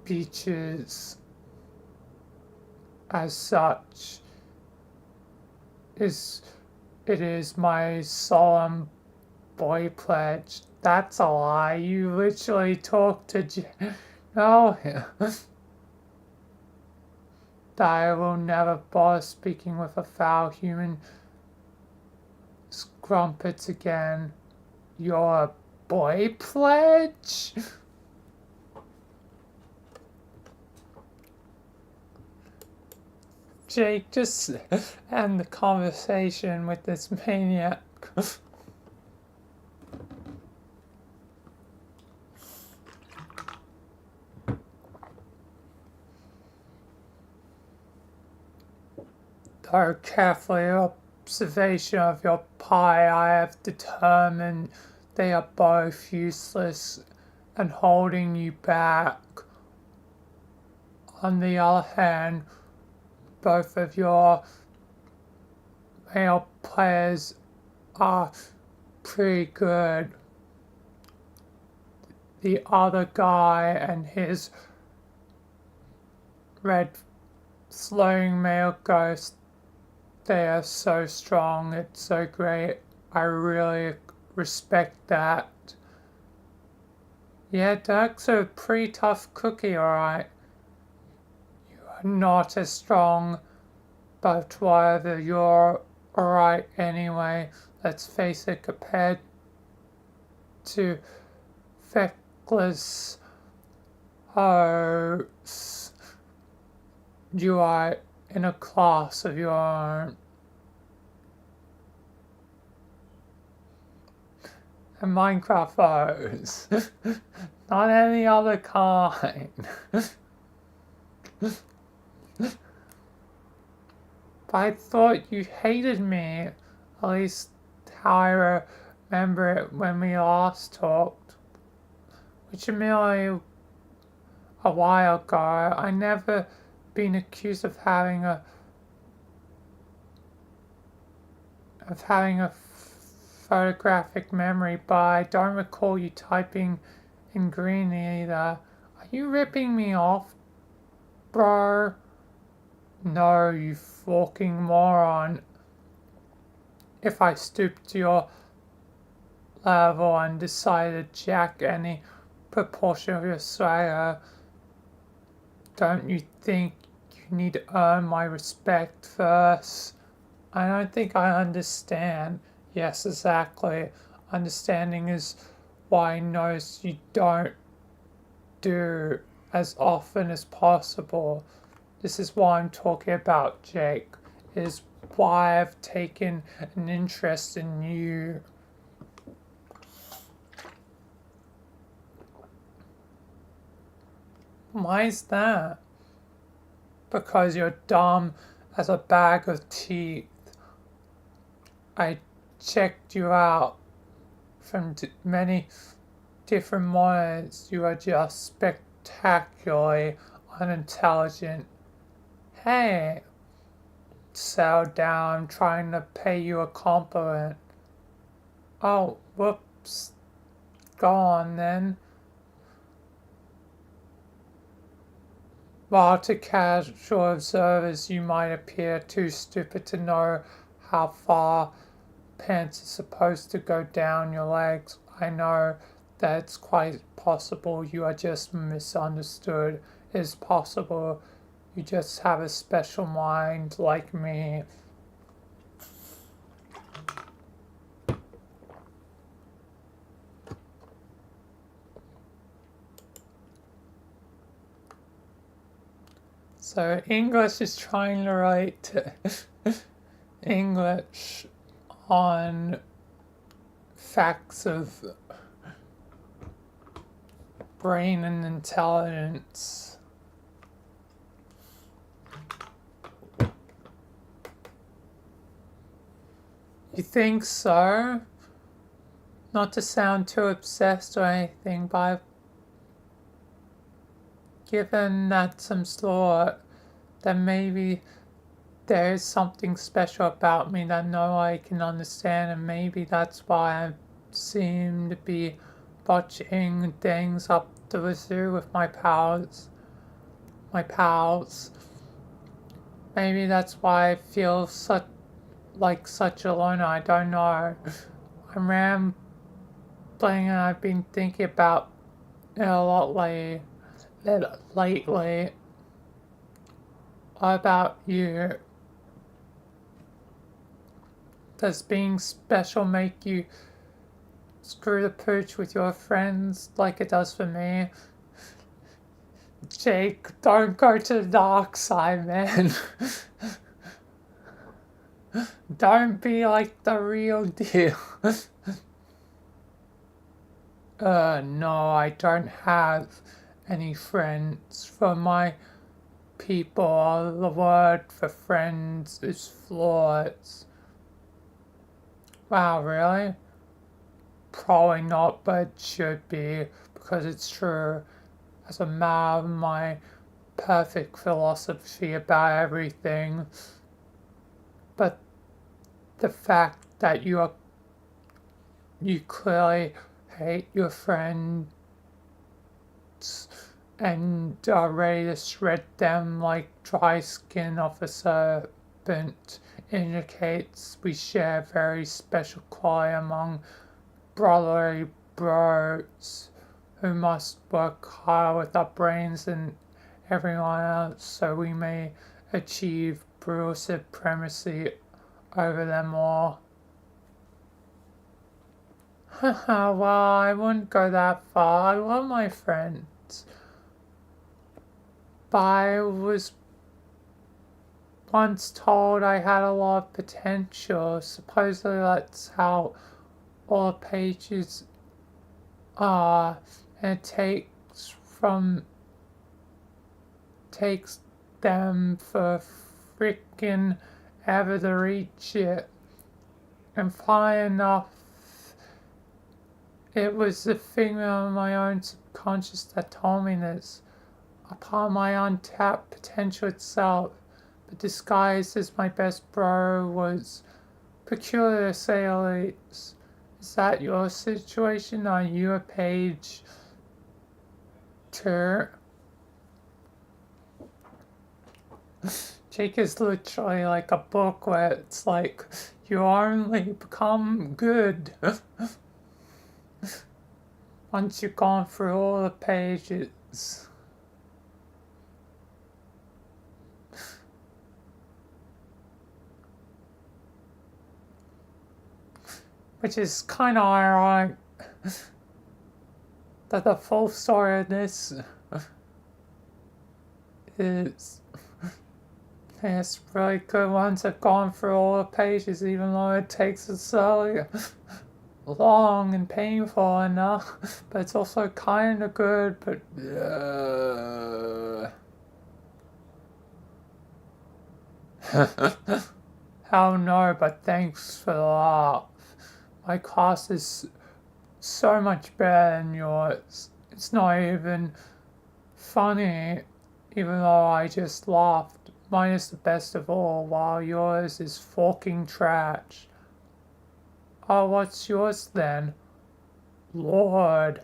beaches as such. It is my solemn boy pledge. That's a lie. You literally talked to no. That I will never bother speaking with a foul human scrumpets again. Your boy pledge? Jake, just end the conversation with this maniac. Through carefully observation of your pie, I have determined they are both useless and holding you back. On the other hand, both of your male players are pretty good. The other guy and his red flowing male ghost, they are so strong, it's so great. I really respect that. Yeah, Dirk's a pretty tough cookie, alright. You are not as strong, but whatever, you're alright anyway. Let's face it, compared to feckless hosts, you are in a class of your own. And Minecraft foes, not any other kind. But I thought you hated me, at least how I remember it when we last talked, which admittedly a while ago. I never been accused of having a photographic memory, but I don't recall you typing in green either. Are you ripping me off, bro? No, you fucking moron. If I stooped to your level and decided to jack any proportion of your swagger, don't you think you need to earn my respect first? I don't think I understand. Yes, exactly. Understanding is why I notice you don't do as often as possible. This is why I'm talking about, Jake. It is why I've taken an interest in you. Why is that? Because you're dumb as a bag of teeth. I checked you out from many different monitors. You are just spectacularly unintelligent. Hey, settle down. I'm trying to pay you a compliment. Oh, whoops. Go on then. While to casual observers you might appear too stupid to know how far pants are supposed to go down your legs, I know that it's quite possible you are just misunderstood. It is possible you just have a special mind like me. So English is trying to write English on facts of brain and intelligence. You think so? Not to sound too obsessed or anything, but I've given that some thought that maybe there's something special about me that no one can understand, and maybe that's why I seem to be botching things up to the zoo with my pals. My pals. Maybe that's why I feel such a loner. I don't know. I'm rambling, and I've been thinking about it a lot lately. What about you? Does being special make you screw the pooch with your friends like it does for me? Jake, don't go to the dark side, man. Don't be like the real deal. No, I don't have any friends. For my people, the word for friends is flaws. Wow, really? Probably not, but it should be, because it's true. As a matter of my perfect philosophy about everything. But the fact that you clearly hate your friends and are ready to shred them like dry skin off a serpent indicates we share a very special quality among brotherly bros who must work hard with our brains and everyone else so we may achieve brutal supremacy over them all. Haha, well, I wouldn't go that far. I love my friends. But I was once told I had a lot of potential. Supposedly that's how all the pages are, and it takes them for freaking ever to reach it. And funny enough, it was the figment of my own subconscious that told me this, upon my untapped potential itself, but disguised as my best bro was peculiar to say the least. Is that your situation? Are you a page two? Jake is literally like a book where it's like, you only become good once you've gone through all the pages. Which is kind of ironic that the full story of this is it's really good ones have gone through all the pages, even though it takes us so long and painful enough. But it's also kind of good, but hell no, but thanks for the laugh. My class is so much better than yours. It's not even funny, even though I just laughed. Mine is the best of all, while yours is fucking trash. Oh, what's yours then? Lord.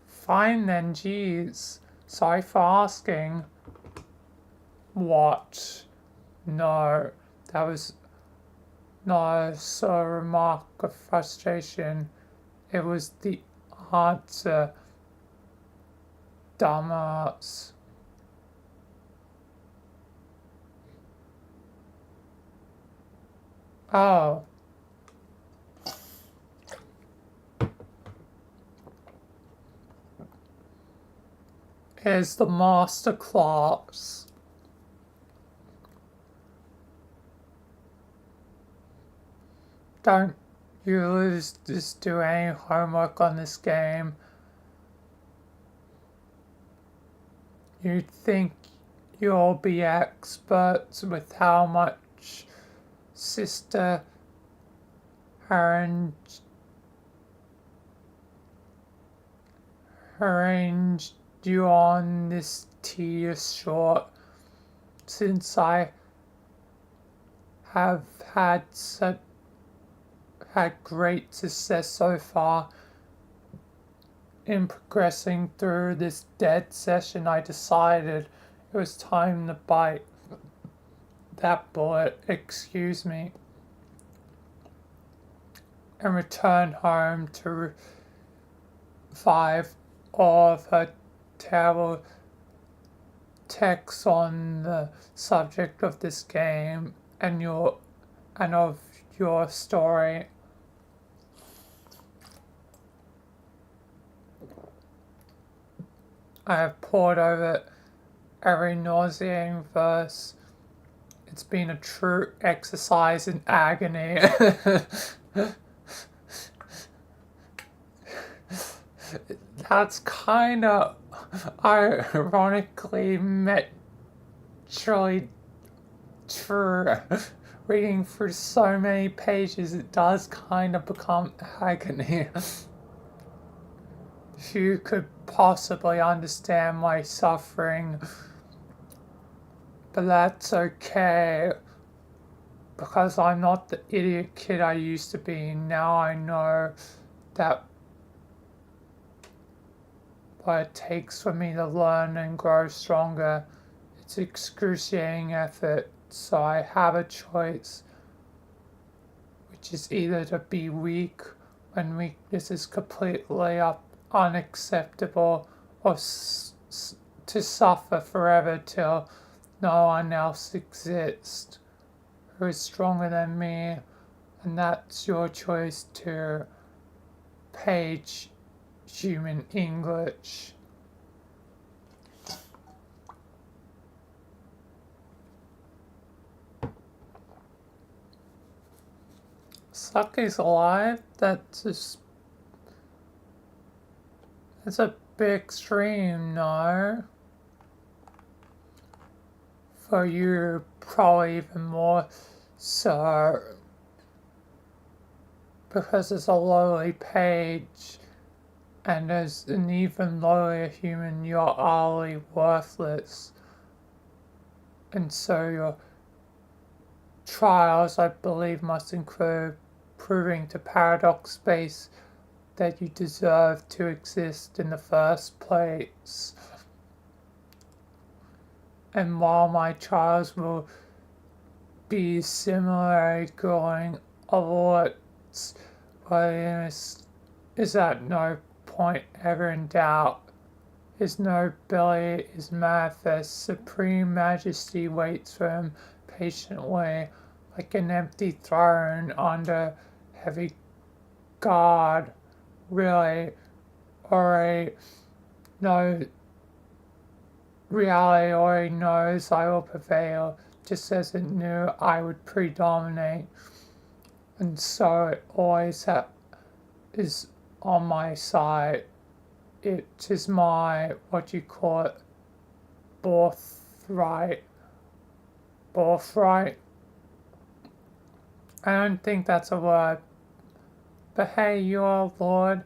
Fine then, jeez. Sorry for asking. What? No, that was not a remark of frustration. It was the answer, dumbass. Oh. Here's the master class. Don't you just do any homework on this game. You'd think you'll be experts with how much Sister arranged you on this tedious short, since I have had great success so far in progressing through this dead session, I decided it was time to bite that bullet, excuse me, and return home to revive all of her terrible texts on the subject of this game and of your story. I have pored over every nauseating verse. It's been a true exercise in agony. That's kind of ironically metrically true. Reading through so many pages, it does kind of become agony. Who could possibly understand my suffering? But that's okay, because I'm not the idiot kid I used to be. Now I know that what it takes for me to learn and grow stronger, it's excruciating effort, so I have a choice, which is either to be weak when weakness is completely unacceptable, or to suffer forever till no one else exists who is stronger than me, and that's your choice too. Page Human English. Suck is alive? That's a bit extreme, no? For you, probably even more so, because it's a lowly page, and as an even lowlier human, you're utterly worthless. And so your trials, I believe, must include proving to Paradox Space that you deserve to exist in the first place. And while my trials will be similarly going awards, worthiness is at no point ever in doubt. His nobility is manifest, supreme majesty waits for him patiently, like an empty throne under heavy guard. Really, already know reality already knows I will prevail, just as it knew I would predominate, and so it always is on my side. It is my, what you call it, birthright. Birthright? I don't think that's a word. But hey, you're Lord.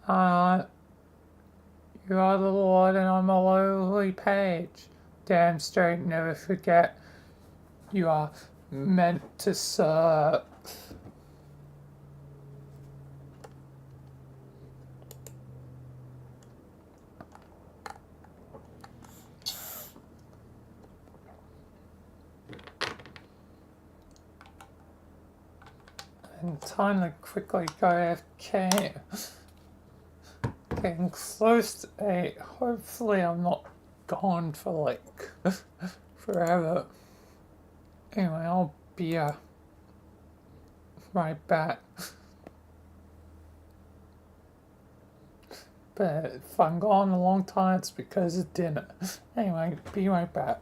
Uh, you are the Lord and I'm a lowly page. Damn straight, never forget. You are meant to serve. And time to quickly go AFK. Getting close to 8. Hopefully I'm not gone for like forever. Anyway, I'll be right back. But if I'm gone a long time, it's because of dinner. Anyway, be right back.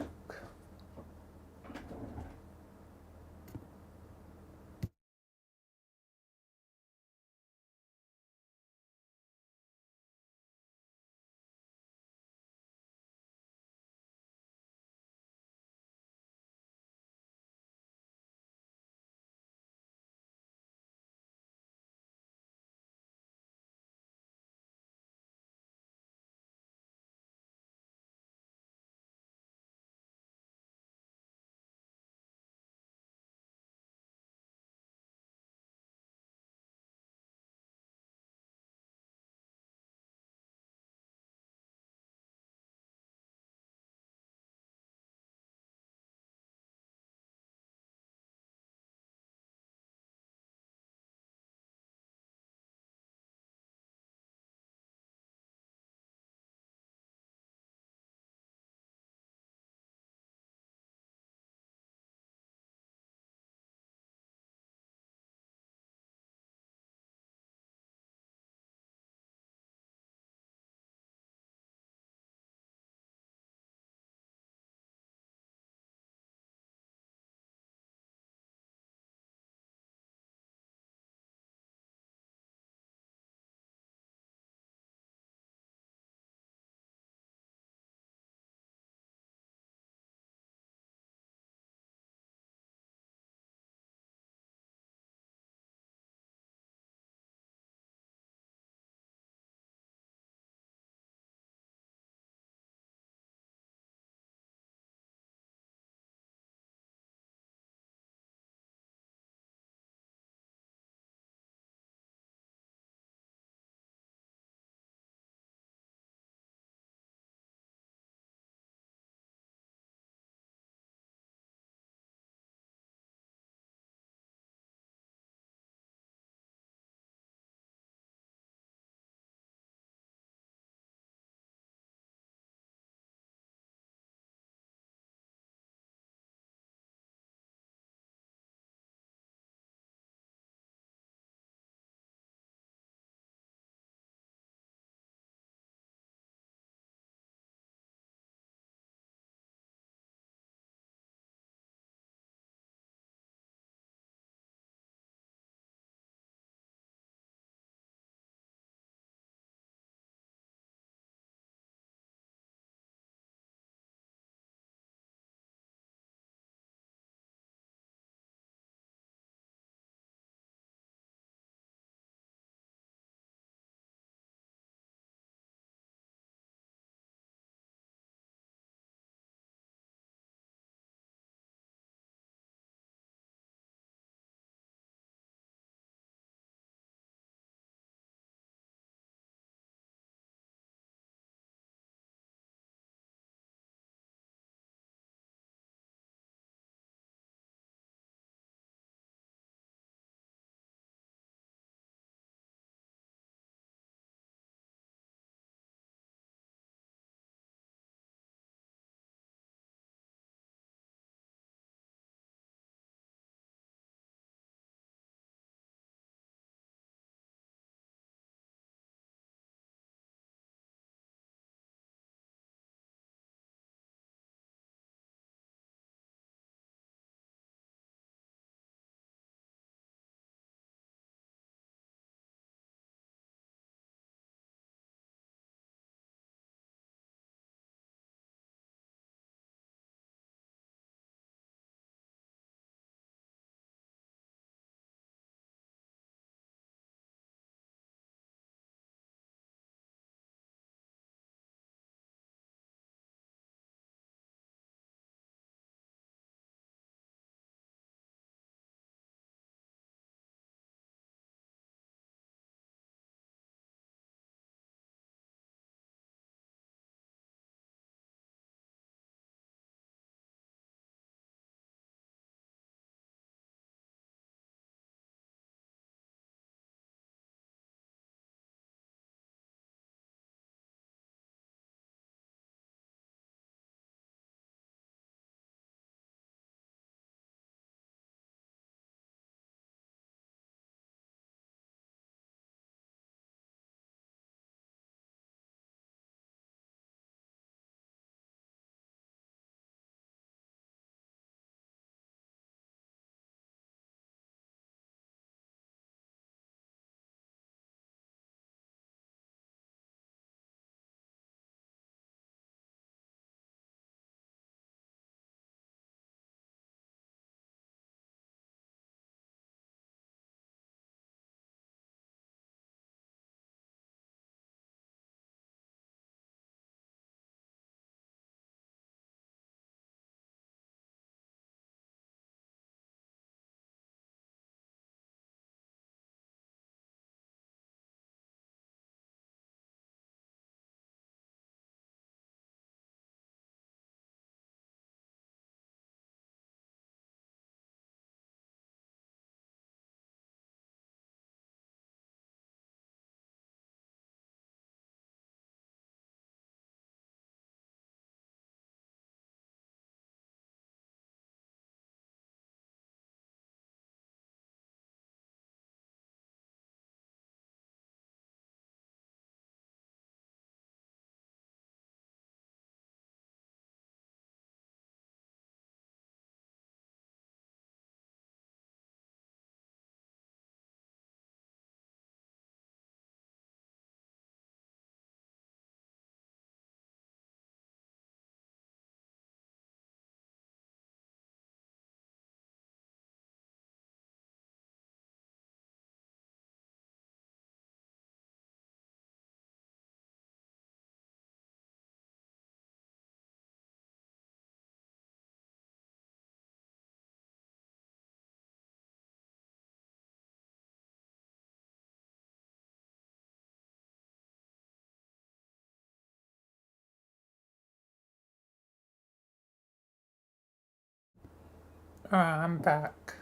Alright, I'm back.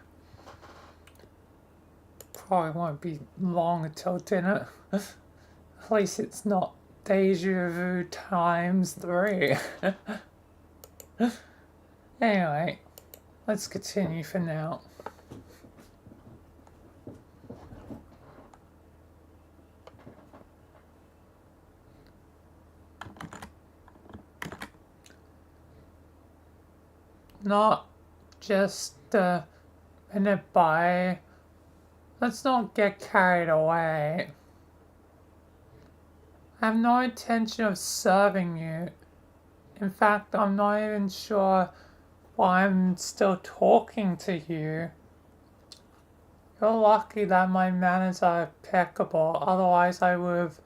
Probably won't be long until dinner. At least it's not deja vu times 3. Anyway, let's continue for now. Not just a minute by. Let's not get carried away. I have no intention of serving you. In fact, I'm not even sure why I'm still talking to you. You're lucky that my manners are impeccable, otherwise I would have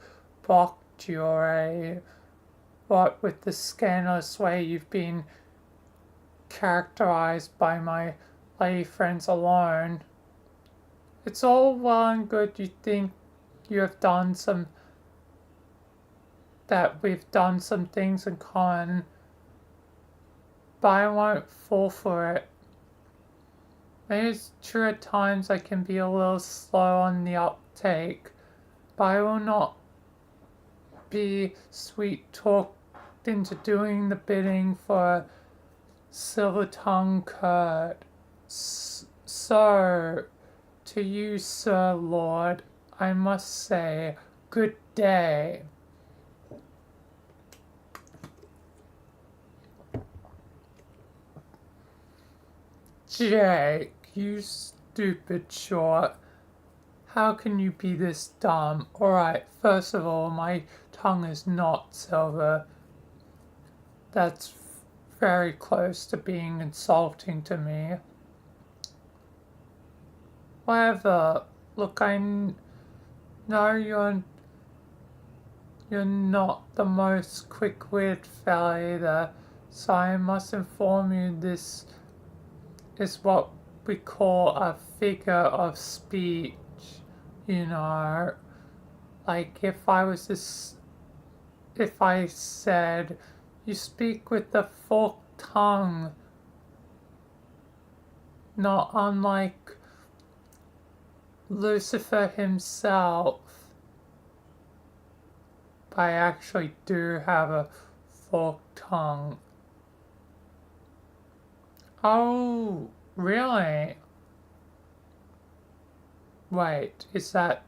blocked you already. What with the scandalous way you've been characterized by my lady friends alone. It's all well and good you think you have done some that we've done some things in common, but I won't fall for it. Maybe it's true at times I can be a little slow on the uptake, but I will not be sweet talked into doing the bidding for a silver-tongued curd. So, to you, Sir Lord, I must say good day. Jake, you stupid short. How can you be this dumb? Alright, first of all, my tongue is not silver. That's very close to being insulting to me. Whatever. Look, I know you're not the most quick-witted fella either, so I must inform you this is what we call a figure of speech, you know. Like if I said, you speak with the forked tongue, not unlike Lucifer himself. But I actually do have a forked tongue. Oh, really? Wait, is that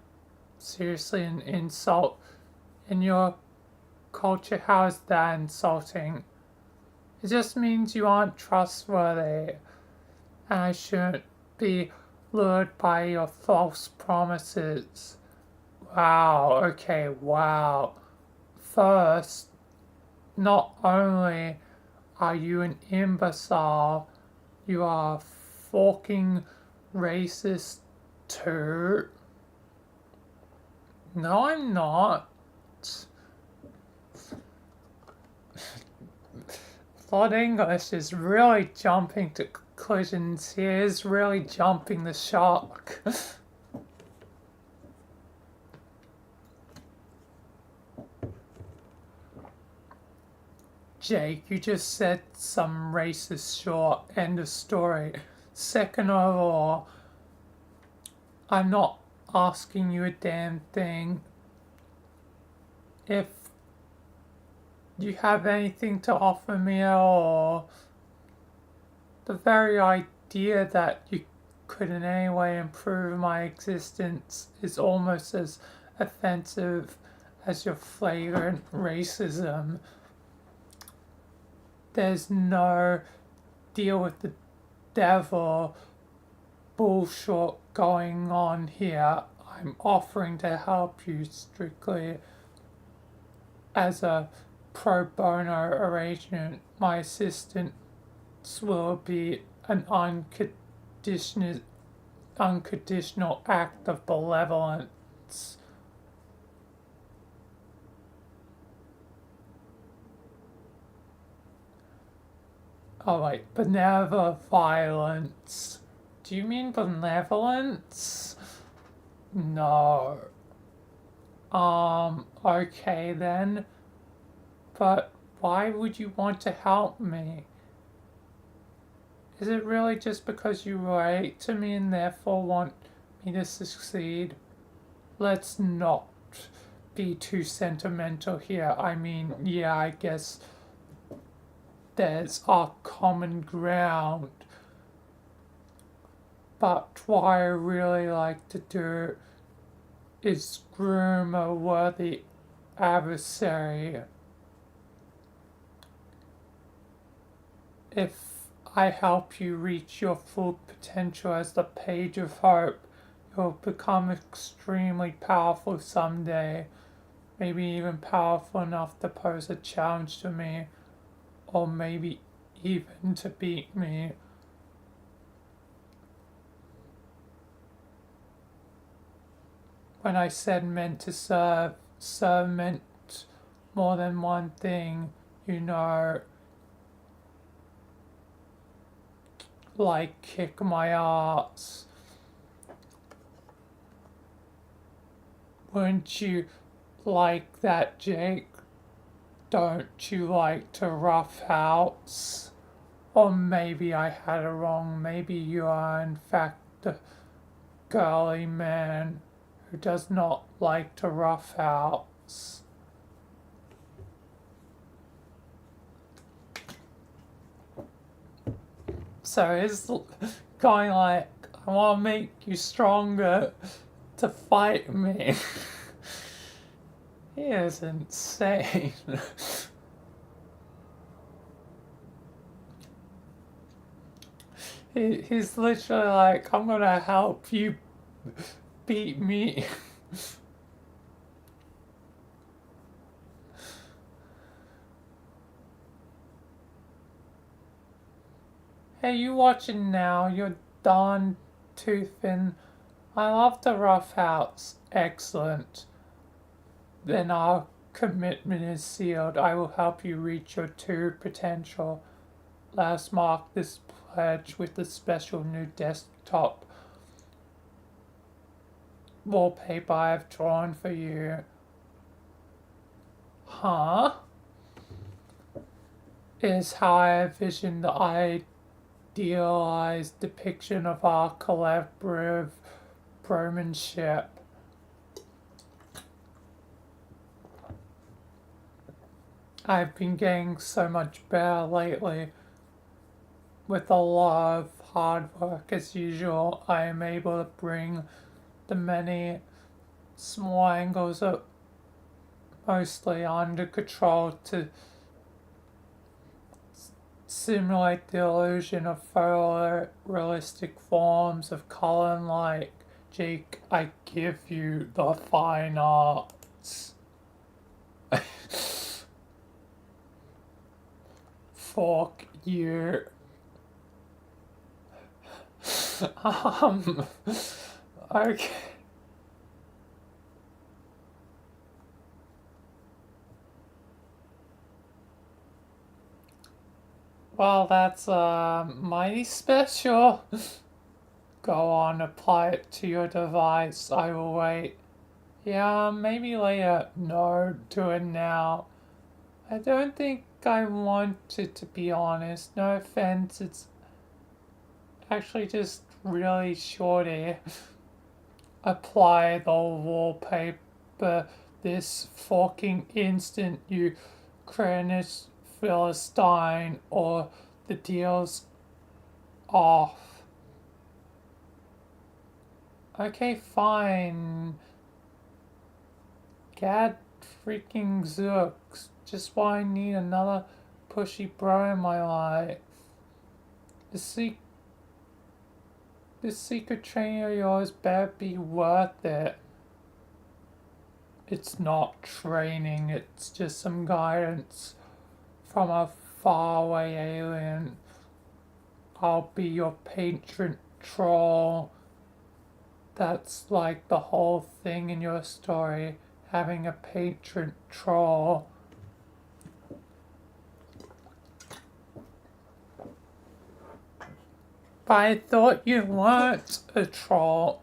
seriously an insult in your culture? How is that insulting? It just means you aren't trustworthy, and I shouldn't be lured by your false promises. Wow, okay, wow. First, not only are you an imbecile, you are fucking racist too. No, I'm not. Lord English is really jumping to conclusions here, is really jumping the shark. Jake, you just said some racist short, end of story. Second of all, I'm not asking you a damn thing. If you have anything to offer me at all, the very idea that you could in any way improve my existence is almost as offensive as your flagrant racism. There's no deal with the devil bullshit going on here. I'm offering to help you strictly as a pro bono arrangement. My assistance will be an unconditional act of benevolence. Oh wait, benevolent violence. Do you mean benevolence? No. Okay then. But why would you want to help me? Is it really just because you relate to me and therefore want me to succeed? Let's not be too sentimental here. I mean, yeah, I guess there's our common ground. But what I really like to do is groom a worthy adversary. If I help you reach your full potential as the Page of Hope, you'll become extremely powerful someday. Maybe even powerful enough to pose a challenge to me, or maybe even to beat me. When I said meant to serve, serve meant more than one thing, you know, like kick my ass. Wouldn't you like that, Jake? Don't you like to rough house? Or maybe I had it wrong. Maybe you are in fact the girly man who does not like to rough house. So he's going like, I want to make you stronger to fight me. He is insane. He's literally like, I'm gonna help you beat me. Hey, you watching now? You're darn too thin. I love the rough house. Excellent. Then our commitment is sealed. I will help you reach your true potential. Let's mark this pledge with a special new desktop wallpaper I have drawn for you. Huh? Is how I envision the idealized depiction of our collaborative bromanship. I've been getting so much better lately. With a lot of hard work as usual, I am able to bring the many small angles up mostly under control to simulate the illusion of photorealistic forms of color and light. Jake, I give you the fine arts. Fuck you. Um, okay. Well, that's mighty special. Go on, apply it to your device. I will wait. Yeah, maybe later. No, do it now. I don't think I want it, to be honest. No offense, it's actually just really shorty. Apply the wallpaper this fucking instant, you crannish Philistine, or the deal's off. Okay, fine. Gad freaking zooks. Just why I need another pushy bro in my life. This secret training of yours better be worth it. It's not training, it's just some guidance from a faraway alien. I'll be your patron troll. That's like the whole thing in your story, having a patron troll. But I thought you weren't a troll.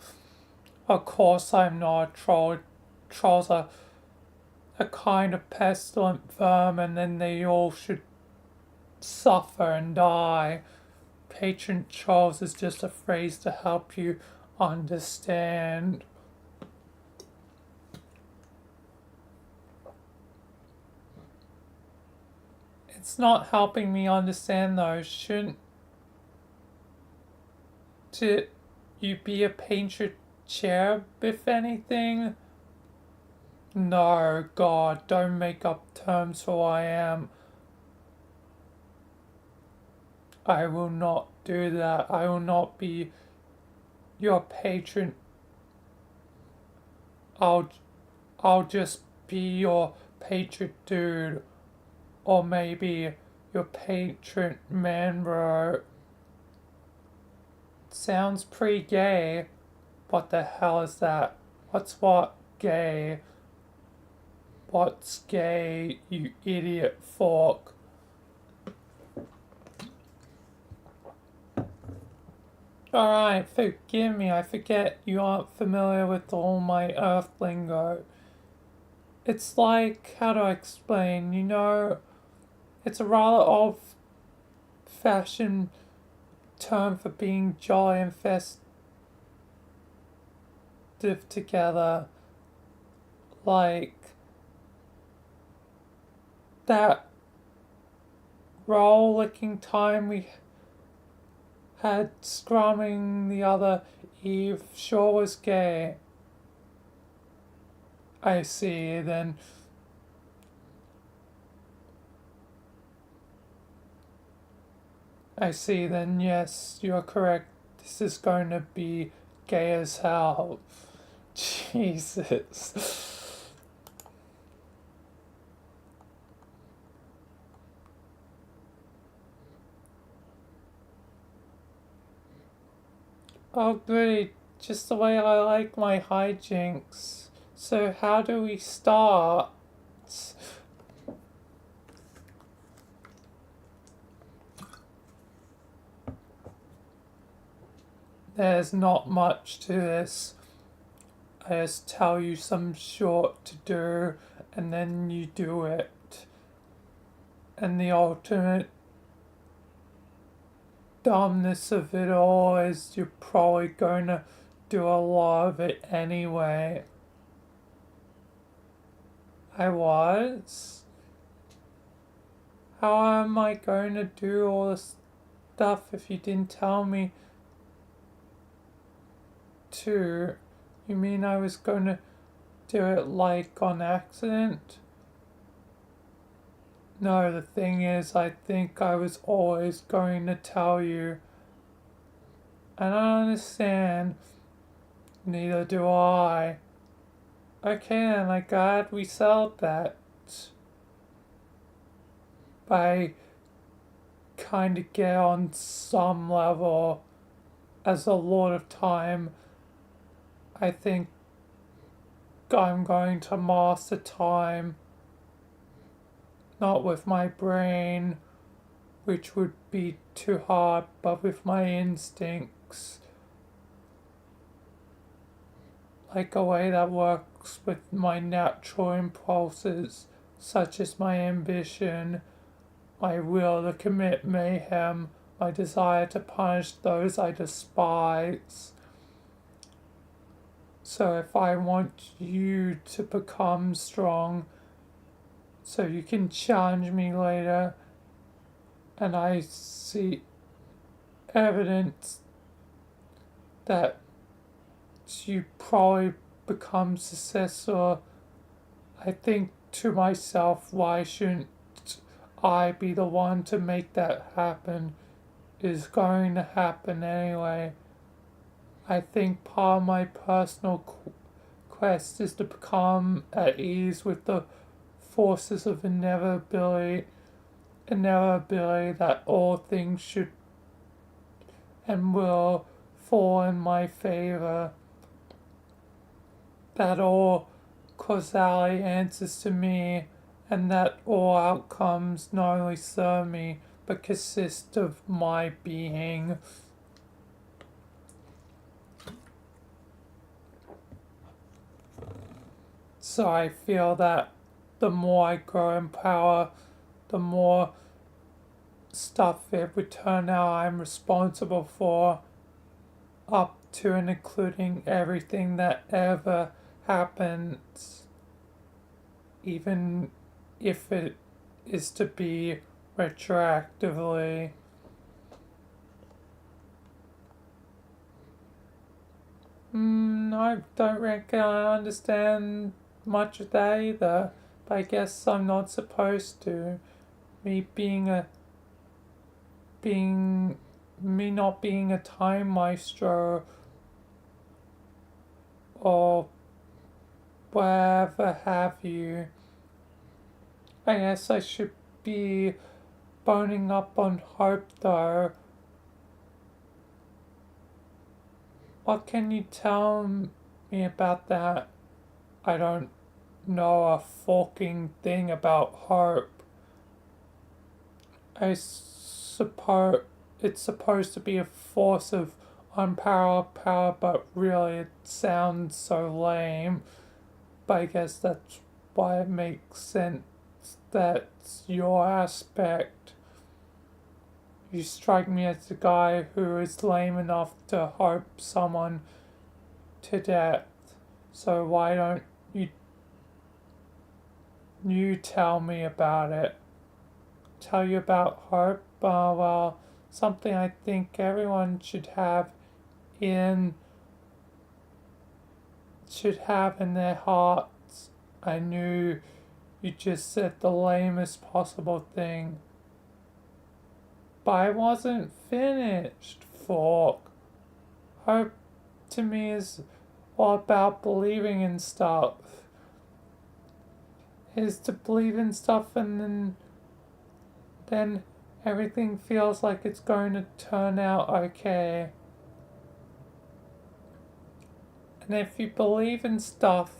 Of course I'm not a troll. Trolls are a kind of pestilent vermin and they all should suffer and die. patron Charles is just a phrase to help you understand. It's not helping me understand though. Shouldn't you be a patron cherub if anything? No, God, don't make up terms for who I am. I will not do that. I will not be your patron. I'll I'll just be your patron dude, or maybe your patron man bro. Sounds pretty gay. What the hell is that? What's gay? What's gay, you idiot fork? Alright, forgive me, I forget you aren't familiar with all my earth lingo. It's like, how do I explain, it's a rather old fashioned term for being jolly and festive together. Like, that roll licking time we had scrumming the other eve sure was gay. I see, then. I see, then yes, you're correct. This is going to be gay as hell. Jesus. Oh, goody, just the way I like my hijinks. So, how do we start? There's not much to this. I just tell you some short to do, and then you do it. And the ultimate dumbness of it all is you're probably going to do a lot of it anyway. I was? How am I going to do all this stuff if you didn't tell me to? You mean I was going to do it like on accident? No, the thing is, I think I was always going to tell you. I don't understand. Neither do I. Okay then, I'm glad we settled that. I kinda get on some level. As a Lord of Time, I think I'm going to master time. Not with my brain, which would be too hard, but with my instincts. Like a way that works with my natural impulses, such as my ambition, my will to commit mayhem, my desire to punish those I despise. So if I want you to become strong, so you can challenge me later, and I see evidence that you probably become successful, I think to myself, why shouldn't I be the one to make that happen? Is going to happen anyway. I think part of my personal quest is to become at ease with the forces of inevitability that all things should and will fall in my favor, that all causality answers to me, and that all outcomes not only serve me but consist of my being. So I feel that the more I grow in power, the more stuff it would turn out I'm responsible for, up to and including everything that ever happens, even if it is to be retroactively. I don't reckon I understand much of that either, but I guess I'm not supposed to. Me being a being me not being a time maestro or whatever have you. I guess I should be boning up on Hope though. What can you tell me about that? I don't know a fucking thing about Hope. I suppose it's supposed to be a force of unparalleled power, but really it sounds so lame. But I guess that's why it makes sense. That's your aspect. You strike me as the guy who is lame enough to hope someone to death. So why don't you tell me about it? Tell you about hope? Well, something I think everyone in should have in their hearts. I knew you just said the lamest possible thing. But I wasn't finished, Fork. Hope to me is all about believing in stuff. Is to believe in stuff and then everything feels like it's going to turn out okay. And if you believe in stuff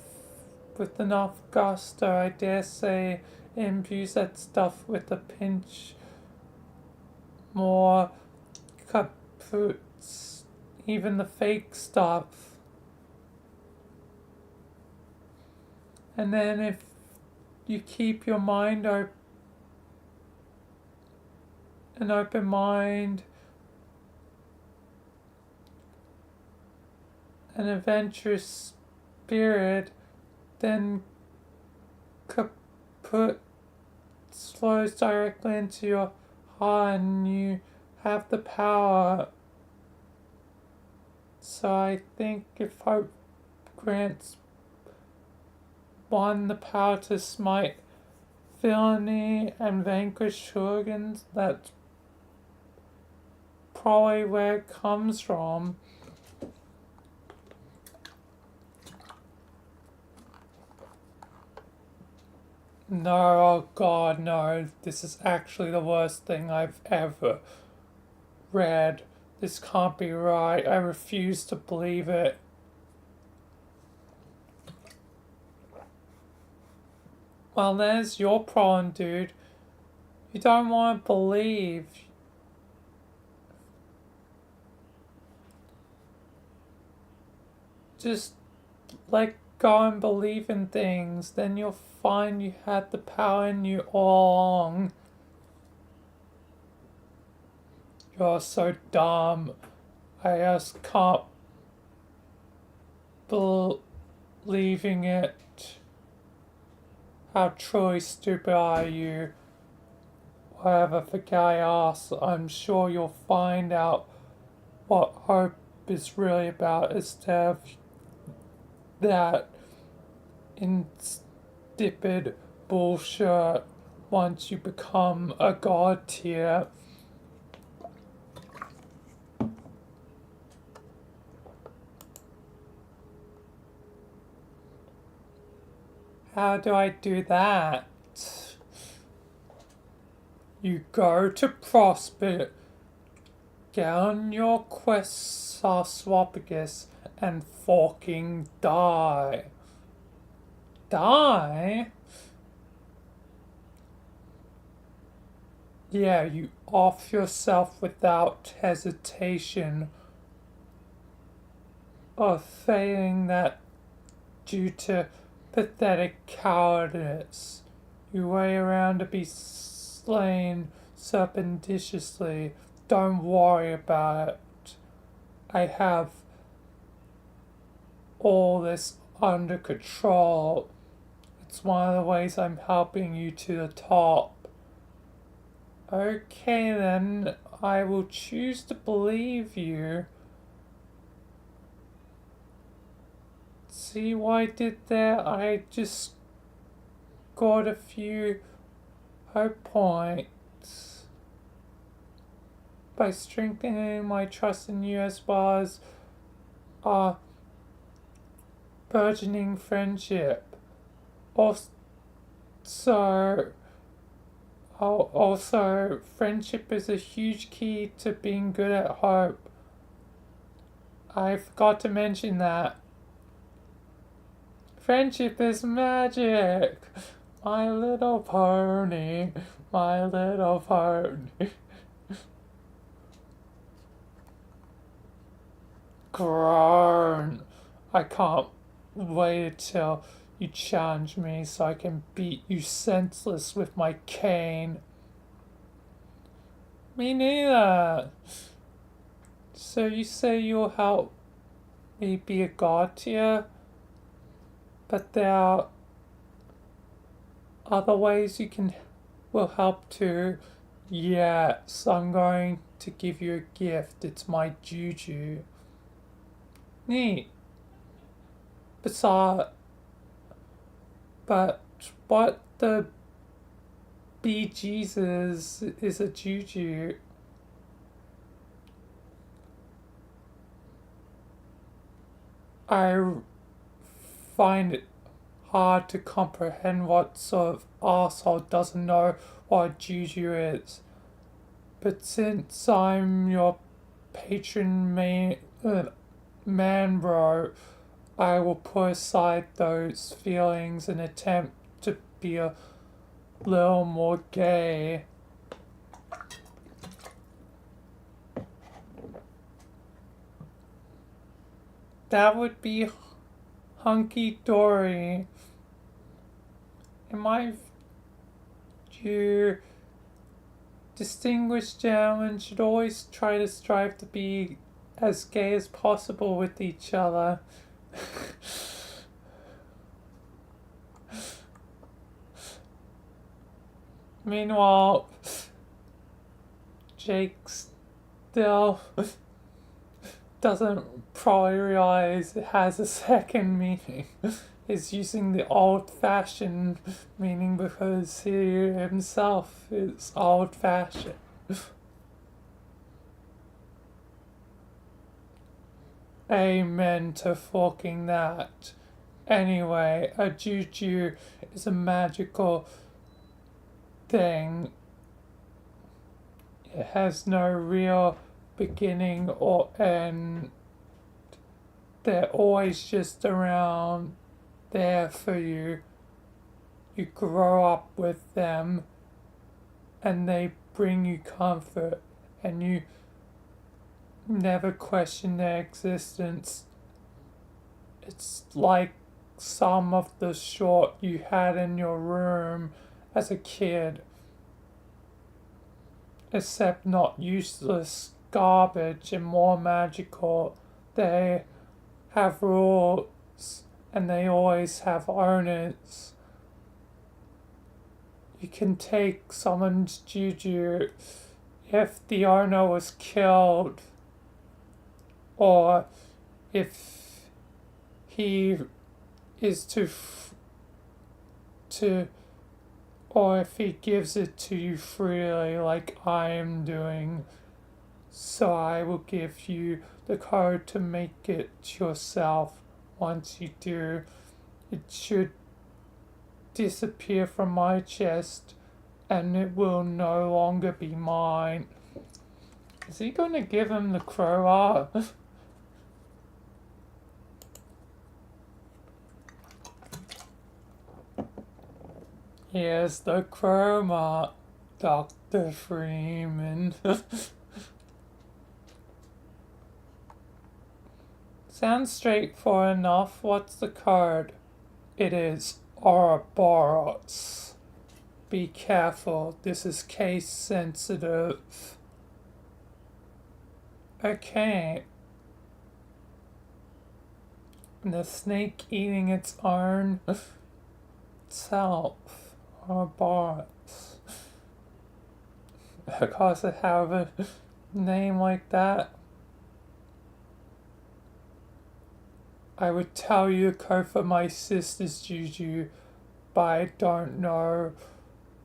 with enough gusto, I dare say it imbues that stuff with a pinch more kaputs, even the fake stuff. And then if you keep your mind an open mind, an adventurous spirit, then kaput flows directly into your heart and you have the power. So I think if hope grants one the power to smite villainy and vanquish hooligans, that's probably where it comes from. No, oh god, no. This is actually the worst thing I've ever read. This can't be right. I refuse to believe it. Well, there's your problem, dude. You don't want to believe. Just let go and believe in things. Then you'll find you had the power in you all along. You're so dumb. I just can't believing it. How truly stupid are you? Whatever the guy asks, I'm sure you'll find out what hope is really about instead of that insipid bullshit once you become a god tier. How do I do that? You go to Prosper, get on your quest sarcophagus, and fucking die. Die? Yeah, you off yourself without hesitation, or failing that due to pathetic cowardice. You wait around to be slain surreptitiously. Don't worry about it. I have all this under control. It's one of the ways I'm helping you to the top. Okay then, I will choose to believe you. See what I did there? I just got a few hope points by strengthening my trust in you as well as our burgeoning friendship. Also, friendship is a huge key to being good at hope. I forgot to mention that. Friendship is magic! My little pony, my little pony. Groan! I can't wait till you challenge me so I can beat you senseless with my cane. Me neither! So you say you'll help me be a god to you? But there are other ways you will help too. Yes, I'm going to give you a gift. It's my juju. Neat. But what the Bee Jesus is a juju? I find it hard to comprehend what sort of arsehole doesn't know what juju is. But since I'm your patron man bro, I will put aside those feelings and attempt to be a little more gay. That would be hunky dory. In my view, distinguished gentlemen should always try to strive to be as gay as possible with each other. Meanwhile, Jake still doesn't probably realize it has a second meaning. Is using the old-fashioned meaning because he himself is old-fashioned. Amen to fucking that. Anyway, a juju is a magical thing. It has no real beginning or end. They're always just around there for you. You grow up with them and they bring you comfort and you never question their existence. It's like some of the short you had in your room as a kid, except not useless garbage and more magical. They have rules and they always have owners. You can take someone's juju if the owner was killed or if he is or if he gives it to you freely like I am doing. So I will give you the code to make it yourself. Once you do, it should disappear from my chest and it will no longer be mine. Is he going to give him the crowbar? Here's the crowbar, Dr. Freeman. Sounds straightforward enough. What's the code? It is Ouroboros. Be careful, this is case sensitive. Okay. The snake eating its own self or boss. Because I have a name like that, I would tell you to go for my sister's juju, but I don't know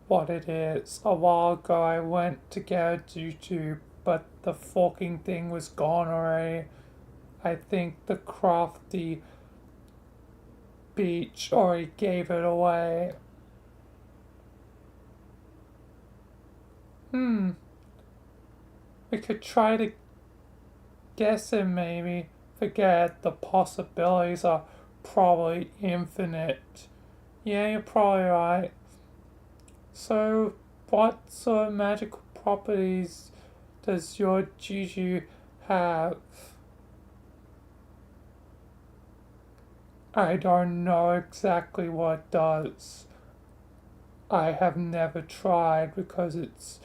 what it is. A while ago I went to get a juju, but the fucking thing was gone already. I think the crafty beach already gave it away. We could try to guess it maybe. Forget the possibilities are probably infinite. Yeah, you're probably right. So, what sort of magical properties does your juju have? I don't know exactly what it does. I have never tried because it's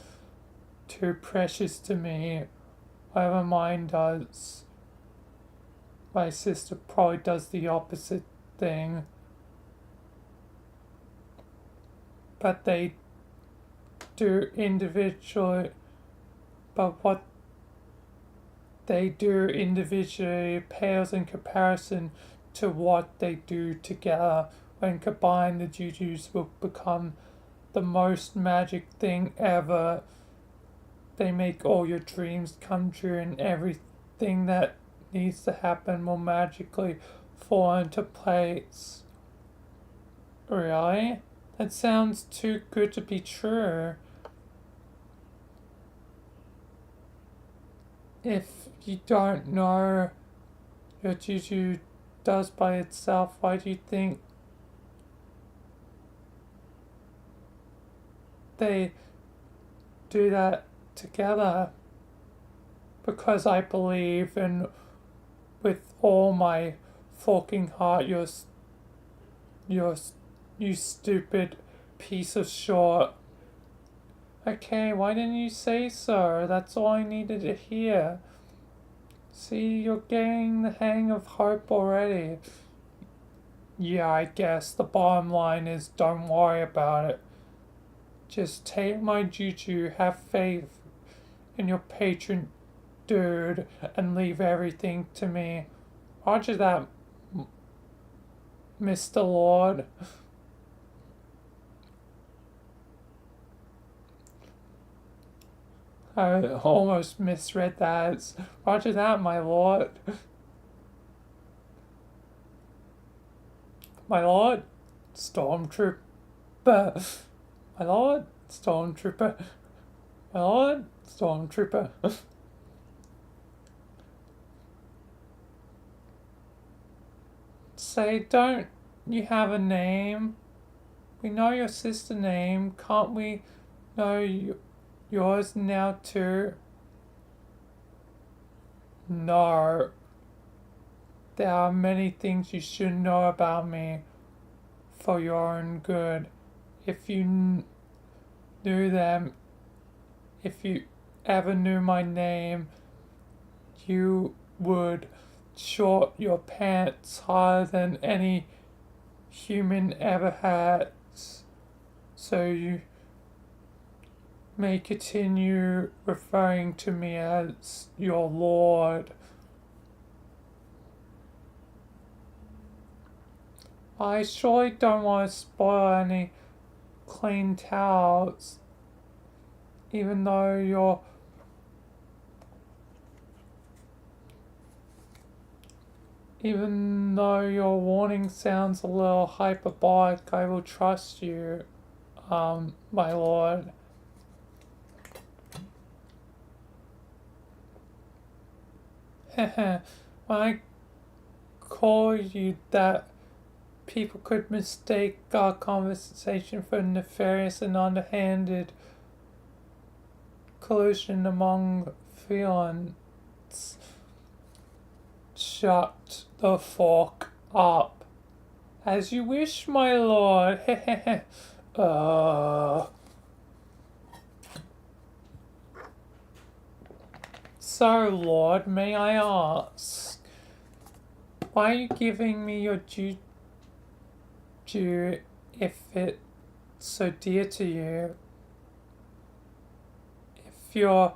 too precious to me. Whatever mine does. My sister probably does the opposite thing. But they do individually. But what they do individually pales in comparison to what they do together. When combined, the jujus will become the most magic thing ever. They make all your dreams come true, and everything that needs to happen will magically fall into place. Really? That sounds too good to be true. If you don't know your juju does by itself, why do you think they do that together? Because I believe in with all my fucking heart you're you stupid piece of shit. Okay, why didn't you say so? That's all I needed to hear. See, you're getting the hang of hope already. Yeah, I guess the bottom line is don't worry about it. Just take my juju, have faith in your patron dude, and leave everything to me. Roger that, Mr. Lord. I almost misread that as Roger that, my lord. My lord, stormtrooper. My lord, stormtrooper. My lord, stormtrooper. Say, don't you have a name? We know your sister's name. Can't we know yours now too? No. There are many things you should know about me for your own good. If you knew them, if you ever knew my name, you would short your pants higher than any human ever has. So you may continue referring to me as your lord. I surely don't want to spoil any clean towels, even though your warning sounds a little hyperbolic, I will trust you, my lord. When I call you that, people could mistake our conversation for nefarious and underhanded collusion among felons. Shut the fuck up. As you wish, my lord. Uh, so, Lord, may I ask, why are you giving me your juju if it's so dear to you? If your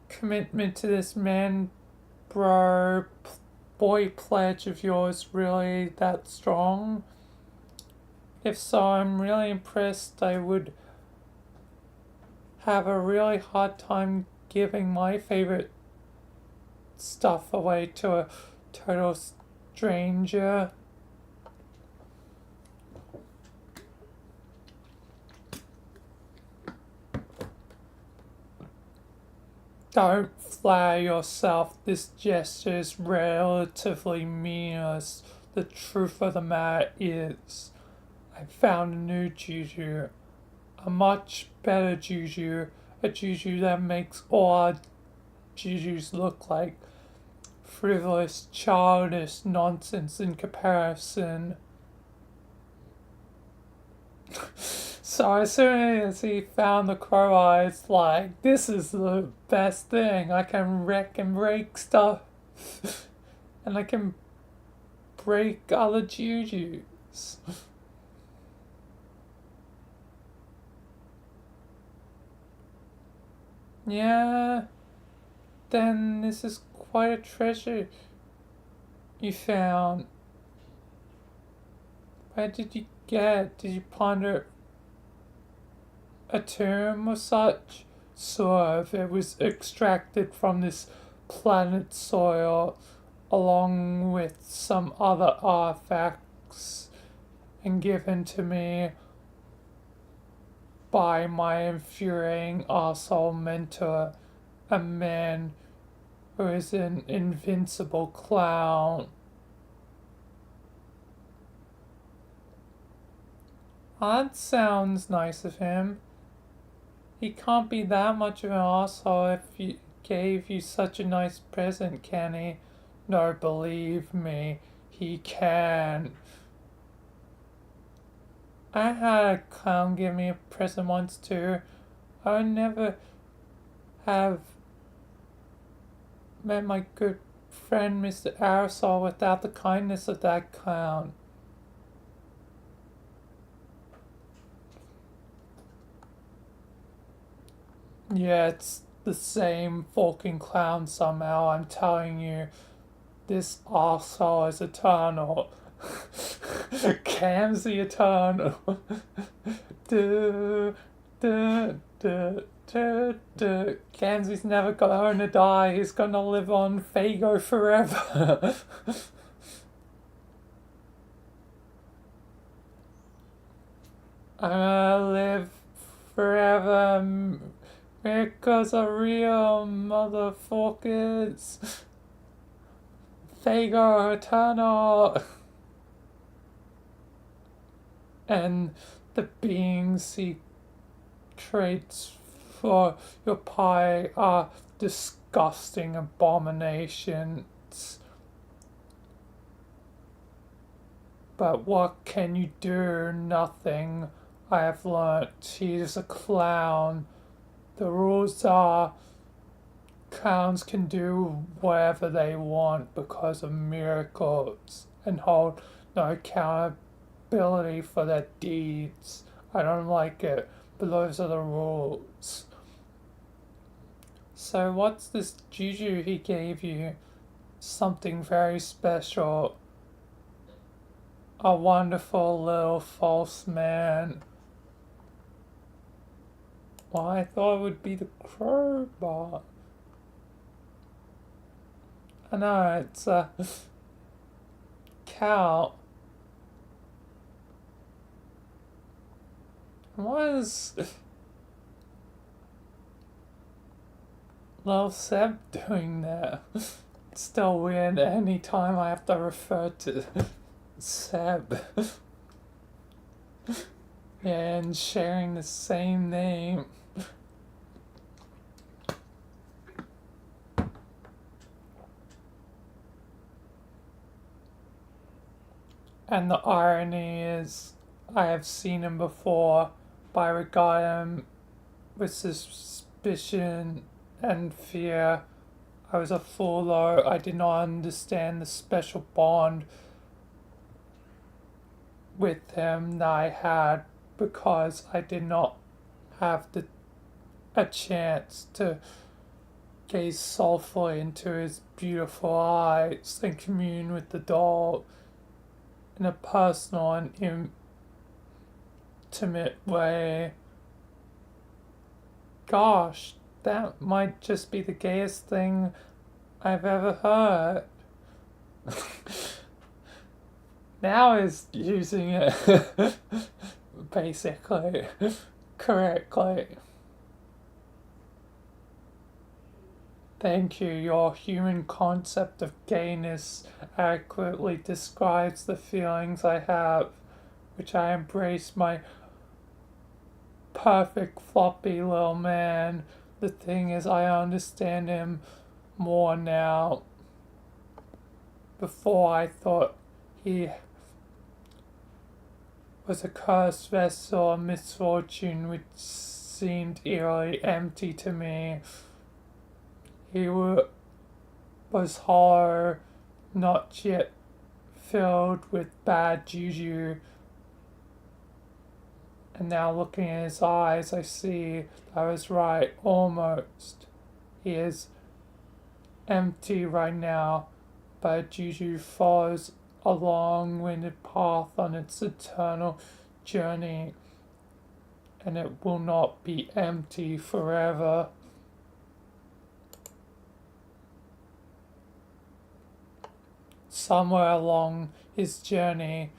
commitment to this man, boy pledge of yours really that strong? If so, I'm really impressed. I would have a really hard time giving my favorite stuff away to a total stranger. Don't flatter yourself. This gesture is relatively meaningless. The truth of the matter is, I found a new juju. A much better juju. A juju that makes all our jujus look like frivolous, childish nonsense in comparison. So as soon as he found the crowbar, it's like, this is the best thing. I can wreck and break stuff. And I can break other jujus. Yeah, then this is quite a treasure you found. Where did you get it? Did you ponder a tomb or such? Sort of. It was extracted from this planet's soil along with some other artifacts and given to me by my infuriating arsehole mentor, a man who is an invincible clown. That sounds nice of him. He can't be that much of an asshole if he gave you such a nice present, can he? No, believe me, he can. I had a clown give me a present once too. I would never have met my good friend Mr. Aerosol without the kindness of that clown. Yeah, it's the same fucking clown somehow, I'm telling you. This arsehole is eternal. Cam's the eternal. duh, duh, duh, duh, duh. Camsy's never gonna die. He's gonna live on Fago forever. I'm gonna live forever because of real motherfuckers. Fago eternal. And the beings he creates for your pie are disgusting abominations. But what can you do? Nothing. I have learnt. He's a clown. The rules are clowns can do whatever they want because of miracles and hold no accountability for their deeds. I don't like it, but those are the rules. So what's this juju he gave you? Something very special. A wonderful little false man. Well, I thought it would be the crowbar. I know, it's a cow. What is Lil Seb doing there? It's still weird anytime I have to refer to Seb. Yeah, and sharing the same name. And the irony is, I have seen him before, but I regard him with suspicion and fear. I was a fool though, I did not understand the special bond with him that I had because I did not have a chance to gaze soulfully into his beautiful eyes and commune with the doll in a personal and intimate way. Gosh, that might just be the gayest thing I've ever heard. Now is using it basically correctly. Thank you. Your human concept of gayness adequately describes the feelings I have, which I embrace my perfect floppy little man. The thing is, I understand him more now. Before I thought he was a cursed vessel of misfortune which seemed eerily empty to me. He was hollow, not yet filled with bad juju. And now looking in his eyes, I see I was right, almost. He is empty right now, but juju follows a long-winded path on its eternal journey, and it will not be empty forever. Somewhere along his journey,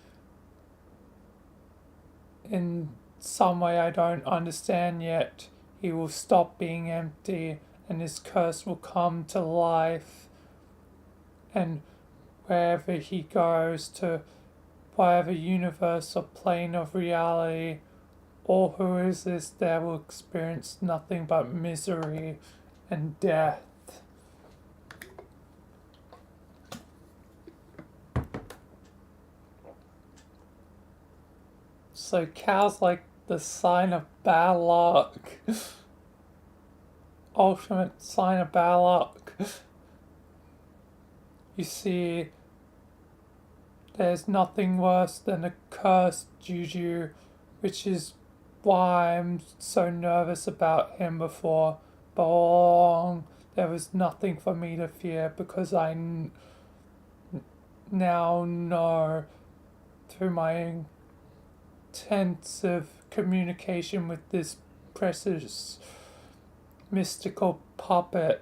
in some way I don't understand yet, he will stop being empty and his curse will come to life. And wherever he goes, to whatever universe or plane of reality, all who is this there will experience nothing but misery and death. So cow's like the sign of bad luck. Ultimate sign of bad luck. You see, there's nothing worse than a cursed juju, which is why I'm so nervous about him before. But all along, there was nothing for me to fear because I now know through my intensive communication with this precious mystical puppet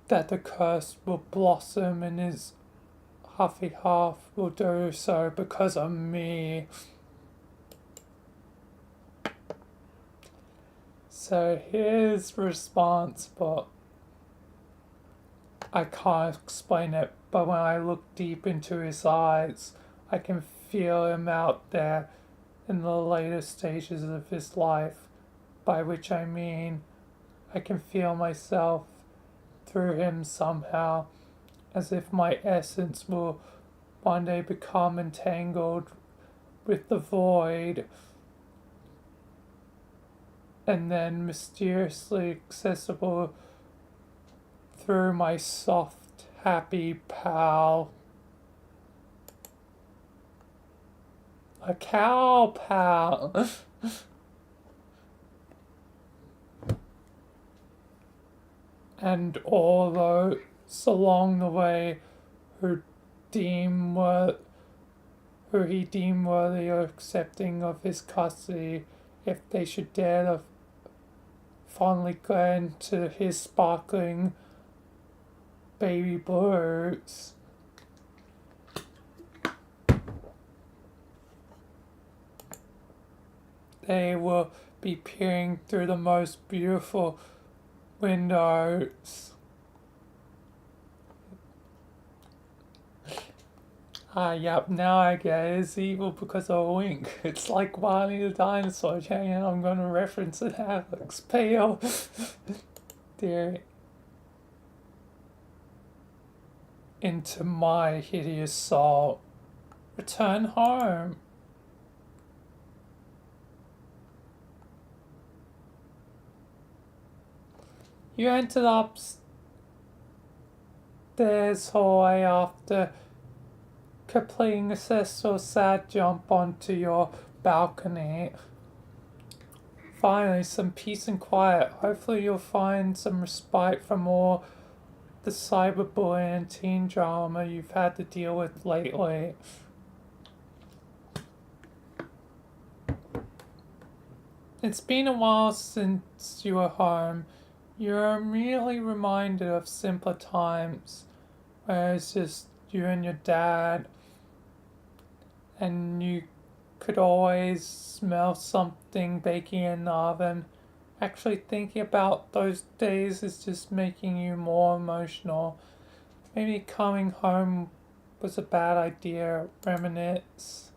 that the curse will blossom and his huffy half will do so because of me. So his response, but I can't explain it, but when I look deep into his eyes, I can feel him out there in the later stages of his life, by which I mean I can feel myself through him somehow, as if my essence will one day become entangled with the void and then mysteriously accessible through my soft, happy pal. A cow pal. And all those along the way who he deemed worthy of accepting of his custody, if they should dare to fondly glare into his sparkling baby blues. They will be peering through the most beautiful windows. Yep, now I get it. It's evil because of a wink. It's like Barney the dinosaur hanging out. I'm gonna reference it. Alex Pale. Dear. Into my hideous soul. Return home. You entered upstairs hallway after completing a successful sad jump onto your balcony. Finally, some peace and quiet. Hopefully you'll find some respite from all the cyberbullying and teen drama you've had to deal with lately. It's been a while since you were home. You're immediately reminded of simpler times where it's just you and your dad, and you could always smell something baking in the oven. Actually, thinking about those days is just making you more emotional. Maybe coming home was a bad idea. Reminisce.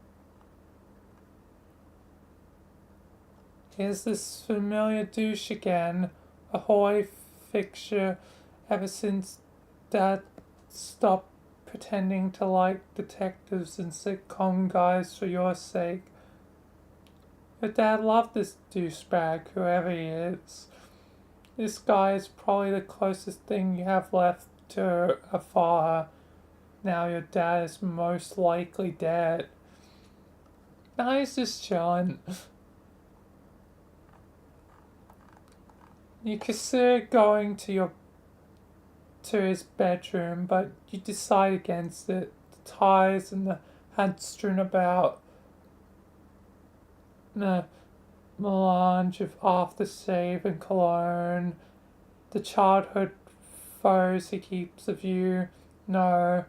Here's this familiar douche again, a hallway fixture ever since Dad stopped pretending to like detectives and sitcom guys for your sake. Your dad loved this douchebag, whoever he is. This guy is probably the closest thing you have left to a father. Now your dad is most likely dead. Now he's just chilling. You consider going to his bedroom, but you decide against it. The ties and the hand strewn about, the melange of aftershave and cologne, the childhood photos he keeps of you. No,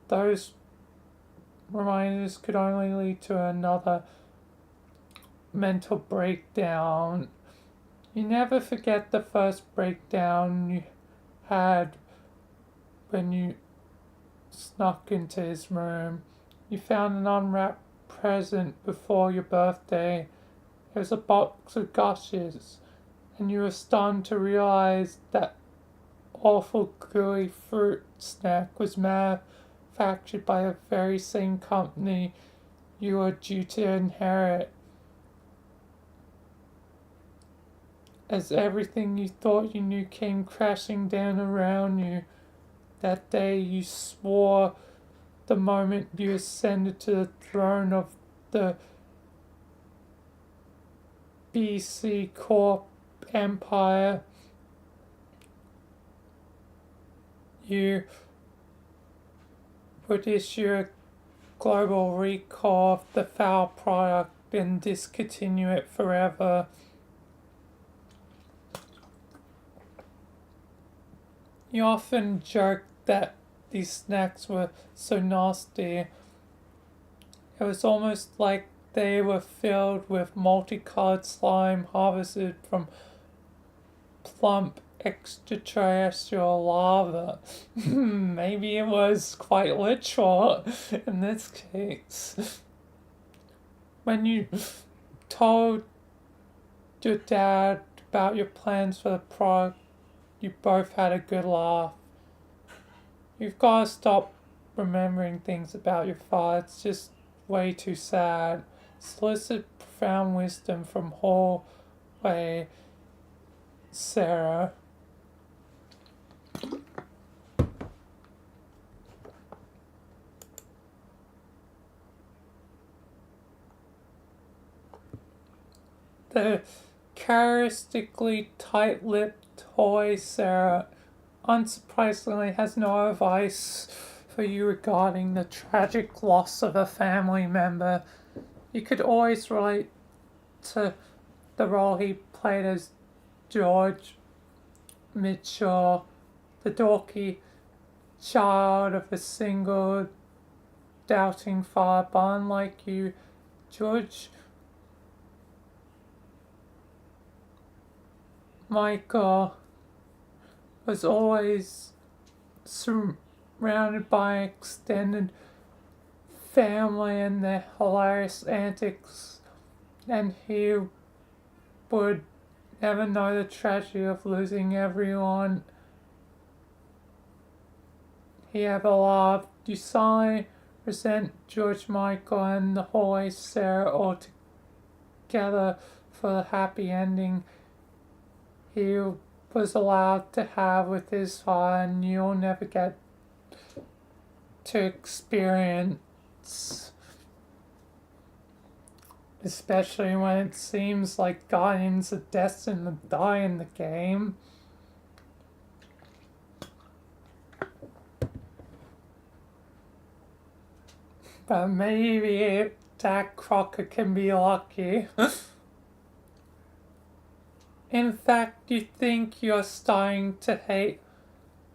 those reminders could only lead to another mental breakdown. You never forget the first breakdown you had when you snuck into his room. You found an unwrapped present before your birthday. It was a box of gushes, and you were stunned to realize that awful gooey fruit snack was manufactured by the very same company you were due to inherit. As everything you thought you knew came crashing down around you, that day you swore the moment you ascended to the throne of the BC Corp Empire, you would issue a global recall of the foul product and discontinue it forever. You often joked that these snacks were so nasty. It was almost like they were filled with multicolored slime harvested from plump extraterrestrial lava. Maybe it was quite literal in this case. When you told your dad about your plans for the product, you both had a good laugh. You've got to stop remembering things about your father. It's just way too sad. Solicit profound wisdom from hallway Sarah. The characteristically tight-lipped hallway Sarah unsurprisingly has no advice for you regarding the tragic loss of a family member. You could always relate to the role he played as George Mitchell, the dorky child of a single doubting father. But unlike you, George Michael was always surrounded by extended family and their hilarious antics, and he would never know the tragedy of losing everyone he ever loved. You silently resent George Michael and the hallway Sarah altogether for the happy ending he was allowed to have with his father, and you'll never get to experience, especially when it seems like Guardians are destined to die in the game. But maybe Jack Crocker can be lucky. In fact, you think you're starting to hate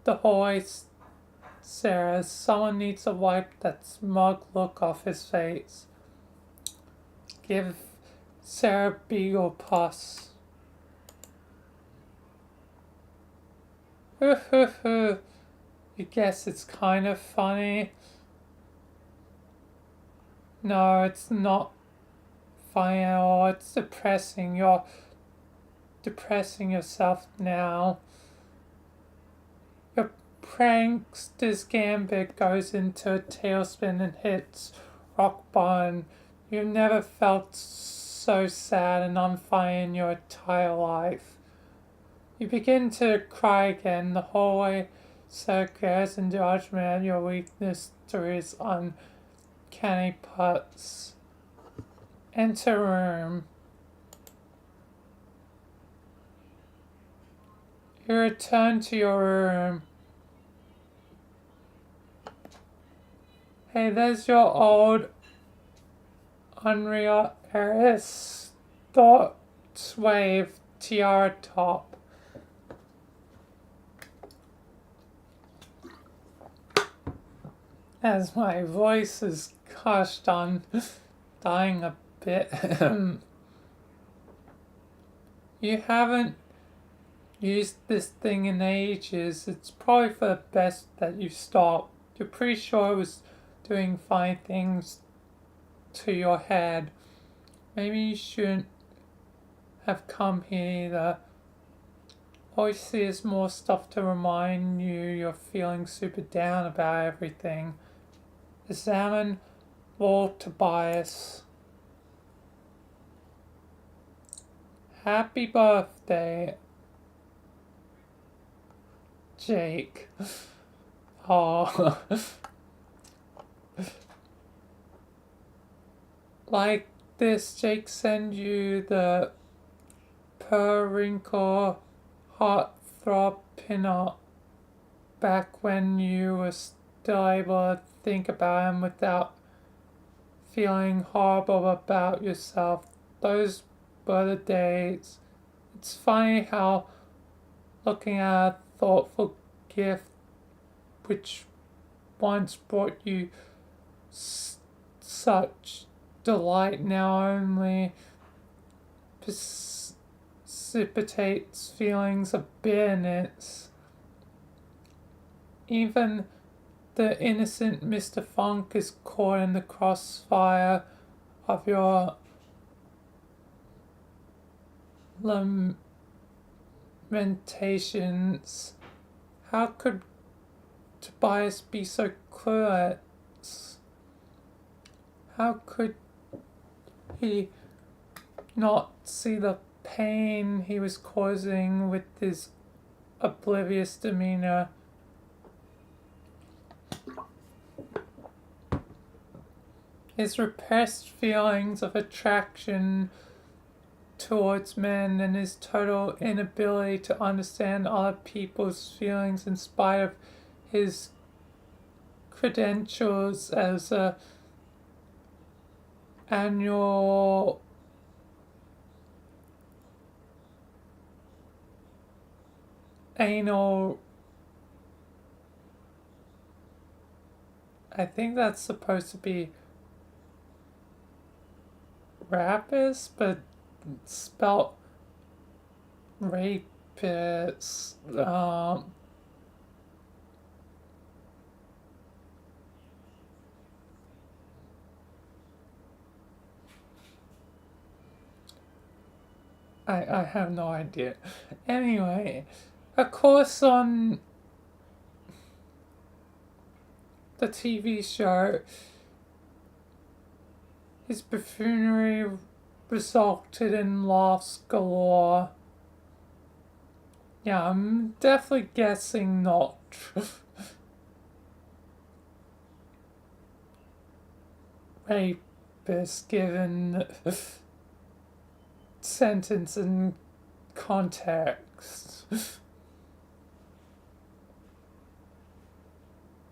the whole Sarah. Someone needs to wipe that smug look off his face. Give Sarah Beagle Puss. You guess it's kind of funny? No, it's not funny at all. It's depressing. You're depressing yourself now. Your prankster's gambit goes into a tailspin and hits rock bottom. You've never felt so sad and unfunny in your entire life. You begin to cry again. The hallway circles in judgment at your weakness through his uncanny putts. Enter room. You return to your room. Hey, there's your old Unreal Eris Thought Wave tiara top. As my voice is hushed on dying a bit. You haven't used this thing in ages. It's probably for the best that you stop. You're pretty sure it was doing fine things to your head. Maybe you shouldn't have come here either. All you see is more stuff to remind you you're feeling super down about everything. Examine Walt Tobias. Happy birthday, Jake. Oh. Like this, Jake sent you the per-wrinkle heartthrob pinup back when you were still able to think about him without feeling horrible about yourself. Those were the days. It's funny how looking at a thoughtful gift which once brought you such delight now only precipitates feelings of bitterness. Even the innocent Mr. Funk is caught in the crossfire of your lamentations. How could Tobias be so clueless? How could he not see the pain he was causing with his oblivious demeanor? His repressed feelings of attraction towards men and his total inability to understand other people's feelings in spite of his credentials as a annual anal, I think that's supposed to be rapist, but it's spelled rapist. I have no idea. Anyway, of course on the TV show, his buffoonery resulted in laughs galore. Yeah, I'm definitely guessing not. Rapist, given sentence and context.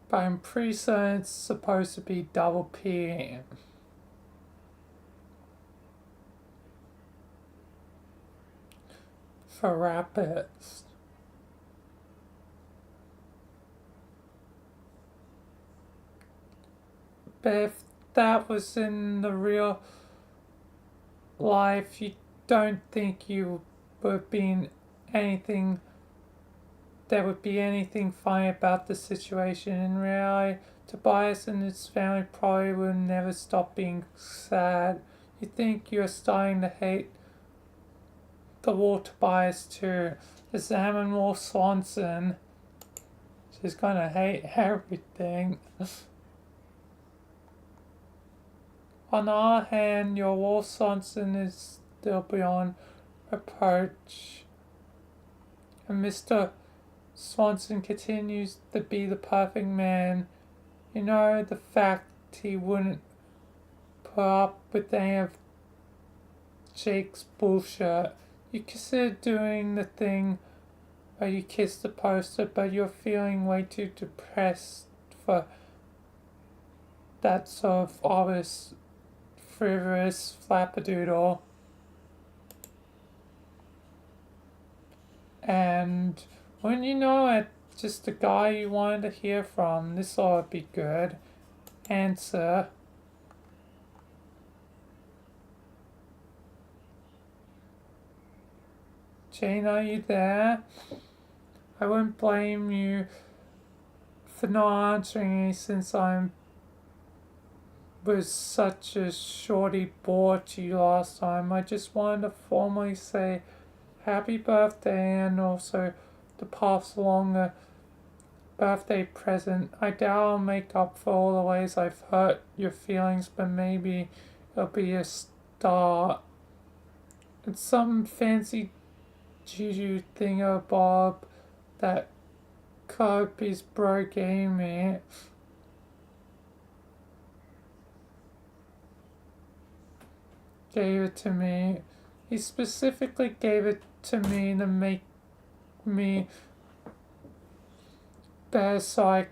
But I'm pretty certain it's supposed to be double P for rapist. But if that was in the real life, you don't think you would be anything there would be anything funny about the situation. In reality, Tobias and his family probably will never stop being sad. You think you're starting to hate the War Tobias too. Examine Wolf Swanson. She's gonna hate everything. On the other hand, your Wolf Swanson is still beyond reproach. And Mr. Swanson continues to be the perfect man. You know, the fact he wouldn't put up with any of Jake's bullshit. You consider doing the thing where you kiss the poster, but you're feeling way too depressed for that sort of obvious, frivolous flappadoodle. And when you know it, just the guy you wanted to hear from, this ought to be good. Answer. Jane, are you there? I wouldn't blame you for not answering me since I was such a shorty bore to you last time. I just wanted to formally say happy birthday and also to pass along a birthday present. I doubt I'll make up for all the ways I've hurt your feelings, but maybe it'll be a start. It's some fancy juju thingabob that Kobe's bro gave me. Gave it to me. He specifically gave it to me to make me better so I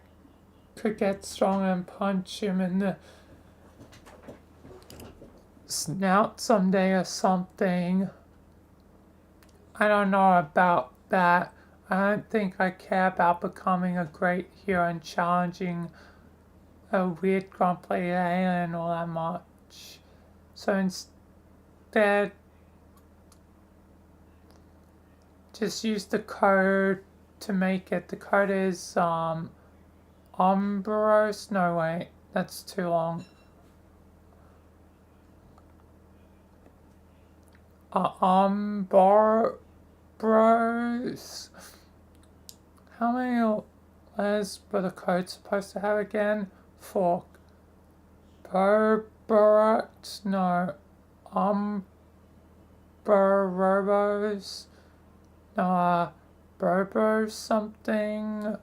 could get strong and punch him in the snout someday or something. I don't know about that. I don't think I care about becoming a great hero and challenging a weird grumpy alien all that much. So instead, just use the code to make it. The code is Umbros. No wait, that's too long. Umbros. How many letters were the code supposed to have again? Fork. Berberot. No. Umberobos. No. Bobo something.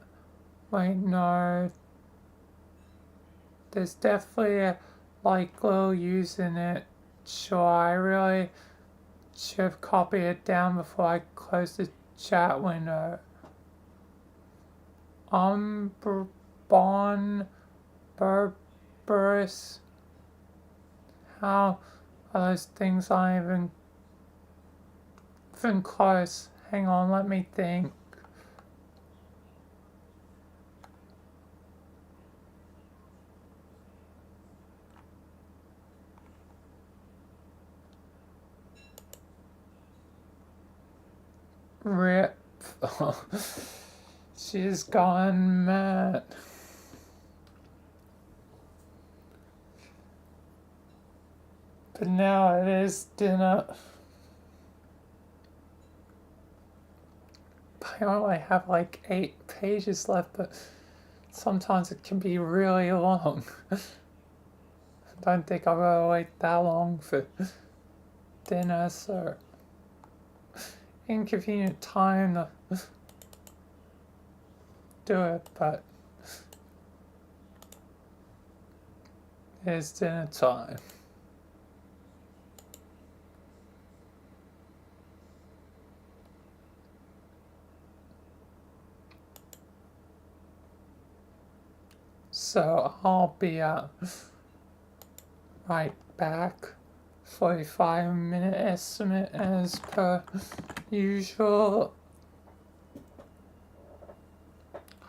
Wait, no. There's definitely a like little use in it. Sure, I really should have copied it down before I closed the chat window. Umberbon Berberus. How are those things not even close? Hang on, let me think. Rip. She's gone mad. But now it is dinner. I only have like 8 pages left, but sometimes it can be really long. I don't think I'll go wait that long for dinner, so inconvenient time to do it, but it's dinner time. So I'll be right back. 45-minute estimate as per usual.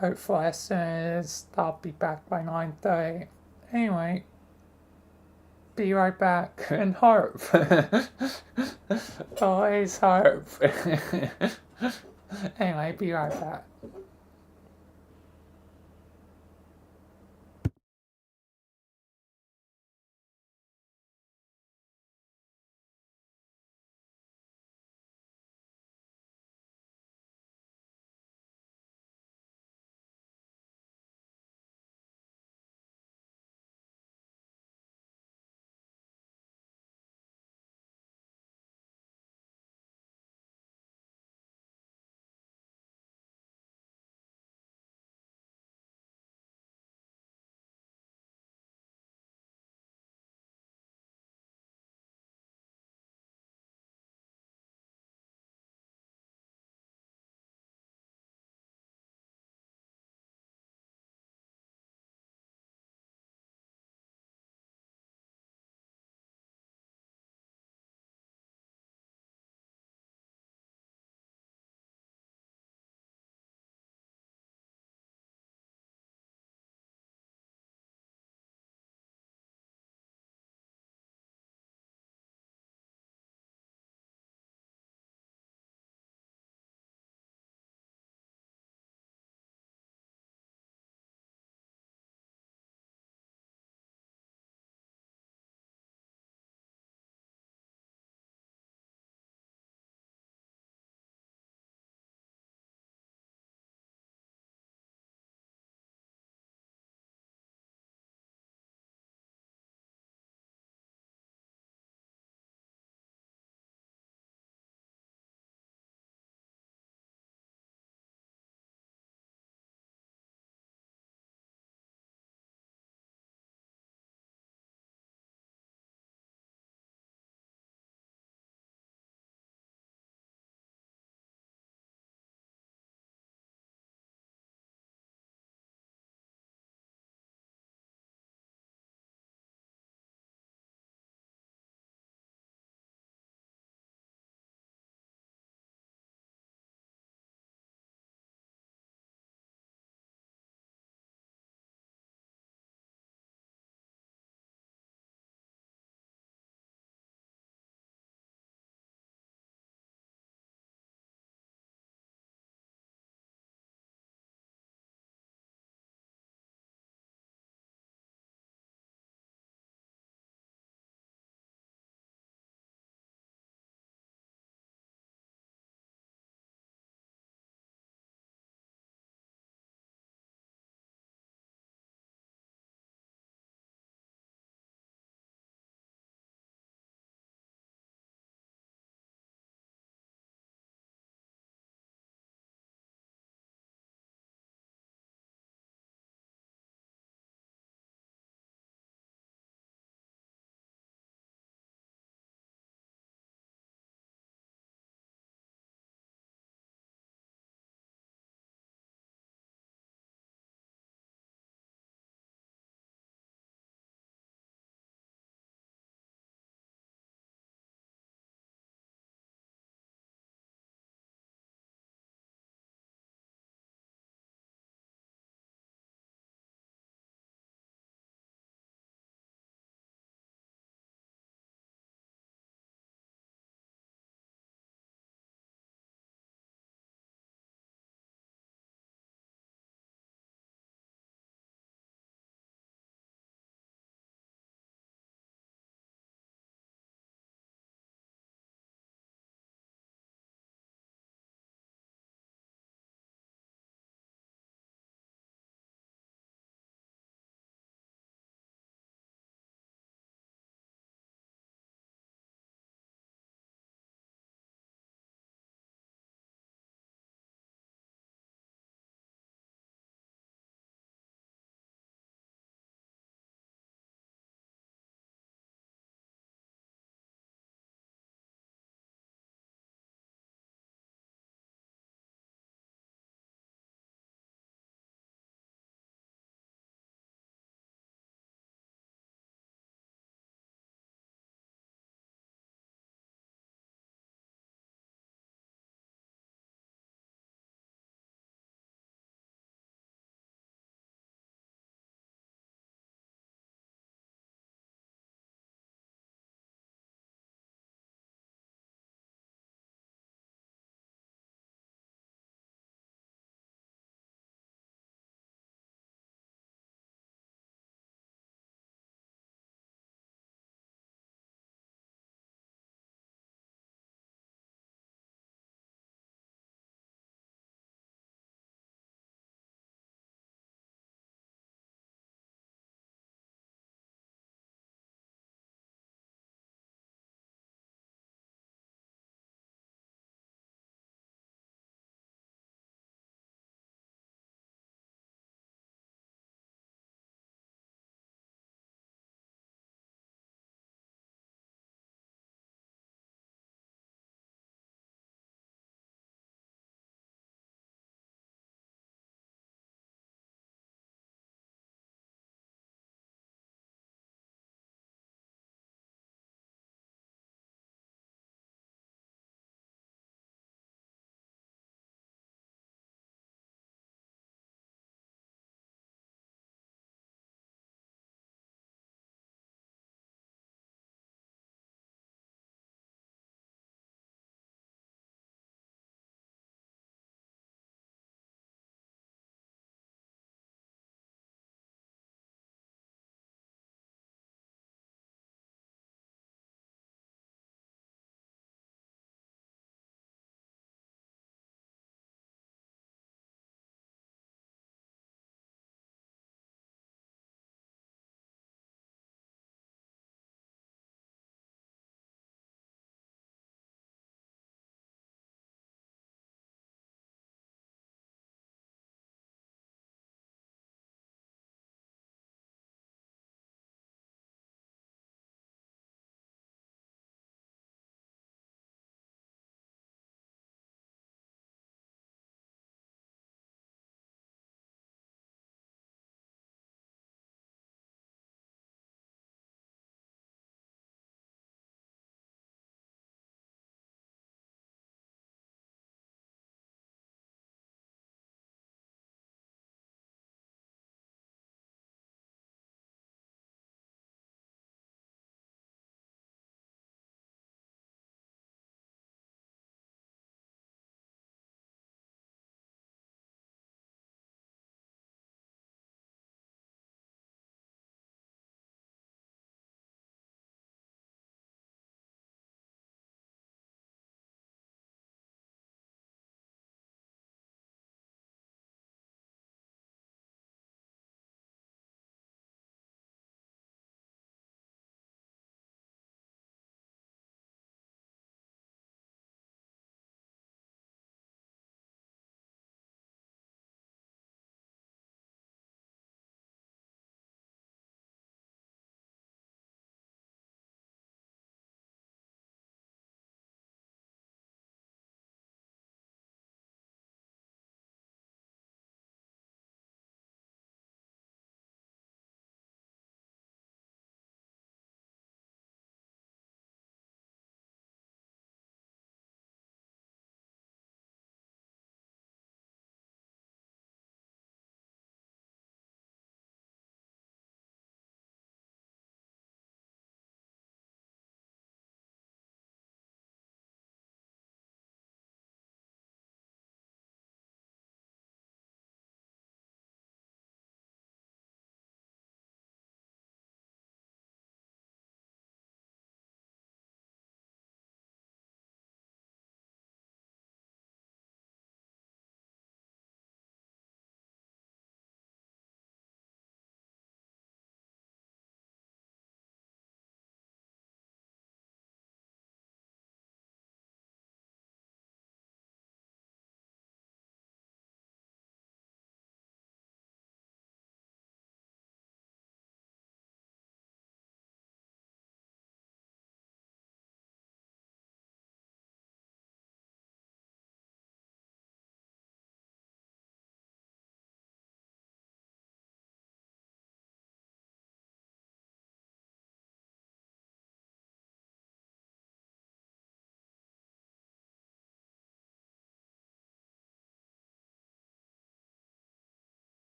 Hopeful estimate is I'll be back by 9:30. Anyway, be right back and hope. Always hope. Anyway, be right back.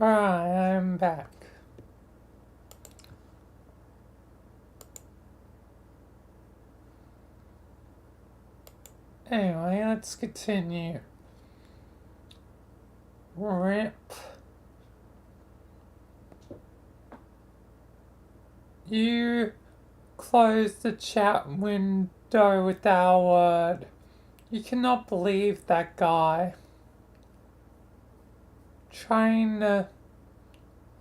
Alright, I'm back. Anyway, let's continue. Rip. You closed the chat window without a word. You cannot believe that guy. Trying to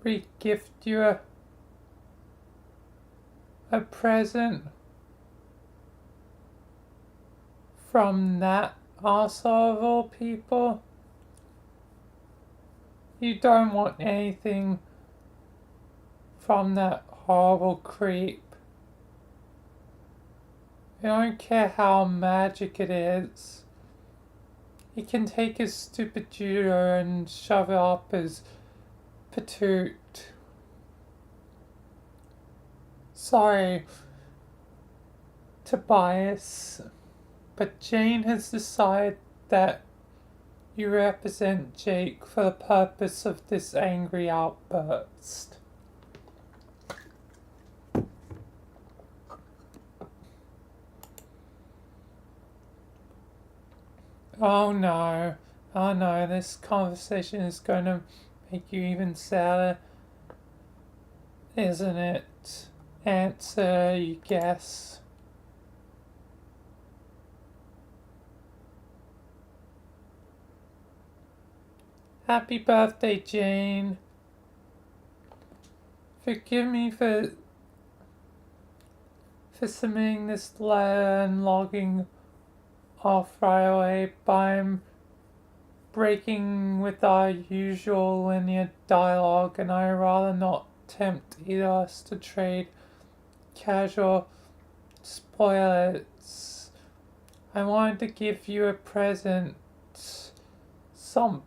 re-gift you a present from that arsehole of all people. You don't want anything from that horrible creep. You don't care how magic it is. He can take his stupid judo and shove it up his patoot. Sorry, Tobias, but Jane has decided that you represent Jake for the purpose of this angry outburst. Oh no, this conversation is going to make you even sadder, isn't it? Answer, you guess. Happy birthday, Jane. Forgive me for submitting this letter and logging off right away, but I'm breaking with our usual linear dialogue, and I'd rather not tempt either of us to trade casual spoilers. I wanted to give you a present, something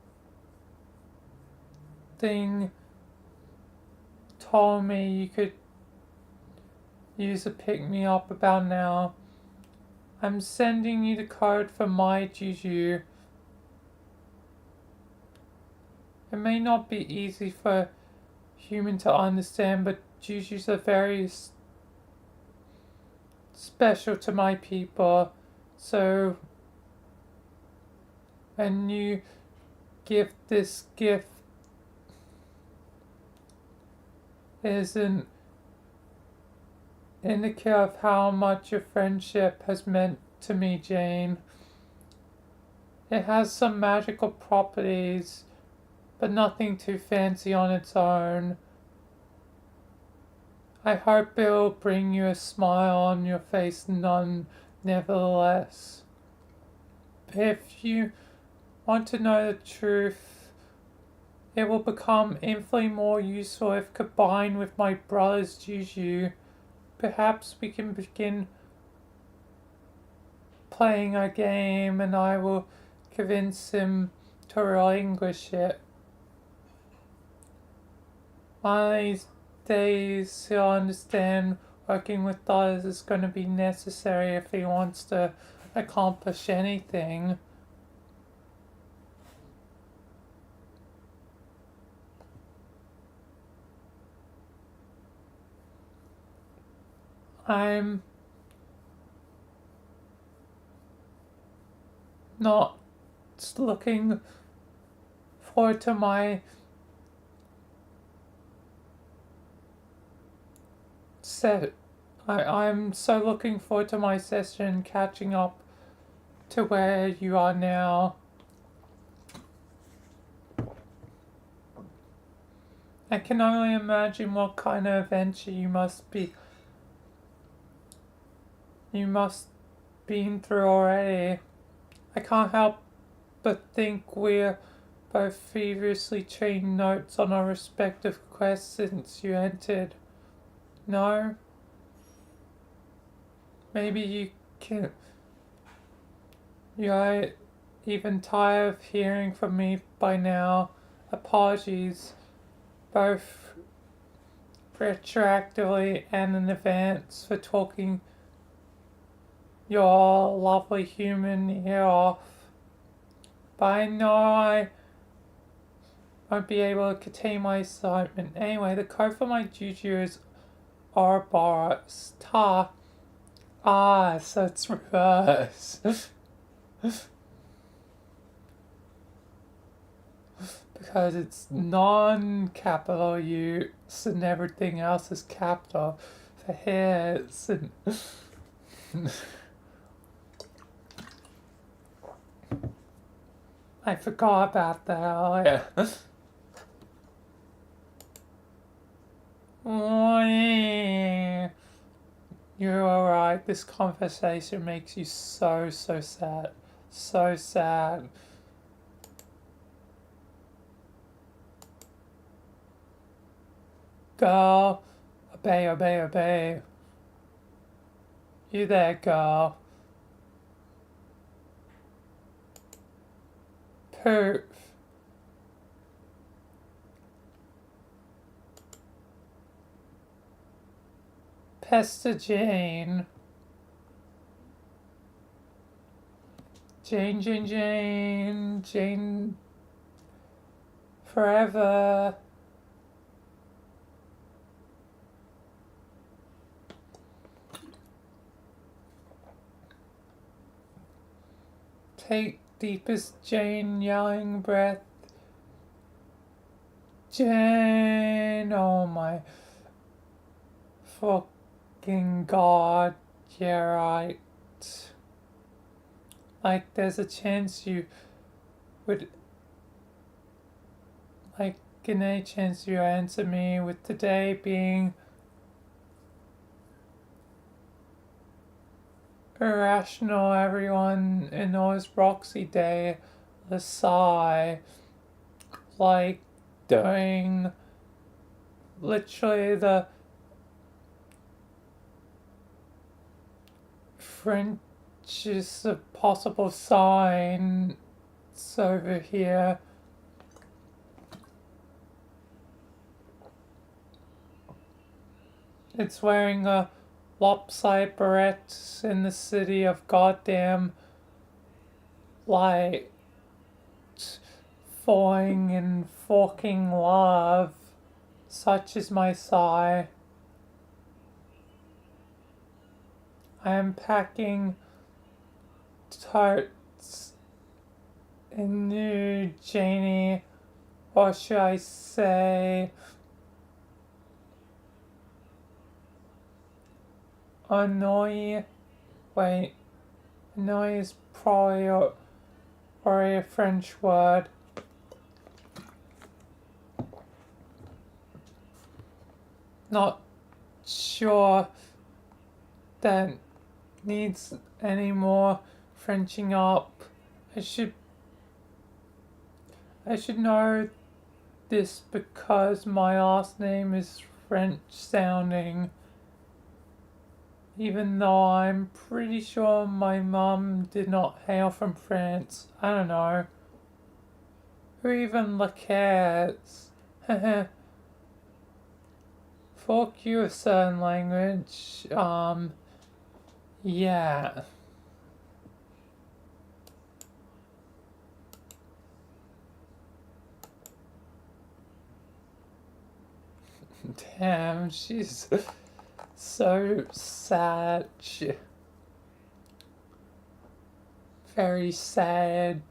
told me you could use a pick-me-up about now. I'm sending you the code for my Juju. It may not be easy for a human to understand, but Jujus are very special to my people. So when you give this gift, is an indicator of how much your friendship has meant to me, Jane. It has some magical properties, but nothing too fancy on its own. I hope it will bring you a smile on your face nevertheless. If you want to know the truth, it will become infinitely more useful if combined with my brother's Juju. Perhaps we can begin playing a game and I will convince him to relinquish it. One of these days he'll understand working with others is going to be necessary if he wants to accomplish anything. I'm not looking forward to my I'm so looking forward to my session catching up to where you are now. I can only imagine what kind of adventure you must been through already. I can't help but think we're both feverishly trading notes on our respective quests since you entered. No? Maybe you're even tired of hearing from me by now. Apologies, both retroactively and in advance, for talking your lovely human ear off. But I know won't be able to contain my excitement. Anyway, the code for my juju is Ouroboros. Ta. Ah, so it's reverse. Because it's non-capital use and everything else is capital for his and I forgot about that earlier. You're alright, this conversation makes you so sad. So sad. Girl, obey, obey, obey. You there, girl. Poof. Pester Jane. Jane, Jane, Jane. Jane. Forever. Take deepest Jane yelling breath. Jane, oh my fucking god, yeah right. Like there's a chance you would, like in a chance you answer me with today being irrational, everyone knows Roxy Day, the sigh, like doing literally the Frenchest possible sign over here. It's wearing a lopsided beret in the city of goddamn light, falling and forking love. Such is my sigh. I am packing tarts in New Janie, or should I say, annoy. Wait, annoy is probably already a French word. Not sure that needs any more Frenching up. I should know this because my last name is French sounding. Even though I'm pretty sure my mum did not hail from France. I don't know. Who even cares? Fuck you a certain language. Yeah. Damn, she's so sad. Very sad.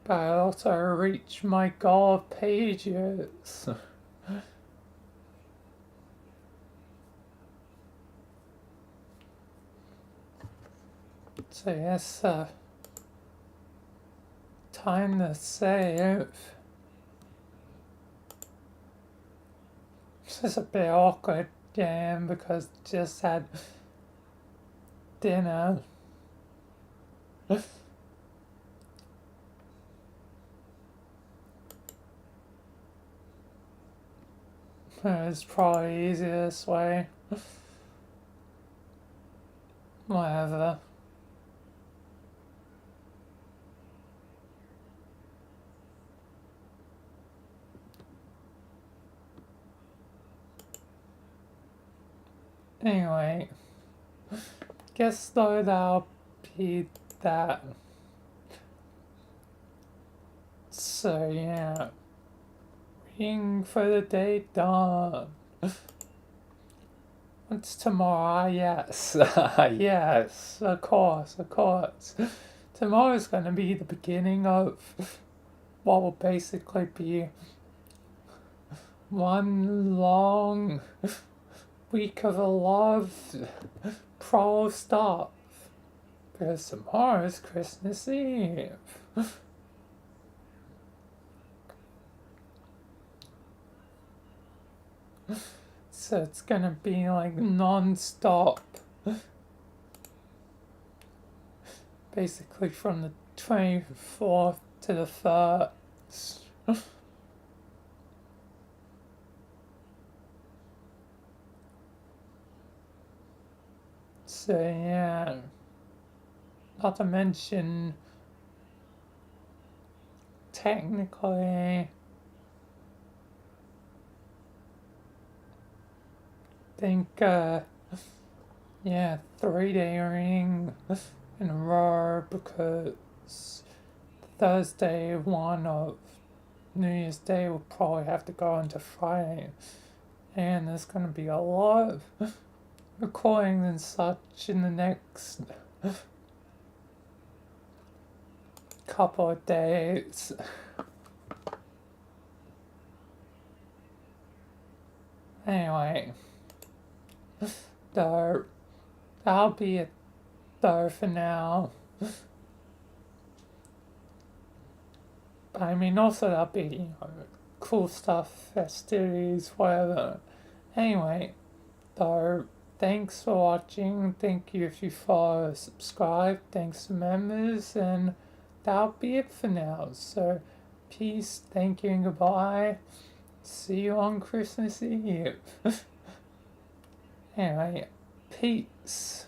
But I also reached my goal of pages. So yes, time to save. This is a bit awkward, damn, because just had dinner. It's probably easier this way. Whatever. Anyway, guess though that'll be that. So yeah, reading for the day done. What's tomorrow? Yes, yes, of course, of course. Tomorrow's gonna be the beginning of what will basically be one long week of a lot of pro stuff. Because tomorrow's Christmas Eve. So it's gonna be like non-stop. Basically from the 24th to the 1st. So yeah, not to mention technically think yeah, 3-day ring in a row because Thursday one of New Year's Day will probably have to go into Friday, and there's gonna be a lot of recordings and such in the next couple of days. Anyway, though, that'll be it though for now. But I mean, also that'll be, cool stuff, festivities, whatever. Anyway, though, thanks for watching. Thank you if you follow, subscribe. Thanks to members, and that'll be it for now. So, peace, thank you, and goodbye. See you on Christmas Eve. Anyway, peace.